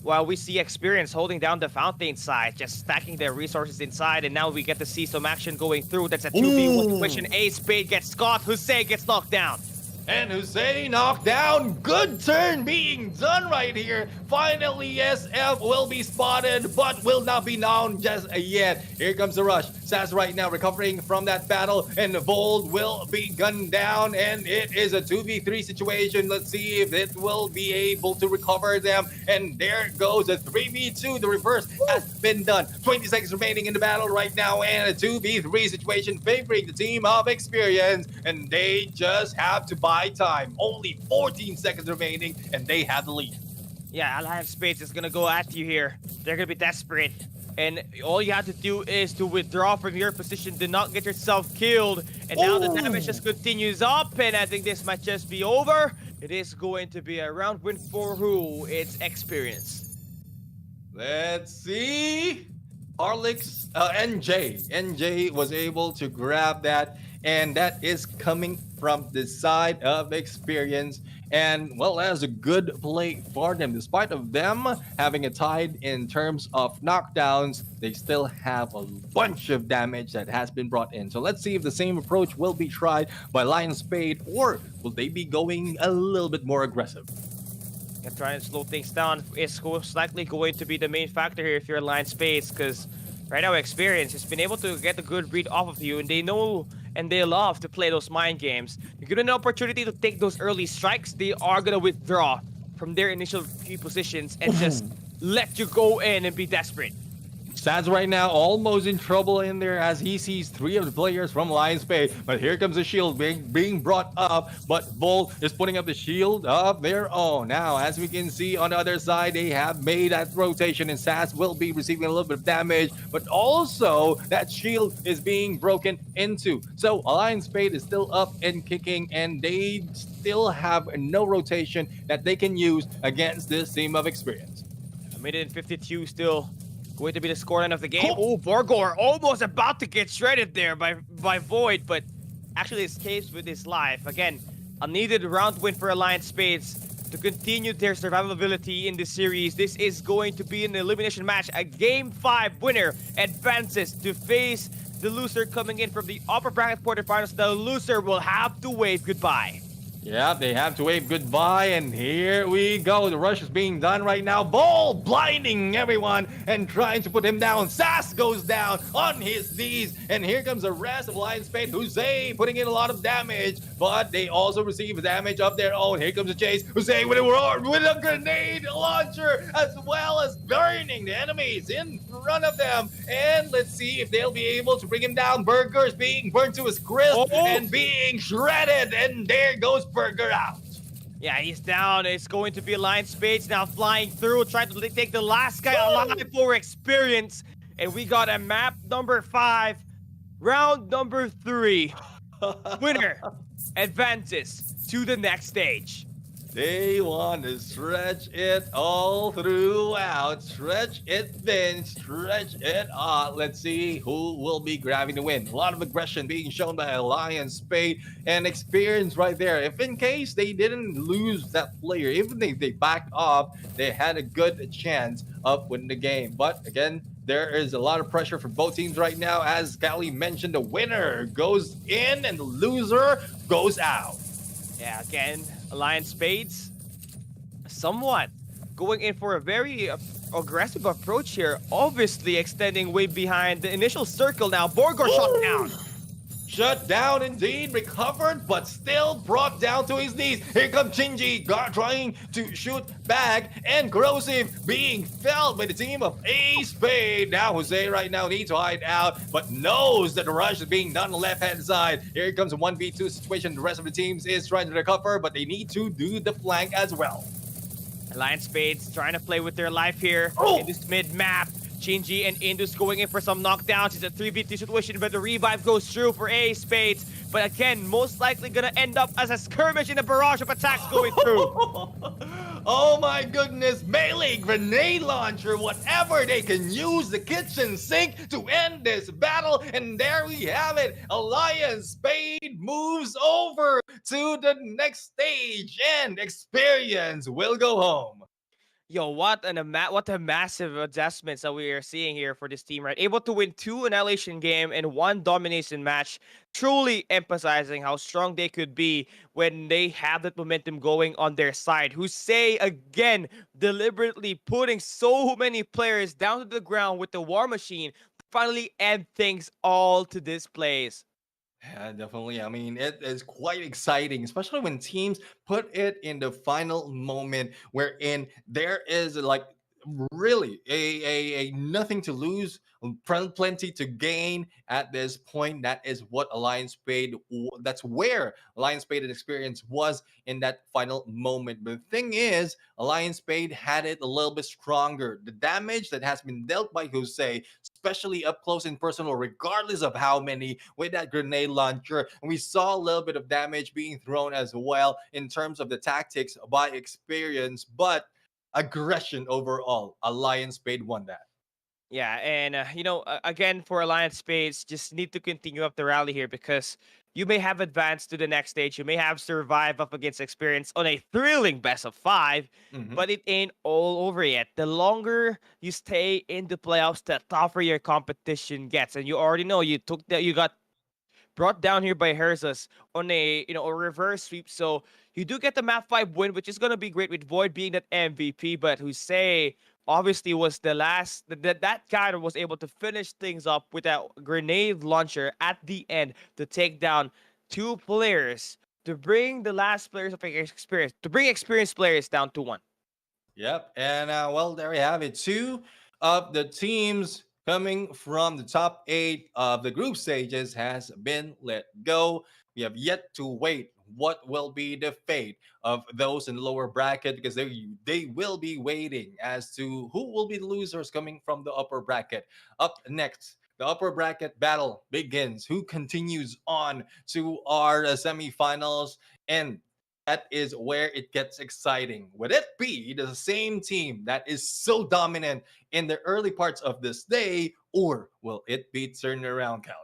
while we see Experience holding down the fountain side, just stacking their resources inside, and now we get to see some action going through. That's a 2v1 situation. Ace Spade gets caught, Jose gets knocked down. And Hussein knocked down. Good turn being done right here. Finally, SF will be spotted, but will not be known just yet. Here comes the rush. Saz right now recovering from that battle, and Vold will be gunned down, and it is a 2v3 situation. Let's see if it will be able to recover them. And there goes a 3v2. The reverse has been done. 20 seconds remaining in the battle right now, and a 2v3 situation favoring the team of Experience, and they just have to buy time. Only 14 seconds remaining, and they have the lead. Yeah, Alliance Spades is gonna go at you here. They're gonna be desperate. And all you have to do is to withdraw from your position, do not get yourself killed. And now the damage just continues up, and I think this might just be over. It is going to be a round win for who? It's Experience. Let's see. Harlix, NJ was able to grab that, and that is coming from the side of Experience. And well, that's a good play for them. Despite of them having a tied in terms of knockdowns, they still have a bunch of damage that has been brought in. So let's see if the same approach will be tried by Lion Spade, or will they be going a little bit more aggressive? And trying to slow things down is most likely going to be the main factor here if you're Lion Spades, because right now Experience has been able to get a good read off of you, and they know and they love to play those mind games. You get an opportunity to take those early strikes, they are gonna withdraw from their initial few positions and just let you go in and be desperate. Saz right now almost in trouble in there as he sees three of the players from Lions Bay. But here comes the shield being brought up. But Volt is putting up the shield of their own. Now, as we can see on the other side, they have made that rotation, and Saz will be receiving a little bit of damage. But also, that shield is being broken into. So, Alliance Spade is still up and kicking, and they still have no rotation that they can use against this team of Experience. A minute and 52 still going to be the scoreline of the game. Oh, Borgor almost about to get shredded there by Void, but actually escapes with his life. Again, a needed round win for Alliance Spades to continue their survivability in this series. This is going to be an elimination match. A Game 5 winner advances to face the loser coming in from the upper bracket quarterfinals. The loser will have to wave goodbye. Yeah, they have to wave goodbye, and here we go. The rush is being done right now. Ball blinding everyone and trying to put him down. Sass goes down on his knees, and here comes the rest of Lion Spade. Jose putting in a lot of damage, but they also receive damage of their own. Here comes the chase. Jose with a grenade launcher, as well as burning the enemies in front of them. And let's see if they'll be able to bring him down. Burger is being burnt to his crisp and being shredded, and there goes Burger out. Yeah, he's down. It's going to be Alliance Spades now flying through, trying to take the last guy alive for Experience. And we got a map number 5, round number 3. Winner advances to the next stage. They want to stretch it all throughout. Stretch it thin, stretch it out. Let's see who will be grabbing the win. A lot of aggression being shown by Alliance Spade and Experience right there. If in case they didn't lose that player, even if they backed off, they had a good chance of winning the game. But again, there is a lot of pressure for both teams right now. As Callie mentioned, the winner goes in and the loser goes out. Yeah, again, Alliance Spades, somewhat going in for a very aggressive approach here. Obviously extending way behind the initial circle now. Borgor shot down. Shut down indeed, recovered, but still brought down to his knees. Here comes Shinji trying to shoot back, and Corrosive being felled by the team of A Spade. Now Jose right now needs to hide out, but knows that the rush is being done on the left-hand side. Here comes a 1v2 situation. The rest of the teams is trying to recover, but they need to do the flank as well. Alliance Spades trying to play with their life here in this mid-map. Shinji and Indus going in for some knockdowns. It's a 3v3 situation, but the revive goes through for A Spades. But again, most likely gonna end up as a skirmish in a barrage of attacks going through. Oh my goodness, melee, grenade launcher, whatever they can use, the kitchen sink to end this battle. And there we have it. Alliance Spade moves over to the next stage, and Experience will go home. Yo, what a massive adjustments that we are seeing here for this team, right? Able to win two annihilation game and one domination match, truly emphasizing how strong they could be when they have that momentum going on their side. Who say again, deliberately putting so many players down to the ground with the war machine, finally end things all to this place. Yeah, definitely. I mean, it is quite exciting, especially when teams put it in the final moment wherein there is like really a nothing to lose, plenty to gain at this point. That is what Alliance Spade, that's where Alliance Spade and Experience was in that final moment. But the thing is, Alliance Spade had it a little bit stronger. The damage that has been dealt by Jose, especially up close and personal, regardless of how many, with that grenade launcher. And we saw a little bit of damage being thrown as well in terms of the tactics by Experience, but aggression overall. Alliance Spade won that. Yeah, and again for Alliance Spades, just need to continue up the rally here because you may have advanced to the next stage. You may have survived up against Experience on a thrilling best of five, Mhm. but it ain't all over yet. The longer you stay in the playoffs, the tougher your competition gets, and you already know you got brought down here by Herzas on a reverse sweep. So you do get the map 5 win, which is gonna be great with Void being that MVP, but Hussein obviously was the last that guy that was able to finish things up with that grenade launcher at the end to take down two players to bring the last players of experience to bring experienced players down to one. Yep. And well, there we have it. Two of the teams coming from the top eight of the group stages has been let go. We have yet to wait what will be the fate of those in the lower bracket because they will be waiting as to who will be the losers coming from the upper bracket. Up next, the upper bracket battle begins. Who continues on to our semifinals? And that is where it gets exciting. Would it be the same team that is so dominant in the early parts of this day, or will it be turned around, Callie?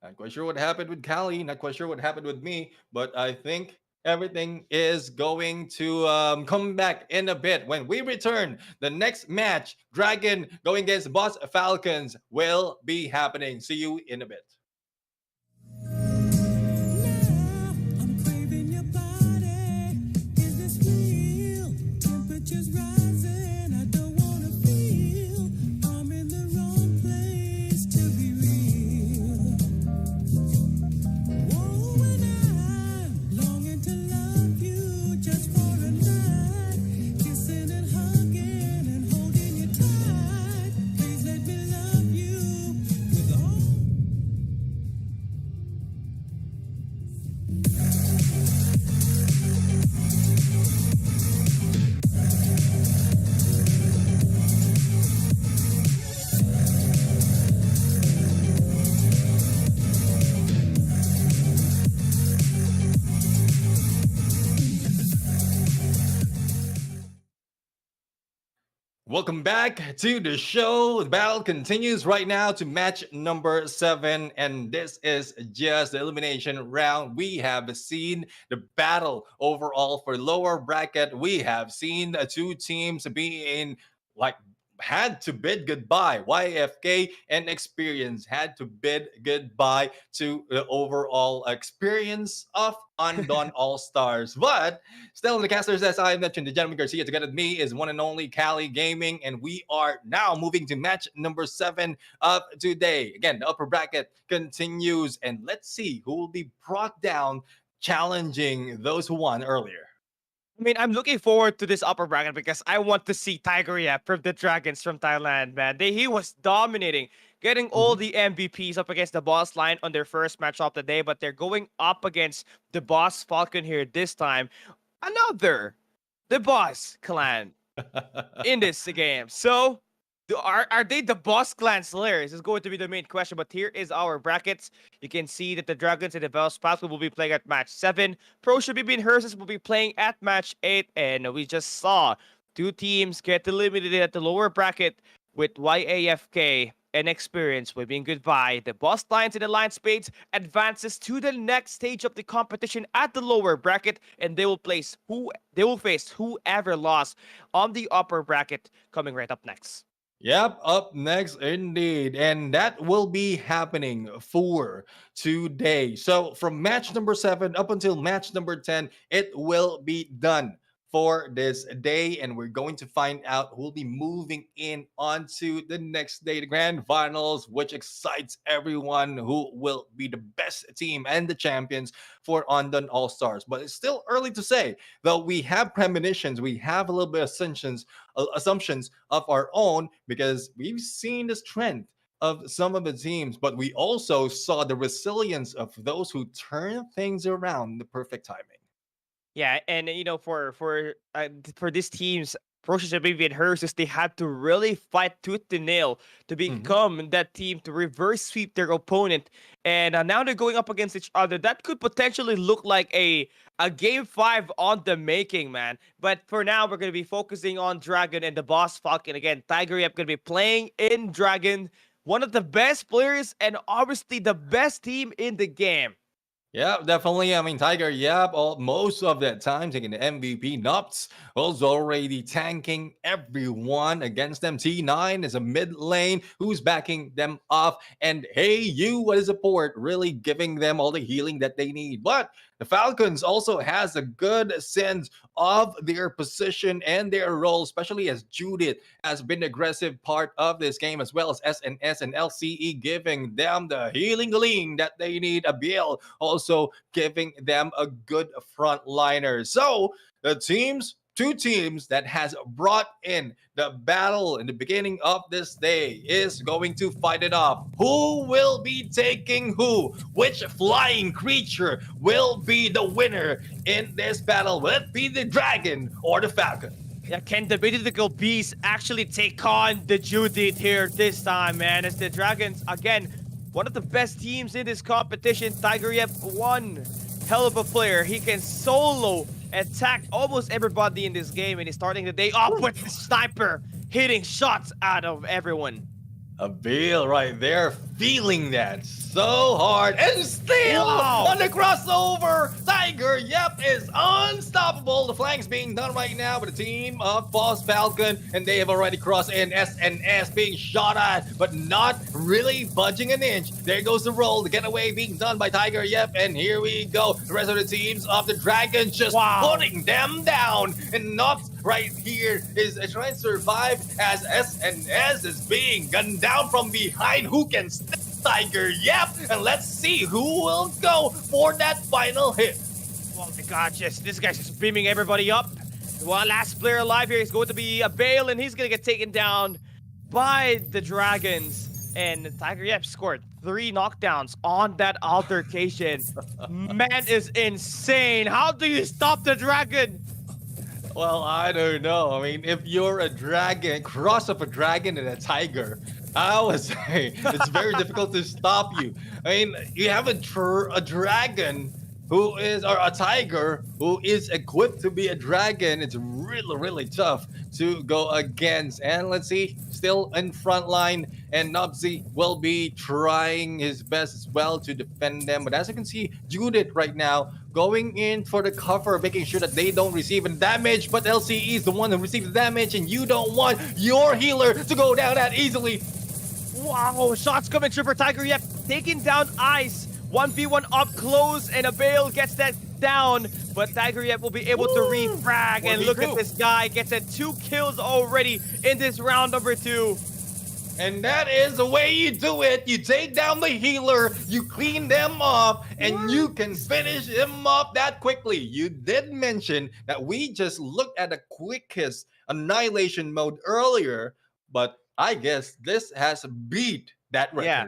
Not quite sure what happened with Callie, not quite sure what happened with me, but I think everything is going to come back in a bit when we return. The next match, Dragon going against Boss Falcons, will be happening. See you in a bit. I'm craving your body. Is this real? Temperatures rising. I don't wanna feel. I'm in the wrong place to be real. Whoa, and I'm longing to love you just for a night. Kissing and hugging and holding you tight. Please let me love you with all. Welcome back to the show. The battle continues right now to match number 7, and this is just the elimination round. We have seen the battle overall for lower bracket. We have seen the two teams being like had to bid goodbye. YFK and Experience had to bid goodbye to the overall experience of Undawn All Stars. But still in the casters, as I mentioned, the gentleman Garcia together with me is one and only Cali Gaming, and we are now moving to match number 7 of today. Again, the upper bracket continues, and let's see who will be brought down challenging those who won earlier. I mean, I'm looking forward to this upper bracket because I want to see Tiger Yap from the Dragons from Thailand, man. He was dominating, getting all Mhm. the MVPs up against the boss line on their first match of the day, but they're going up against the boss Falcon here this time. The boss clan in this game. So, are they the boss clan slayers? Is going to be the main question. But here is our brackets. You can see that the Dragons and the Bells Falcon will be playing at match 7. Pro Shabib and Hearses will be playing at match 8. And we just saw two teams get eliminated at the lower bracket with YAFK and experience waving goodbye, the Boss Lions and Alliance Spades advances to the next stage of the competition at the lower bracket, and they will face whoever lost on the upper bracket coming right up next. Yep, up next indeed. And that will be happening for today. So from match number 7 up until match number 10, it will be done for this day. And we're going to find out who'll be moving in onto the next day, the grand finals, which excites everyone who will be the best team and the champions for Undawn All Stars. But it's still early to say, though we have premonitions, we have a little bit of assumptions of our own because we've seen the strength of some of the teams, but we also saw the resilience of those who turn things around in the perfect timing. Yeah, and for these teams, Process Baby and Hers, they had to really fight tooth and nail to Mhm. become that team to reverse sweep their opponent. And now they're going up against each other. That could potentially look like a game 5 on the making, man. But for now, we're gonna be focusing on Dragon and the Boss Falcon again. Tiger Yep gonna be playing in Dragon, one of the best players and obviously the best team in the game. Yeah, definitely. I mean, Tiger, yep, most of that time taking the MVP. Nuts was already tanking everyone against them. T9 is a mid lane who's backing them off. And hey, you as a support, really giving them all the healing that they need. But the Falcons also has a good sense of their position and their role, especially as Judith has been the aggressive part of this game, as well as SNS and LCE giving them the healing lean that they need. Abiel also giving them a good frontliner. So the two teams that has brought in the battle in the beginning of this day is going to fight it off. Who will be taking who? Which flying creature will be the winner in this battle? Will it be the dragon or the falcon? Yeah, can the mythical beast actually take on the Judith here this time, man? As the Dragons, again, one of the best teams in this competition. Tiger Yep, one hell of a player. He can solo attack almost everybody in this game, and he's starting the day off with the sniper, hitting shots out of everyone. A Bill right there, feeling that so hard, and still Wow. on the crossover. Tiger, yep, is unstoppable. The flanks being done right now by the team of Boss Falcon, and they have already crossed in. SNS being shot at, but not really budging an inch. There goes the roll, the getaway being done by Tiger, yep, and here we go. The rest of the teams of the Dragons just Wow. putting them down, and not right here is trying to survive as SNS is being gunned down from behind. Who can stop Tiger? Yep, and let's see who will go for that final hit. Oh my god, just this guy's just beaming everybody up. One last player alive here is going to be a Bale, and he's gonna get taken down by the Dragons. And Tiger Yep scored 3 knockdowns on that altercation. Man is insane. How do you stop the Dragon? Well, I don't know. I mean, if you're a dragon, cross of a dragon and a tiger, I would say it's very difficult to stop you. I mean, you have a dragon who is, or a tiger who is equipped to be a dragon. It's really, really tough to go against. And let's see, still in front line, and Nubsy will be trying his best as well to defend them. But as you can see, Judith right now going in for the cover, making sure that they don't receive any damage. But LCE is the one who received the damage, and you don't want your healer to go down that easily. Wow, shots coming through for Tiger Yep, taking down Ice. 1v1 up close, and a Bale gets that down. But Tiger Yep will be able to refrag, and look at this guy, gets at 2 kills already in this round number 2. And that is the way you do it. You take down the healer, you clean them off, and you can finish them off that quickly. You did mention that we just looked at the quickest annihilation mode earlier, but I guess this has beat that record. Yeah.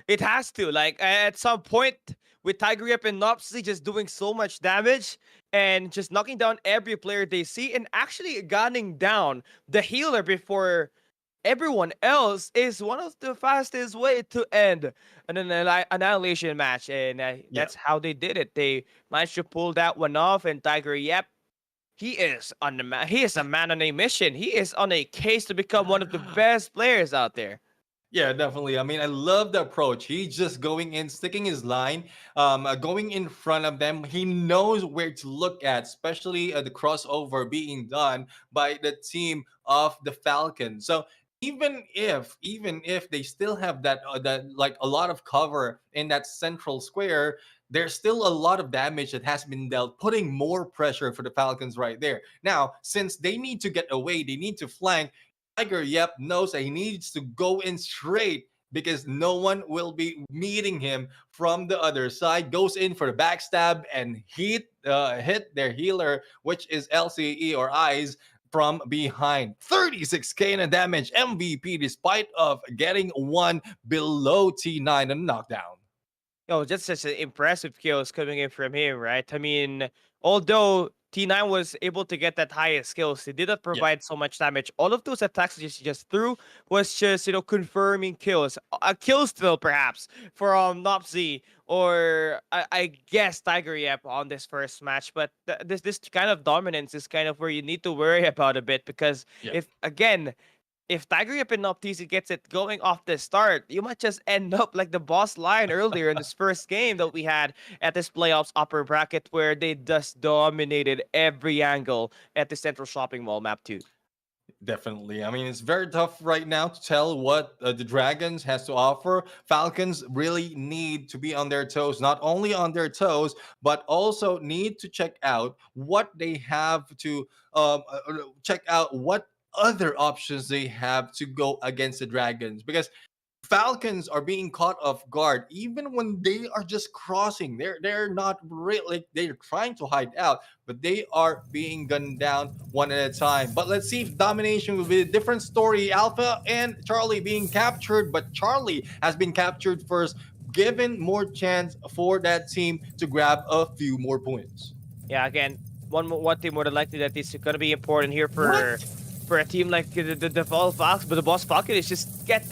It has to. Like, at some point, with Tiger Yep and Nopsy just doing so much damage and just knocking down every player they see, and actually gunning down the healer before everyone else, is one of the fastest way to end an annihilation match. And that's how they did it. They managed to pull that one off, and Tiger Yep, he is he is a man on a mission. He is on a case to become one of the best players out there. Yeah, definitely. I mean, I love the approach. He's just going in, sticking his line, going in front of them. He knows where to look at, especially the crossover being done by the team of the Falcons. So even if they still have that like a lot of cover in that central square, there's still a lot of damage that has been dealt, putting more pressure for the Falcons right there. Now, since they need to get away, they need to flank. Tiger, yep, knows that he needs to go in straight because no one will be meeting him from the other side. Goes in for the backstab and hit their healer, which is LCE or Eyes from behind. 36k in damage, MVP despite of getting one below T9 and knockdown. Just such an impressive kills coming in from him, right? I mean, although T9 was able to get that highest skills, he didn't Yeah, provide so much damage. All of those attacks just threw was just, confirming kills. A kill still, perhaps, from Nopsy or I guess Tiger Yep on this first match. But this kind of dominance is kind of where you need to worry about a bit because yeah. if Tiger Yip and Noptisi gets it going off the start, you might just end up like the boss lion earlier in this first game that we had at this playoffs upper bracket where they just dominated every angle at the Central Shopping Mall map too. Definitely. I mean, it's very tough right now to tell what the Dragons has to offer. Falcons really need to be on their toes, not only on their toes, but also need to check out what they have to check out what other options they have to go against the Dragons because Falcons are being caught off guard even when they are just crossing. They're not really they're trying to hide out, but they are being gunned down one at a time. But let's see if domination will be a different story. Alpha and Charlie being captured, but Charlie has been captured first, given more chance for that team to grab a few more points. Yeah, again, one thing more than likely that is going to be important here for What? a team like the Falcons, but the Boss Falcon is just get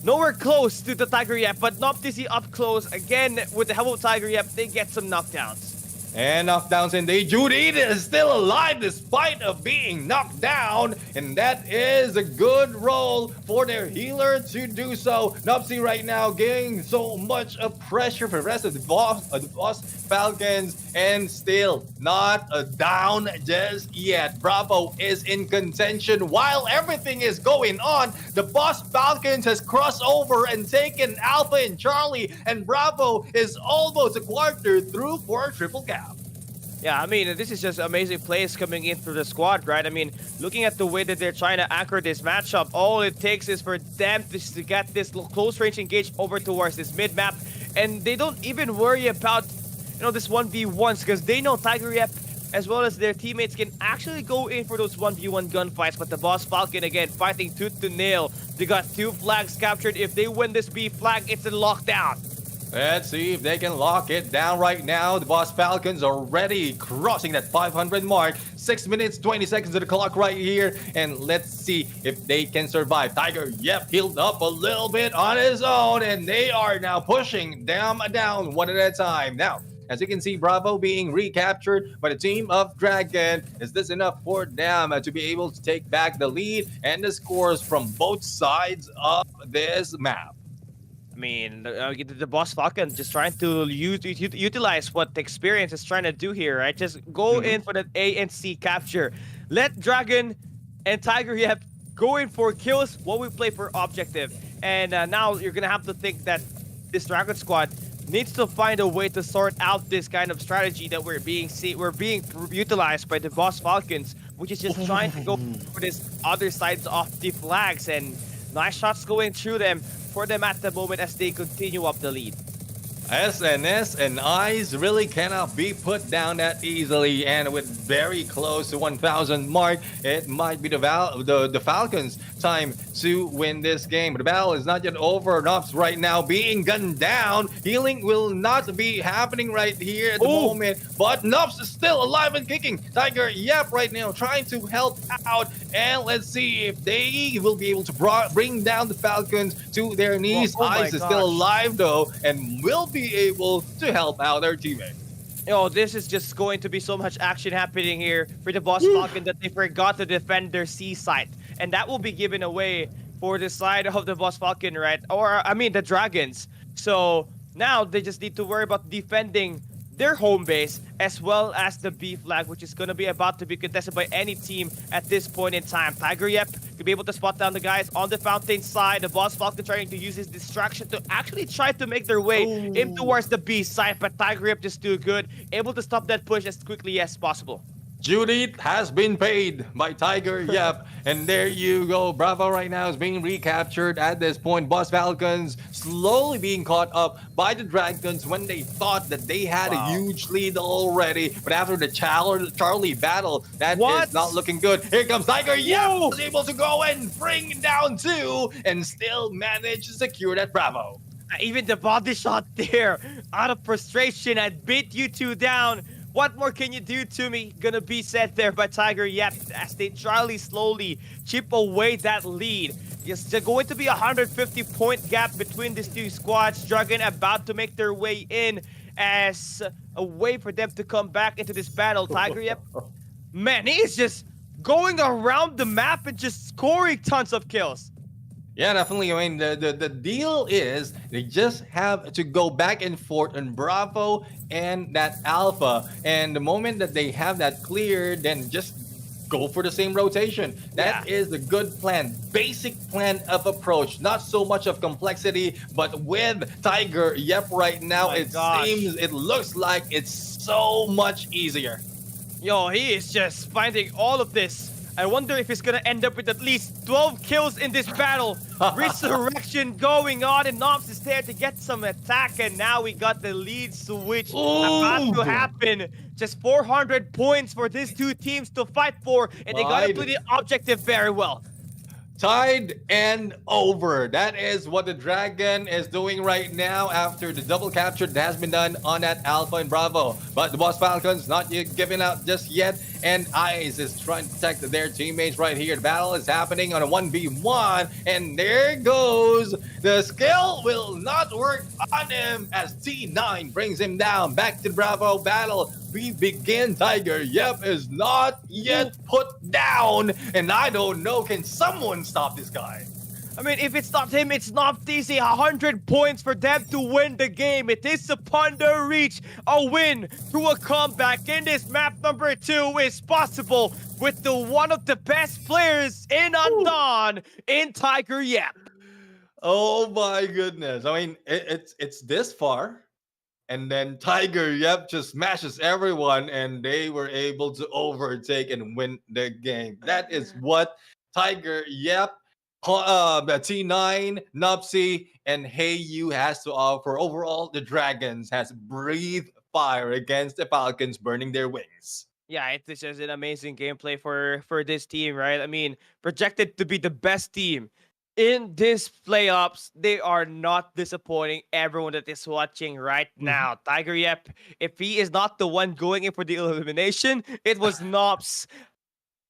nowhere close to the Tiger Yep, but Noptisi up close again with the help of Tiger Yep. They get some knockdowns. And knockdowns indeed. Judith is still alive despite of being knocked down. And that is a good roll for their healer to do so. Nopsy right now getting so much of pressure for the rest of the boss Falcons. And still not down just yet. Bravo is in contention. While everything is going on, the boss Falcons has crossed over and taken Alpha and Charlie. And Bravo is almost a quarter through for a triple cap. Yeah, I mean, this is just amazing plays coming in through the squad, right? I mean, looking at the way that they're trying to anchor this matchup, all it takes is for them to get this close range engage over towards this mid map, and they don't even worry about, this 1v1s because they know Tiger Yep as well as their teammates can actually go in for those 1v1 gunfights, but the Boss Falcon again fighting tooth to nail. They got 2 flags captured. If they win this B flag, it's a lockdown. Let's see if they can lock it down right now. The Boss Falcons already crossing that 500 mark. 6 minutes, 20 seconds to the clock right here. And let's see if they can survive. Tiger, yep, healed up a little bit on his own. And they are now pushing them down one at a time. Now, as you can see, Bravo being recaptured by the team of Dragon. Is this enough for them to be able to take back the lead and the scores from both sides of this map? I mean, the Boss Falcon just trying to utilize what the experience is trying to do here, right? Just go in for that A and C capture. Let Dragon and Tiger Yep go in for kills while we play for objective. And now you're going to have to think that this Dragon squad needs to find a way to sort out this kind of strategy that we're being utilized by the Boss Falcons, which is just trying to go for this other sides of the flags. And nice shots going through them for them at the moment as they continue up the lead. SNS and Eyes really cannot be put down that easily, and with very close to 1,000 mark, it might be the Falcons' time to win this game. But the battle is not yet over. Nops right now being gunned down. Healing will not be happening right here at the moment, but Nops is still alive and kicking. Tiger, yep, right now trying to help out, and let's see if they will be able to bring down the Falcons to their knees. Eyes is still alive though, and will be able to help out their teammate. This is just going to be so much action happening here for the Boss Falcon that they forgot to defend their C site. And that will be given away for the side of the Boss Falcon, right? Or I mean the Dragons. So now they just need to worry about defending their home base as well as the B flag, which is gonna be about to be contested by any team at this point in time. Tiger Yep to be able to spot down the guys on the fountain side. The Boss Falcon trying to use his distraction to actually try to make their way in Oh. towards the B side, but Tiger Yep just too good, able to stop that push as quickly as possible. Judith has been paid by Tiger. Yep. And there you go. Bravo right now is being recaptured at this point. Boss Falcons slowly being caught up by the Dragons when they thought that they had Wow. a huge lead already. But after the Charlie battle, that What? is not looking good. Here comes Tiger. Yep. Whoa. Was able to go and bring down two and still manage to secure that Bravo. Even the body shot there, out of frustration, I beat you two down. What more can you do to me? Gonna be said there by Tiger Yep as they slowly chip away that lead. It's going to be a 150-point gap between these two squads. Dragon about to make their way in as a way for them to come back into this battle. Tiger Yep, man, he is just going around the map and just scoring tons of kills. Yeah, definitely. I mean, the deal is they just have to go back and forth on Bravo and that Alpha. And the moment that they have that cleared, then just go for the same rotation. That Yeah. is the good plan. Basic plan of approach. Not so much of complexity, but with Tiger, yep, right now, My it gosh. seems, it looks like it's so much easier. Yo, he is just finding all of this. I wonder if he's gonna end up with at least 12 kills in this battle. Resurrection going on, and Nops is there to get some attack, and now we got the lead switch about to Ooh. happen. Just 400 points for these two teams to fight for, and they gotta Right. play the objective very well. Tied and over. That is what the Dragon is doing right now after the double capture that has been done on that Alpha and Bravo. But the Boss Falcons not yet giving out just yet. And Ice is trying to protect their teammates right here. The battle is happening on a 1v1. And there goes. The skill will not work on him as T9 brings him down. Back to the Bravo battle. We begin. Tiger, yep, is not yet put down. And I don't know, can someone stop this guy? I mean, if it's not him, it's not easy. 100 points for them to win the game. It is upon their reach. A win through a comeback in this map number 2 is possible with the one of the best players in Undawn in Tiger Yep. Oh my goodness. I mean, it's this far. And then Tiger, yep, just smashes everyone, and they were able to overtake and win the game. That is what Tiger, yep, the T9, Nupsy, and Hey You has to offer. Overall, the Dragons has breathed fire against the Falcons, burning their wings. Yeah, it is just an amazing gameplay for this team, right? I mean, projected to be the best team in this playoffs. They are not disappointing everyone that is watching right now. Tiger Yep, if he is not the one going in for the elimination, it was Nops.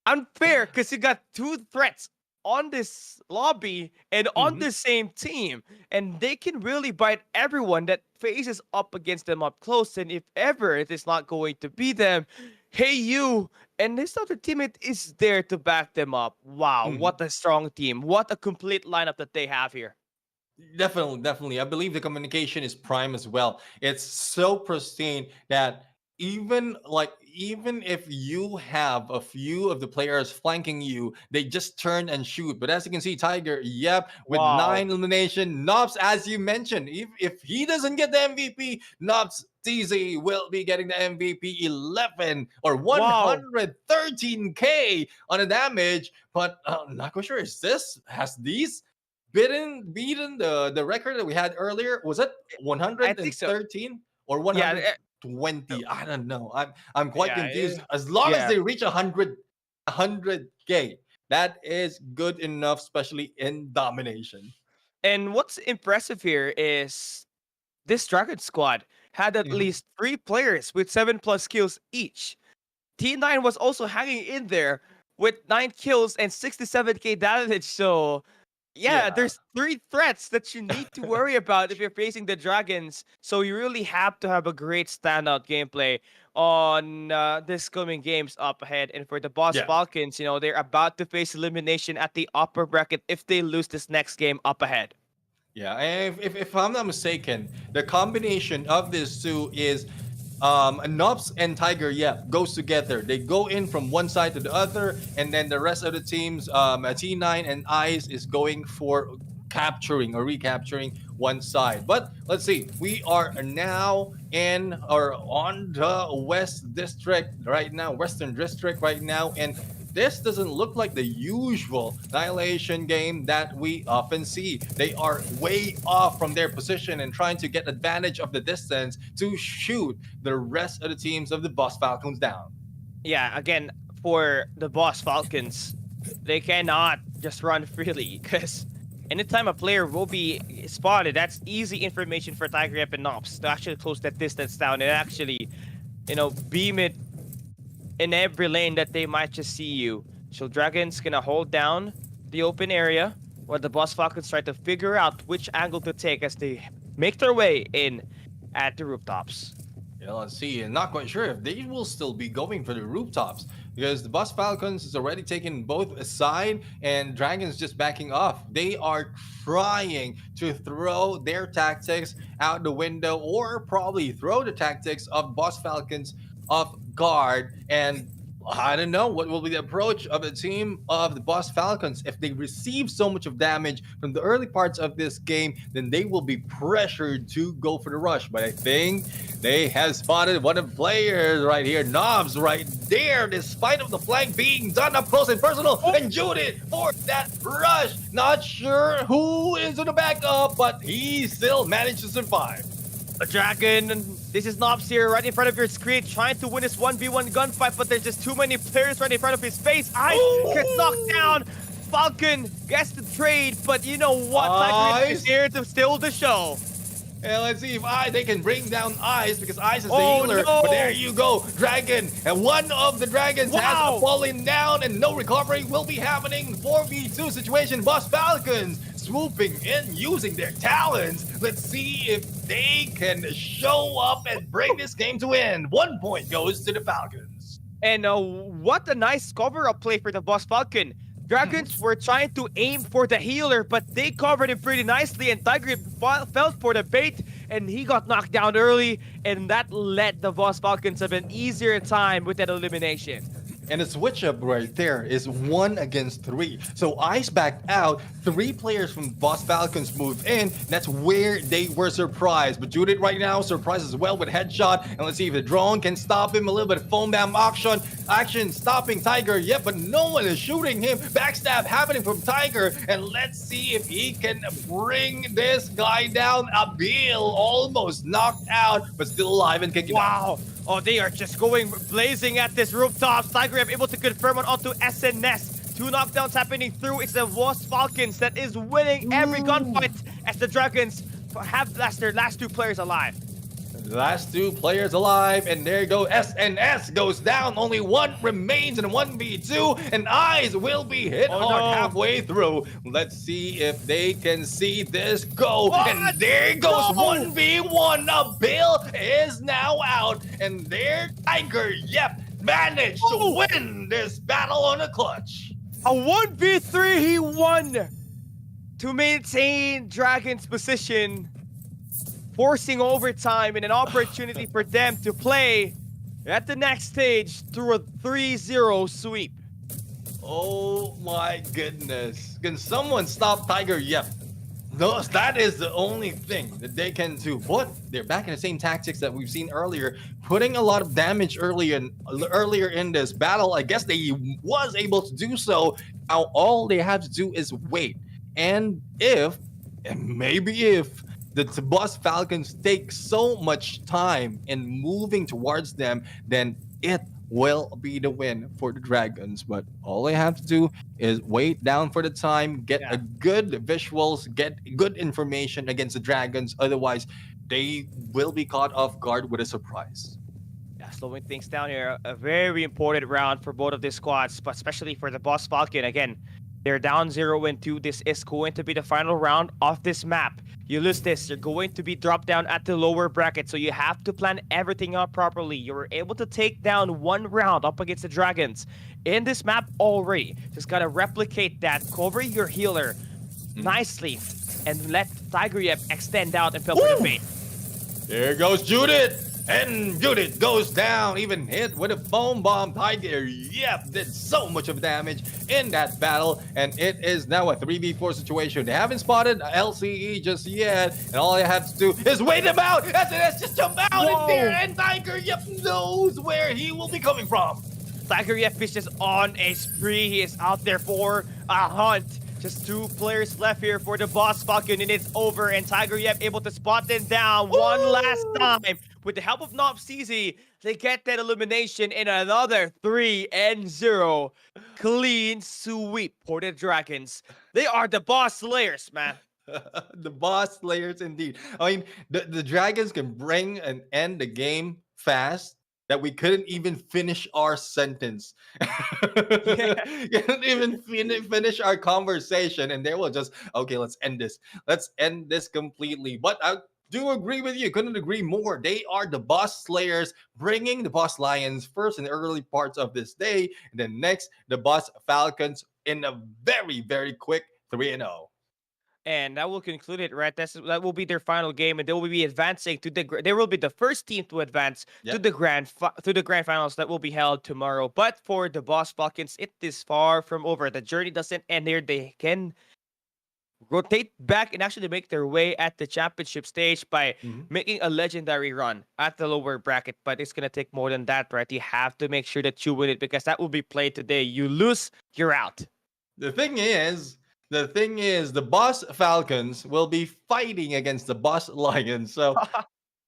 Unfair because you got two threats on this lobby and on the same team, and they can really bite everyone that faces up against them up close. And if ever it is not going to be them, Hey You and this other teammate is there to back them up. Wow, what a strong team! What a complete lineup that they have here. Definitely, definitely. I believe the communication is prime as well. It's so pristine that even if you have a few of the players flanking you, they just turn and shoot. But as you can see, Tiger, yep, with Wow. 9 elimination, Nobs, as you mentioned, if he doesn't get the MVP, Nobs TZ will be getting the MVP 11 or Wow. 113k on the damage. But I'm not quite sure. Has these beaten the record that we had earlier? Was it I think so. 113 or Yeah, 120? I don't know. I'm quite Yeah, confused. As long yeah. as they reach 100k, that is good enough, especially in domination. And what's impressive here is this Dragon squad had at Mhm. least 3 players with 7+ kills each. T9 was also hanging in there with 9 kills and 67k damage. So yeah, Yeah. there's three threats that you need to worry about if you're facing the Dragons. So you really have to have a great standout gameplay on this coming games up ahead. And for the Boss Yeah. Falcons, they're about to face elimination at the upper bracket if they lose this next game up ahead. Yeah, and if I'm not mistaken, the combination of these two is Nobs and Tiger, yeah, goes together. They go in from one side to the other, and then the rest of the teams, T9 and Ice, is going for capturing or recapturing one side. But let's see, we are now in or on the West District right now, Western District right now, and this doesn't look like the usual Annihilation game that we often see. They are way off from their position and trying to get advantage of the distance to shoot the rest of the teams of the Boss Falcons down. Yeah, again, for the Boss Falcons, they cannot just run freely because anytime a player will be spotted, that's easy information for Tiger Rep and Nops to actually close that distance down and actually, beam it in every lane that they might just see you. So Dragon's gonna hold down the open area while the Boss Falcons try to figure out which angle to take as they make their way in at the rooftops. Yeah, let's see. And not quite sure if they will still be going for the rooftops because the Boss Falcons is already taken both aside and Dragons just backing off. They are trying to throw their tactics out the window or probably throw the tactics of Boss Falcons off guard. And I don't know what will be the approach of the team of the Boss Falcons. If they receive so much of damage from the early parts of this game, then they will be pressured to go for the rush. But I think they have spotted one of the players right here, Knobs right there, despite of the flank being done up close and personal. And Judith for that rush. Not sure who is in the backup, but he still managed to survive. A Dragon, this is Nops here right in front of your screen trying to win his 1v1 gunfight, but there's just too many players right in front of his face. Ice gets knocked down. Falcon gets the trade, but you know what? Tiger is here to steal the show. And let's see if they can bring down Ice because Ice is the Oh, healer. no. But there you go, Dragon. And one of the Dragons Wow. has fallen down and no recovery will be happening. 4v2 situation. Boss Falcons swooping in using their talents. Let's see if they can show up and bring this game to end. 1 point goes to the Falcons. And what a nice cover-up play for the Boss Falcon. Dragons were trying to aim for the healer, but they covered him pretty nicely, and Tiger fell for the bait, and he got knocked down early, and that let the Boss Falcons have an easier time with that elimination. And the switch up right there is 1 against 3. So Ice backed out. 3 players from Boss Falcons moved in. That's where they were surprised. But Judith right now surprised as well with headshot. And let's see if the drone can stop him. A little bit of foam bomb action stopping Tiger. Yep, but no one is shooting him. Backstab happening from Tiger. And let's see if he can bring this guy down. Abil almost knocked out, but still alive and kicking out. Wow. Oh, they are just going blazing at this rooftop. Tiger able to confirm on onto SNS. 2 knockdowns happening through. It's the Boss Falcons that is winning every gunfight as the Dragons have their last 2 players alive. The last 2 players alive, and there you go. SNS goes down. Only 1 remains in 1v2, and Eyes will be hit hard halfway through. Let's see if they can see this go. What? And there goes No! 1v1. A Bill is now out, and there Tiger, yep, managed to win this battle on a clutch. A 1v3 he won to maintain Dragon's position, forcing overtime and an opportunity for them to play at the next stage through a 3-0 sweep. Oh my goodness. Can someone stop Tiger? Yep. No, that is the only thing that they can do. But they're back in the same tactics that we've seen earlier, putting a lot of damage earlier in this battle. I guess they was able to do so. Now all they have to do is wait. And maybe if the Boss Falcons take so much time in moving towards them, then it will be the win for the Dragons. But all they have to do is wait down for the time, get a good visuals, get good information against the Dragons. Otherwise, they will be caught off guard with a surprise. Yeah, slowing things down here. A very important round for both of these squads, but especially for the Boss Falcon. Again, They're down 0-2. This is going to be the final round of this map. You lose this, you're going to be dropped down at the lower bracket, so you have to plan everything out properly. You were able to take down one round up against the Dragons in this map already. Just gotta replicate that, cover your healer nicely, and let Tiger Yep extend out and fell for the Woo! bait. There goes Judith. And Judith goes down, even hit with a foam bomb. Tiger, yep, did so much of damage in that battle. And it is now a 3v4 situation. They haven't spotted LCE just yet. And all I have to do is wait them out. As it is, just jump out in there. And Tiger, yep, knows where he will be coming from. Tiger Yep is just on a spree. He is out there for a hunt. Just 2 players left here for the Boss Falcon, and it's over. And Tiger Yep able to spot them down one last time. With the help of Nob CZ, they get that elimination in another 3-0. Clean sweep for the Dragons. They are the boss slayers, man. The boss players indeed. I mean, the Dragons can bring and end the game fast that we couldn't even finish our sentence. Couldn't even finish our conversation, and they will just, okay, let's end this. Let's end this completely. But I do agree with you. Couldn't agree more. They are the boss slayers, bringing the boss lions first in the early parts of this day, and then next, the boss falcons in a very, very quick 3-0. And that will conclude it, right? That will be their final game, and they will be advancing to they will be the first team to advance to Yep. the grand finals that will be held tomorrow. But for the Boss Falcons, it is far from over. The journey doesn't end here. They can rotate back and actually make their way at the championship stage by Mhm. making a legendary run at the lower bracket. But it's gonna take more than that, right? You have to make sure that you win it, because that will be played today. You lose, you're out. The thing is, the boss Falcons will be fighting against the boss Lions. So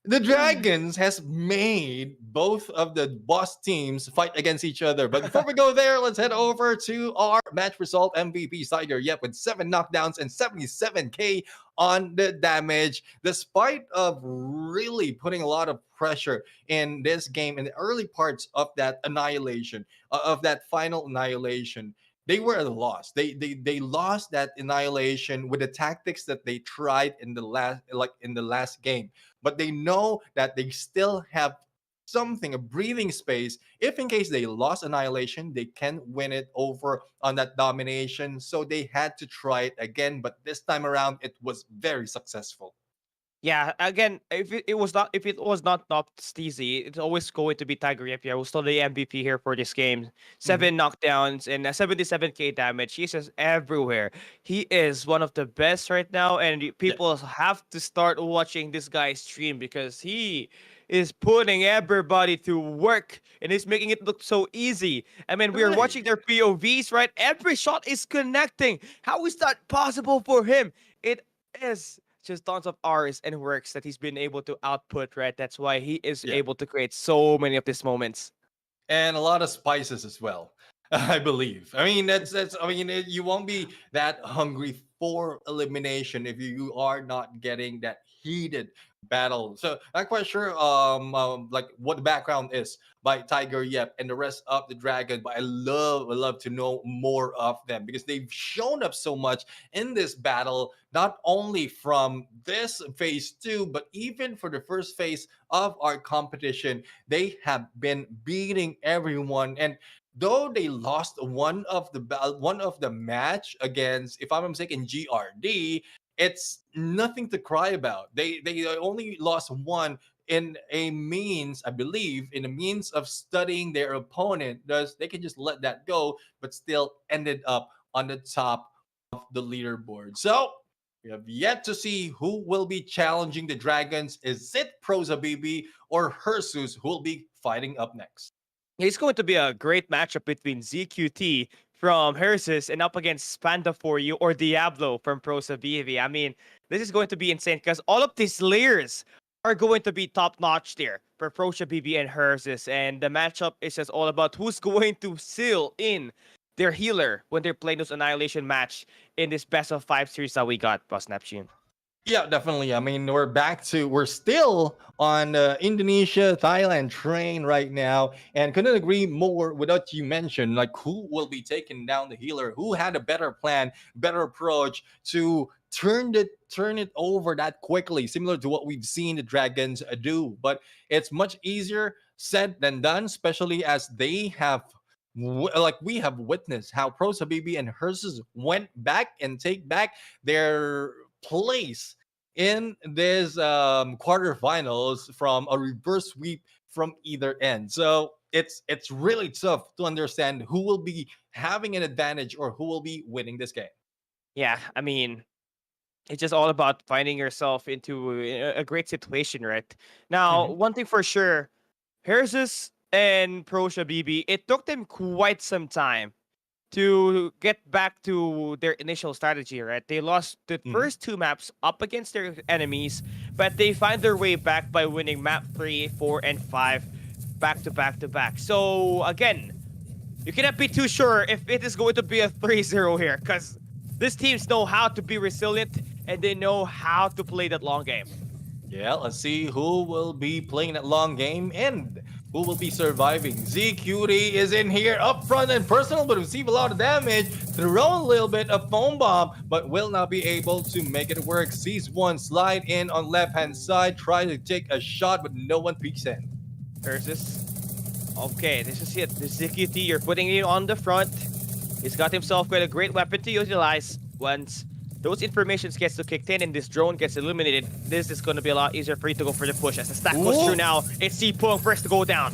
the Dragons has made both of the boss teams fight against each other. But before we go there, let's head over to our match result MVP Tiger Yep with 7 knockdowns and 77k on the damage, despite of really putting a lot of pressure in this game in the early parts of that annihilation, of that final annihilation. They were at a loss. They lost that annihilation with the tactics that they tried in the last game. But they know that they still have something, a breathing space. If in case they lost annihilation, they can win it over on that domination. So they had to try it again. But this time around, it was very successful. Yeah, again, if it was not Steezy, it's always going to be Tiger Yep here, who's still the MVP here for this game. 7 knockdowns and 77k damage. He's just everywhere. He is one of the best right now, and people have to start watching this guy stream, because he is putting everybody to work, and he's making it look so easy. I mean, we are Right. watching their POVs, right? Every shot is connecting. How is that possible for him? It is just tons of R's and works that he's been able to output, right? That's why he is Yeah. able to create so many of these moments. And a lot of spices as well. I believe. I mean, that's. I mean, you won't be that hungry for elimination if you are not getting that heated battle. So I'm quite sure, like what the background is by Tiger Yep and the rest of the Dragon. But I love to know more of them, because they've shown up so much in this battle, not only from this phase 2, but even for the first phase of our competition. They have been beating everyone, and though they lost one of the match against, if I'm not mistaken, GRD, it's nothing to cry about. They only lost one in a means, I believe, in a means of studying their opponent. Thus, they can just let that go, but still ended up on the top of the leaderboard. So we have yet to see who will be challenging the Dragons. Is it Proza BB or Hersus who will be fighting up next? It's going to be a great matchup between ZQT from Hersus and up against Panda for You or Diablo from Prosa BV. I mean, this is going to be insane, because all of these layers are going to be top notch there for Prosa BB and Hersus. And the matchup is just all about who's going to seal in their healer when they're playing this Annihilation match in this best of 5 series that we got, Boss Neptune. Yeah, definitely. I mean, we're still on the Indonesia Thailand train right now, and couldn't agree more with what you mentioned. Like, who will be taking down the healer? Who had a better plan, better approach to turn it over that quickly, similar to what we've seen the Dragons do. But it's much easier said than done, especially as they have. Like we have witnessed how Pros Habibi and Herses went back and take back their place in this quarterfinals from a reverse sweep from either end. So it's really tough to understand who will be having an advantage or who will be winning this game. Yeah, I mean, it's just all about finding yourself into a great situation, right? Now, Mhm. one thing for sure, Harris's and Pro Shabibi, it took them quite some time to get back to their initial strategy, right? They lost the Mhm. first two maps up against their enemies, but they find their way back by winning map 3, 4, and 5 back to back to back. So, again, you cannot be too sure if it is going to be a 3-0 here, because these teams know how to be resilient and they know how to play that long game. Yeah, let's see who will be playing that long game and who will be surviving. ZQD is in here up front and personal, but receive a lot of damage. Throw a little bit of foam bomb, but will not be able to make it work. Sees one slide in on left hand side, try to take a shot, but no one peeks in. Versus. Okay, this is it. The CQT, you're putting it on the front. He's got himself quite a great weapon to utilize. Once those informations gets to kicked in and this drone gets eliminated, this is going to be a lot easier for you to go for the push. As the stack goes Ooh. through now, it's Sipong first to go down.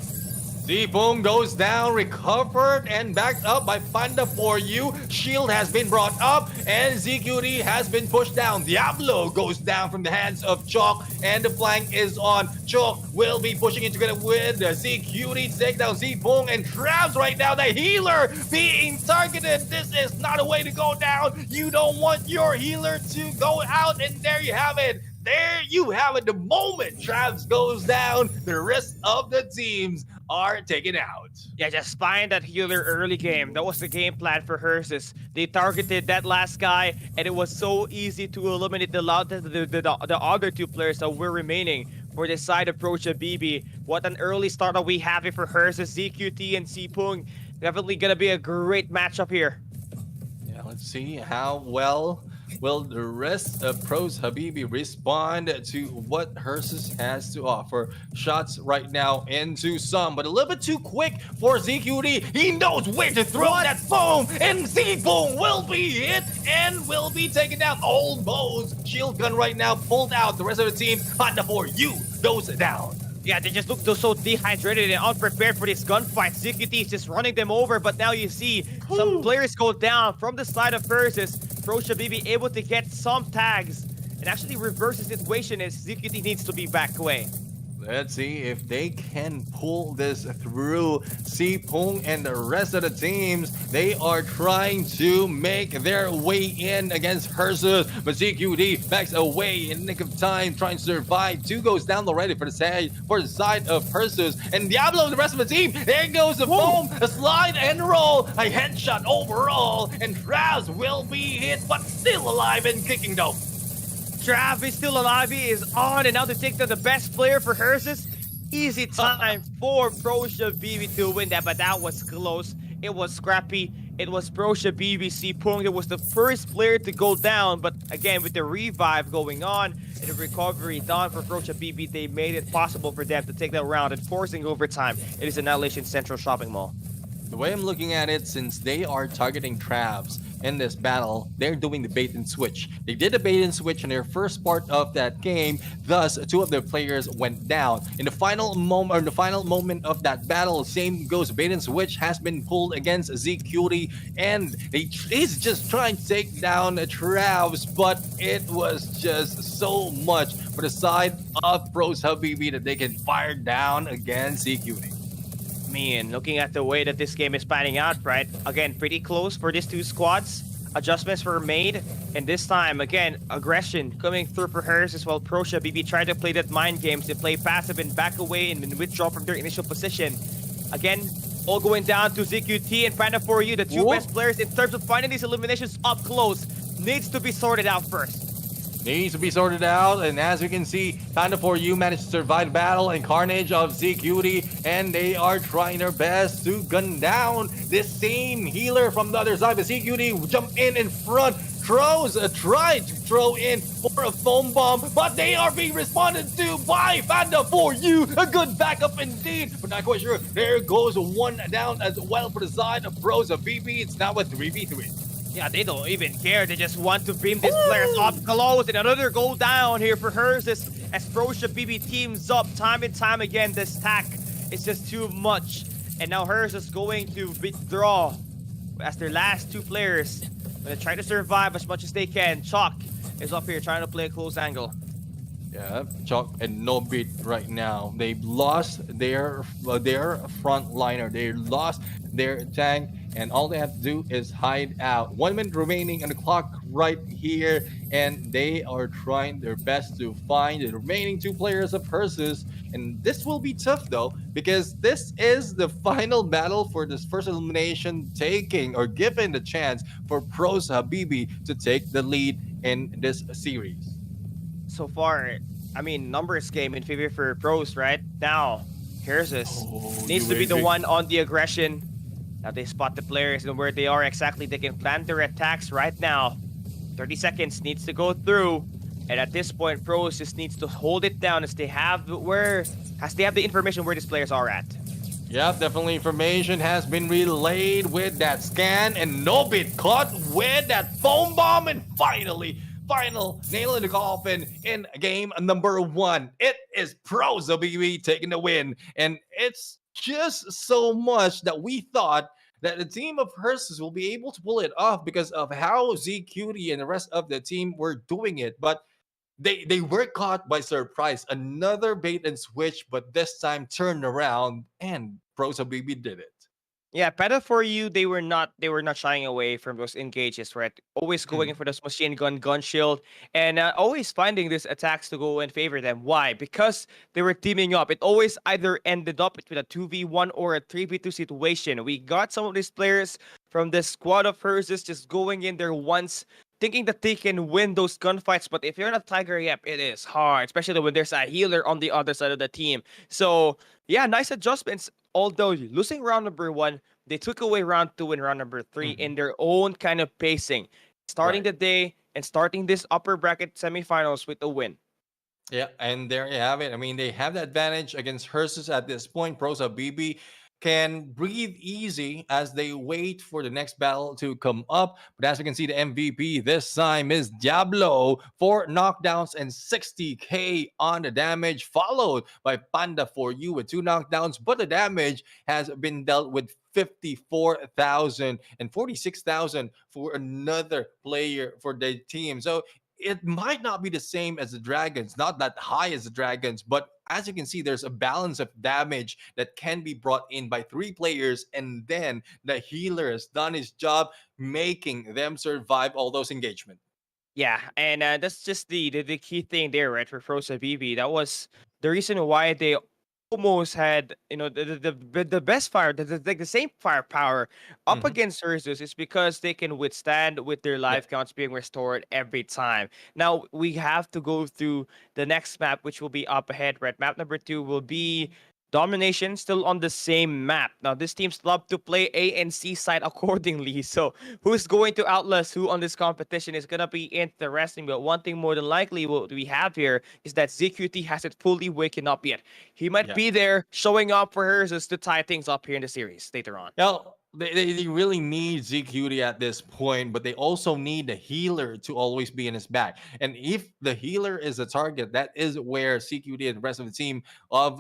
Boom goes down, recovered, and backed up by Panda for you. Shield has been brought up, and ZQD has been pushed down. Diablo goes down from the hands of Chalk, and the flank is on. Chalk will be pushing it together with ZQD to take down Zipong and Travs right now. The healer being targeted. This is not a way to go down. You don't want your healer to go out, and there you have it. There you have it. The moment Travs goes down, the rest of the teams are taken out. Yeah, just find that healer early game. That was the game plan for Herses. They targeted that last guy, and it was so easy to eliminate the other two players that were remaining for the side approach of BB. What an early start that we have here for Herses, ZQT, and Sipung. Definitely gonna be a great matchup here. Yeah, let's see how well will the rest of Pros Habibi respond to what Herses has to offer. Shots right now into some, but a little bit too quick for ZQD. He knows where to throw that foam, and Z-Boom will be hit and will be taken down. Almost shield gun right now pulled out. The rest of the team, Honda for you, goes down. Yeah, they just look so dehydrated and unprepared for this gunfight. ZQT is just running them over, but now you see some players go down from the side of Versus. Pro Shabibi able to get some tags and actually reverse the situation as ZQT needs to be back away. Let's see if they can pull this through. Sipong and the rest of the teams, they are trying to make their way in against Hersus, but ZQD backs away in the nick of time, trying to survive. Two goes down already for the side of Hersus, and Diablo and the rest of the team. There goes the foam, a slide and roll, a headshot overall, and Travis will be hit, but still alive and kicking though. Trav is still alive. He is on, and now to take down the best player for Hersus. Easy time for Pro Shabibi to win that, but that was close. It was scrappy. It was Pro Shabibi Sipung. It was the first player to go down, but again, with the revive going on and the recovery done for Pro Shabibi, they made it possible for them to take that round and forcing overtime. It is Annihilation Central Shopping Mall. The way I'm looking at it, since they are targeting Travs in this battle, they're doing the bait and switch. They did the bait and switch in their first part of that game, thus two of their players went down. In the final moment of that battle, same goes, bait and switch has been pulled against ZQT, and he's just trying to take down Travs, but it was just so much for the side of Pros Habibi that they can fire down against ZQT. Man, looking at the way that this game is panning out, right? Again, pretty close for these two squads. Adjustments were made, and this time, again, aggression coming through for Hers as well. Pro Shabibi tried to play that mind games. They play passive and back away and then withdraw from their initial position. Again, all going down to ZQT and Panda for you, the two best players in terms of finding these eliminations up close, needs to be sorted out first. needs to be sorted out. And as we can see, Panda for You managed to survive battle and carnage of ZQT, and they are trying their best to gun down this same healer from the other side. But ZQT jump in front. Throws tried to throw in for a foam bomb, but they are being responded to by Panda for You. A good backup indeed, but not quite sure. There goes one down as well for the side of Pros of BB. It's now a 3v3. Yeah, they don't even care. They just want to beam these players up close. And another go down here for hers as Frocia BB teams up time and time again. This attack is just too much. And now hers is going to withdraw as their last two players. They try to survive as much as they can. Chalk is up here trying to play a close angle. Yeah, Chalk and No Beat right now. They've lost their frontliner. They lost their tank, and all they have to do is hide out. 1 minute remaining on the clock right here, and they are trying their best to find the remaining two players of Persis. And this will be tough though, because this is the final battle for this first elimination, taking or given the chance for Pros Habibi to take the lead in this series. So far, I mean, numbers game in favor for pros, right? Now, here's this. Needs to be the UAV. one on the aggression. Now they spot the players and where they are exactly. They can plan their attacks right now. 30 seconds needs to go through. And at this point, pros just needs to hold it down as they have the information where these players are at. Yep, definitely information has been relayed with that scan, and Nobit caught with that foam bomb, and finally, final nail in the coffin in game number 1. It is Pros OBB taking the win, and it's just so much that we thought that the team of Hearses will be able to pull it off because of how ZQT and the rest of the team were doing it, but they were caught by surprise. Another bait and switch, but this time turned around and Pros BB did it. Yeah, better for you. They were not shying away from those engages, right? Always going in for this machine gun shield, and always finding these attacks to go and favor them. Why? Because they were teaming up. It always either ended up with a 2v1 or a 3v2 situation. We got some of these players from the squad of hers just going in there once, thinking that they can win those gunfights. But if you're not Tiger Yep, it is hard, especially when there's a healer on the other side of the team. So yeah, nice adjustments. Although losing round number 1, they took away round 2 and round number 3 in their own kind of pacing, starting the day and starting this upper bracket semifinals with a win. Yeah, and there you have it. I mean, they have the advantage against Hearses at this point. Prosa BB can breathe easy as they wait for the next battle to come up. But as we can see, the MVP this time is Diablo, 4 knockdowns and 60k on the damage, followed by Panda for You with 2 knockdowns. But the damage has been dealt with 54,000 and 46,000 for another player for the team. So it might not be the same as the Dragons, not that high as the Dragons, but as you can see, there's a balance of damage that can be brought in by 3 players, and then the healer has done his job, making them survive all those engagements. Yeah, and that's just the key thing there, right? For Frozen BB, that was the reason why they almost had, the best fire, the same firepower up against Ursus is because they can withstand with their life counts being restored every time. Now we have to go through the next map, which will be up ahead, right? Map number 2 will be Domination, still on the same map. Now, this teams love to play A and C side accordingly. So, who's going to outlast who on this competition is going to be interesting. But one thing more than likely what we have here is that ZQT hasn't fully waken up yet. He might be there showing up for hers as to tie things up here in the series later on. Now, they really need ZQT at this point, but they also need the healer to always be in his back. And if the healer is a target, that is where CQT and the rest of the team of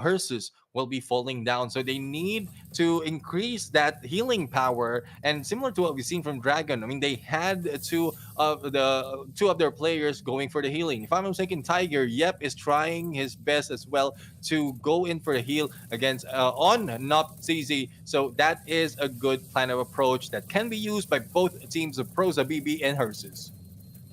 Hersus will be falling down. So they need to increase that healing power. And similar to what we've seen from Dragon, I mean, they had two of their players going for the healing. If I'm not mistaken, Tiger Yep is trying his best as well to go in for the heal against on Not CZ. So that is a good plan of approach that can be used by both teams of Prosa BB and Hersus.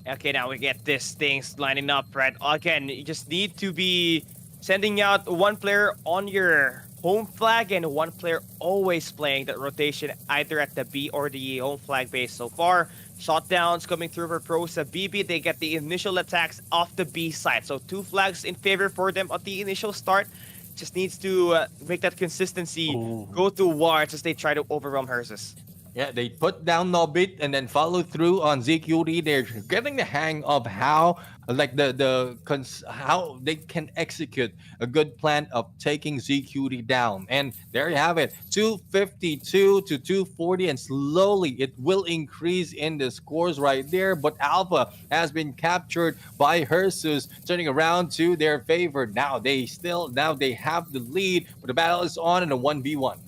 Okay, now we get this things lining up, right? Again, you just need to be sending out one player on your home flag and one player always playing that rotation either at the B or the home flag base. So far, Shotdowns coming through for Prosa BB. They get the initial attacks off the B side. So 2 flags in favor for them at the initial start. Just needs to make that consistency Oh. go through wards as they try to overwhelm Hersus. Yeah, they put down Nobit and then follow through on ZQD. They're getting the hang of how, like how they can execute a good plan of taking ZQD down. And there you have it, 252 to 240, and slowly it will increase in the scores right there. But Alpha has been captured by Hersus, turning around to their favor. Now they have the lead, but the battle is on in a 1v1.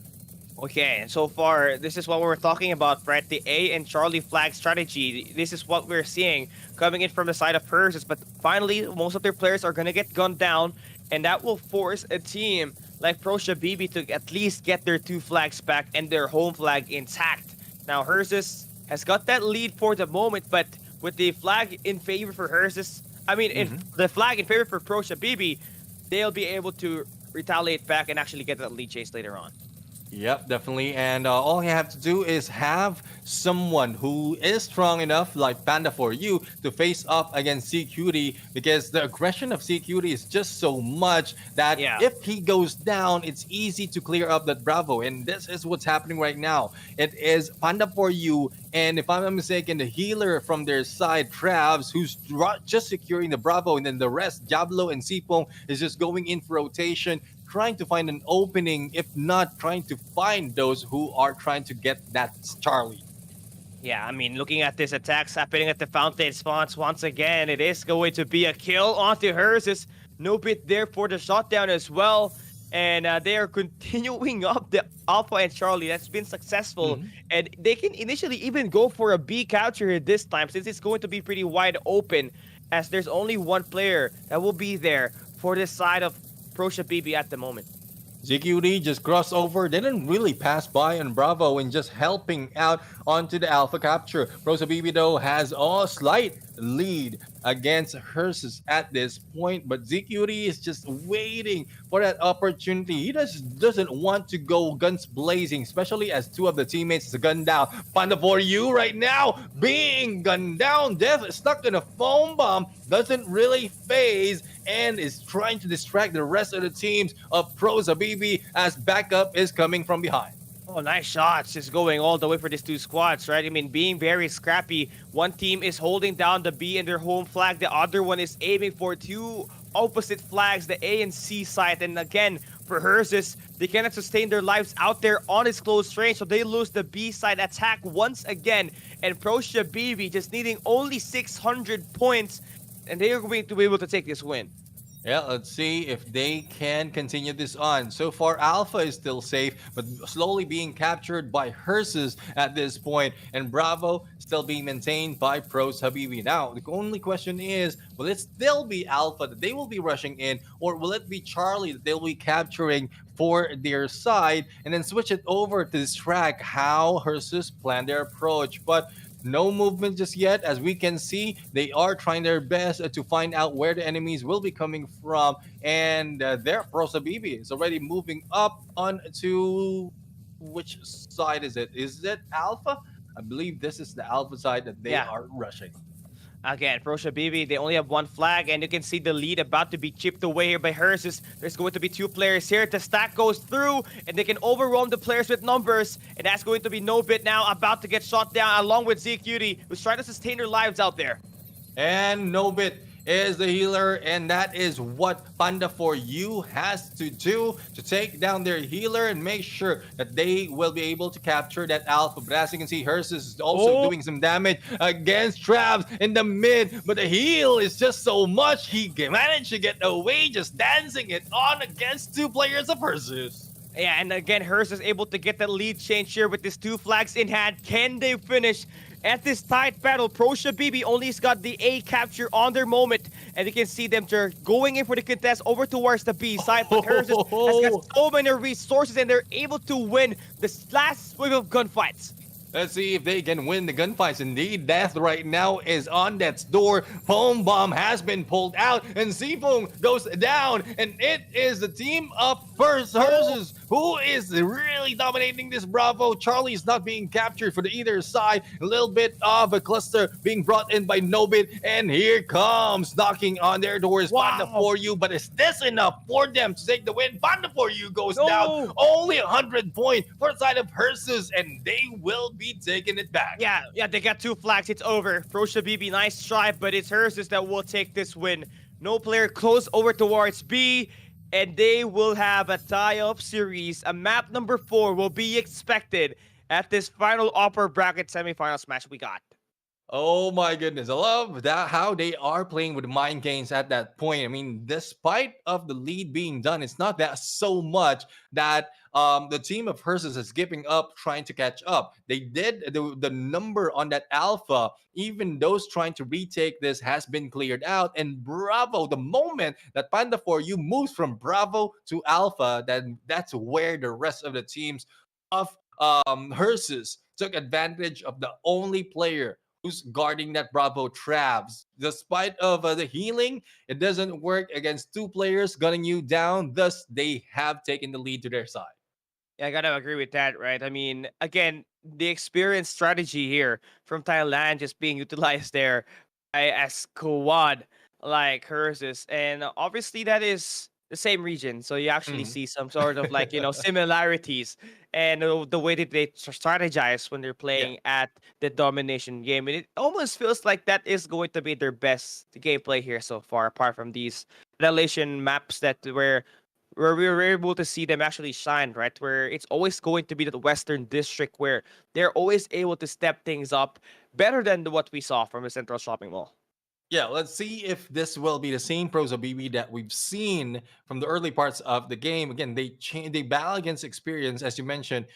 Okay, and so far, this is what we're talking about, right? The A and Charlie flag strategy. This is what we're seeing coming in from the side of Persis. But finally, most of their players are going to get gunned down, and that will force a team like Prosha BB to at least get their 2 flags back and their home flag intact. Now, Hersus has got that lead for the moment, but with the flag in favor for Hersus, the flag in favor for Prosha BB, they'll be able to retaliate back and actually get that lead chase later on. Yep, definitely. And all you have to do is have someone who is strong enough, like Panda for you, to face up against CQD, because the aggression of CQD is just so much that Yeah. if he goes down, it's easy to clear up that Bravo. And this is what's happening right now. It is Panda for you, and if I'm not mistaken, the healer from their side, Travs, who's just securing the Bravo, and then the rest, Diablo and Sipong, is just going in for rotation, trying to find an opening, if not trying to find those who are trying to get that Charlie. Yeah, looking at this attacks happening at the fountain spots once again, it is going to be a kill onto Hersus. No bit there for the shutdown as well. And they are continuing up the Alpha and Charlie. That's been successful. And they can initially even go for a B capture here this time, since it's going to be pretty wide open, as there's only one player that will be there for this side of Prosha BB at the moment. ZQD just crossed over, didn't really pass by on Bravo and just helping out onto the Alpha capture. Rosa BB though has a slight lead against Hersus at this point, but ZQD is just waiting for that opportunity. He just doesn't want to go guns blazing, especially as two of the teammates is gunned down. Panda for you right now, being gunned down. Death is stuck in a foam bomb, doesn't really phase, and is trying to distract the rest of the teams of Prosa BB as backup is coming from behind. Oh, nice shots. Just going all the way for these 2 squads, right? Being very scrappy. One team is holding down the B and their home flag. The other one is aiming for 2 opposite flags, the A and C side. And again, for Hersus, they cannot sustain their lives out there on its close range, so they lose the B side attack once again. And Prosha BB just needing only 600 points, and they are going to be able to take this win. Yeah, let's see if they can continue this on. So far, Alpha is still safe, but slowly being captured by Hersus at this point, and Bravo still being maintained by Pros Habibi. Now, the only question is, will it still be Alpha that they will be rushing in, or will it be Charlie that they'll be capturing for their side, and then switch it over to distract how Hersus planned their approach? But no movement just yet. As we can see, they are trying their best to find out where the enemies will be coming from. And there, Prosa BB is already moving up onto which side is it? Is it Alpha? I believe this is the Alpha side that they Yeah. are rushing. Again, Prosha BB, they only have 1 flag, and you can see the lead about to be chipped away here by Hersus. There's going to be 2 players here. The stack goes through, and they can overwhelm the players with numbers. And that's going to be No Bit now, about to get shot down, along with ZQD, who's trying to sustain their lives out there. And Nobit is the healer, and that is what Panda for you has to do to take down their healer and make sure that they will be able to capture that Alpha. But as you can see, Hersus is also doing some damage against Travs in the mid, but the heal is just so much, he managed to get away, just dancing it on against 2 players of Hersus. Yeah, and again, Hersus is able to get the lead change here with these 2 flags in hand. Can they finish at this tight battle? Prosha BB only has got the A capture on their moment, and you can see them just going in for the contest over towards the B side. But Hersus has got so many resources, and they're able to win this last wave of gunfights. Let's see if they can win the gunfights. Indeed, death right now is on death's door. Foam bomb has been pulled out, and Seafoam goes down, and it is the team of first Hersus who is really dominating this Bravo. Charlie is not being captured for the either side. A little bit of a cluster being brought in by Nobit, and here comes knocking on their doors. Panda Wow. for you, but is this enough for them to take the win? Panda for you goes down. No. Only 100 points for the side of Hersus, and they will be taking it back. Yeah, they got 2 flags. It's over. Frocia BB, nice try, but it's Hersus that will take this win. No player close over towards B, and they will have a tie-up series. A map number 4 will be expected at this final upper bracket semifinals match we got. Oh my goodness. I love that how they are playing with mind games at that point. I mean, despite of the lead being done, it's not that so much that the team of Hersus is giving up trying to catch up. They did the number on that alpha, even those trying to retake this has been cleared out. And Bravo, the moment that Panda for you moves from Bravo to Alpha, then that's where the rest of the teams of Hersus took advantage of the only player who's guarding that Bravo Travs. Despite of the healing, it doesn't work against 2 players gunning you down. Thus, they have taken the lead to their side. Yeah, I gotta agree with that, right? I mean, again, the experience strategy here from Thailand just being utilized there by a squad like hers is, and obviously that is the same region, so you actually Mhm. see some sort of like similarities and the way that they strategize when they're Yeah. playing at the domination game, and it almost feels like that is going to be their best gameplay here so far, apart from these relation maps that where we were able to see them actually shine, right? Where it's always going to be the Western District where they're always able to step things up better than what we saw from the Central Shopping Mall. Yeah, let's see if this will be the same Prosa BB that we've seen from the early parts of the game. Again, they battle against experience, as you mentioned.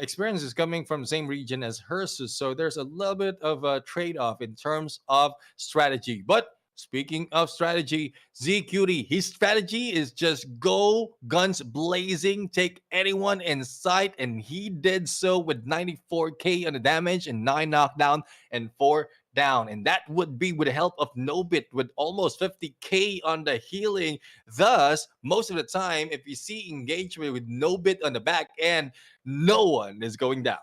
Experience is coming from the same region as Hersus, so there's a little bit of a trade-off in terms of strategy. But speaking of strategy, ZQT, his strategy is just go guns blazing, take anyone in sight, and he did so with 94k on the damage and 9 knockdown and 4 down, and that would be with the help of Nobit with almost 50k on the healing. Thus, most of the time, if you see engagement with Nobit on the back end, no one is going down.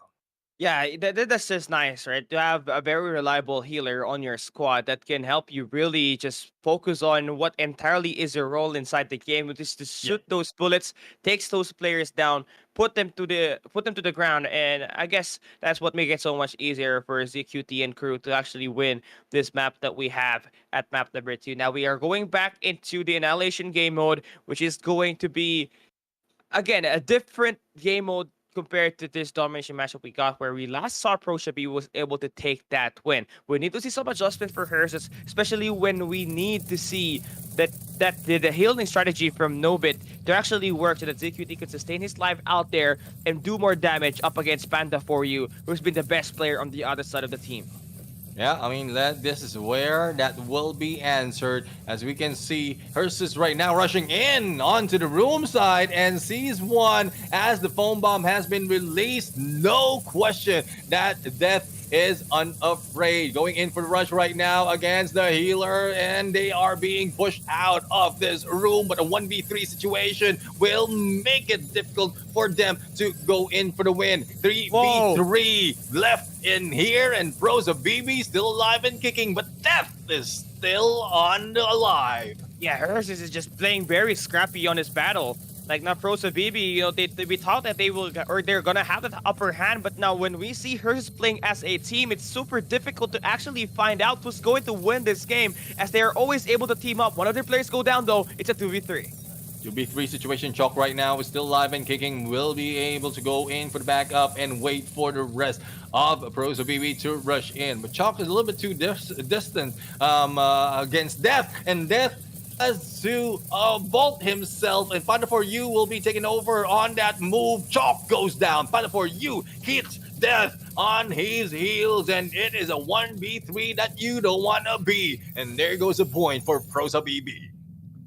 Yeah, that's just nice, right? To have a very reliable healer on your squad that can help you really just focus on what entirely is your role inside the game, which is to Yeah. shoot those bullets, takes those players down, put them to the ground, and I guess that's what makes it so much easier for ZQT and crew to actually win this map that we have at map number 2. Now we are going back into the Annihilation game mode, which is going to be again a different game mode compared to this domination matchup we got where we last saw Pro Shabi was able to take that win. We need to see some adjustment for hers, especially when we need to see that the healing strategy from Nobit to actually work so that ZQT could sustain his life out there and do more damage up against Panda for you, who's been the best player on the other side of the team. Yeah, I mean this is where that will be answered. As we can see, Hersus right now rushing in onto the room side and sees one as the foam bomb has been released. No question that death is unafraid. Going in for the rush right now against the healer, and they are being pushed out of this room. But a 1v3 situation will make it difficult for them to go in for the win. 3v3 left in here, and Prosa BB still alive and kicking, but death is still on the alive. Yeah, hers is just playing very scrappy on this battle. Like now, Prosa BB, we thought that they're gonna have the upper hand, but now when we see hers playing as a team, it's super difficult to actually find out who's going to win this game, as they are always able to team up. One of their players go down though, it's a 2v3. 2v3 situation. Chalk right now is still alive and kicking. Will be able to go in for the backup and wait for the rest of Prosa BB to rush in. But Chalk is a little bit too distant against Death, and Death has to vault himself, and Panda for You will be taking over on that move. Chalk goes down. Panda for You hits Death on his heels, and it is a 1v3 that you don't want to be. And there goes a point for Prosa BB.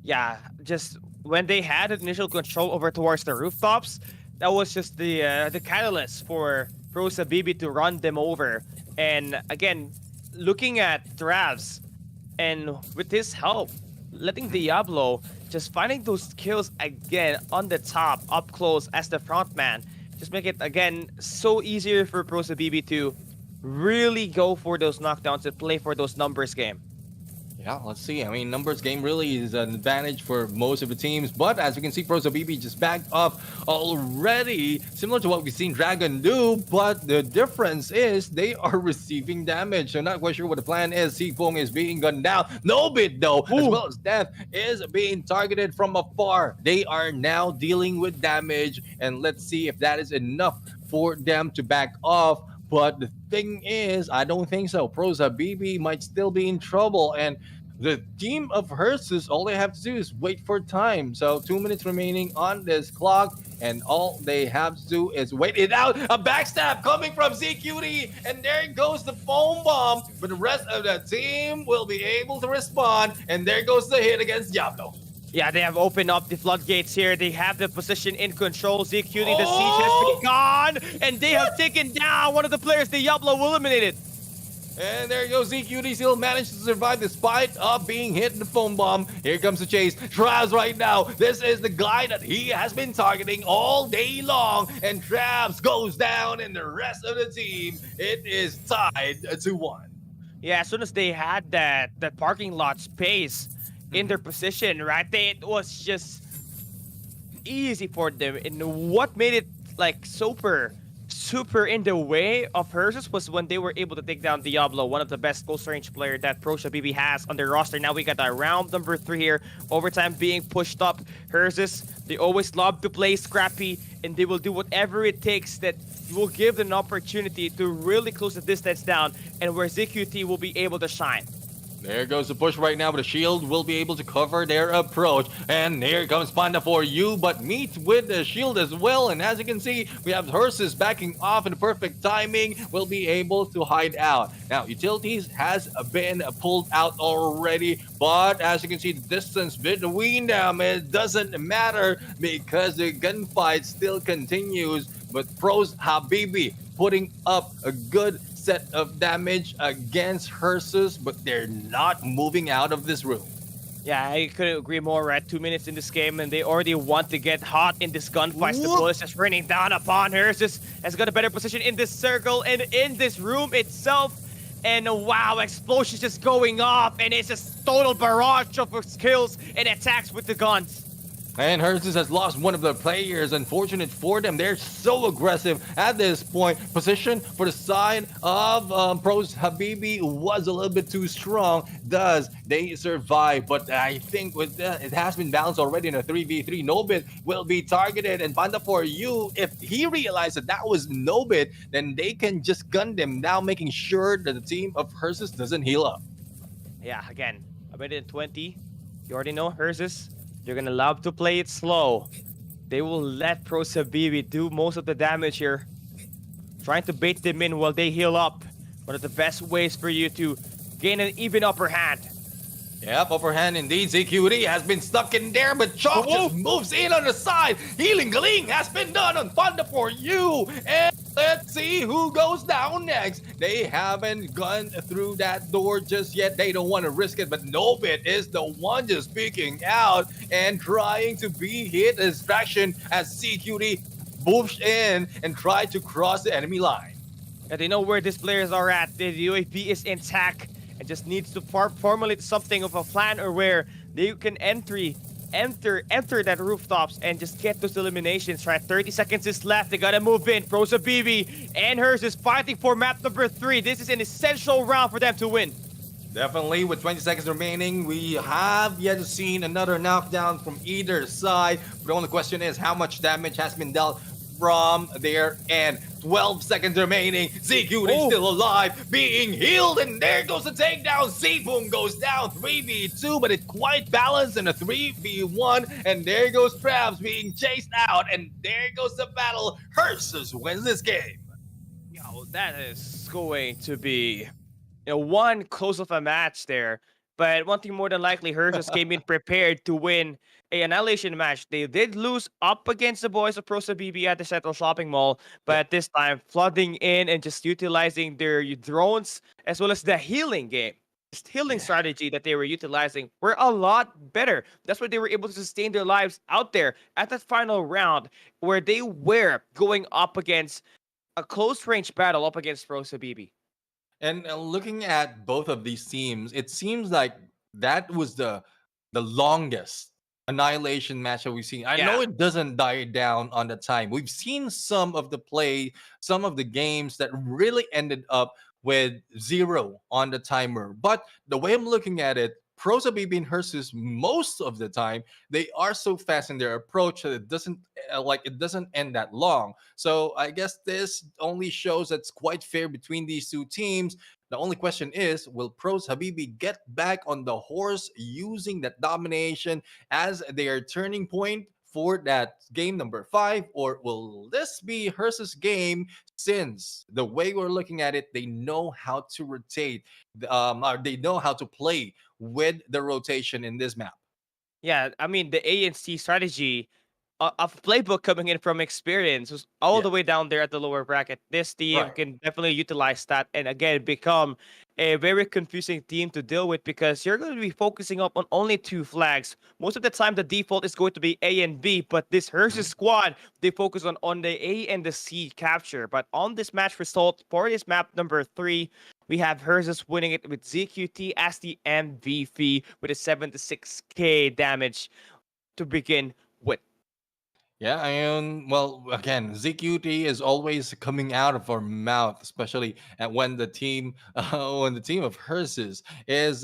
Yeah, just when they had initial control over towards the rooftops, that was just the catalyst for Prosa BB to run them over. And again, looking at Travs, and with his help, letting Diablo just finding those kills again on the top, up close as the front man, just make it again so easier for Prosa BB to really go for those knockdowns and play for those numbers game. Yeah, let's see. I mean, numbers game really is an advantage for most of the teams, but as we can see, Prosa BB just backed up already, similar to what we've seen Dragon do, but the difference is they are receiving damage. So not quite sure what the plan is. Sipong is being gunned down. No bit though, as Ooh. well as Death is being targeted from afar. They are now dealing with damage, and let's see if that is enough for them to back off. But the thing is, I don't think so. Prosa BB might still be in trouble, and the team of Hersus, all they have to do is wait for time. So 2 minutes remaining on this clock, and all they have to do is wait it out. A backstab coming from ZQT, and there goes the foam bomb. But the rest of the team will be able to respond, and there goes the hit against Diablo. Yeah, they have opened up the floodgates here. They have the position in control. ZQT, the siege has begun, and they have taken down one of the players Diablo eliminated. And there goes ZQT, still managed to survive despite being hit in the foam bomb. Here comes the chase. Travs right now. This is the guy that he has been targeting all day long. And Travs goes down, and the rest of the team, it is tied to 1. Yeah, as soon as they had that parking lot space in their position, right? It was just easy for them. And what made it like super in the way of Hersus was when they were able to take down Diablo, one of the best close range player that Prosa BB has on their roster. Now we got a round number 3 here. Overtime being pushed up. Hersus, they always love to play scrappy, and they will do whatever it takes that will give them an opportunity to really close the distance down, and where ZQT will be able to shine. There goes the push right now, but the shield will be able to cover their approach. And here comes Panda for you, but meets with the shield as well. And as you can see, we have Hersus backing off in the perfect timing, will be able to hide out. Now, Utilities has been pulled out already, but as you can see, the distance between them, it doesn't matter because the gunfight still continues. But Pros Habibi putting up a good set of damage against Hersus, but they're not moving out of this room. Yeah, I couldn't agree more. We're at 2 minutes in this game, and they already want to get hot in this gunfight. The bullets just raining down upon her. Just has got a better position in this circle and in this room itself. And wow, explosions just going off, and it's just total barrage of skills and attacks with the guns. And Hersus has lost one of the players. Unfortunate for them. They're so aggressive at this point. Position for the side of Pros Habibi was a little bit too strong. Thus, they survive. But I think with that, it has been balanced already in a 3v3. Nobit will be targeted. And Panda for you, if he realized that that was Nobit, then they can just gun them now, making sure that the team of Hersus doesn't heal up. Yeah, again, a minute and 20. You already know Hersus. They're gonna love to play it slow. They will let Prosa BB do most of the damage here. Trying to bait them in while they heal up. One of the best ways for you to gain an even upper hand. Yep, upper hand indeed. ZQT has been stuck in there, but Chalk just moves in on the side. Healing Gleam has been done on Panda for you. And let's see who goes down next. They haven't gone through that door just yet. They don't want to risk it, but Nobit is the one just speaking out and trying to be hit as distraction as CQT moves in and try to cross the enemy line. Yeah, they know where these players are at. The UAV is intact and just needs to formulate something of a plan or where they can enter that rooftops and just get those eliminations, right? 30 seconds is left. They gotta move in. Prosa BB and hers is fighting for map number 3. This is an essential round for them to win. Definitely, with 20 seconds remaining, we have yet to see another knockdown from either side. The only question is how much damage has been dealt from their end. 12 seconds remaining. ZQT still alive, being healed, and there goes the takedown. Zboom goes down 3v2, but it's quite balanced in a 3v1. And there goes Traps being chased out, and there goes the battle. Hersus wins this game. Yo, that is going to be one close of a match there. But one thing more than likely, Hersus came in prepared to win a Annihilation match. They did lose up against the boys of Prosa BB at the Central Shopping Mall, but this time flooding in and just utilizing their drones as well as the healing game. healing strategy that they were utilizing were a lot better. That's why they were able to sustain their lives out there at that final round where they were going up against a close range battle up against Rose Habibi. And looking at both of these teams, it seems like that was the longest annihilation match that we've seen. I know Yeah. it doesn't die down on the time. We've seen some of the play, some of the games that really ended up with zero on the timer. But the way I'm looking at it, Pros Habibi and Hersus most of the time they are so fast in their approach that it doesn't end that long. So I guess this only shows that's quite fair between these two teams. The only question is, will Pros Habibi get back on the horse using that domination as their turning point for that game number 5, or will this be Hearst's game? Since the way we're looking at it, they know how to rotate, or they know how to play with the rotation in this map. Yeah, I mean the ANC strategy of playbook coming in from experience was all Yeah, the way down there at the lower bracket. This team right. can definitely utilize that and again become a very confusing team to deal with because you're going to be focusing up on only two flags. Most of the time, the default is going to be A and B, but this Hearst Mhm. squad they focus on the A and the C capture. But on this match result for this map number 3, we have Hearst winning it with ZQT as the MVP with a 76k damage to begin with. Yeah, and well, again, ZQT is always coming out of our mouth, especially at when the team of Herses is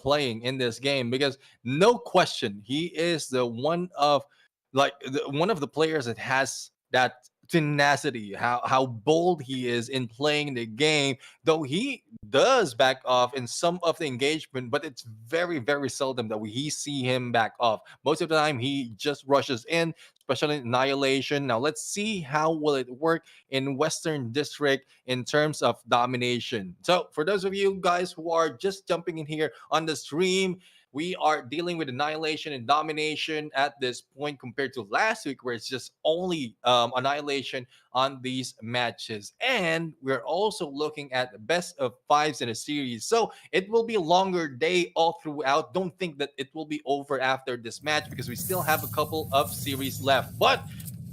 playing in this game, because no question he is the one of the players that has that tenacity, how bold he is in playing the game. Though he does back off in some of the engagement, but it's very very seldom that we see him back off. Most of the time, he just rushes in, especially in Annihilation. Now let's see how will it work in Western District in terms of domination. So for those of you guys who are just jumping in here on the stream, we are dealing with Annihilation and Domination at this point compared to last week, where it's just only Annihilation on these matches. And we're also looking at the best of fives in a series. So it will be a longer day all throughout. Don't think that it will be over after this match because we still have a couple of series left. But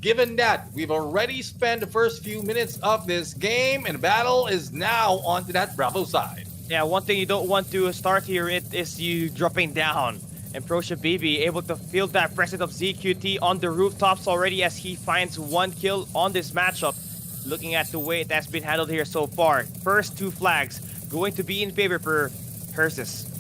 given that we've already spent the first few minutes of this game and battle is now onto that Bravo side. Yeah, one thing you don't want to start here it is you dropping down. And Pro Shabibi able to feel that presence of ZQT on the rooftops already as he finds one kill on this matchup. Looking at the way it has been handled here so far. First two flags going to be in favor for Hersus.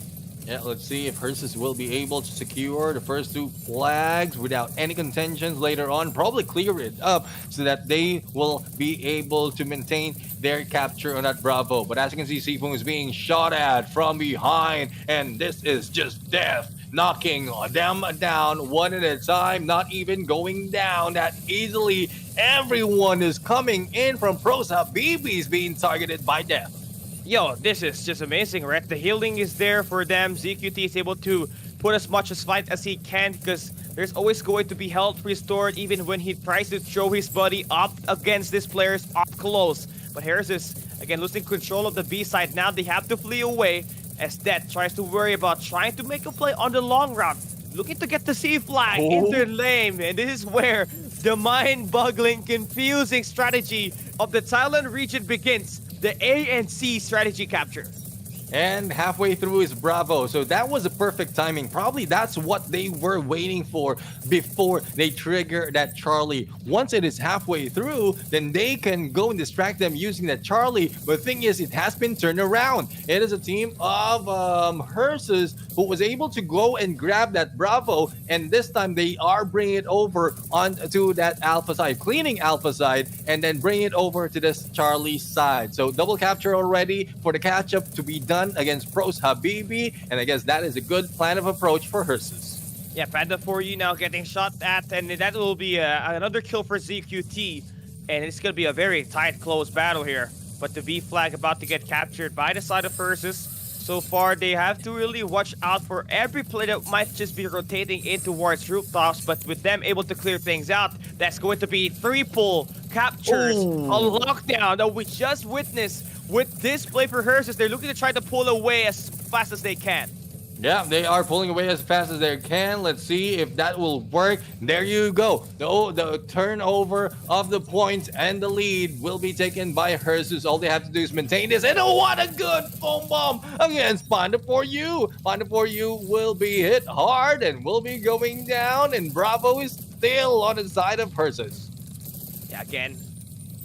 Yeah, let's see if Hersus will be able to secure the first two flags without any contentions later on. Probably clear it up so that they will be able to maintain their capture on that Bravo. But as you can see, Sifung is being shot at from behind, and this is just death. Knocking them down one at a time, not even going down that easily. Everyone is coming in from Pros Habibi's being targeted by death. Yo, this is just amazing, right? The healing is there for them. ZQT is able to put as much as fight as he can because there's always going to be health restored even when he tries to throw his body up against this player's up close. But Harris is, again, losing control of the B side. Now they have to flee away as Death tries to worry about trying to make a play on the long route. Looking to get the C flag in their lane. And this is where the mind-boggling, confusing strategy of the Thailand region begins. The A and C strategy capture. And halfway through is Bravo. So that was a perfect timing. Probably that's what they were waiting for before they trigger that Charlie. Once it is halfway through, then they can go and distract them using that Charlie. But the thing is, it has been turned around. It is a team of Hearses who was able to go and grab that Bravo. And this time they are bringing it over onto that Alpha side, cleaning Alpha side, and then bringing it over to this Charlie side. So double capture already for the catch up to be done against Pros Habibi, and I guess that is a good plan of approach for Hersus. Yeah, Panda for you now getting shot at, and that will be another kill for ZQT. And it's going to be a very tight, close battle here. But the B flag about to get captured by the side of Hersus. So far, they have to really watch out for every play that might just be rotating in towards rooftops. But with them able to clear things out, that's going to be triple captures, a lockdown that we just witnessed with this play for Hersus. They're looking to try to pull away as fast as they can. Yeah, they are pulling away as fast as they can. Let's see if that will work. There you go. The turnover of the points and the lead will be taken by Hersus. All they have to do is maintain this. And oh, what a good foam bomb against Panda for You. Panda for You will be hit hard and will be going down. And Bravo is still on the side of Hersus. Yeah, again,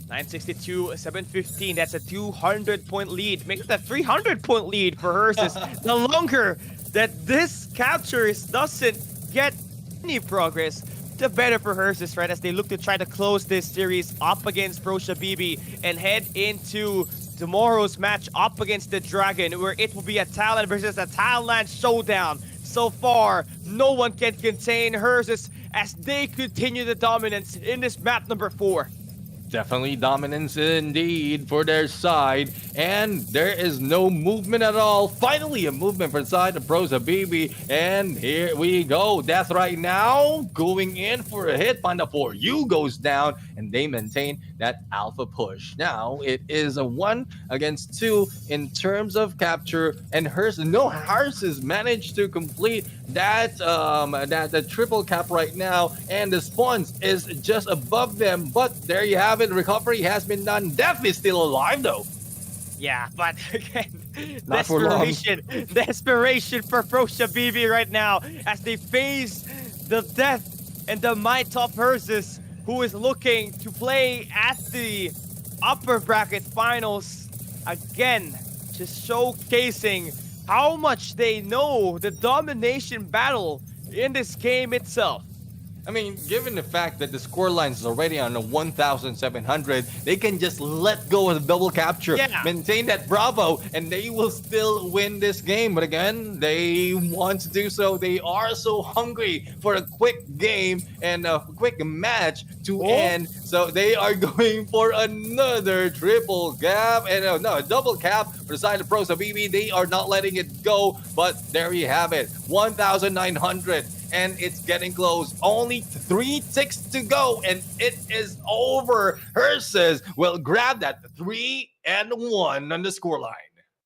962, 715. That's a 200-point lead. Makes it a 300-point lead for Hersus. The longer that this capture doesn't get any progress, the better for Hersus, right? As they look to try to close this series up against Pro Shabibi and head into tomorrow's match up against the Dragon, where it will be a Thailand versus a Thailand showdown. So far, no one can contain Hersus as they continue the dominance in this map number 4. Definitely dominance indeed for their side, and there is no movement at all. Finally, a movement for the side of Pro Zabibi, and here we go. Death right now, going in for a hit. Panda for You goes down, and they maintain that alpha push. Now it is a 1 against 2 in terms of capture, and Hersus managed to complete that the triple cap right now, and the spawns is just above them. But there you have it. Recovery has been done. Death is still alive though. Yeah, but again, Not for long. desperation for Pro Shabibi right now as they face the death and the might of Hersus, who is looking to play at the upper bracket finals again, just showcasing how much they know the domination battle in this game itself. I mean, given the fact that the scoreline is already on a 1,700, they can just let go of the double capture, maintain that Bravo, and they will still win this game. But again, they want to do so. They are so hungry for a quick game and a quick match to end. So they are going for another triple cap and a double cap for the side of Pro Zabibi. They are not letting it go, but there you have it, 1,900. And it's getting close. Only 3 ticks to go, and it is over. Hersus will grab that 3 and 1 on the scoreline.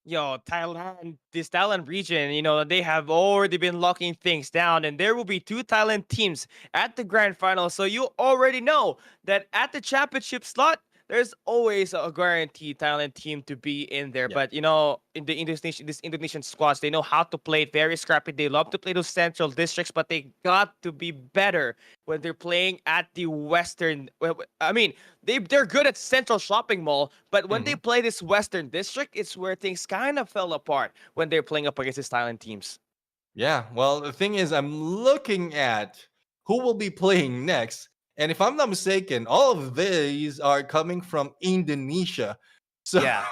Yo, Thailand, this Thailand region, they have already been locking things down, and there will be 2 Thailand teams at the grand final. So you already know that at the championship slot, there's always a guaranteed Thailand team to be in there. Yeah. But in the Indonesian squads, they know how to play it very scrappy. They love to play those central districts, but they got to be better when they're playing at the western. I mean, they're good at central shopping mall, but when they play this western district, it's where things kind of fell apart when they're playing up against these Thailand teams. Yeah, well, the thing is, I'm looking at who will be playing next. And if I'm not mistaken, all of these are coming from Indonesia. So Yeah.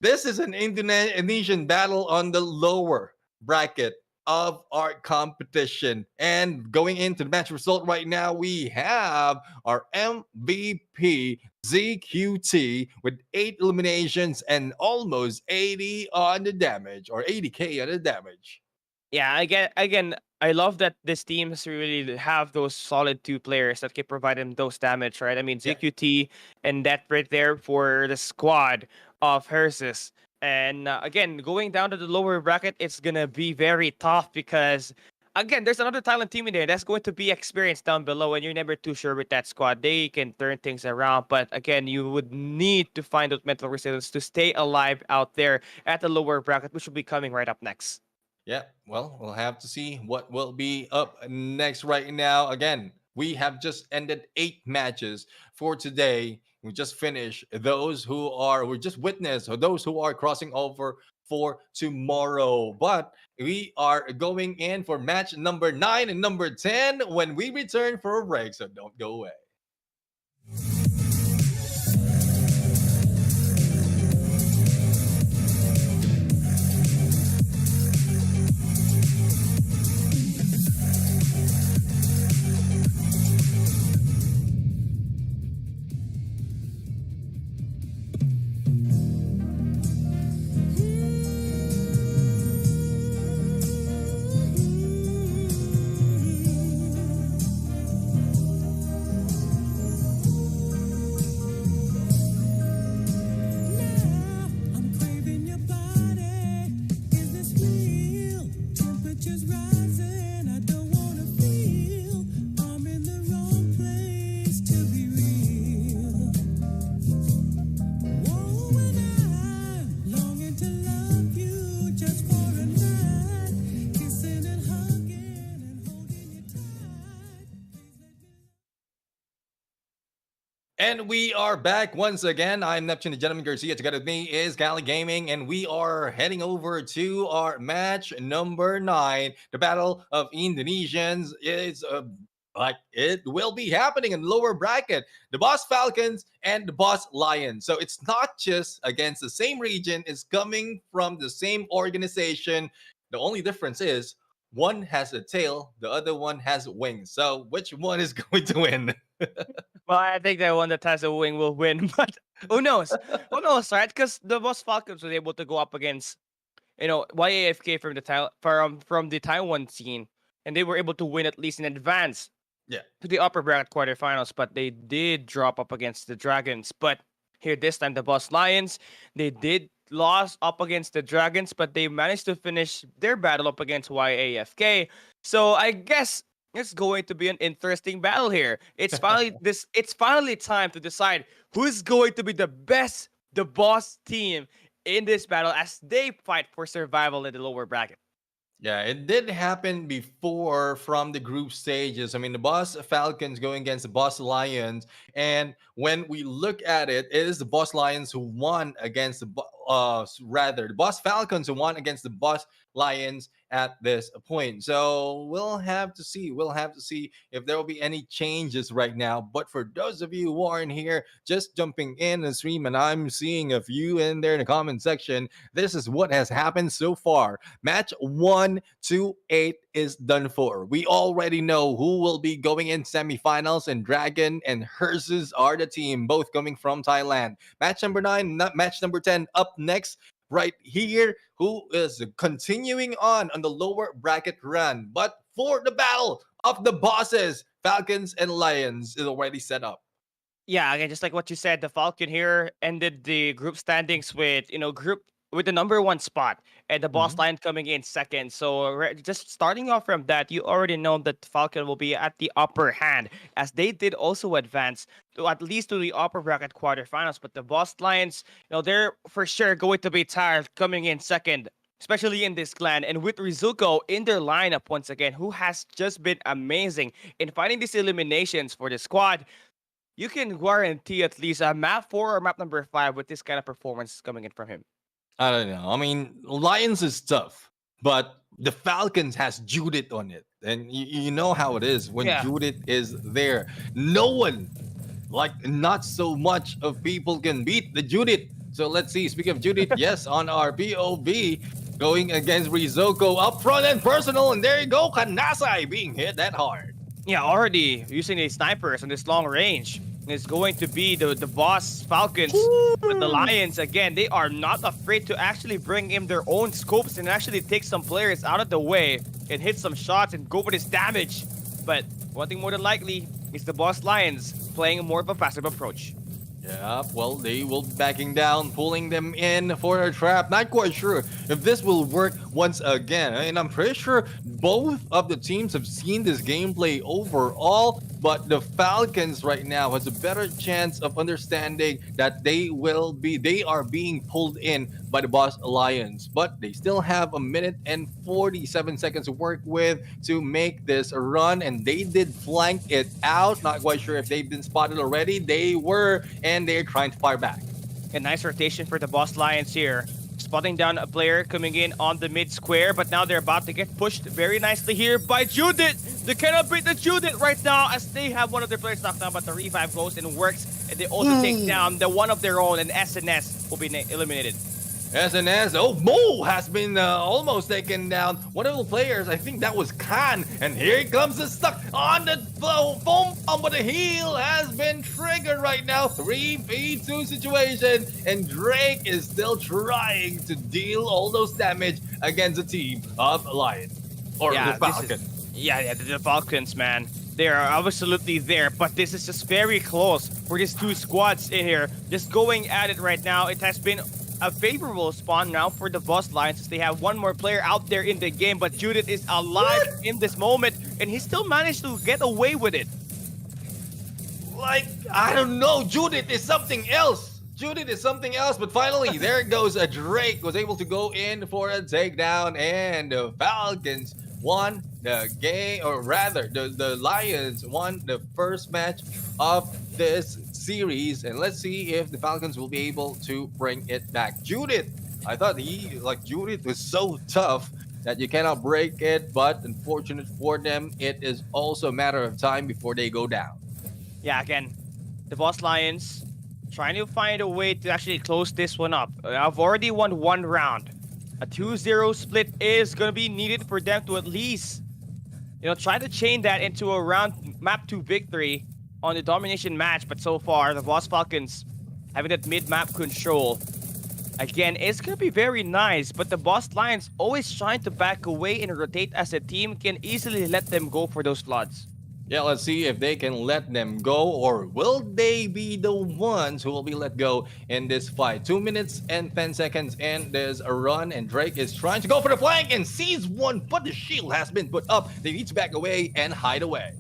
this is an Indonesian battle on the lower bracket of our competition. And going into the match result right now, we have our MVP ZQT with 8 eliminations and almost 80 on the damage, or 80k on the damage. Yeah, again, I love that this teams really have those solid 2 players that can provide them those damage, right? I mean, Yeah. ZQT and that right there for the squad of Hersus. And again, going down to the lower bracket, it's gonna be very tough because, again, there's another Thailand team in there that's going to be experienced down below, and you're never too sure with that squad. They can turn things around, but again, you would need to find those mental resilience to stay alive out there at the lower bracket, which will be coming right up next. Yeah, well, we'll have to see what will be up next right now. Again, we have just ended 8 matches for today. We just finished we just witnessed those who are crossing over for tomorrow. But we are going in for match number 9 and number 10 when we return for a break, so don't go away. And we are back once again. I'm Neptune, the Gentleman Garcia. Together with me is Cali Gaming, and we are heading over to our match number 9. The Battle of Indonesians is like it will be happening in lower bracket. The Boss Falcons and the Boss Lions. So it's not just against the same region; it's coming from the same organization. The only difference is one has a tail, the other one has wings. So which one is going to win? Well, I think that one that has a wing will win, but who knows? Who knows, right? Because the Boss Falcons was able to go up against, YAFK from the from the Taiwan scene, and they were able to win at least in advance Yeah. to the upper bracket quarterfinals, but they did drop up against the Dragons. But here this time, the Boss Lions, they did lost up against the Dragons, but they managed to finish their battle up against YAFK. So I guess it's going to be an interesting battle here. It's finally this. It's finally time to decide who's going to be the boss team in this battle as they fight for survival in the lower bracket. Yeah, it did happen before from the group stages. I mean, the Boss Falcons going against the Boss Lions, and when we look at it, it is the Boss Lions who won against rather the Boss Falcons who won against the Boss Lions at this point. So we'll have to see. We'll have to see if there will be any changes right now. But for those of you who aren't here, just jumping in the stream, and I'm seeing a few in there in the comment section. This is what has happened so far. Match 1 to 8 is done for. We already know who will be going in semifinals, and Dragon and Herses are the team, both coming from Thailand. Match number 9, not match number 10 up next. Right here, who is continuing on the lower bracket run. But for the battle of the bosses, Falcons and Lions is already set up. Yeah, again, just like what you said, the Falcon here ended the group standings with group with the number 1 spot, and the Boss Mhm. Lion coming in second. So just starting off from that, you already know that Falcon will be at the upper hand, as they did also advance to at least to the upper bracket quarterfinals. But the Boss Lions, they're for sure going to be tired coming in second, especially in this clan. And with Rizuko in their lineup once again, who has just been amazing in fighting these eliminations for the squad. You can guarantee at least a map 4 or map number 5 with this kind of performance coming in from him. I don't know. I mean, Lions is tough, but the Falcons has Judith on it. And you know how it is when Yeah. Judith is there. No one, like not so much of people can beat the Judith. So let's see. Speaking of Judith, yes, on our POV, going against Rizoko up front and personal. And there you go, Kanasai being hit that hard. Yeah, already using the snipers on this long range is going to be the Boss Falcons. But the Lions, again, they are not afraid to actually bring in their own scopes and actually take some players out of the way and hit some shots and go for this damage. But one thing more than likely is the Boss Lions playing more of a passive approach. Yeah, well, they will be backing down, pulling them in for a trap. Not quite sure if this will work once again. And I'm pretty sure both of the teams have seen this gameplay overall, but the Falcons right now has a better chance of understanding that they are being pulled in by the Boss Lions. But they still have a minute and 47 seconds to work with to make this run, and they did flank it out. Not quite sure if they've been spotted already. They were, and they're trying to fire back. A nice rotation for the Boss Lions here. Spotting down a player coming in on the mid square, but now they're about to get pushed very nicely here by Judith. They cannot beat the Judith right now as they have one of their players knocked down, but the revive goes and works, and they also take down the one of their own, and SNS will be eliminated. SNS, oh, Mo has been almost taken down. One of the players, I think that was Khan. And here comes the stuck on the foam bomb, but the heal has been triggered right now. 3v2 situation. And Drake is still trying to deal all those damage against the team of Lion. Or Yeah, the Falcon. The Falcons, man. They are absolutely there, but this is just very close for these two squads in here. Just going at it right now. It has been a favorable spawn now for the Boss Lions as they have one more player out there in the game, but Judith is alive in this moment, and he still managed to get away with it. Like, I don't know, Judith is something else. Judith is something else, but finally, there goes a Drake, was able to go in for a takedown, and the Falcons won the game, or rather, the Lions won the first match of this series, and let's see if the Falcons will be able to bring it back. Judith, I thought Judith was so tough that you cannot break it, but unfortunate for them, it is also a matter of time before they go down. Yeah, again, the Boss Lions trying to find a way to actually close this one up. I've already won one round. A 2-0 split is going to be needed for them to at least, try to chain that into a round map 2 victory on the domination match. But so far, the Boss Falcons having that mid-map control. Again, it's going to be very nice, but the Boss Lions always trying to back away and rotate as a team can easily let them go for those floods. Yeah, let's see if they can let them go, or will they be the ones who will be let go in this fight. 2 minutes and 10 seconds, and there's a run, and Drake is trying to go for the flank and sees one, but the shield has been put up. They need to back away and hide away.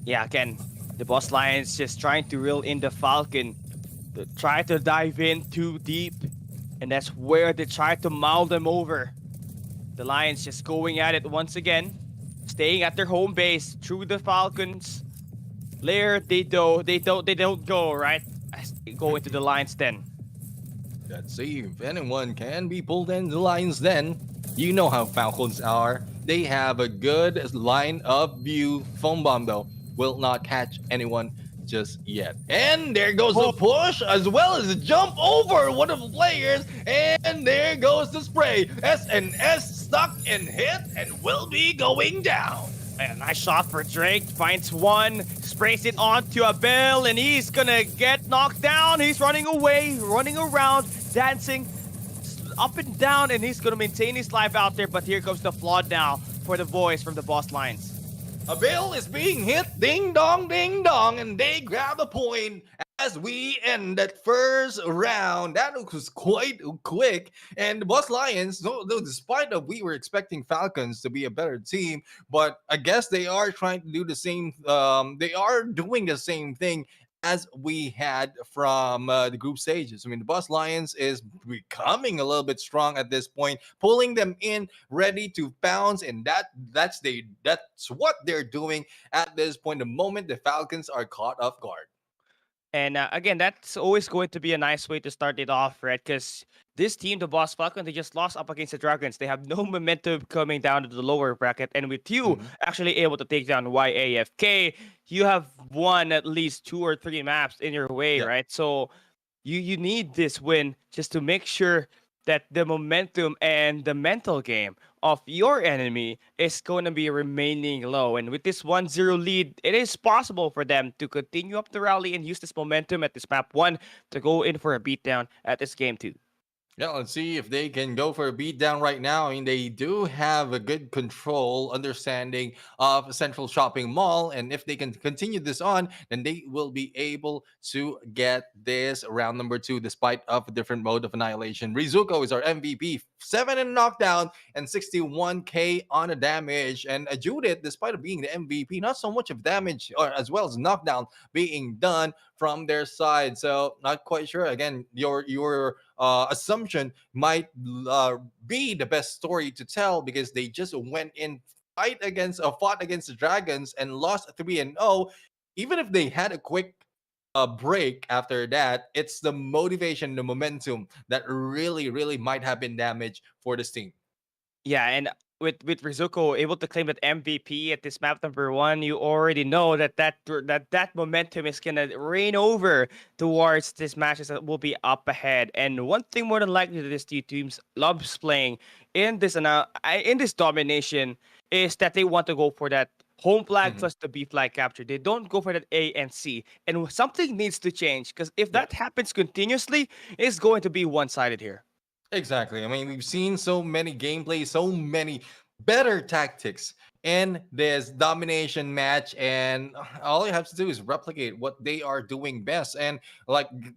Yeah, again, the Boss Lions just trying to reel in the Falcon, to try to dive in too deep, and that's where they try to mull them over. The Lions just going at it once again, staying at their home base through the Falcons. Lair, they don't go, right? As they go into the Lions den. Let's see if anyone can be pulled in the lines then. You know how Falcons are. They have a good line of view. Foam bomb, though, will not catch anyone just yet. And there goes the push, as well as the jump over one of the players. And there goes the spray. SNS stuck and hit and will be going down. And nice shot for Drake. Finds one, sprays it onto a bell, and he's gonna get knocked down. He's running away, running around, dancing up and down, and he's gonna maintain his life out there. But here comes the flood now for the boys from the Boss Lions. A bill is being hit, ding dong, and they grab the point as we end that first round. That was quite quick. And the Boss Lions, though despite that we were expecting Falcons to be a better team, but I guess they are trying to do the same. They are doing the same thing as we had from the group stages. I mean, the Boss Lions is becoming a little bit strong at this point, pulling them in, ready to bounce, and that's what they're doing at this point. The moment the Falcons are caught off guard. And again, that's always going to be a nice way to start it off, right? Because this team, the Boss Falcon, they just lost up against the Dragons. They have no momentum coming down to the lower bracket. And with you actually able to take down YAFK, you have won at least 2 or 3 maps in your way, right? So you need this win just to make sure that the momentum and the mental game of your enemy is going to be remaining low. And with this 1-0 lead, it is possible for them to continue up the rally and use this momentum at this map 1 to go in for a beatdown at this game 2. Yeah, let's see if they can go for a beatdown right now. I mean, they do have a good control, understanding of Central Shopping Mall, and if they can continue this on, then they will be able to get this round number 2, despite of a different mode of annihilation. Rizuko is our MVP, 7 in knockdown and 61k on a damage, and Judith, despite of being the MVP, not so much of damage or as well as knockdown being done from their side. So not quite sure. Again, your assumption might be the best story to tell, because they just went in fought against the Dragons and lost 3-0. Even if they had a quick break after that, it's the motivation, the momentum that really might have been damaged for this team. Yeah, and with Rizuko able to claim that MVP at this map number 1, you already know that momentum is gonna rain over towards this matches that will be up ahead. And one thing more than likely that this two teams loves playing in this domination is that they want to go for that home flag plus the B flag capture. They don't go for that A and C. And something needs to change, because if that happens continuously, it's going to be one-sided here. Exactly. I mean, we've seen so many gameplays, so many better tactics in this domination match, and all you have to do is replicate what they are doing best, and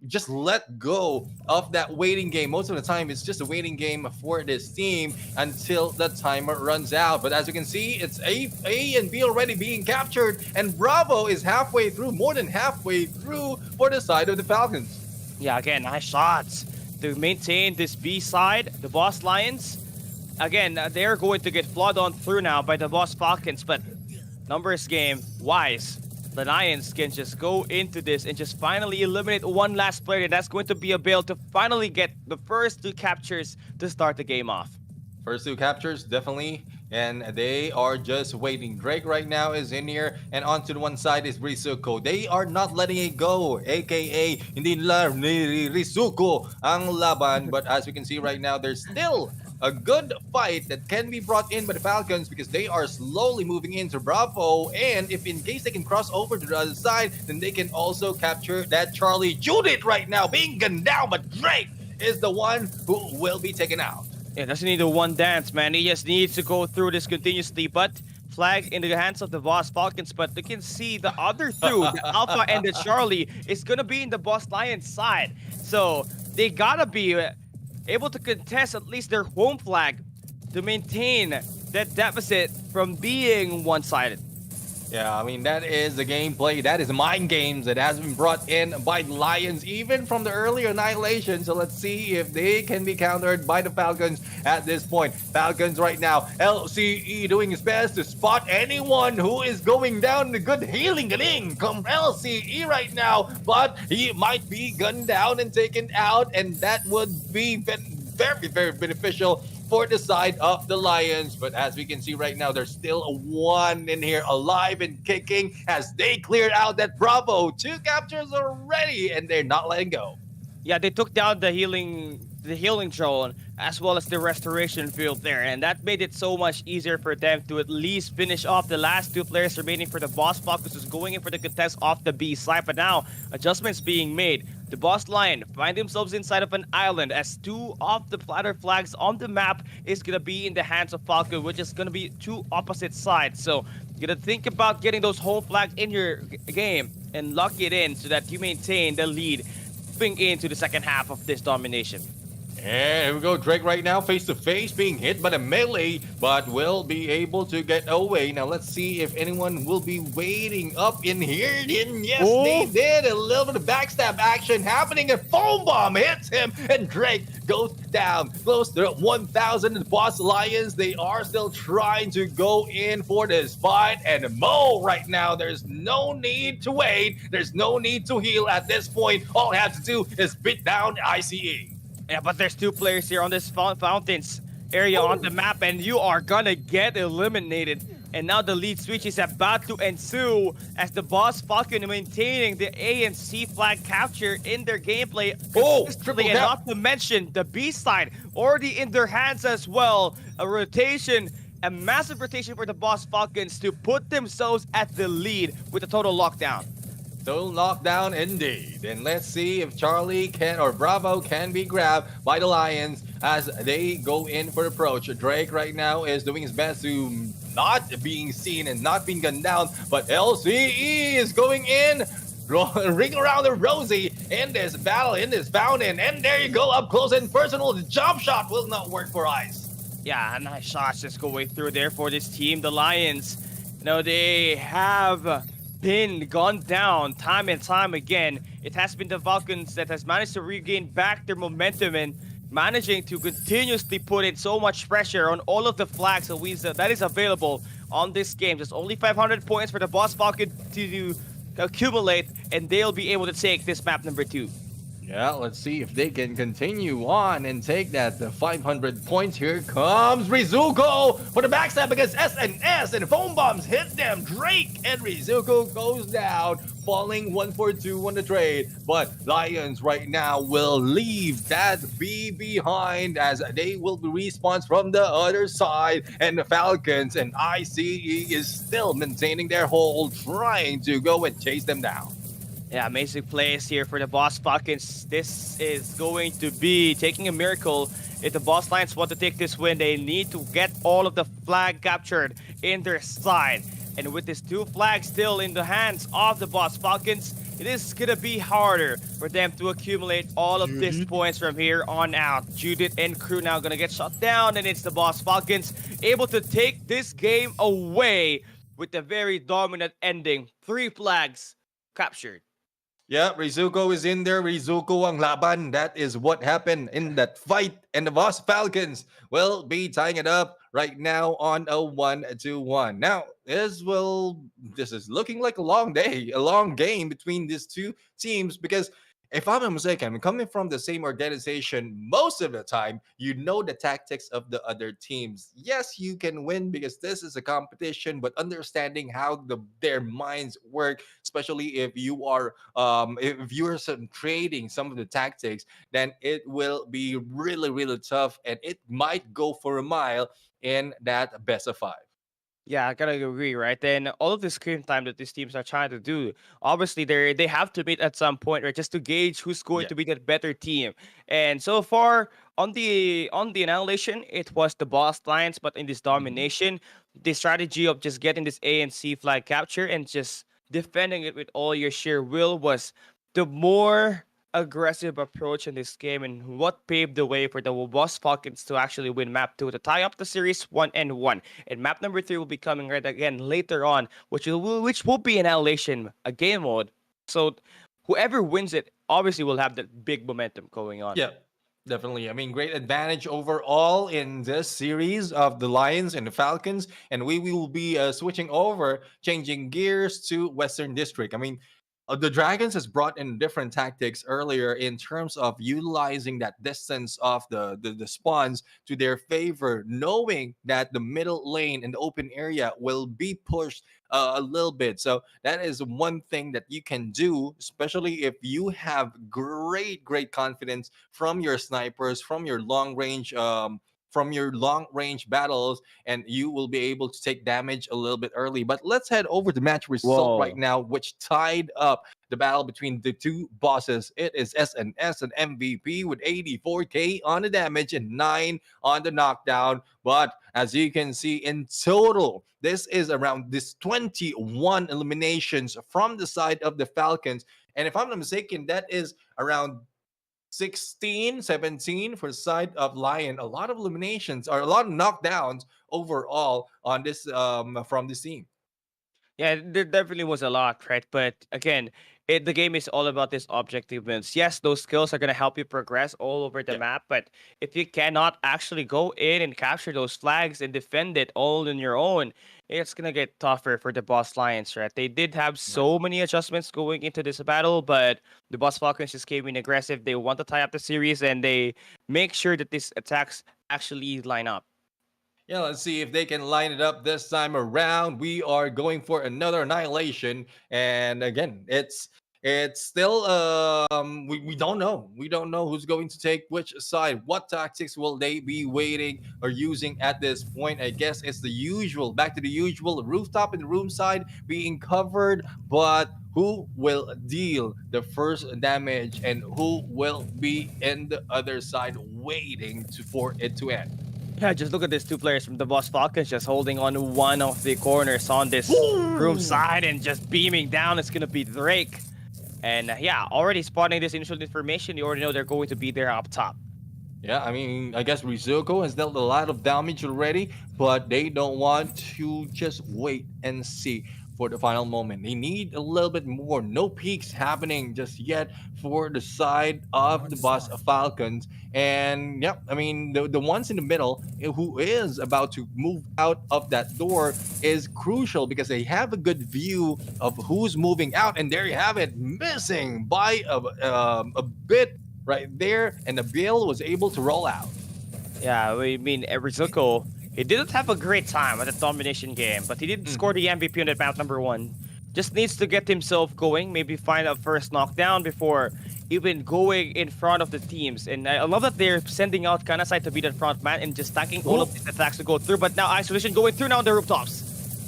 just let go of that waiting game. Most of the time, it's just a waiting game for this team until the timer runs out. But as you can see, it's A and B already being captured, and Bravo is more than halfway through for the side of the Falcons. Yeah, again, nice shots to maintain this B side. The Boss Lions, again, they're going to get flooded on through now by the Boss Falcons, but numbers game wise, the Lions can just go into this and just finally eliminate one last player. And that's going to be a bail to finally get the first two captures to start the game off. First two captures, definitely. And they are just waiting. Drake right now is in here. And onto the one side is Rizuko. They are not letting it go. AKA, hindi nila ni Rizuko ang laban. But as we can see right now, there's still a good fight that can be brought in by the Falcons because they are slowly moving into Bravo. And if in case they can cross over to the other side, then they can also capture that Charlie Judith right now being gunned down. But Drake is the one who will be taken out. Yeah, doesn't need a one dance, man. He just needs to go through this continuously. But flag in the hands of the Boss Falcons. But you can see the other two, the Alpha and the Charlie, is gonna be in the Boss Lions side. So they gotta be able to contest at least their home flag to maintain that deficit from being one-sided. Yeah, I mean, that is the gameplay. That is mind games that has been brought in by the Lions, even from the earlier Annihilation. So let's see if they can be countered by the Falcons at this point. Falcons right now, LCE doing his best to spot anyone who is going down. The good healing galing from LCE right now, but he might be gunned down and taken out, and that would be very, very beneficial for the side of the Lions. But as we can see right now, there's still one in here alive and kicking as they cleared out that Bravo. Two captures already, and they're not letting go. Yeah, they took down the healing drone as well as the restoration field there, and that made it so much easier for them to at least finish off the last two players remaining for the Boss Falcons, who's going in for the contest off the B side. But now adjustments being made. The Boss Lion find themselves inside of an island as two of the platter flags on the map is gonna be in the hands of Falcon, which is gonna be two opposite sides. So you gotta think about getting those home flags in your game and lock it in so that you maintain the lead moving into the second half of this domination. And here we go, Drake right now face to face being hit by the melee, but will be able to get away. Now let's see if anyone will be waiting up in here. And yes, Oh. they did. A little bit of backstab action happening. A foam bomb hits him, and Drake goes down close to 1,000. The Boss Lions, they are still trying to go in for this fight. And Mo right now, there's no need to wait. There's no need to heal at this point. All I have to do is beat down ICE. Yeah, but there's two players here on this fountains area on the map, and you are gonna get eliminated. And now the lead switch is about to ensue as the Boss Falcon maintaining the A and C flag capture in their gameplay consistently, and not to mention the B side already in their hands as well. A rotation, a massive rotation for the Boss Falcons to put themselves at the lead with a total lockdown. So knockdown indeed. And let's see if Charlie can or Bravo can be grabbed by the Lions as they go in for approach. Drake right now is doing his best to not being seen and not being gunned down, but LCE is going in. Ring around the rosy in this battle, in this fountain. And there you go, up close and personal. The jump shot will not work for Ice. Yeah, nice shots just going through there for this team. The Lions, they have been gone down time and time again. It has been the Falcons that has managed to regain back their momentum and managing to continuously put in so much pressure on all of the flags that is available on this game. Just only 500 points for the Boss Falcon to accumulate, and they'll be able to take this map number 2. Yeah, let's see if they can continue on and take that. The 500 points. Here comes Rizuko for the backstab against SNS, and foam bombs hit them. Drake and Rizuko goes down, falling 1-4-2 on the trade. But Lions right now will leave that B behind as they will be respawns from the other side. And the Falcons and ICE is still maintaining their hold, trying to go and chase them down. Yeah, amazing plays here for the Boss Falcons. This is going to be taking a miracle. If the Boss Lions want to take this win, they need to get all of the flag captured in their side. And with these two flags still in the hands of the Boss Falcons, it is going to be harder for them to accumulate all of these points from here on out. Judith and crew now going to get shut down, and it's the Boss Falcons able to take this game away with a very dominant ending. 3 flags captured. Yeah, Rizuko is in there. Rizuko ang laban. That is what happened in that fight. And the Boss Falcons will be tying it up right now on a 1-1. Now, this is looking like a long day, a long game between these two teams because if I'm not mistaken, coming from the same organization, most of the time, you know the tactics of the other teams. Yes, you can win because this is a competition, but understanding how their minds work, especially if you're some trading some of the tactics, then it will be really, really tough, and it might go for a mile in that best of five. Yeah, I gotta agree, right? Then all of the screen time that these teams are trying to do, obviously they have to meet at some point, right? Just to gauge who's going Yeah. to be the better team. And so far on the annihilation, it was the Boss Lions, but in this Mhm. domination, the strategy of just getting this A and C flag capture and just defending it with all your sheer will was the more aggressive approach in this game and what paved the way for the Boss Falcons to actually win map 2 to tie up the series 1-1. And map number 3 will be coming right again later on, which will be annihilation, a game mode. So whoever wins it obviously will have that big momentum going on. Yeah, definitely. I mean, great advantage overall in this series of the Lions and the Falcons. And we will be switching over, changing gears to Western District. I mean, the Dragons has brought in different tactics earlier in terms of utilizing that distance of the spawns to their favor, knowing that the middle lane and the open area will be pushed a little bit. So that is one thing that you can do, especially if you have great confidence from your snipers, from your long range battles, and you will be able to take damage a little bit early. But let's head over to match result right Whoa. now, which tied up the battle between the two bosses. It is SNS and MVP with 84k on the damage and 9 on the knockdown. But as you can see, in total, this is around this 21 eliminations from the side of the Falcons. And if I'm not mistaken, that is around 16, 17 for the side of Lion. A lot of eliminations or a lot of knockdowns overall on this from this team. Yeah, there definitely was a lot, right? But again, the game is all about this objective wins. Yes, those skills are going to help you progress all over the Yeah. map, but if you cannot actually go in and capture those flags and defend it all on your own, it's going to get tougher for the Boss Lions, right? They did have Right. so many adjustments going into this battle, but the Boss Falcons just came in aggressive. They want to tie up the series and they make sure that these attacks actually line up. Yeah, let's see if they can line it up this time around. We are going for another annihilation, and again, it's still we don't know. We don't know who's going to take which side. What tactics will they be waiting or using at this point? I guess it's the usual, back to the usual rooftop and room side being covered, but who will deal the first damage and who will be in the other side waiting for it to end? Yeah, just look at these two players from the Boss Falcons just holding on one of the corners on this room Ooh. side and just beaming down. It's going to be Drake. And yeah, already spotting this initial information, you already know they're going to be there up top. Yeah, I mean, I guess Rizuko has dealt a lot of damage already, but they don't want to just wait and see for the final moment. They need a little bit more. No peaks happening just yet for the side of the Boss Falcons. And yeah, I mean, the ones in the middle who is about to move out of that door is crucial because they have a good view of who's moving out. And there you have it, missing by a bit right there, and the bill was able to roll out. Yeah, I mean, Rizuko, he didn't have a great time at the domination game, but he did score Mhm. the MVP on that map number 1. Just needs to get himself going, maybe find a first knockdown before even going in front of the teams. And I love that they're sending out Kanasai to be the front man and just stacking all of Ooh. these attacks to go through. But now Isolation going through now on the rooftops.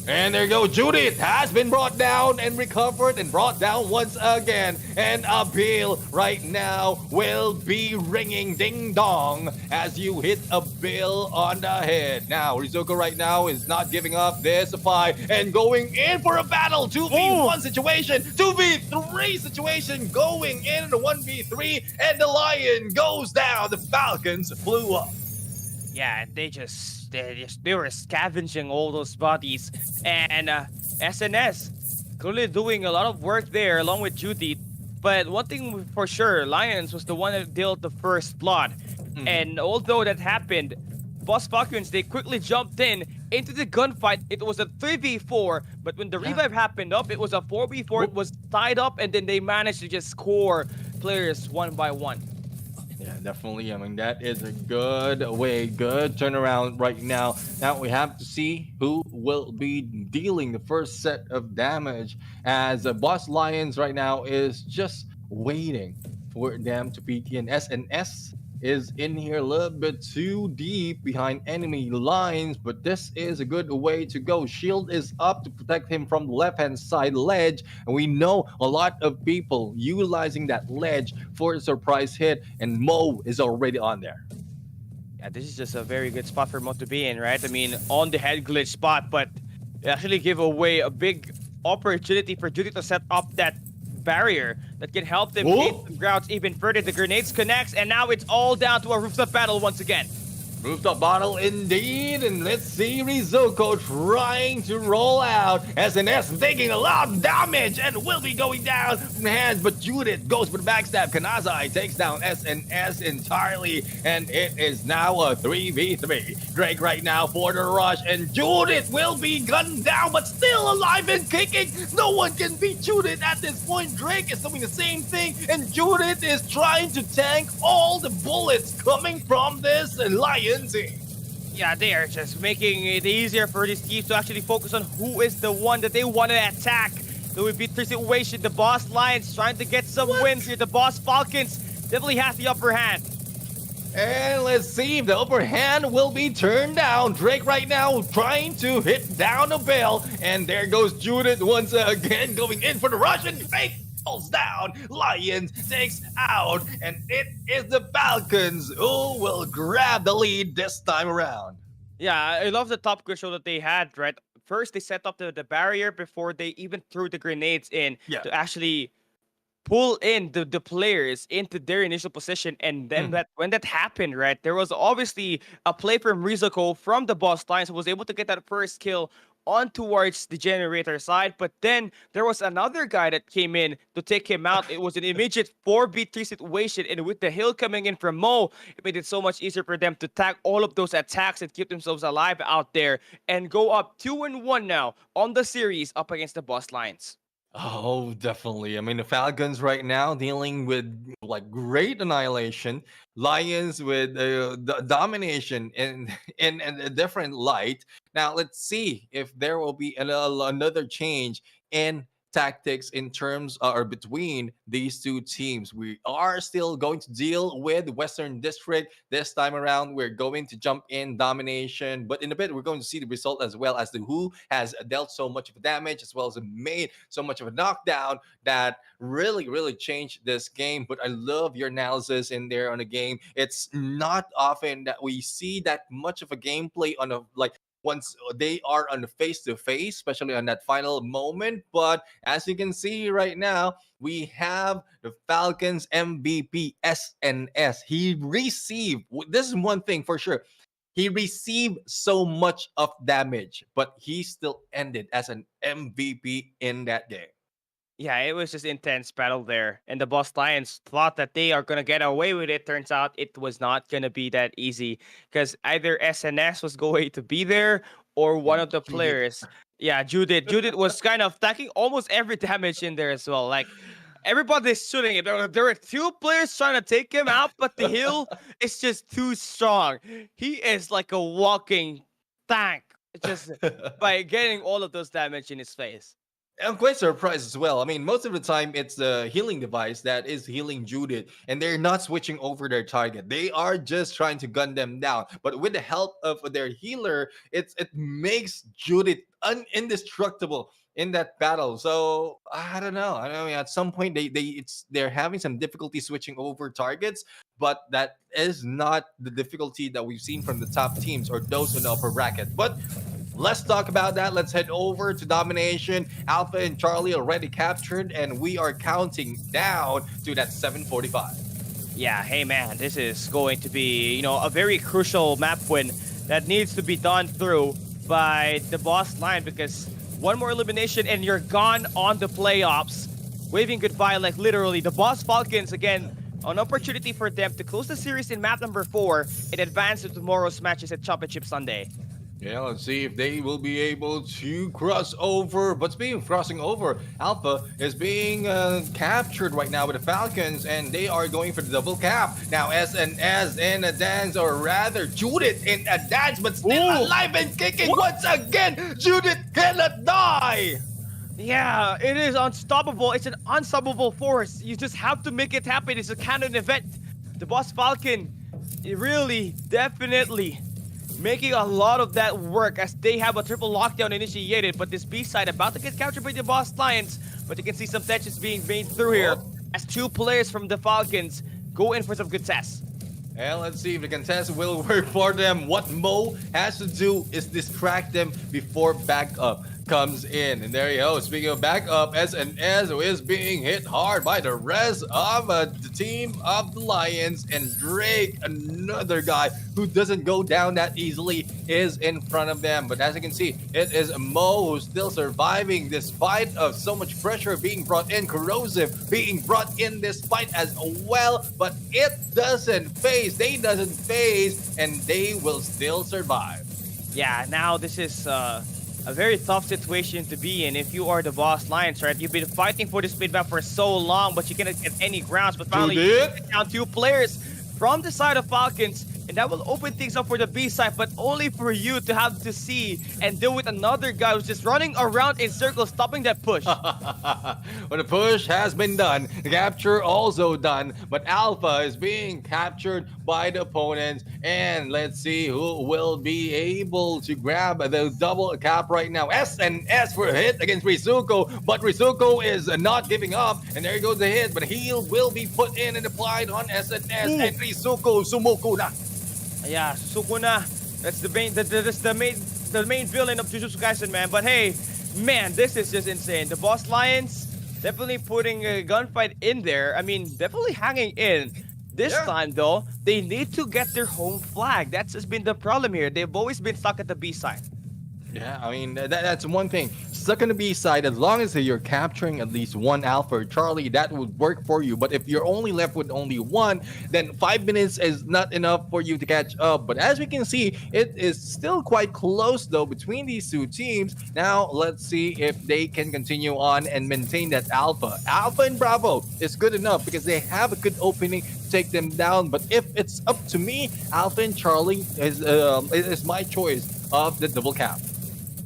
And there you go. Judith has been brought down and recovered and brought down once again. And a bill right now will be ringing ding dong as you hit a bill on the head. Now, Rizuko right now is not giving up this fight and going in for a battle. 2v1 situation, 2v3 situation, going in a 1v3, and the Lion goes down. The Falcons flew up. Yeah, they were scavenging all those bodies, and SNS clearly doing a lot of work there along with Judith. But one thing for sure, Lions was the one that dealt the first blood, Mhm. and although that happened, Boss Falcons, they quickly jumped in into the gunfight. It was a 3v4, but when the revive happened up, it was a 4v4. It was tied up, and then they managed to just score players one by one. Yeah, definitely. I mean, that is a good way, good turnaround right now. Now we have to see who will be dealing the first set of damage, as Boss Lions right now is just waiting for them to PTNS, and S is in here a little bit too deep behind enemy lines, but this is a good way to go. Shield is up to protect him from the left-hand side ledge, and we know a lot of people utilizing that ledge for a surprise hit, and Mo is already on there. Yeah, this is just a very good spot for Mo to be in, right? I mean, on the head glitch spot, but it actually give away a big opportunity for Judy to set up that barrier that can help them Whoa. hit the grounds even further. The grenades connects, and now it's all down to a rooftop battle once again. Rooftop battle indeed, and let's see Rizoko trying to roll out. SNS taking a lot of damage and will be going down from the hands, but Judith goes for the backstab. Kanazai takes down SNS entirely, and it is now a 3v3. Drake right now for the rush, and Judith will be gunned down, but still alive and kicking. No one can beat Judith at this point. Drake is doing the same thing, and Judith is trying to tank all the bullets coming from this Lion team. Yeah, they are just making it easier for these teams to actually focus on who is the one that they want to attack. The V3 situation, the Boss Lions trying to get some wins here. The Boss Falcons definitely has the upper hand. And let's see if the upper hand will be turned down. Drake right now trying to hit down a bell. And there goes Judith once again going in for the rush, and fake falls down. Lions takes out. And it is the Falcons who will grab the lead this time around. Yeah, I love the top control that they had, right? First, they set up the barrier before they even threw the grenades in Yeah. to actually pull in the players into their initial position. And then that when that happened, right, there was obviously a play from Rizoko from the Boss Lions who was able to get that first kill on towards the generator side. But then there was another guy that came in to take him out. It was an immediate 4v3 situation, and with the hill coming in from Mo, it made it so much easier for them to tag all of those attacks and keep themselves alive out there and go up 2-1 now on the series up against the Boss Lions. Oh, definitely. I mean, the Falcons right now dealing with like great annihilation, Lions with domination in a different light. Now, let's see if there will be another change in tactics in terms or between these two teams. We are still going to deal with Western District this time around. We're going to jump in domination, but in a bit we're going to see the result as well, as the who has dealt so much of damage as well as made so much of a knockdown that really changed this game. But I love your analysis in there on the game. It's not often that we see that much of a gameplay on a like once they are on the face to face, especially on that final moment. But as you can see right now, we have the Falcons MVP SNS. He received, this is one thing for sure, he received so much of damage, but he still ended as an MVP in that game. Yeah, it was just intense battle there. And the Boss Lions thought that they are going to get away with it. Turns out it was not going to be that easy, because either SNS was going to be there or one of the players. Yeah, Judith. Judith was kind of stacking almost every damage in there as well. Like, everybody's shooting him. There were two players trying to take him out, but the hill is just too strong. He is like a walking tank just by getting all of those damage in his face. I'm quite surprised as well. I mean, most of the time it's the healing device that is healing Judith, and they're not switching over their target. They are just trying to gun them down. But with the help of their healer, it makes Judith indestructible in that battle. So I don't know. I mean, at some point they're having some difficulty switching over targets, but that is not the difficulty that we've seen from the top teams or those in the upper bracket. But let's talk about that. Let's head over to domination. Alpha and Charlie already captured, and we are counting down to that 7:45. Yeah, hey man, this is going to be, a very crucial map win that needs to be done through by the Boss Line, because one more elimination and you're gone on the playoffs. Waving goodbye, like literally. The Boss Falcons, again, an opportunity for them to close the series in map number 4 and advance to tomorrow's matches at Championship Sunday. Yeah, let's see if they will be able to cross over. But speaking of crossing over, Alpha is being captured right now with the Falcons, and they are going for the double cap. Now, SNS in a dance, or rather, Judith in a dance, but still Ooh. alive and kicking once again. Judith cannot die. Yeah, it is unstoppable. It's an unstoppable force. You just have to make it happen. It's a canon event. The Boss Falcon, really, definitely making a lot of that work as they have a triple lockdown initiated. But this B side about to get captured by the Boss Lions. But you can see some tensions being made through here as 2 players from the Falcons go in for some good tests. And let's see if the contest will work for them. What Mo has to do is distract them before backup comes in. And there you go. Speaking of backup, SNS is being hit hard by the rest of the team of the Lions. And Drake, another guy who doesn't go down that easily, is in front of them. But as you can see, it is Mo who's still surviving despite of so much pressure being brought in. Corrosive being brought in this fight as well. But it doesn't phase. They doesn't phase. And they will still survive. Yeah, now this is a very tough situation to be in if you are the Boss Lions, right? You've been fighting for this mid map for so long, but you cannot get any grounds. But finally, you get down 2 players from the side of Falcons, and that will open things up for the B side, but only for you to have to see and deal with another guy who's just running around in circles, stopping that push. Well, the push has been done. The capture also done. But Alpha is being captured by the opponents. And let's see who will be able to grab the double cap right now. SNS for a hit against Rizuko. But Rizuko is not giving up. And there goes the hit. But heal will be put in and applied on SNS. And Rizuko sumuko na. Yeah, Sukuna. That's the main villain of Jujutsu Kaisen, man. But hey, man, this is just insane. The Boss Lions definitely putting a gunfight in there. I mean, definitely hanging in. This time, though, they need to get their home flag. That's just been the problem here. They've always been stuck at the B side. Yeah, I mean, that's one thing. Stuck on the B side, as long as you're capturing at least 1 Alpha or Charlie, that would work for you. But if you're only left with only 1, then 5 minutes is not enough for you to catch up. But as we can see, it is still quite close, though, between these 2 teams. Now, let's see if they can continue on and maintain that Alpha. Alpha and Bravo is good enough because they have a good opening to take them down. But if it's up to me, Alpha and Charlie is my choice of the double cap.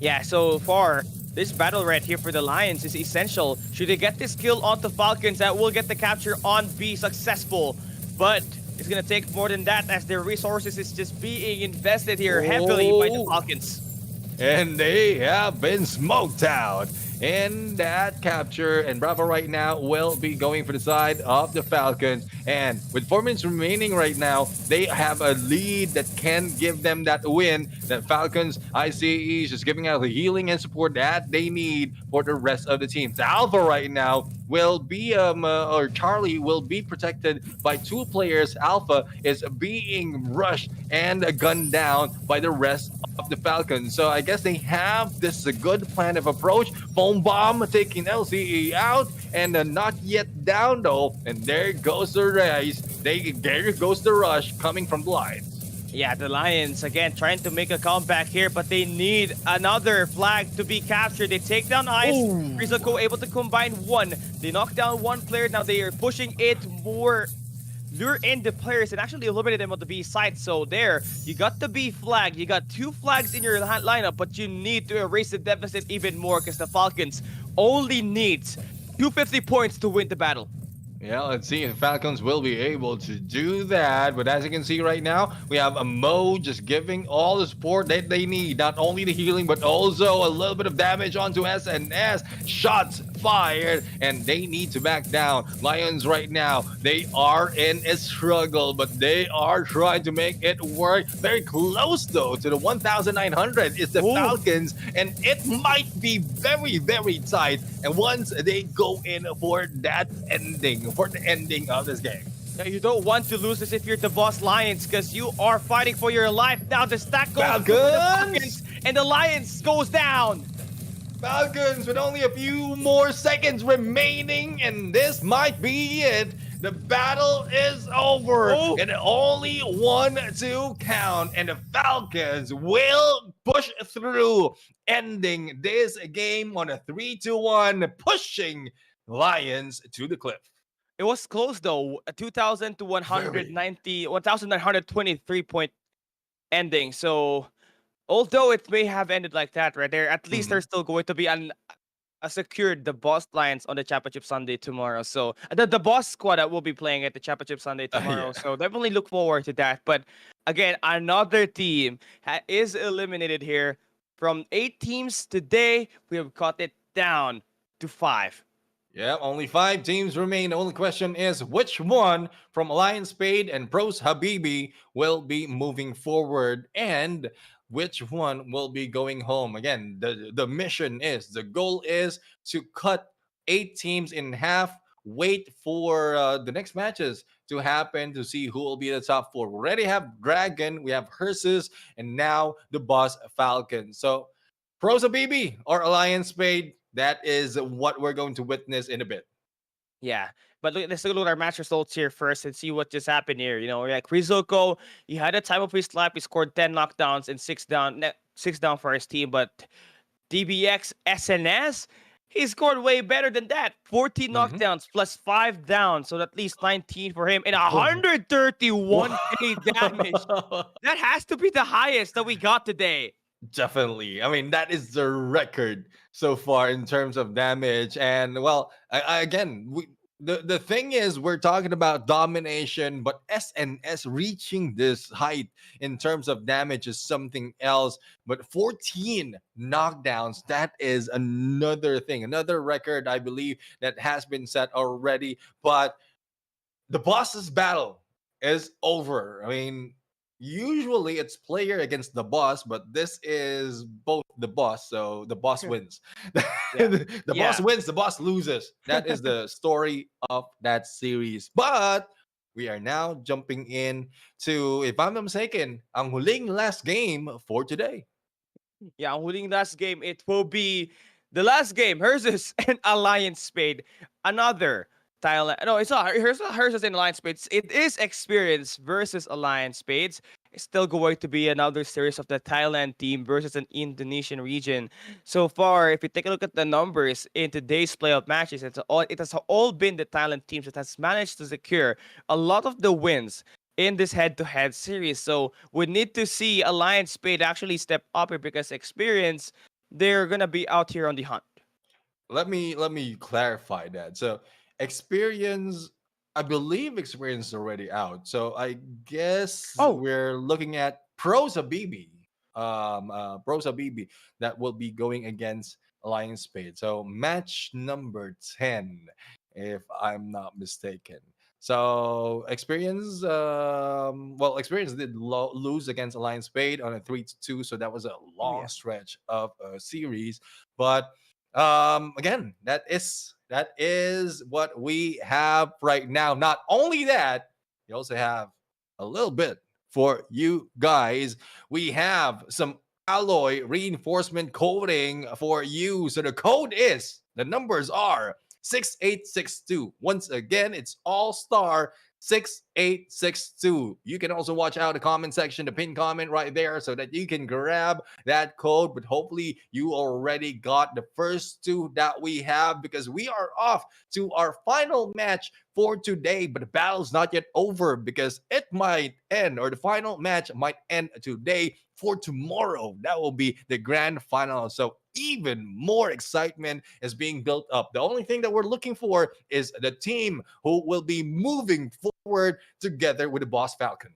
Yeah, so far, this battle right here for the Lions is essential. Should they get this kill onto Falcons, that will get the capture on B successful. But it's gonna take more than that as their resources is just being invested here heavily by the Falcons. And they have been smoked out in that capture. And Bravo right now will be going for the side of the Falcons. And with 4 minutes remaining right now, they have a lead that can give them that win. The Falcons, ICE is just giving out the healing and support that they need for the rest of the team. The Alpha right now will be, or Charlie will be protected by 2 players. Alpha is being rushed and gunned down by the rest of the Falcons. So I guess they have this good plan of approach. Foam bomb taking LCE out and not yet down though. And there goes the race. There goes the rush coming from the Lions. Yeah, the Lions, again, trying to make a comeback here, but they need another flag to be captured. They take down Ice. Rizuko able to combine 1. They knock down 1 player. Now they are pushing it more. Lure in the players and actually eliminate them on the B side. So there, you got the B flag. You got 2 flags in your lineup, but you need to erase the deficit even more because the Falcons only needs 250 points to win the battle. Yeah, let's see if Falcons will be able to do that. But as you can see right now, we have a Mo just giving all the support that they need. Not only the healing, but also a little bit of damage onto SNS. Shots fired, and they need to back down. Lions right now, they are in a struggle, but they are trying to make it work. Very close, though, to the 1,900 is the Falcons, and it might be very, very tight. And once they go in for that ending, for the ending of this game. Now, you don't want to lose this if you're the Boss Lions because you are fighting for your life. Now the stack goes to the Falcons and the Lions goes down. Falcons with only a few more seconds remaining, and this might be it. The battle is over. Oh. And only 1-2 count. And the Falcons will push through, ending this game on a 3-1, pushing Lions to the cliff. It was close though. 2,000 to Very. 1,923 point ending. So although it may have ended like that right there, at least Mhm. there's still going to be a secured the boss Lions on the Championship Sunday tomorrow. So the boss squad that will be playing at the Championship Sunday tomorrow. Yeah. So definitely look forward to that. But again, another team is eliminated here. From 8 teams today, we have cut it down to 5. Yeah, only 5 teams remain. The only question is which one from Alliance Spade and Pros Habibi will be moving forward and which one will be going home. Again, the mission is, the goal is to cut 8 teams in half, wait for the next matches to happen to see who will be the top 4. We already have Dragon, we have Hersus, and now the Boss Falcon. So Pros Habibi or Alliance Spade, that is what we're going to witness in a bit. Yeah, but let's look at our match results here first and see what just happened here. You know, like Rizoko, he had a time of his life. He scored 10 knockdowns and 6 down for his team. But DBX SNS, he scored way better than that. 14 Mhm. knockdowns plus 5 down, so at least 19 for him and Oh. 131k damage. That has to be the highest that we got today. Definitely. I mean, that is the record so far in terms of damage. And well, again, the thing is, we're talking about domination, but SNS reaching this height in terms of damage is something else. But 14 knockdowns, that is another thing, another record, I believe, that has been set already. But the boss's battle is over. I mean, usually it's player against the boss, but this is both the boss, so the boss wins. Yeah. The boss wins, the boss loses. That is the story of that series. But we are now jumping in to, if I'm not mistaken, ang huling last game for today. Yeah, winning last game, it will be the last game. Hersus and Alliance Spade. Another Thailand. No, it's not Hersus and Alliance Spades. It is Experience versus Alliance Spades. It's still going to be another series of the Thailand team versus an Indonesian region. So far, if you take a look at the numbers in today's playoff matches, it has all been the Thailand teams that has managed to secure a lot of the wins in this head-to-head series. So we need to see Alliance Spade actually step up here because Experience, they're gonna be out here on the hunt. Let me clarify that. So experience, I believe experience is already out. So I guess Oh, we're looking at Pros Habibi. Pros Habibi that will be going against Alliance Spade. So match number 10, if I'm not mistaken. So experience, well, experience did lose against Alliance Spade on a 3-2. So that was a oh long yeah. stretch of a series. But again, that is what we have right now. Not only that, we also have a little bit for you guys. We have some alloy reinforcement coating for you. So the code is, the numbers are 6862. Once again, it's All Star 6862. You can also watch out the comment section, the pinned comment right there, so that you can grab that code. But hopefully you already got the first 2 that we have, because we are off to our final match for today. But the battle's not yet over, because it might end, or the final match might end today. For tomorrow, that will be the grand final. So even more excitement is being built up. The only thing that we're looking for is the team who will be moving forward together with the Boss Falcon.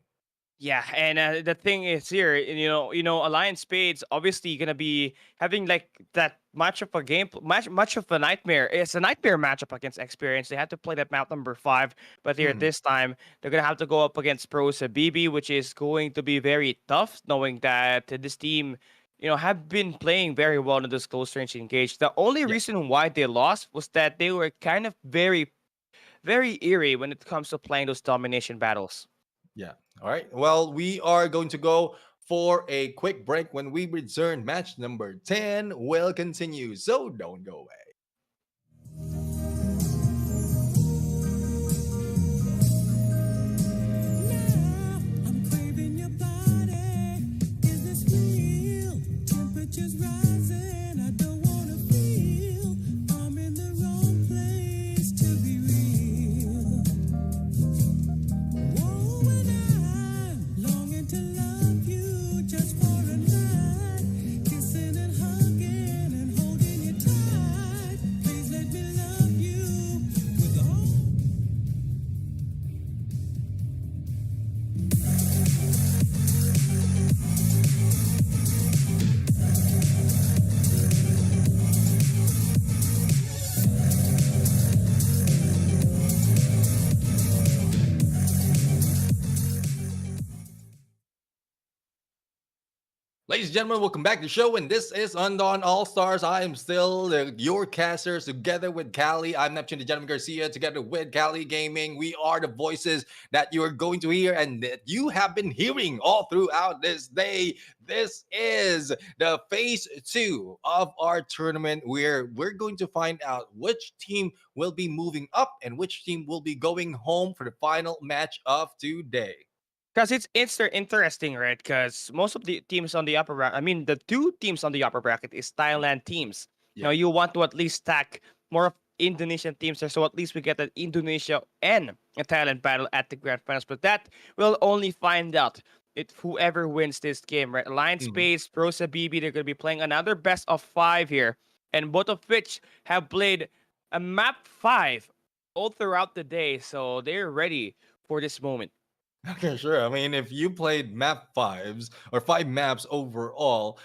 Yeah, and the thing is here, Alliance Spades obviously gonna be having like that much of a much of a nightmare. It's a nightmare matchup against Experience. They had to play that map number 5, but here Mhm. this time they're gonna have to go up against Pros BB, which is going to be very tough, knowing that this team, have been playing very well in this close range engage. The only Yeah. reason why they lost was that they were kind of very, very eerie when it comes to playing those domination battles. Yeah. All right. Well, we are going to go for a quick break. When we return, match number 10 will continue. So don't go away. Ladies and gentlemen, welcome back to the show, and this is Undawn All Stars. I am still your casters together with Callie. I'm Neptune, the gentleman Garcia, together with Callie Gaming. We are the voices that you are going to hear and that you have been hearing all throughout this day. This is the phase 2 of our tournament where we're going to find out which team will be moving up and which team will be going home for the final match of today. Because it's interesting, right? Because most of the teams on the upper bracket, I mean, the two teams on the upper bracket is Thailand teams. Now, Yeah. you want to at least stack more of Indonesian teams there, so at least we get an Indonesia and a Thailand battle at the grand finals. But that we'll only find out if whoever wins this game, right? Alliance Mhm. Space, Prosa BB, they're going to be playing another best of 5 here, and both of which have played a map 5 all throughout the day, so they're ready for this moment. Okay, sure. I mean, if you played map fives or 5 maps overall,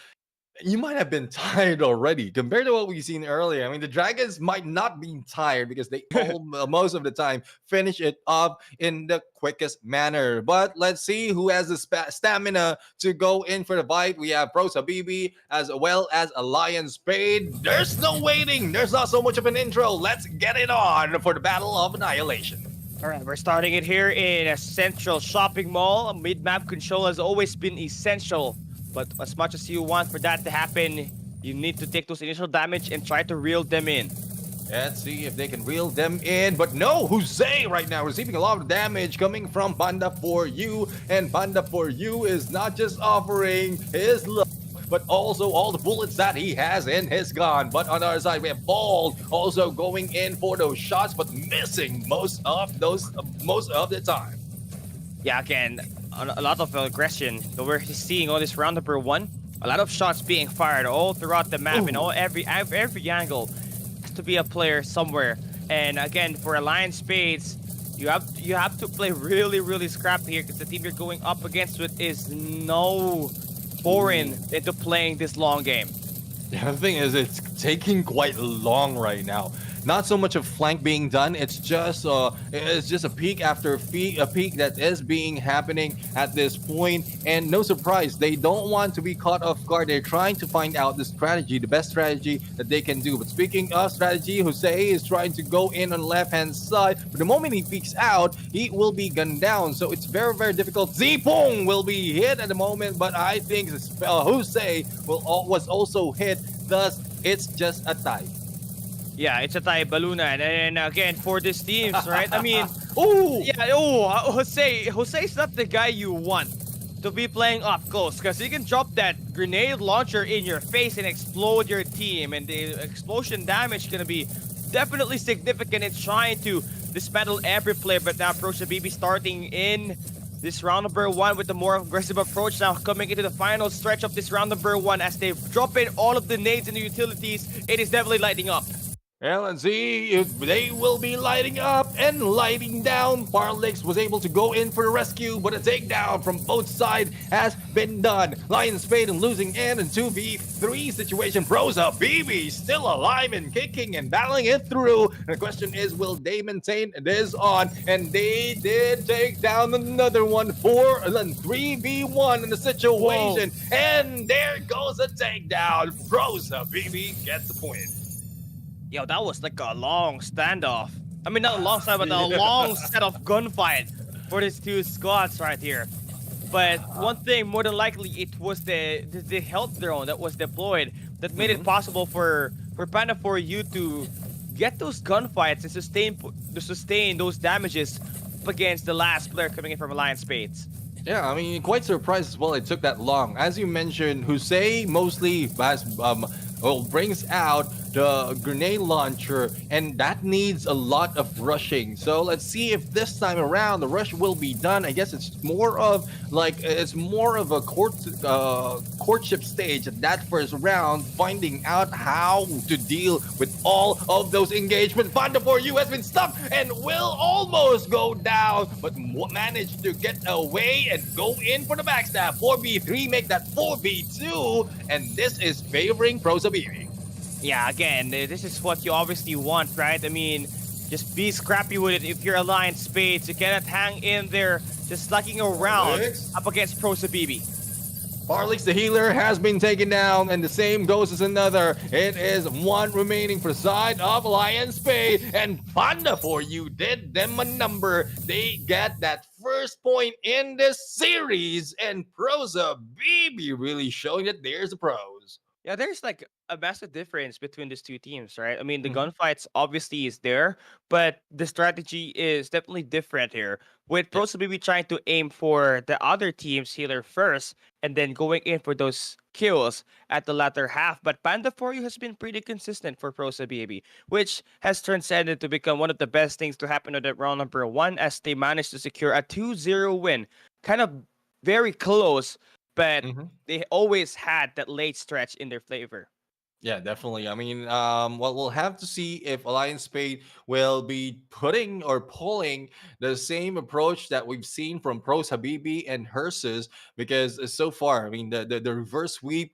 you might have been tired already compared to what we've seen earlier. I mean, the Dragons might not be tired because they all, most of the time finish it off in the quickest manner. But let's see who has the stamina to go in for the fight. We have Prosa BB as well as Alliance Spade. There's no waiting. There's not so much of an intro. Let's get it on for the Battle of Annihilation. All right, we're starting it here in a central shopping mall. A mid-map control has always been essential, but as much as you want for that to happen, you need to take those initial damage and try to reel them in. Let's see if they can reel them in. But no, Jose right now receiving a lot of damage coming from Panda for You. And Panda for You is not just offering his love, but also all the bullets that he has in his gun. But on the other side, we have Bald also going in for those shots, but missing most of the time. Yeah, again, a lot of aggression that we're seeing on this round number 1. A lot of shots being fired all throughout the map and every angle has to be a player somewhere. And again, for Alliance Spades, you have to play really scrappy here because the team you're going up against with is no foreign into playing this long game. Yeah, the thing is, it's taking quite long right now. Not so much of flank being done. It's just a peak after a peak that is being happening at this point. And no surprise, they don't want to be caught off guard. They're trying to find out the strategy, the best strategy that they can do. But speaking of strategy, Jose is trying to go in on the left-hand side. But the moment he peeks out, he will be gunned down. So it's very difficult. Zipong will be hit at the moment, but I think Jose was also hit. Thus, it's just a tie. Yeah, it's a tie Baluna, and again for these teams, right? I mean, Ooh! Jose's not the guy you want to be playing up close because he can drop that grenade launcher in your face and explode your team, and the explosion damage is gonna be definitely significant in trying to dismantle every player. But now Procha BB starting in this round number 1 with a more aggressive approach, now coming into the final stretch of this round number 1 as they drop in all of the nades and the utilities. It is definitely lighting up. And let's see if they will be lighting up and lighting down. Parlix was able to go in for the rescue, but a takedown from both sides has been done. Lion Spade and losing in a 2v3 situation. Prosa BB still alive and kicking and battling it through. And the question is, will they maintain this on? And they did take down another one, 3v1 in the situation. Whoa. And there goes a takedown. Prosa BB gets the point. Yo, that was like a long standoff. I mean, not a long standoff, but a long set of gunfight for these two squads right here. But one thing, more than likely, it was the health drone that was deployed that made it possible for Panda for You to get those gunfights and sustain those damages up against the last player coming in from Alliance Spades. Yeah, I mean, quite surprised as well it took that long. As you mentioned, Jose mostly brings out the grenade launcher, and that needs a lot of rushing. So let's see if this time around the rush will be done. I guess it's more of a courtship stage at that first round, finding out how to deal with all of those engagements. Panda for You has been stuck and will almost go down, but managed to get away and go in for the backstab. 4v3 make that 4v2, and this is favoring Prosa BB. Yeah, again, this is what you obviously want, right? I mean, just be scrappy with it. If you're Alliance Spades, you cannot hang in there just slugging around up against Prosa BB. Farlix the healer has been taken down, and the same goes as another. It is one remaining for the side of Alliance Spade, and Panda for you did them a number. They get that first point in this series, and Prosa BB really showing that there's the pros. Yeah, there's like a massive difference between these two teams, right? I mean, the Mhm. gunfights obviously is there, but the strategy is definitely different here. With Yeah. Pros maybe trying to aim for the other team's healer first, and then going in for those kills at the latter half. But Panda for you has been pretty consistent for Prosa Baby, which has transcended to become one of the best things to happen at the round number one as they managed to secure a 2-0 win. Kind of very close, but Mhm. they always had that late stretch in their flavor. Yeah, definitely. I mean, well, we'll have to see if Alliance Spade will be putting or pulling the same approach that we've seen from Pros Habibi and Herses, because so far, I mean, the reverse sweep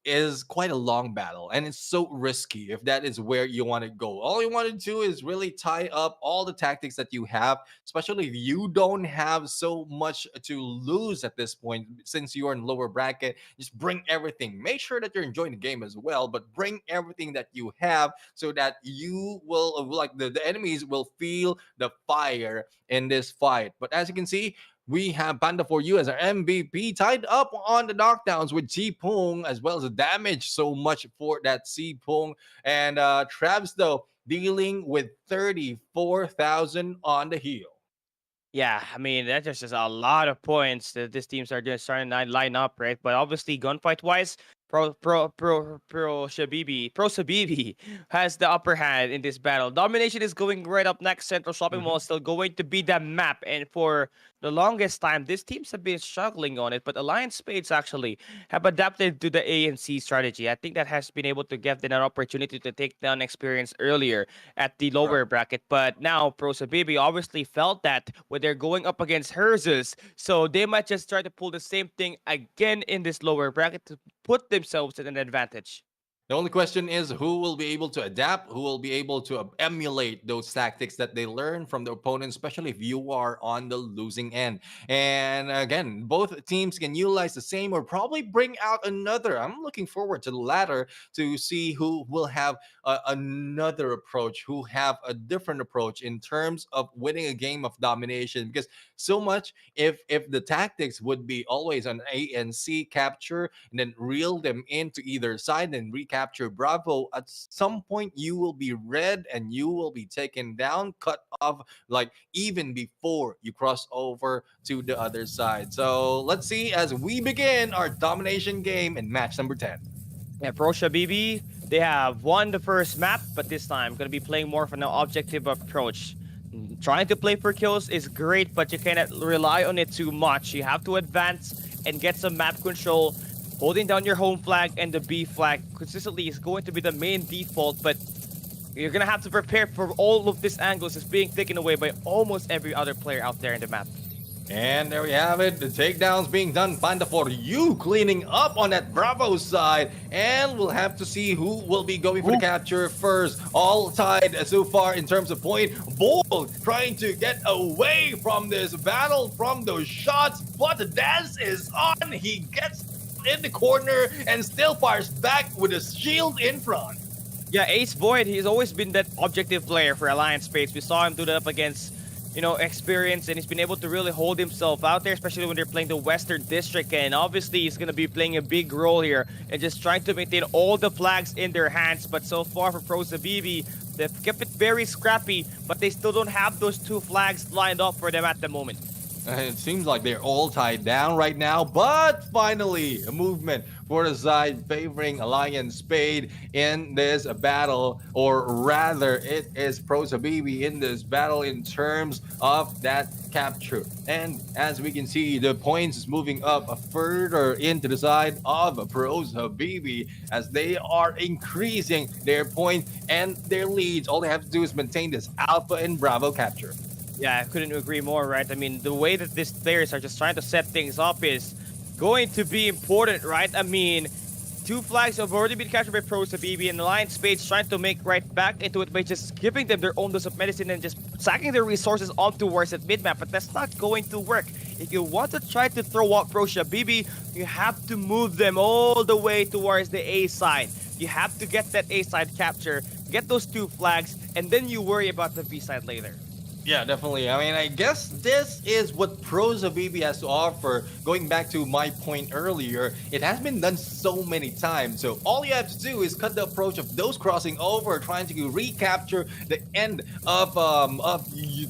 is quite a long battle, and it's so risky if that is where you want to go. All you want to do is really tie up all the tactics that you have, especially if you don't have so much to lose at this point since you are in lower bracket. Just bring everything, make sure that you're enjoying the game as well, but bring everything that you have so that you will like the enemies will feel the fire in this fight. But as you can see, we have Panda for you as our MVP, tied up on the knockdowns with Ji Pung, as well as the damage so much for that Ji Pung. And Travis, though, dealing with 34,000 on the heel. Yeah, I mean that's just a lot of points that these teams are just starting to line up, right? But obviously, gunfight wise, Pro Shabibi has the upper hand in this battle. Domination is going right up next. Central Shopping Mall Mhm. is still going to be the map, and for the longest time, these teams have been struggling on it. But Alliance Spades actually have adapted to the A and C strategy. I think that has been able to give them an opportunity to take down experience earlier at the Right. lower bracket. But now Pro Sabibi obviously felt that when they're going up against Herses. So they might just try to pull the same thing again in this lower bracket to put themselves at an advantage. The only question is who will be able to adapt, who will be able to emulate those tactics that they learn from the opponent, especially if you are on the losing end. And again, both teams can utilize the same or probably bring out another. I'm looking forward to the latter to see who will have another approach, who have a different approach in terms of winning a game of domination. Because so much, if the tactics would be always an A and C capture and then reel them into either side and recapture Bravo, at some point you will be red and you will be taken down, cut off, like even before you cross over to the other side. So let's see as we begin our domination game in match number 10. Yeah, Pro Shabibi, they have won the first map, but this time going to be playing more of an objective approach. Trying to play for kills is great, but you cannot rely on it too much. You have to advance and get some map control. Holding down your home flag and the B flag consistently is going to be the main default, but you're going to have to prepare for all of these angles is being taken away by almost every other player out there in the map. And there we have it. The takedowns being done. Panda for you cleaning up on that Bravo side. And we'll have to see who will be going for the capture first. All tied so far in terms of point. Bull trying to get away from this battle, from those shots. But the dance is on. He gets in the corner and still fires back with a shield in front. Yeah, Ace Void, he's always been that objective player for Alliance Space. We saw him do that up against, experience, and he's been able to really hold himself out there, especially when they're playing the Western District. And obviously, he's going to be playing a big role here and just trying to maintain all the flags in their hands. But so far for Pro Zabibi, they've kept it very scrappy, but they still don't have those two flags lined up for them at the moment. It seems like they're all tied down right now, but finally, a movement for the side favoring Alliance Spade in this battle, or rather, it is Pro Zabibi in this battle in terms of that capture. And as we can see, the points is moving up further into the side of Pro Zabibi as they are increasing their point and their leads. All they have to do is maintain this Alpha and Bravo capture. Yeah, I couldn't agree more, right? I mean, the way that these players are just trying to set things up is going to be important, right? I mean, two flags have already been captured by Pro Sabibi, and Alliance Spades trying to make right back into it by just giving them their own dose of medicine and just sacking their resources onto towards at mid-map, but that's not going to work. if you want to try to throw up Pro Shabibi, you have to move them all the way towards the A side. You have to get that A side capture, get those 2 flags, and then you worry about the B side later. Yeah, definitely. I mean, I guess this is what Pros of BB has to offer. Going back to my point earlier, it has been done so many times. So all you have to do is cut the approach of those crossing over, trying to recapture the end of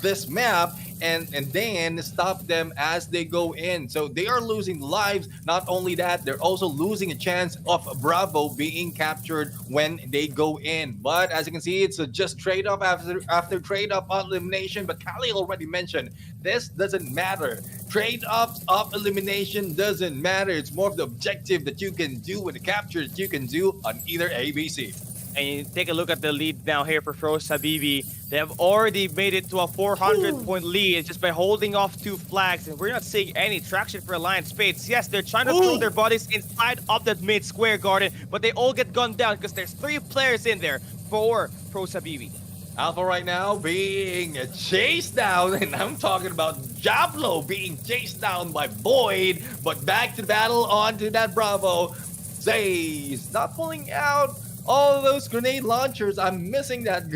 this map, and then stop them as they go in. So they are losing lives. Not only that, they're also losing a chance of Bravo being captured when they go in. But as you can see, it's a just trade off after trade off on elimination. But Kali already mentioned this doesn't matter. Trade offs of elimination doesn't matter. It's more of the objective that you can do with the capture that you can do on either ABC. And you take a look at the lead now here for Pro Habibi. They have already made it to a 400-point lead just by holding off 2 flags. And we're not seeing any traction for Alliance Spades. Yes, they're trying to throw their bodies inside of that mid square garden, but they all get gunned down because there's 3 players in there for Pro Habibi. Alpha right now being chased down, and I'm talking about Jablo being chased down by Void, but back to battle onto that Bravo. Zay's not pulling out all those grenade launchers. I'm missing that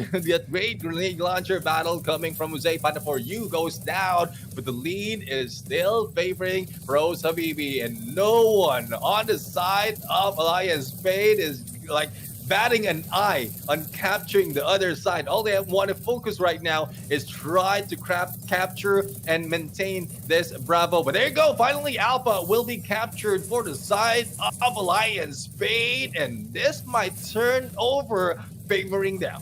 great grenade launcher battle coming from Jose Panda for you goes down, but the lead is still favoring Pros Habibi, and no one on the side of Alliance Spade is like batting an eye on capturing the other side. All they want to focus right now is try to capture and maintain this Bravo. But there you go. Finally, Alpha will be captured for the side of Alliance Spade, and this might turn over favoring them.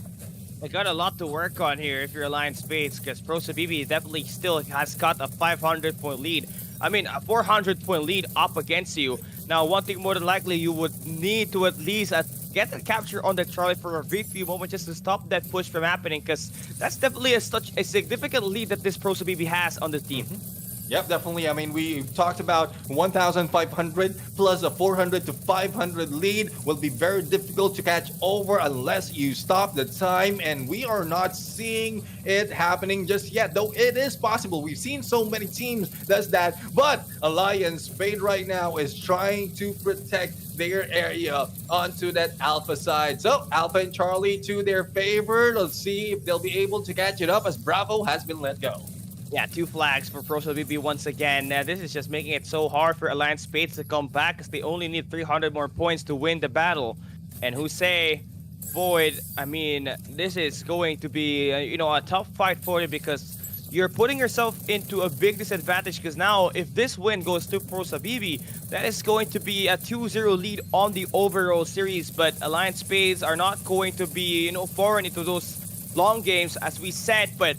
They got a lot to work on here if you're Alliance Spades, because Pro Habibi definitely still has got a 500-point lead. I mean, a 400-point lead up against you. Now, one thing more than likely, you would need to at least get a capture on the Charlie for a brief few moments just to stop that push from happening, because that's definitely such a significant lead that this Pro Habibi has on the team. Yep, definitely. I mean, we talked about 1,500 plus a 400 to 500 lead will be very difficult to catch over unless you stop the time, and we are not seeing it happening just yet, though it is possible. We've seen so many teams does that, but Alliance Spade right now is trying to protect their area onto that Alpha side. So Alpha and Charlie to their favor. Let's see if they'll be able to catch it up as Bravo has been let go. Yeah, 2 flags for Pro BB once again. This is just making it so hard for Alliance Spades to come back because they only need 300 more points to win the battle. And Jose, Void, I mean, this is going to be, a tough fight for you because you're putting yourself into a big disadvantage because now if this win goes to Pro BB, that is going to be a 2-0 lead on the overall series. But Alliance Spades are not going to be, foreign into those long games as we said, but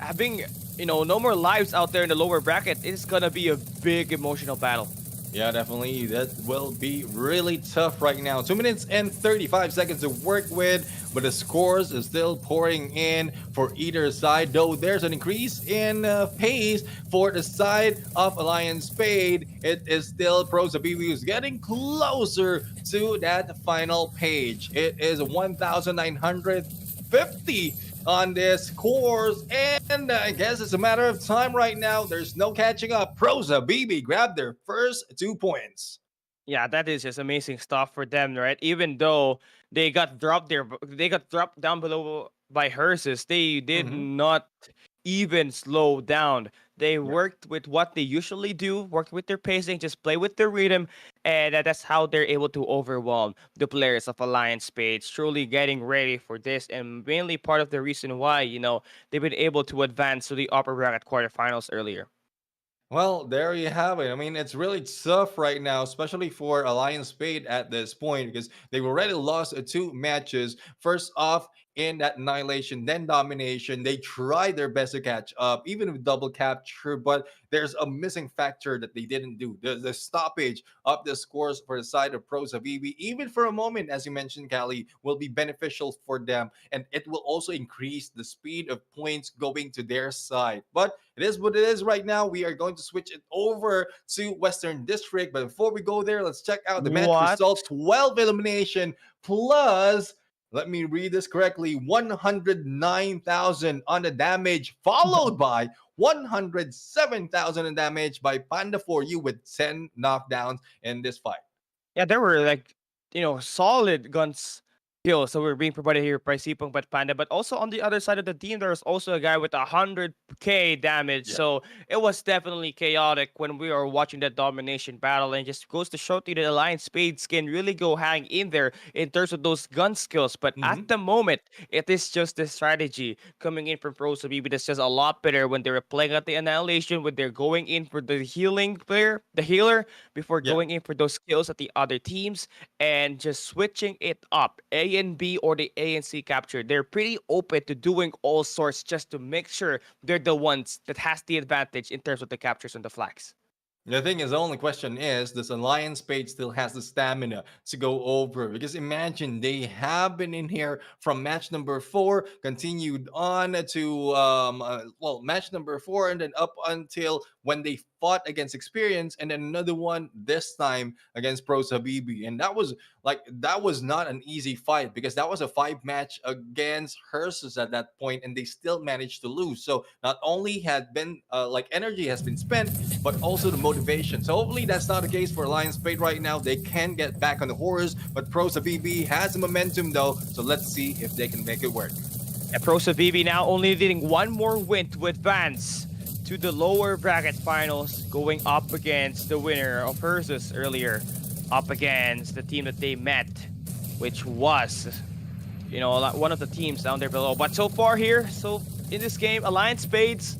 having no more lives out there in the lower bracket, it's gonna be a big emotional battle. Yeah, definitely. That will be really tough right now. 2 minutes and 35 seconds to work with, but the scores is still pouring in for either side, though there's an increase in pace for the side of Alliance Spade. It is still Pro Habibi who's getting closer to that final page. It is 1,950 on this course, and I guess it's a matter of time right now. There's no catching up. Pro Habibi grabbed their first 2 points. Yeah, that is just amazing stuff for them, right? Even though they got dropped down below by Hearses, they did not even slow down. They worked with what they usually do, worked with their pacing, just play with their rhythm, and that's how they're able to overwhelm the players of Alliance Spades, truly getting ready for this, and mainly part of the reason why, they've been able to advance to the upper bracket quarterfinals earlier. Well, there you have it. I mean, it's really tough right now, especially for Alliance Spade at this point, because they've already lost 2 matches. First off, in that Annihilation, then Domination. They tried their best to catch up, even with double capture, but there's a missing factor that they didn't do. The stoppage of the scores for the side of Pro Habibi, even for a moment, as you mentioned, Callie, will be beneficial for them, and it will also increase the speed of points going to their side. But it is what it is right now. We are going to switch it over to Western District, but before we go there, let's check out the match results. 12 elimination plus, let me read this correctly, 109,000 on the damage, followed by 107,000 in damage by Panda for you with 10 knockdowns in this fight. Yeah, there were like, solid guns kills that were being provided here by Sipong but Panda. But also on the other side of the team, there was also a guy with 100k damage. Yeah. So it was definitely chaotic when we were watching that domination battle. And just goes to show you that Alliance Spades can really go hang in there in terms of those gun skills. But Mhm. at the moment, it is just the strategy coming in from Pro Sabibi that's just a lot better when they were playing at the Annihilation, when they're going in for the healing player, the healer, before Yeah. going in for those kills at the other teams and just switching it up. A and B or the A and C capture. They're pretty open to doing all sorts just to make sure they're the ones that has the advantage in terms of the captures and the flags. The thing is, the only question is, does Alliance Page still has the stamina to go over? Because imagine they have been in here from match number 4, continued on to match number 4, and then up until when they fought against Experience, and then another one this time against Pro Habibi, and that was not an easy fight because that was a 5 match against Hersus at that point, and they still managed to lose. So not only had been energy has been spent, but also the motivation. So hopefully that's not the case for Alliance Fate right now. They can get back on the horse, but Pro BB has the momentum though. So let's see if they can make it work. And Pro Sabibi now only needing one more win to advance to the lower bracket finals, going up against the winner of Versus earlier, up against the team that they met, which was, one of the teams down there below. But so far here, in this game, Alliance Spades,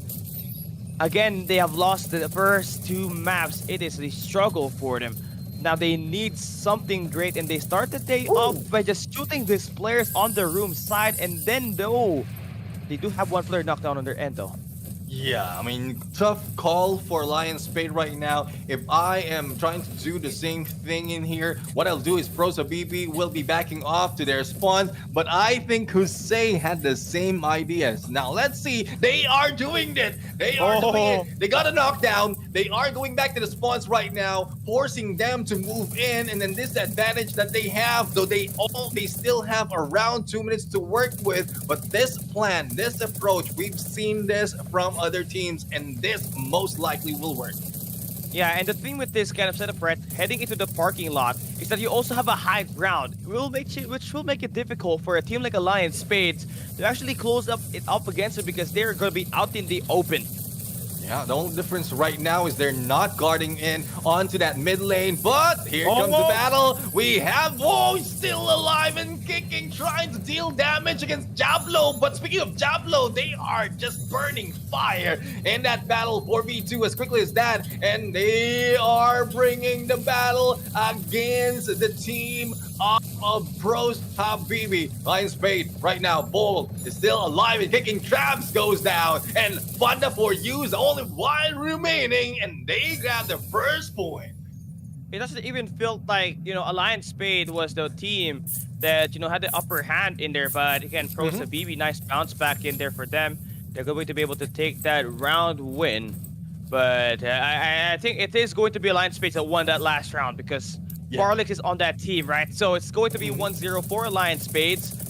again, they have lost the first 2 maps. It is a struggle for them. Now they need something great, and they start the day off by just shooting these players on the room side, and then though, they do have one player knocked down on their end though. Yeah, I mean, tough call for Lion Spade right now. If I am trying to do the same thing in here, what I'll do is Pro BB will be backing off to their spawns, but I think Hussein had the same ideas. Now, let's see. They are doing it. They are doing it. They got a knockdown. They are going back to the spawns right now, forcing them to move in, and then this advantage that they have, though they still have around 2 minutes to work with, but this plan, this approach, we've seen this from other teams, and this most likely will work. Yeah, and the thing with this kind of setup, Brett, heading into the parking lot, is that you also have a high ground, which will make it difficult for a team like Alliance Spades to actually close it up against it because they're going to be out in the open. Yeah, the only difference right now is they're not guarding in onto that mid lane, but here comes the battle. We have still alive and kicking, trying to deal damage against Jablo. But speaking of Jablo, they are just burning fire in that battle 4v2 as quickly as that, and they are bringing the battle against the team of Pros Habibi. Lion Spade right now, Bold is still alive and kicking. Traps goes down, and Funda for you is the only one remaining, and they grab the first point. It doesn't even feel like, Alliance Spade was the team that, had the upper hand in there. But again, Pro Sabibi, nice bounce back in there for them. They're going to be able to take that round win. But I think it is going to be Alliance Spade that won that last round because Farlix is on that team, right? So it's going to be 1-0 for Alliance Spades.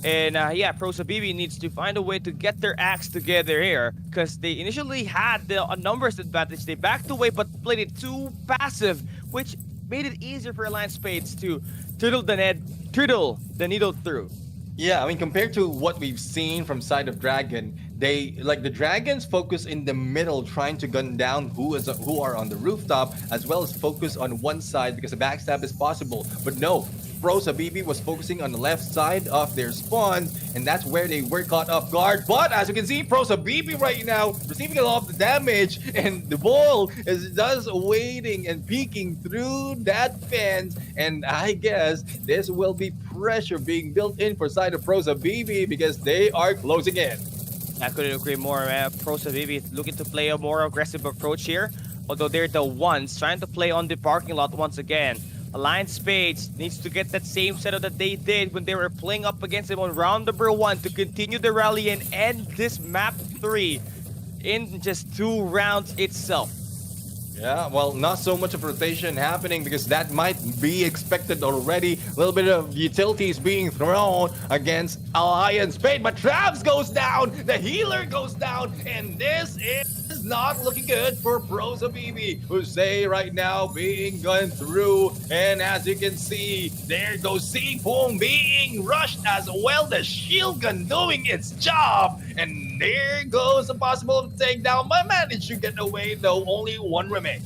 And Pro Sabibi needs to find a way to get their acts together here because they initially had the numbers advantage. They backed away but played it too passive, which made it easier for Alliance Spades to turtle the needle through. Yeah, I mean, compared to what we've seen from side of Dragon, the Dragons focus in the middle, trying to gun down who are on the rooftop, as well as focus on one side because the backstab is possible. But no, Pro Habibi was focusing on the left side of their spawns, and that's where they were caught off guard. But as you can see, Pro Habibi right now receiving a lot of the damage, and the ball is just waiting and peeking through that fence. And I guess this will be pressure being built in for side of Pro Habibi because they are closing in. I couldn't agree more. Pro Sabibi looking to play a more aggressive approach here, although they're the ones trying to play on the parking lot once again. Alliance Spades needs to get that same setup that they did when they were playing up against them on round number 1 to continue the rally and end this map 3 in just 2 rounds itself. Yeah, well, not so much of rotation happening because that might be expected already. A little bit of utilities being thrown against Alliance Spade, but Traps goes down, the healer goes down, and this is not looking good for Pros Habibi, who say right now being gone through. And as you can see, there goes Sipong being rushed as well. The shield gun doing its job, and there goes a possible takedown, but managed to get away though. Only one remains.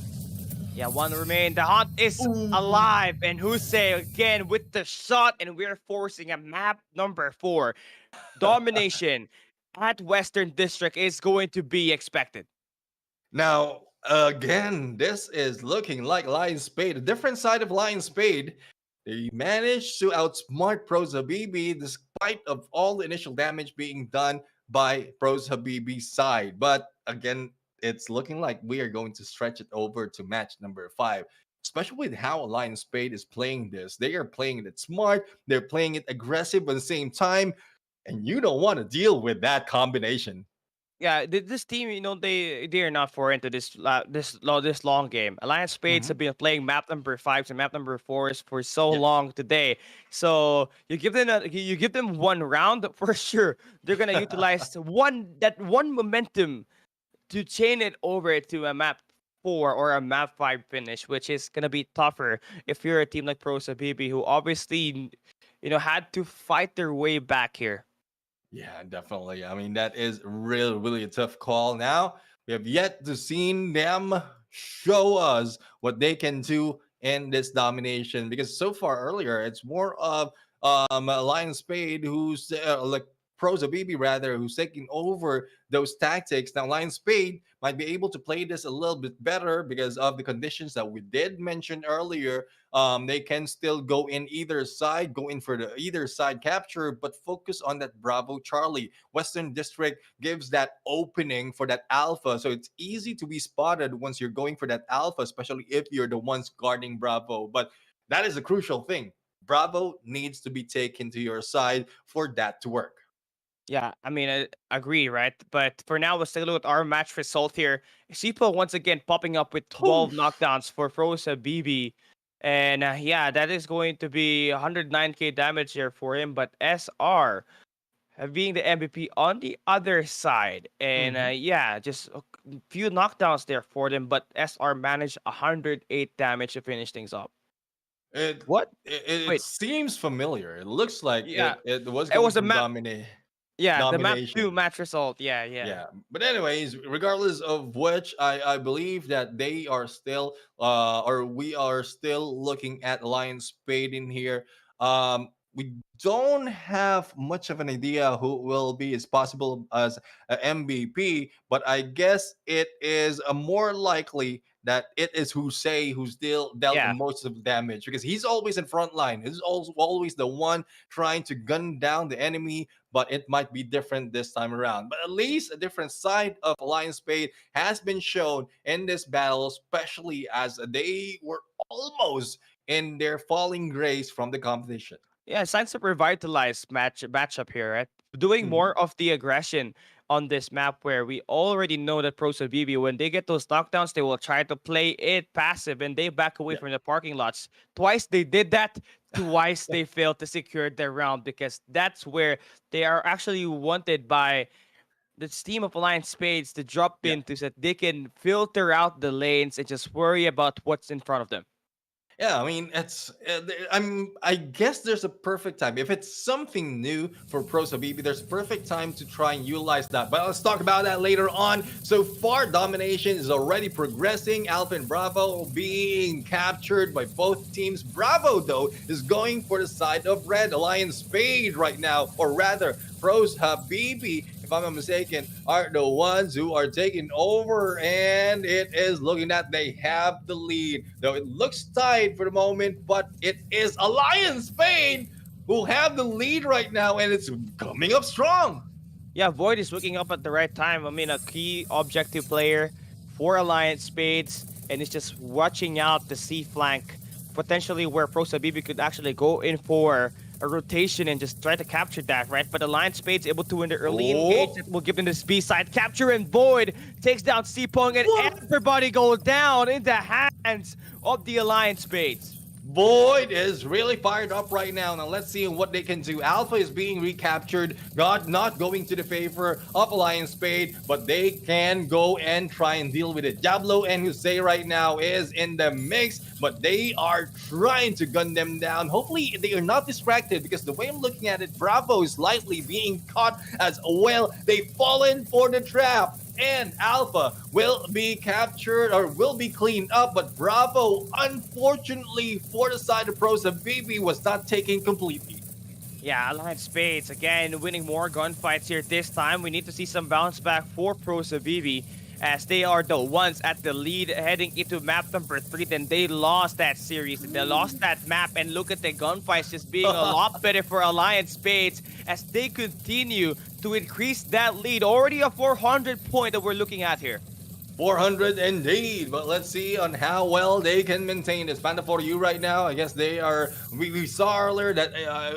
Yeah, one remain. The hunt is Ooh. alive, and Hussein again with the shot, and we're forcing a map number 4. Domination at Western District is going to be expected. Now, again, this is looking like Lion Spade, a different side of Lion Spade. They managed to outsmart Pros Habibi despite of all the initial damage being done by Pros Habibi's side. But again, it's looking like we are going to stretch it over to match number 5. Especially with how Lion Spade is playing this. They are playing it smart, they're playing it aggressive at the same time, and you don't want to deal with that combination. Yeah, this team, they are not foreign to this long game. Alliance Spades have been playing map number 5 and map number 4s for so Yes. long today. So you give them one round for sure. They're gonna utilize one momentum to chain it over to a map 4 or a map 5 finish, which is gonna be tougher if you're a team like Pro Sabibi, who obviously had to fight their way back here. Yeah, definitely. I mean, that is really, really a tough call. Now, we have yet to see them show us what they can do in this domination because so far earlier, it's more of Lion Spade who's like Pro Zabibi rather, who's taking over those tactics. Now, Lion Spade might be able to play this a little bit better because of the conditions that we did mention earlier. They can still go in either side, go in for the either side capture, but focus on that Bravo Charlie. Western District gives that opening for that alpha, so it's easy to be spotted once you're going for that alpha, especially if you're the ones guarding Bravo. But that is a crucial thing. Bravo needs to be taken to your side for that to work. Yeah, I mean, I agree, right? But for now, let's take a look at our match result here. Sipo once again popping up with 12 Oof. knockdowns for Froza BB. And yeah, that is going to be 109k damage here for him. But SR being the MVP on the other side. And Mhm. yeah, just a few knockdowns there for them. But SR managed 108 damage to finish things up. It, What? it Wait, seems familiar. It looks like yeah, it was it coming was a from map. Yeah, the map 2 domination. match result. Yeah, yeah. Yeah, but anyways, regardless of which, I believe that they are still or we are still looking at Lion Spade in here. We don't have much of an idea who will be as possible as a MVP, but I guess it is a more likely that it is Hussein who's still dealt Yeah. most of the damage because he's always in front line. He's also always the one trying to gun down the enemy, but it might be different this time around. But at least a different side of Lion Spade has been shown in this battle, especially as they were almost in their falling grace from the competition. Yeah, signs of revitalized matchup here, right? Doing Mhm. more of the aggression on this map where we already know that Pro Bibi, when they get those knockdowns, they will try to play it passive and they back away Yeah. from the parking lots. Twice they did that, twice they failed to secure their round because that's where they are actually wanted by this team of Alliance Spades to drop Yeah. into so that they can filter out the lanes and just worry about what's in front of them. Yeah, I mean, I guess there's a perfect time. If it's something new for Pro Sabibi, there's a perfect time to try and utilize that. But let's talk about that later on. So far, domination is already progressing. Alpha and Bravo being captured by both teams. Bravo, though, is going for the side of Red Alliance Spade right now, or rather, Pros Habibi, if I'm not mistaken, are the ones who are taking over, and it is looking that they have the lead. Though it looks tied for the moment, but it is Alliance Spain who have the lead right now, and it's coming up strong. Yeah, Void is waking up at the right time. I mean, a key objective player for Alliance Spades, and it's just watching out the C flank, potentially where Pro Sabibi could actually go in for a rotation and just try to capture that, right? But Alliance Spade's able to win the early engage Oh, that will give them this B side capture, and Void takes down Cpong, and what? everybody goes down in the hands of the Alliance Spades. Void is really fired up right now. Now let's see what they can do. Alpha is being recaptured. God not going to the favor of Alliance Spade, but they can go and try and deal with it. Diablo and Jose right now is in the mix, but they are trying to gun them down. Hopefully they are not distracted because the way I'm looking at it, Bravo is likely being caught as well. They've fallen for the trap. And Alpha will be captured or will be cleaned up, but Bravo, unfortunately for the side of Pros, BB was not taken completely. Yeah, Alliance Spades again winning more gunfights here this time. We need to see some bounce back for Prosa BB as they are the ones at the lead heading into map number 3. Then they lost that series. They lost that map, and look at the gunfights just being a lot better for Alliance Spades as they continue to increase that lead. Already a 400 point that we're looking at here. 400 indeed, but let's see on how well they can maintain this. Panda for you right now, I guess they are. We saw earlier that,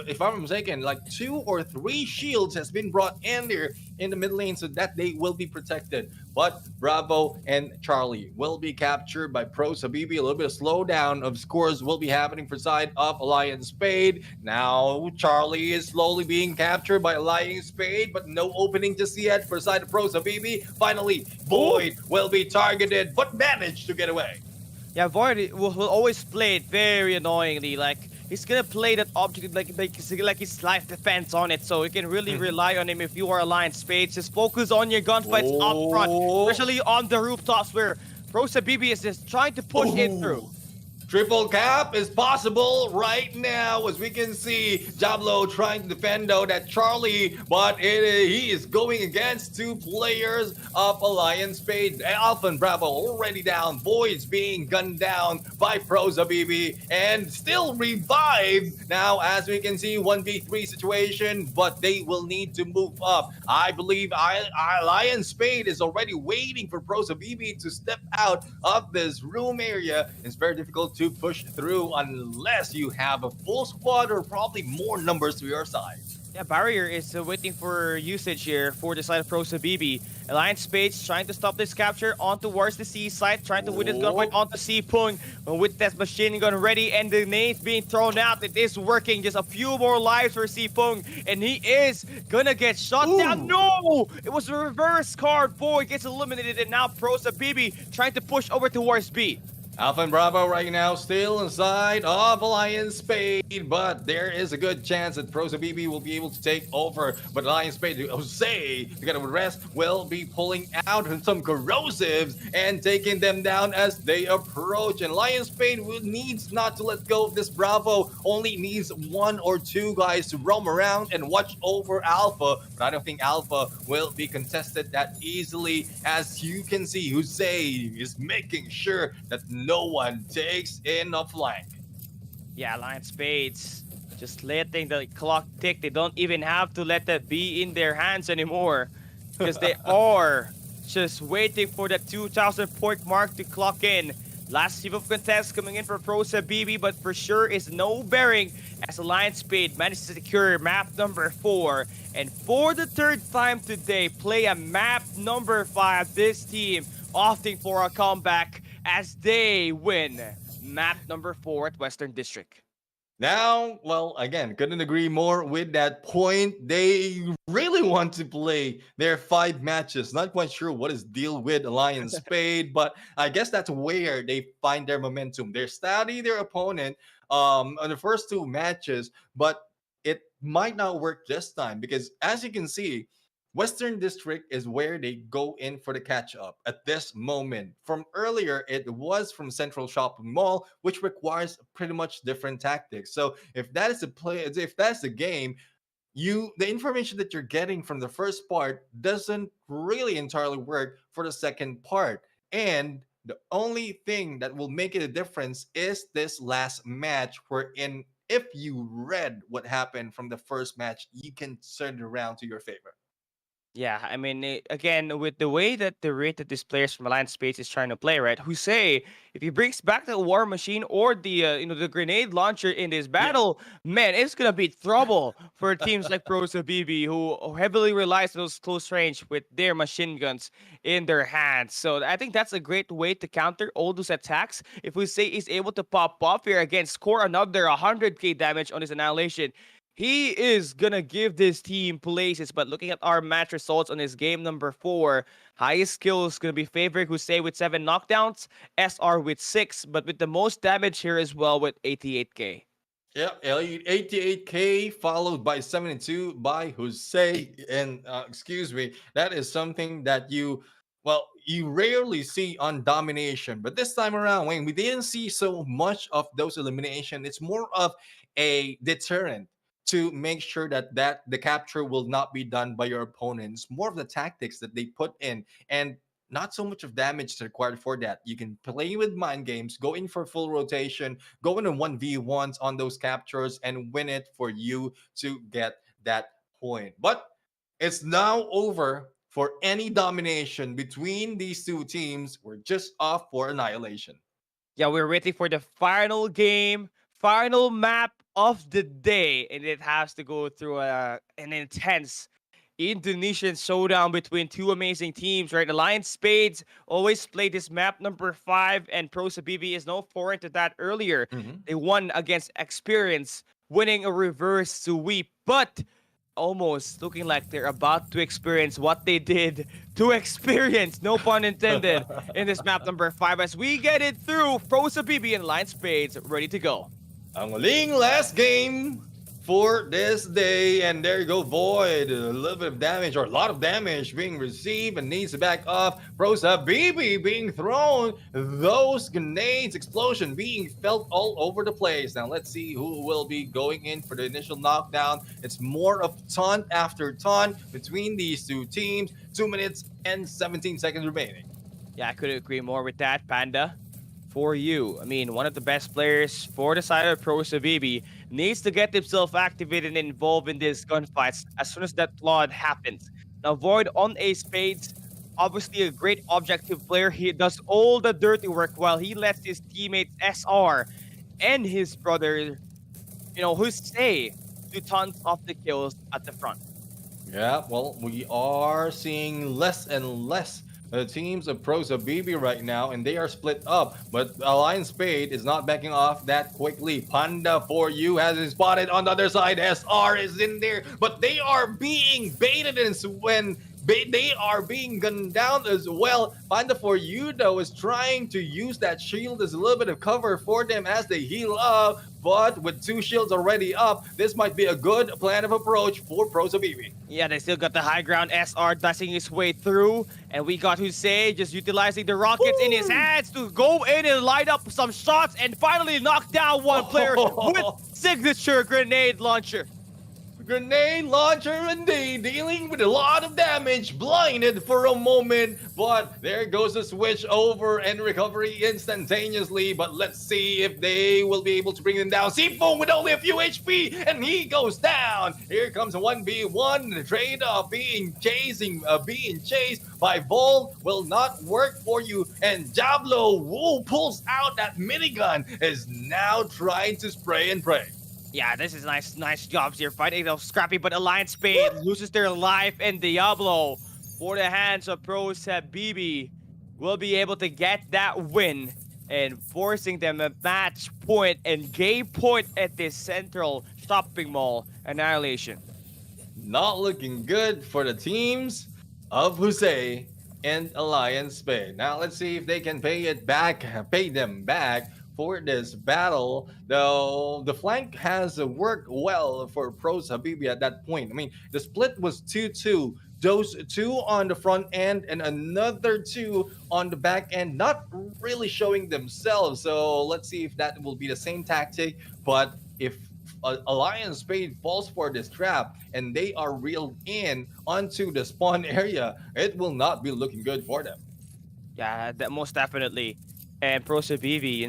if I'm not mistaken, like 2 or 3 shields has been brought in there in the mid lane so that they will be protected. But Bravo and Charlie will be captured by Pro Sabibi. A little bit of slowdown of scores will be happening for side of Alliance Spade. Now Charlie is slowly being captured by Alliance Spade, but no opening just yet for side of Pro Sabibi. Finally, Void will be targeted, but managed to get away. Yeah, Void will always play it very annoyingly. Like, he's gonna play that object like his life depends on it. So you can really rely on him if you are Alliance Spades. Just focus on your gunfights up front, especially on the rooftops where Prosa BB is just trying to push it through. Triple cap is possible right now, as we can see Diablo trying to defend out at Charlie, but he is going against 2 players of Alliance Spade. Alpha and Bravo already down. Voids being gunned down by Prosa BB and still revived. Now, as we can see, 1v3 situation, but they will need to move up. I believe Alliance Spade is already waiting for Prosa BB to step out of this room area. It's very difficult to push through unless you have a full squad or probably more numbers to your side. Yeah, Barrier is waiting for usage here for the side of Prosa BB. Alliance Spades trying to stop this capture on towards the C side, trying to win this gunfight onto C Pung with that machine gun ready and the nades being thrown out. It is working. Just a few more lives for C Pung, and he is gonna get shot down. No! It was a reverse card. Void gets eliminated, and now Prosa BB trying to push over towards B. Alpha and Bravo right now still inside of Alliance Spade, but there is a good chance that Prosa BB will be able to take over. But Alliance Spade, Jose, together with Rest, will be pulling out some corrosives and taking them down as they approach. And Alliance Spade needs not to let go of this Bravo, only needs 1 or 2 guys to roam around and watch over Alpha. But I don't think Alpha will be contested that easily. As you can see, Jose is making sure that no one takes in a flank. Yeah, Alliance Spades just letting the clock tick. They don't even have to let that be in their hands anymore because they are just waiting for the 2,000 point mark to clock in. Last heap of contest coming in for Prosa BB, but for sure is no bearing as Alliance Spade managed to secure map number 4. And for the 3rd time today, play a map number 5. This team opting for a comeback as they win map number 4 at Western District. Now, well, again, couldn't agree more with that point. They really want to play their 5 matches. Not quite sure what is deal with Alliance Spade, but I guess that's where they find their momentum. They study their opponent on the first 2 matches, but it might not work this time because, as you can see, Western District is where they go in for the catch up at this moment. From earlier, it was from Central Shopping Mall, which requires pretty much different tactics. So if that is the play, if that's the game, the information that you're getting from the first part doesn't really entirely work for the second part. And the only thing that will make it a difference is this last match, wherein if you read what happened from the first match, you can turn it around to your favor. Yeah, I mean, again, with the way that the rate that this players from Alliance Space is trying to play, right? Who say if he brings back the War Machine or the the grenade launcher in this Yeah. battle, man, it's gonna be trouble for teams like Prosa BB who heavily relies on those close range with their machine guns in their hands. So I think that's a great way to counter all those attacks. If we say is able to pop off here again, score another 100k damage on this annihilation, he is gonna give this team places. But looking at our match results on his game number 4, highest skill is gonna be favored Hussein with 7 knockdowns, SR with 6, but with the most damage here as well with 88k. Yeah, Elite 88k followed by 72 by Jose. And excuse me, that is something that you rarely see on domination. But this time around, Wayne, we didn't see so much of those elimination. It's more of a deterrent to make sure that the capture will not be done by your opponents. More of the tactics that they put in, and not so much of damage required for that. You can play with mind games, go in for full rotation, go into 1v1s on those captures and win it for you to get that point. But it's now over for any domination between these two teams. We're just off for annihilation. Yeah, we're waiting for the final game, final map of the day, and it has to go through an intense Indonesian showdown between two amazing teams, right? Alliance Spades always played this map number 5, and Pro Sabibi is no foreign to that earlier. Mhm. They won against Experience, winning a reverse sweep, but almost looking like they're about to experience what they did to Experience, no pun intended, in this map number 5 as we get it through. Pro Sabibi and Alliance Spades ready to go. Ang huling last game for this day, and there you go, Void. A little bit of damage, or a lot of damage being received, and needs to back off. Prosa BB being thrown. Those grenades, explosion being felt all over the place. Now let's see who will be going in for the initial knockdown. It's more of taunt after taunt between these two teams. 2 minutes and 17 seconds remaining. Yeah, I couldn't agree more with that, Panda. For you, I mean, one of the best players for the side of Pro Sabibi needs to get himself activated and involved in these gunfights as soon as that flood happens. Now, Void on a Spades, obviously a great objective player. He does all the dirty work while he lets his teammates SR and his brother, who stay to tons of the kills at the front. Yeah, well, we are seeing less and less teams of Prosa BB right now, and they are split up. But Alliance Spade is not backing off that quickly. Panda for you has been spotted on the other side. SR is in there, but they are being baited, and when they are being gunned down as well. Panda for you though is trying to use that shield as a little bit of cover for them as they heal up. But with 2 shields already up, this might be a good plan of approach for Prosa BB. Yeah, they still got the high ground. SR dashing his way through. And we got Hussein just utilizing the rockets in his hands to go in and light up some shots and finally knock down one player with signature grenade launcher. Grenade launcher indeed, dealing with a lot of damage, blinded for a moment, but there goes the switch over and recovery instantaneously. But let's see if they will be able to bring him down. Sifu with only a few HP, and he goes down. Here comes a 1v1, the trade-off being chased by Vol will not work for you, and Diablo, who pulls out that minigun, is now trying to spray and pray. Yeah, this is nice jobs here fighting those scrappy, but Alliance Spade loses their life, and Diablo, for the hands of Pro Sabibi, will be able to get that win and forcing them a match point and game point at this central shopping mall annihilation. Not looking good for the teams of Jose and Alliance Spade. Now let's see if they can pay them back for this battle. Though the flank has worked well for Pros Habibi at that point. I mean, the split was 2-2. Those 2 on the front end and another 2 on the back end, not really showing themselves. So let's see if that will be the same tactic. But if Alliance Spade falls for this trap and they are reeled in onto the spawn area, it will not be looking good for them. Yeah, that most definitely. And Pro Sabibi,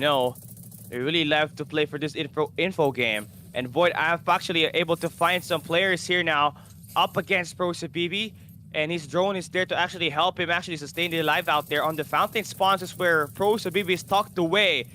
they really love to play for this info game. And Void, I'm actually able to find some players here now up against Pro Sabibi. And his drone is there to actually help him actually sustain the life out there on the fountain spawns is where Pro Sabibi is tucked away.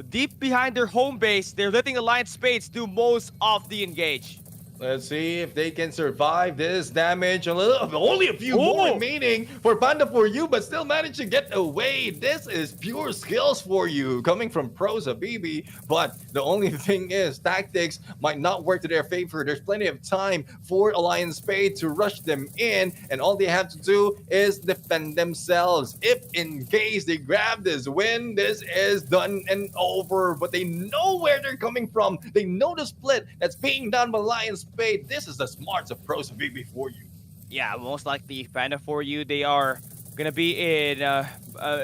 Deep behind their home base, they're letting Alliance Spades do most of the engage. Let's see if they can survive this damage. A little, only a few more Oh! remaining for Panda for you, but still managed to get away. This is pure skills for you coming from Proza BB. But the only thing is, tactics might not work to their favor. There's plenty of time for Alliance Spade to rush them in, and all they have to do is defend themselves. If in case they grab this win, this is done and over. But they know where they're coming from. They know the split that's being done by Alliance Spade. This is the smarts of Proza BB for you. Yeah, most likely Panda for you, they are gonna be in a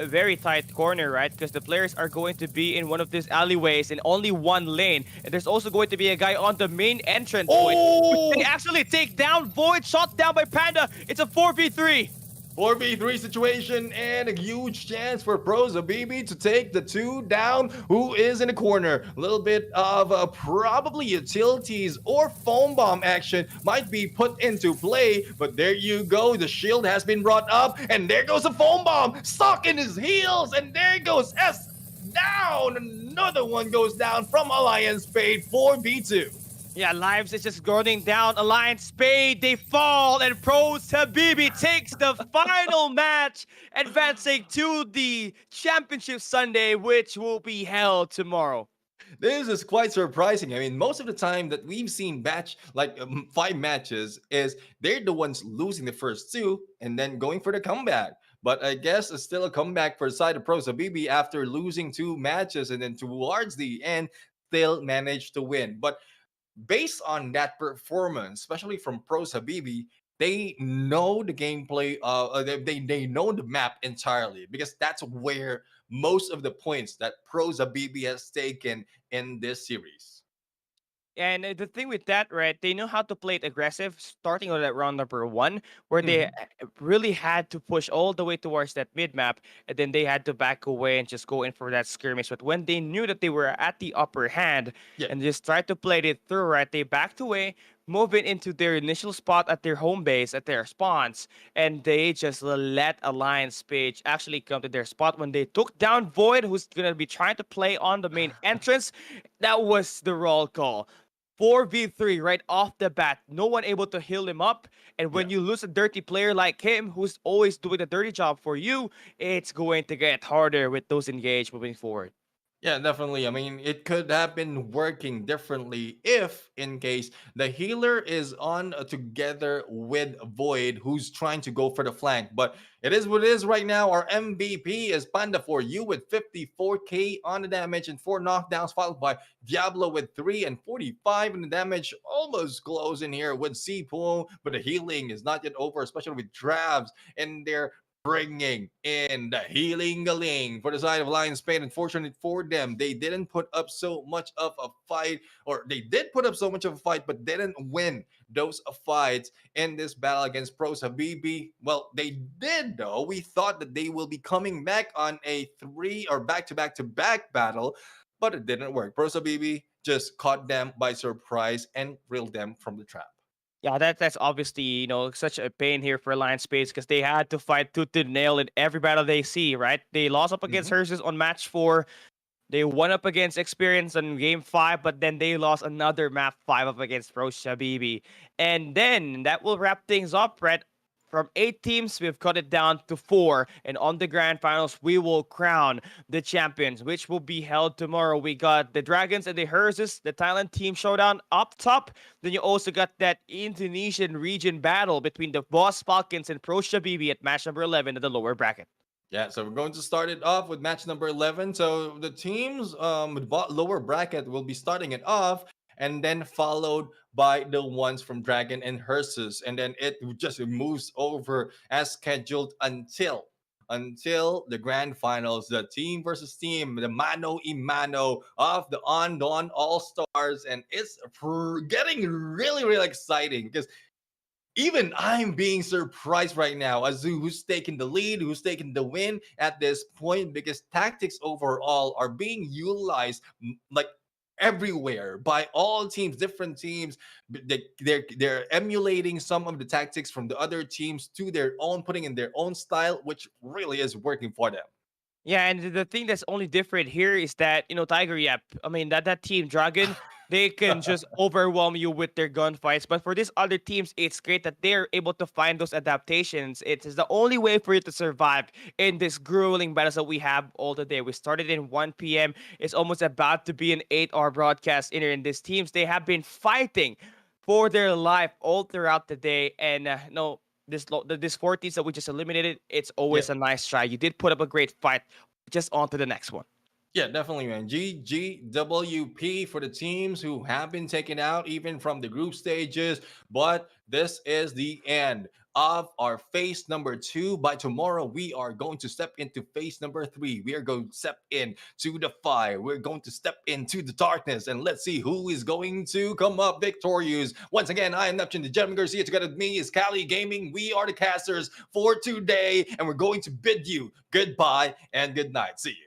very tight corner, right? Because the players are going to be in one of these alleyways in only one lane. And there's also going to be a guy on the main entrance point. Oh! They actually take down Void, shot down by Panda. It's a 4v3. 4v3 situation and a huge chance for Proza BB to take the two down. Who is in the corner? A little bit of probably utilities or foam bomb action might be put into play, but there you go. The shield has been brought up, and there goes a foam bomb stuck in his heels, and there goes S down. Another one goes down from Alliance Spade 4v2. Yeah, Lives is just going down. Alliance Spade, they fall, and Pro Habibi takes the final match, advancing to the Championship Sunday, which will be held tomorrow. This is quite surprising. I mean, most of the time that we've seen batch like 5 matches is they're the ones losing the first two and then going for the comeback. But I guess it's still a comeback for the side of Pro Habibi after losing 2 matches and then towards the end still managed to win. But based on that performance, especially from Pros Habibi, they know the gameplay. They know the map entirely because that's where most of the points that Pros Habibi has taken in this series. And the thing with that, right, they know how to play it aggressive, starting on that round number one, where they Mhm. really had to push all the way towards that mid map, and then they had to back away and just go in for that skirmish. But when they knew that they were at the upper hand Yeah, and just tried to play it through, right, they backed away, moving into their initial spot at their home base, at their spawns, and they just let Alliance Page actually come to their spot when they took down Void, who's gonna be trying to play on the main entrance. That was the roll call. 4v3 right off the bat. No one able to heal him up. And yeah. when you lose a dirty player like him, who's always doing the dirty job for you, it's going to get harder with those engaged moving forward. Yeah, definitely. I mean, it could have been working differently if, in case, the healer is on together with Void, who's trying to go for the flank. But it is what it is right now. Our MVP is Panda for you with 54k on the damage and 4 knockdowns, followed by Diablo with 3 and 45 in the damage. Almost close in here with Sipo, but the healing is not yet over, especially with Drabs and their bringing in the healing galing for the side of Lion Spain. Unfortunate for them, they didn't put up so much of a fight, or they did put up so much of a fight, but didn't win those fights in this battle against Pros Habibi. Well, they did though. We thought that they will be coming back on a 3 or back-to-back battle, but it didn't work. Pros Habibi just caught them by surprise and reeled them from the trap. Yeah, that's obviously, such a pain here for Alliance Space because they had to fight tooth and nail in every battle they see, right? They lost up against Mhm. Herses on match 4. They won up against Experience on game 5, but then they lost another map 5 up against Pro Shabibi. And then that will wrap things up, right? From 8 teams, we've cut it down to 4. And on the grand finals, we will crown the champions, which will be held tomorrow. We got the Dragons and the Herses, the Thailand team showdown up top. Then you also got that Indonesian region battle between the Boss Falcons and Pro Shabibi at match number 11 in the lower bracket. Yeah, so we're going to start it off with match number 11. So the teams with lower bracket will be starting it off and then followed by the ones from Dragon and Hersus. And then it just moves over as scheduled until the grand finals, the team versus team, the mano y mano of the Undawn All Stars. And it's getting really, really exciting because even I'm being surprised right now as to who's taking the lead, who's taking the win at this point, because tactics overall are being utilized like everywhere by all teams, different teams. They're emulating some of the tactics from the other teams to their own, putting in their own style, which really is working for them. Yeah, and the thing that's only different here is that, Tiger, yep. I mean, that team Dragon, they can just overwhelm you with their gunfights. But for these other teams, it's great that they're able to find those adaptations. It is the only way for you to survive in this grueling battles that we have all the day. We started in 1 p.m. It's almost about to be an 8-hour broadcast in these teams. They have been fighting for their life all throughout the day. And no, this 40s that we just eliminated, it's Yeah. always a nice try. You did put up a great fight. Just on to the next one. Yeah, definitely, man. GGWP for the teams who have been taken out even from the group stages. But this is the end of our phase number 2. By tomorrow, we are going to step into phase number 3. We are going to step into the fire. We're going to step into the darkness. And let's see who is going to come up victorious. Once again, I am Neptune, the Gentleman Garcia. Together with me is Cali Gaming. We are the casters for today. And we're going to bid you goodbye and good night. See you.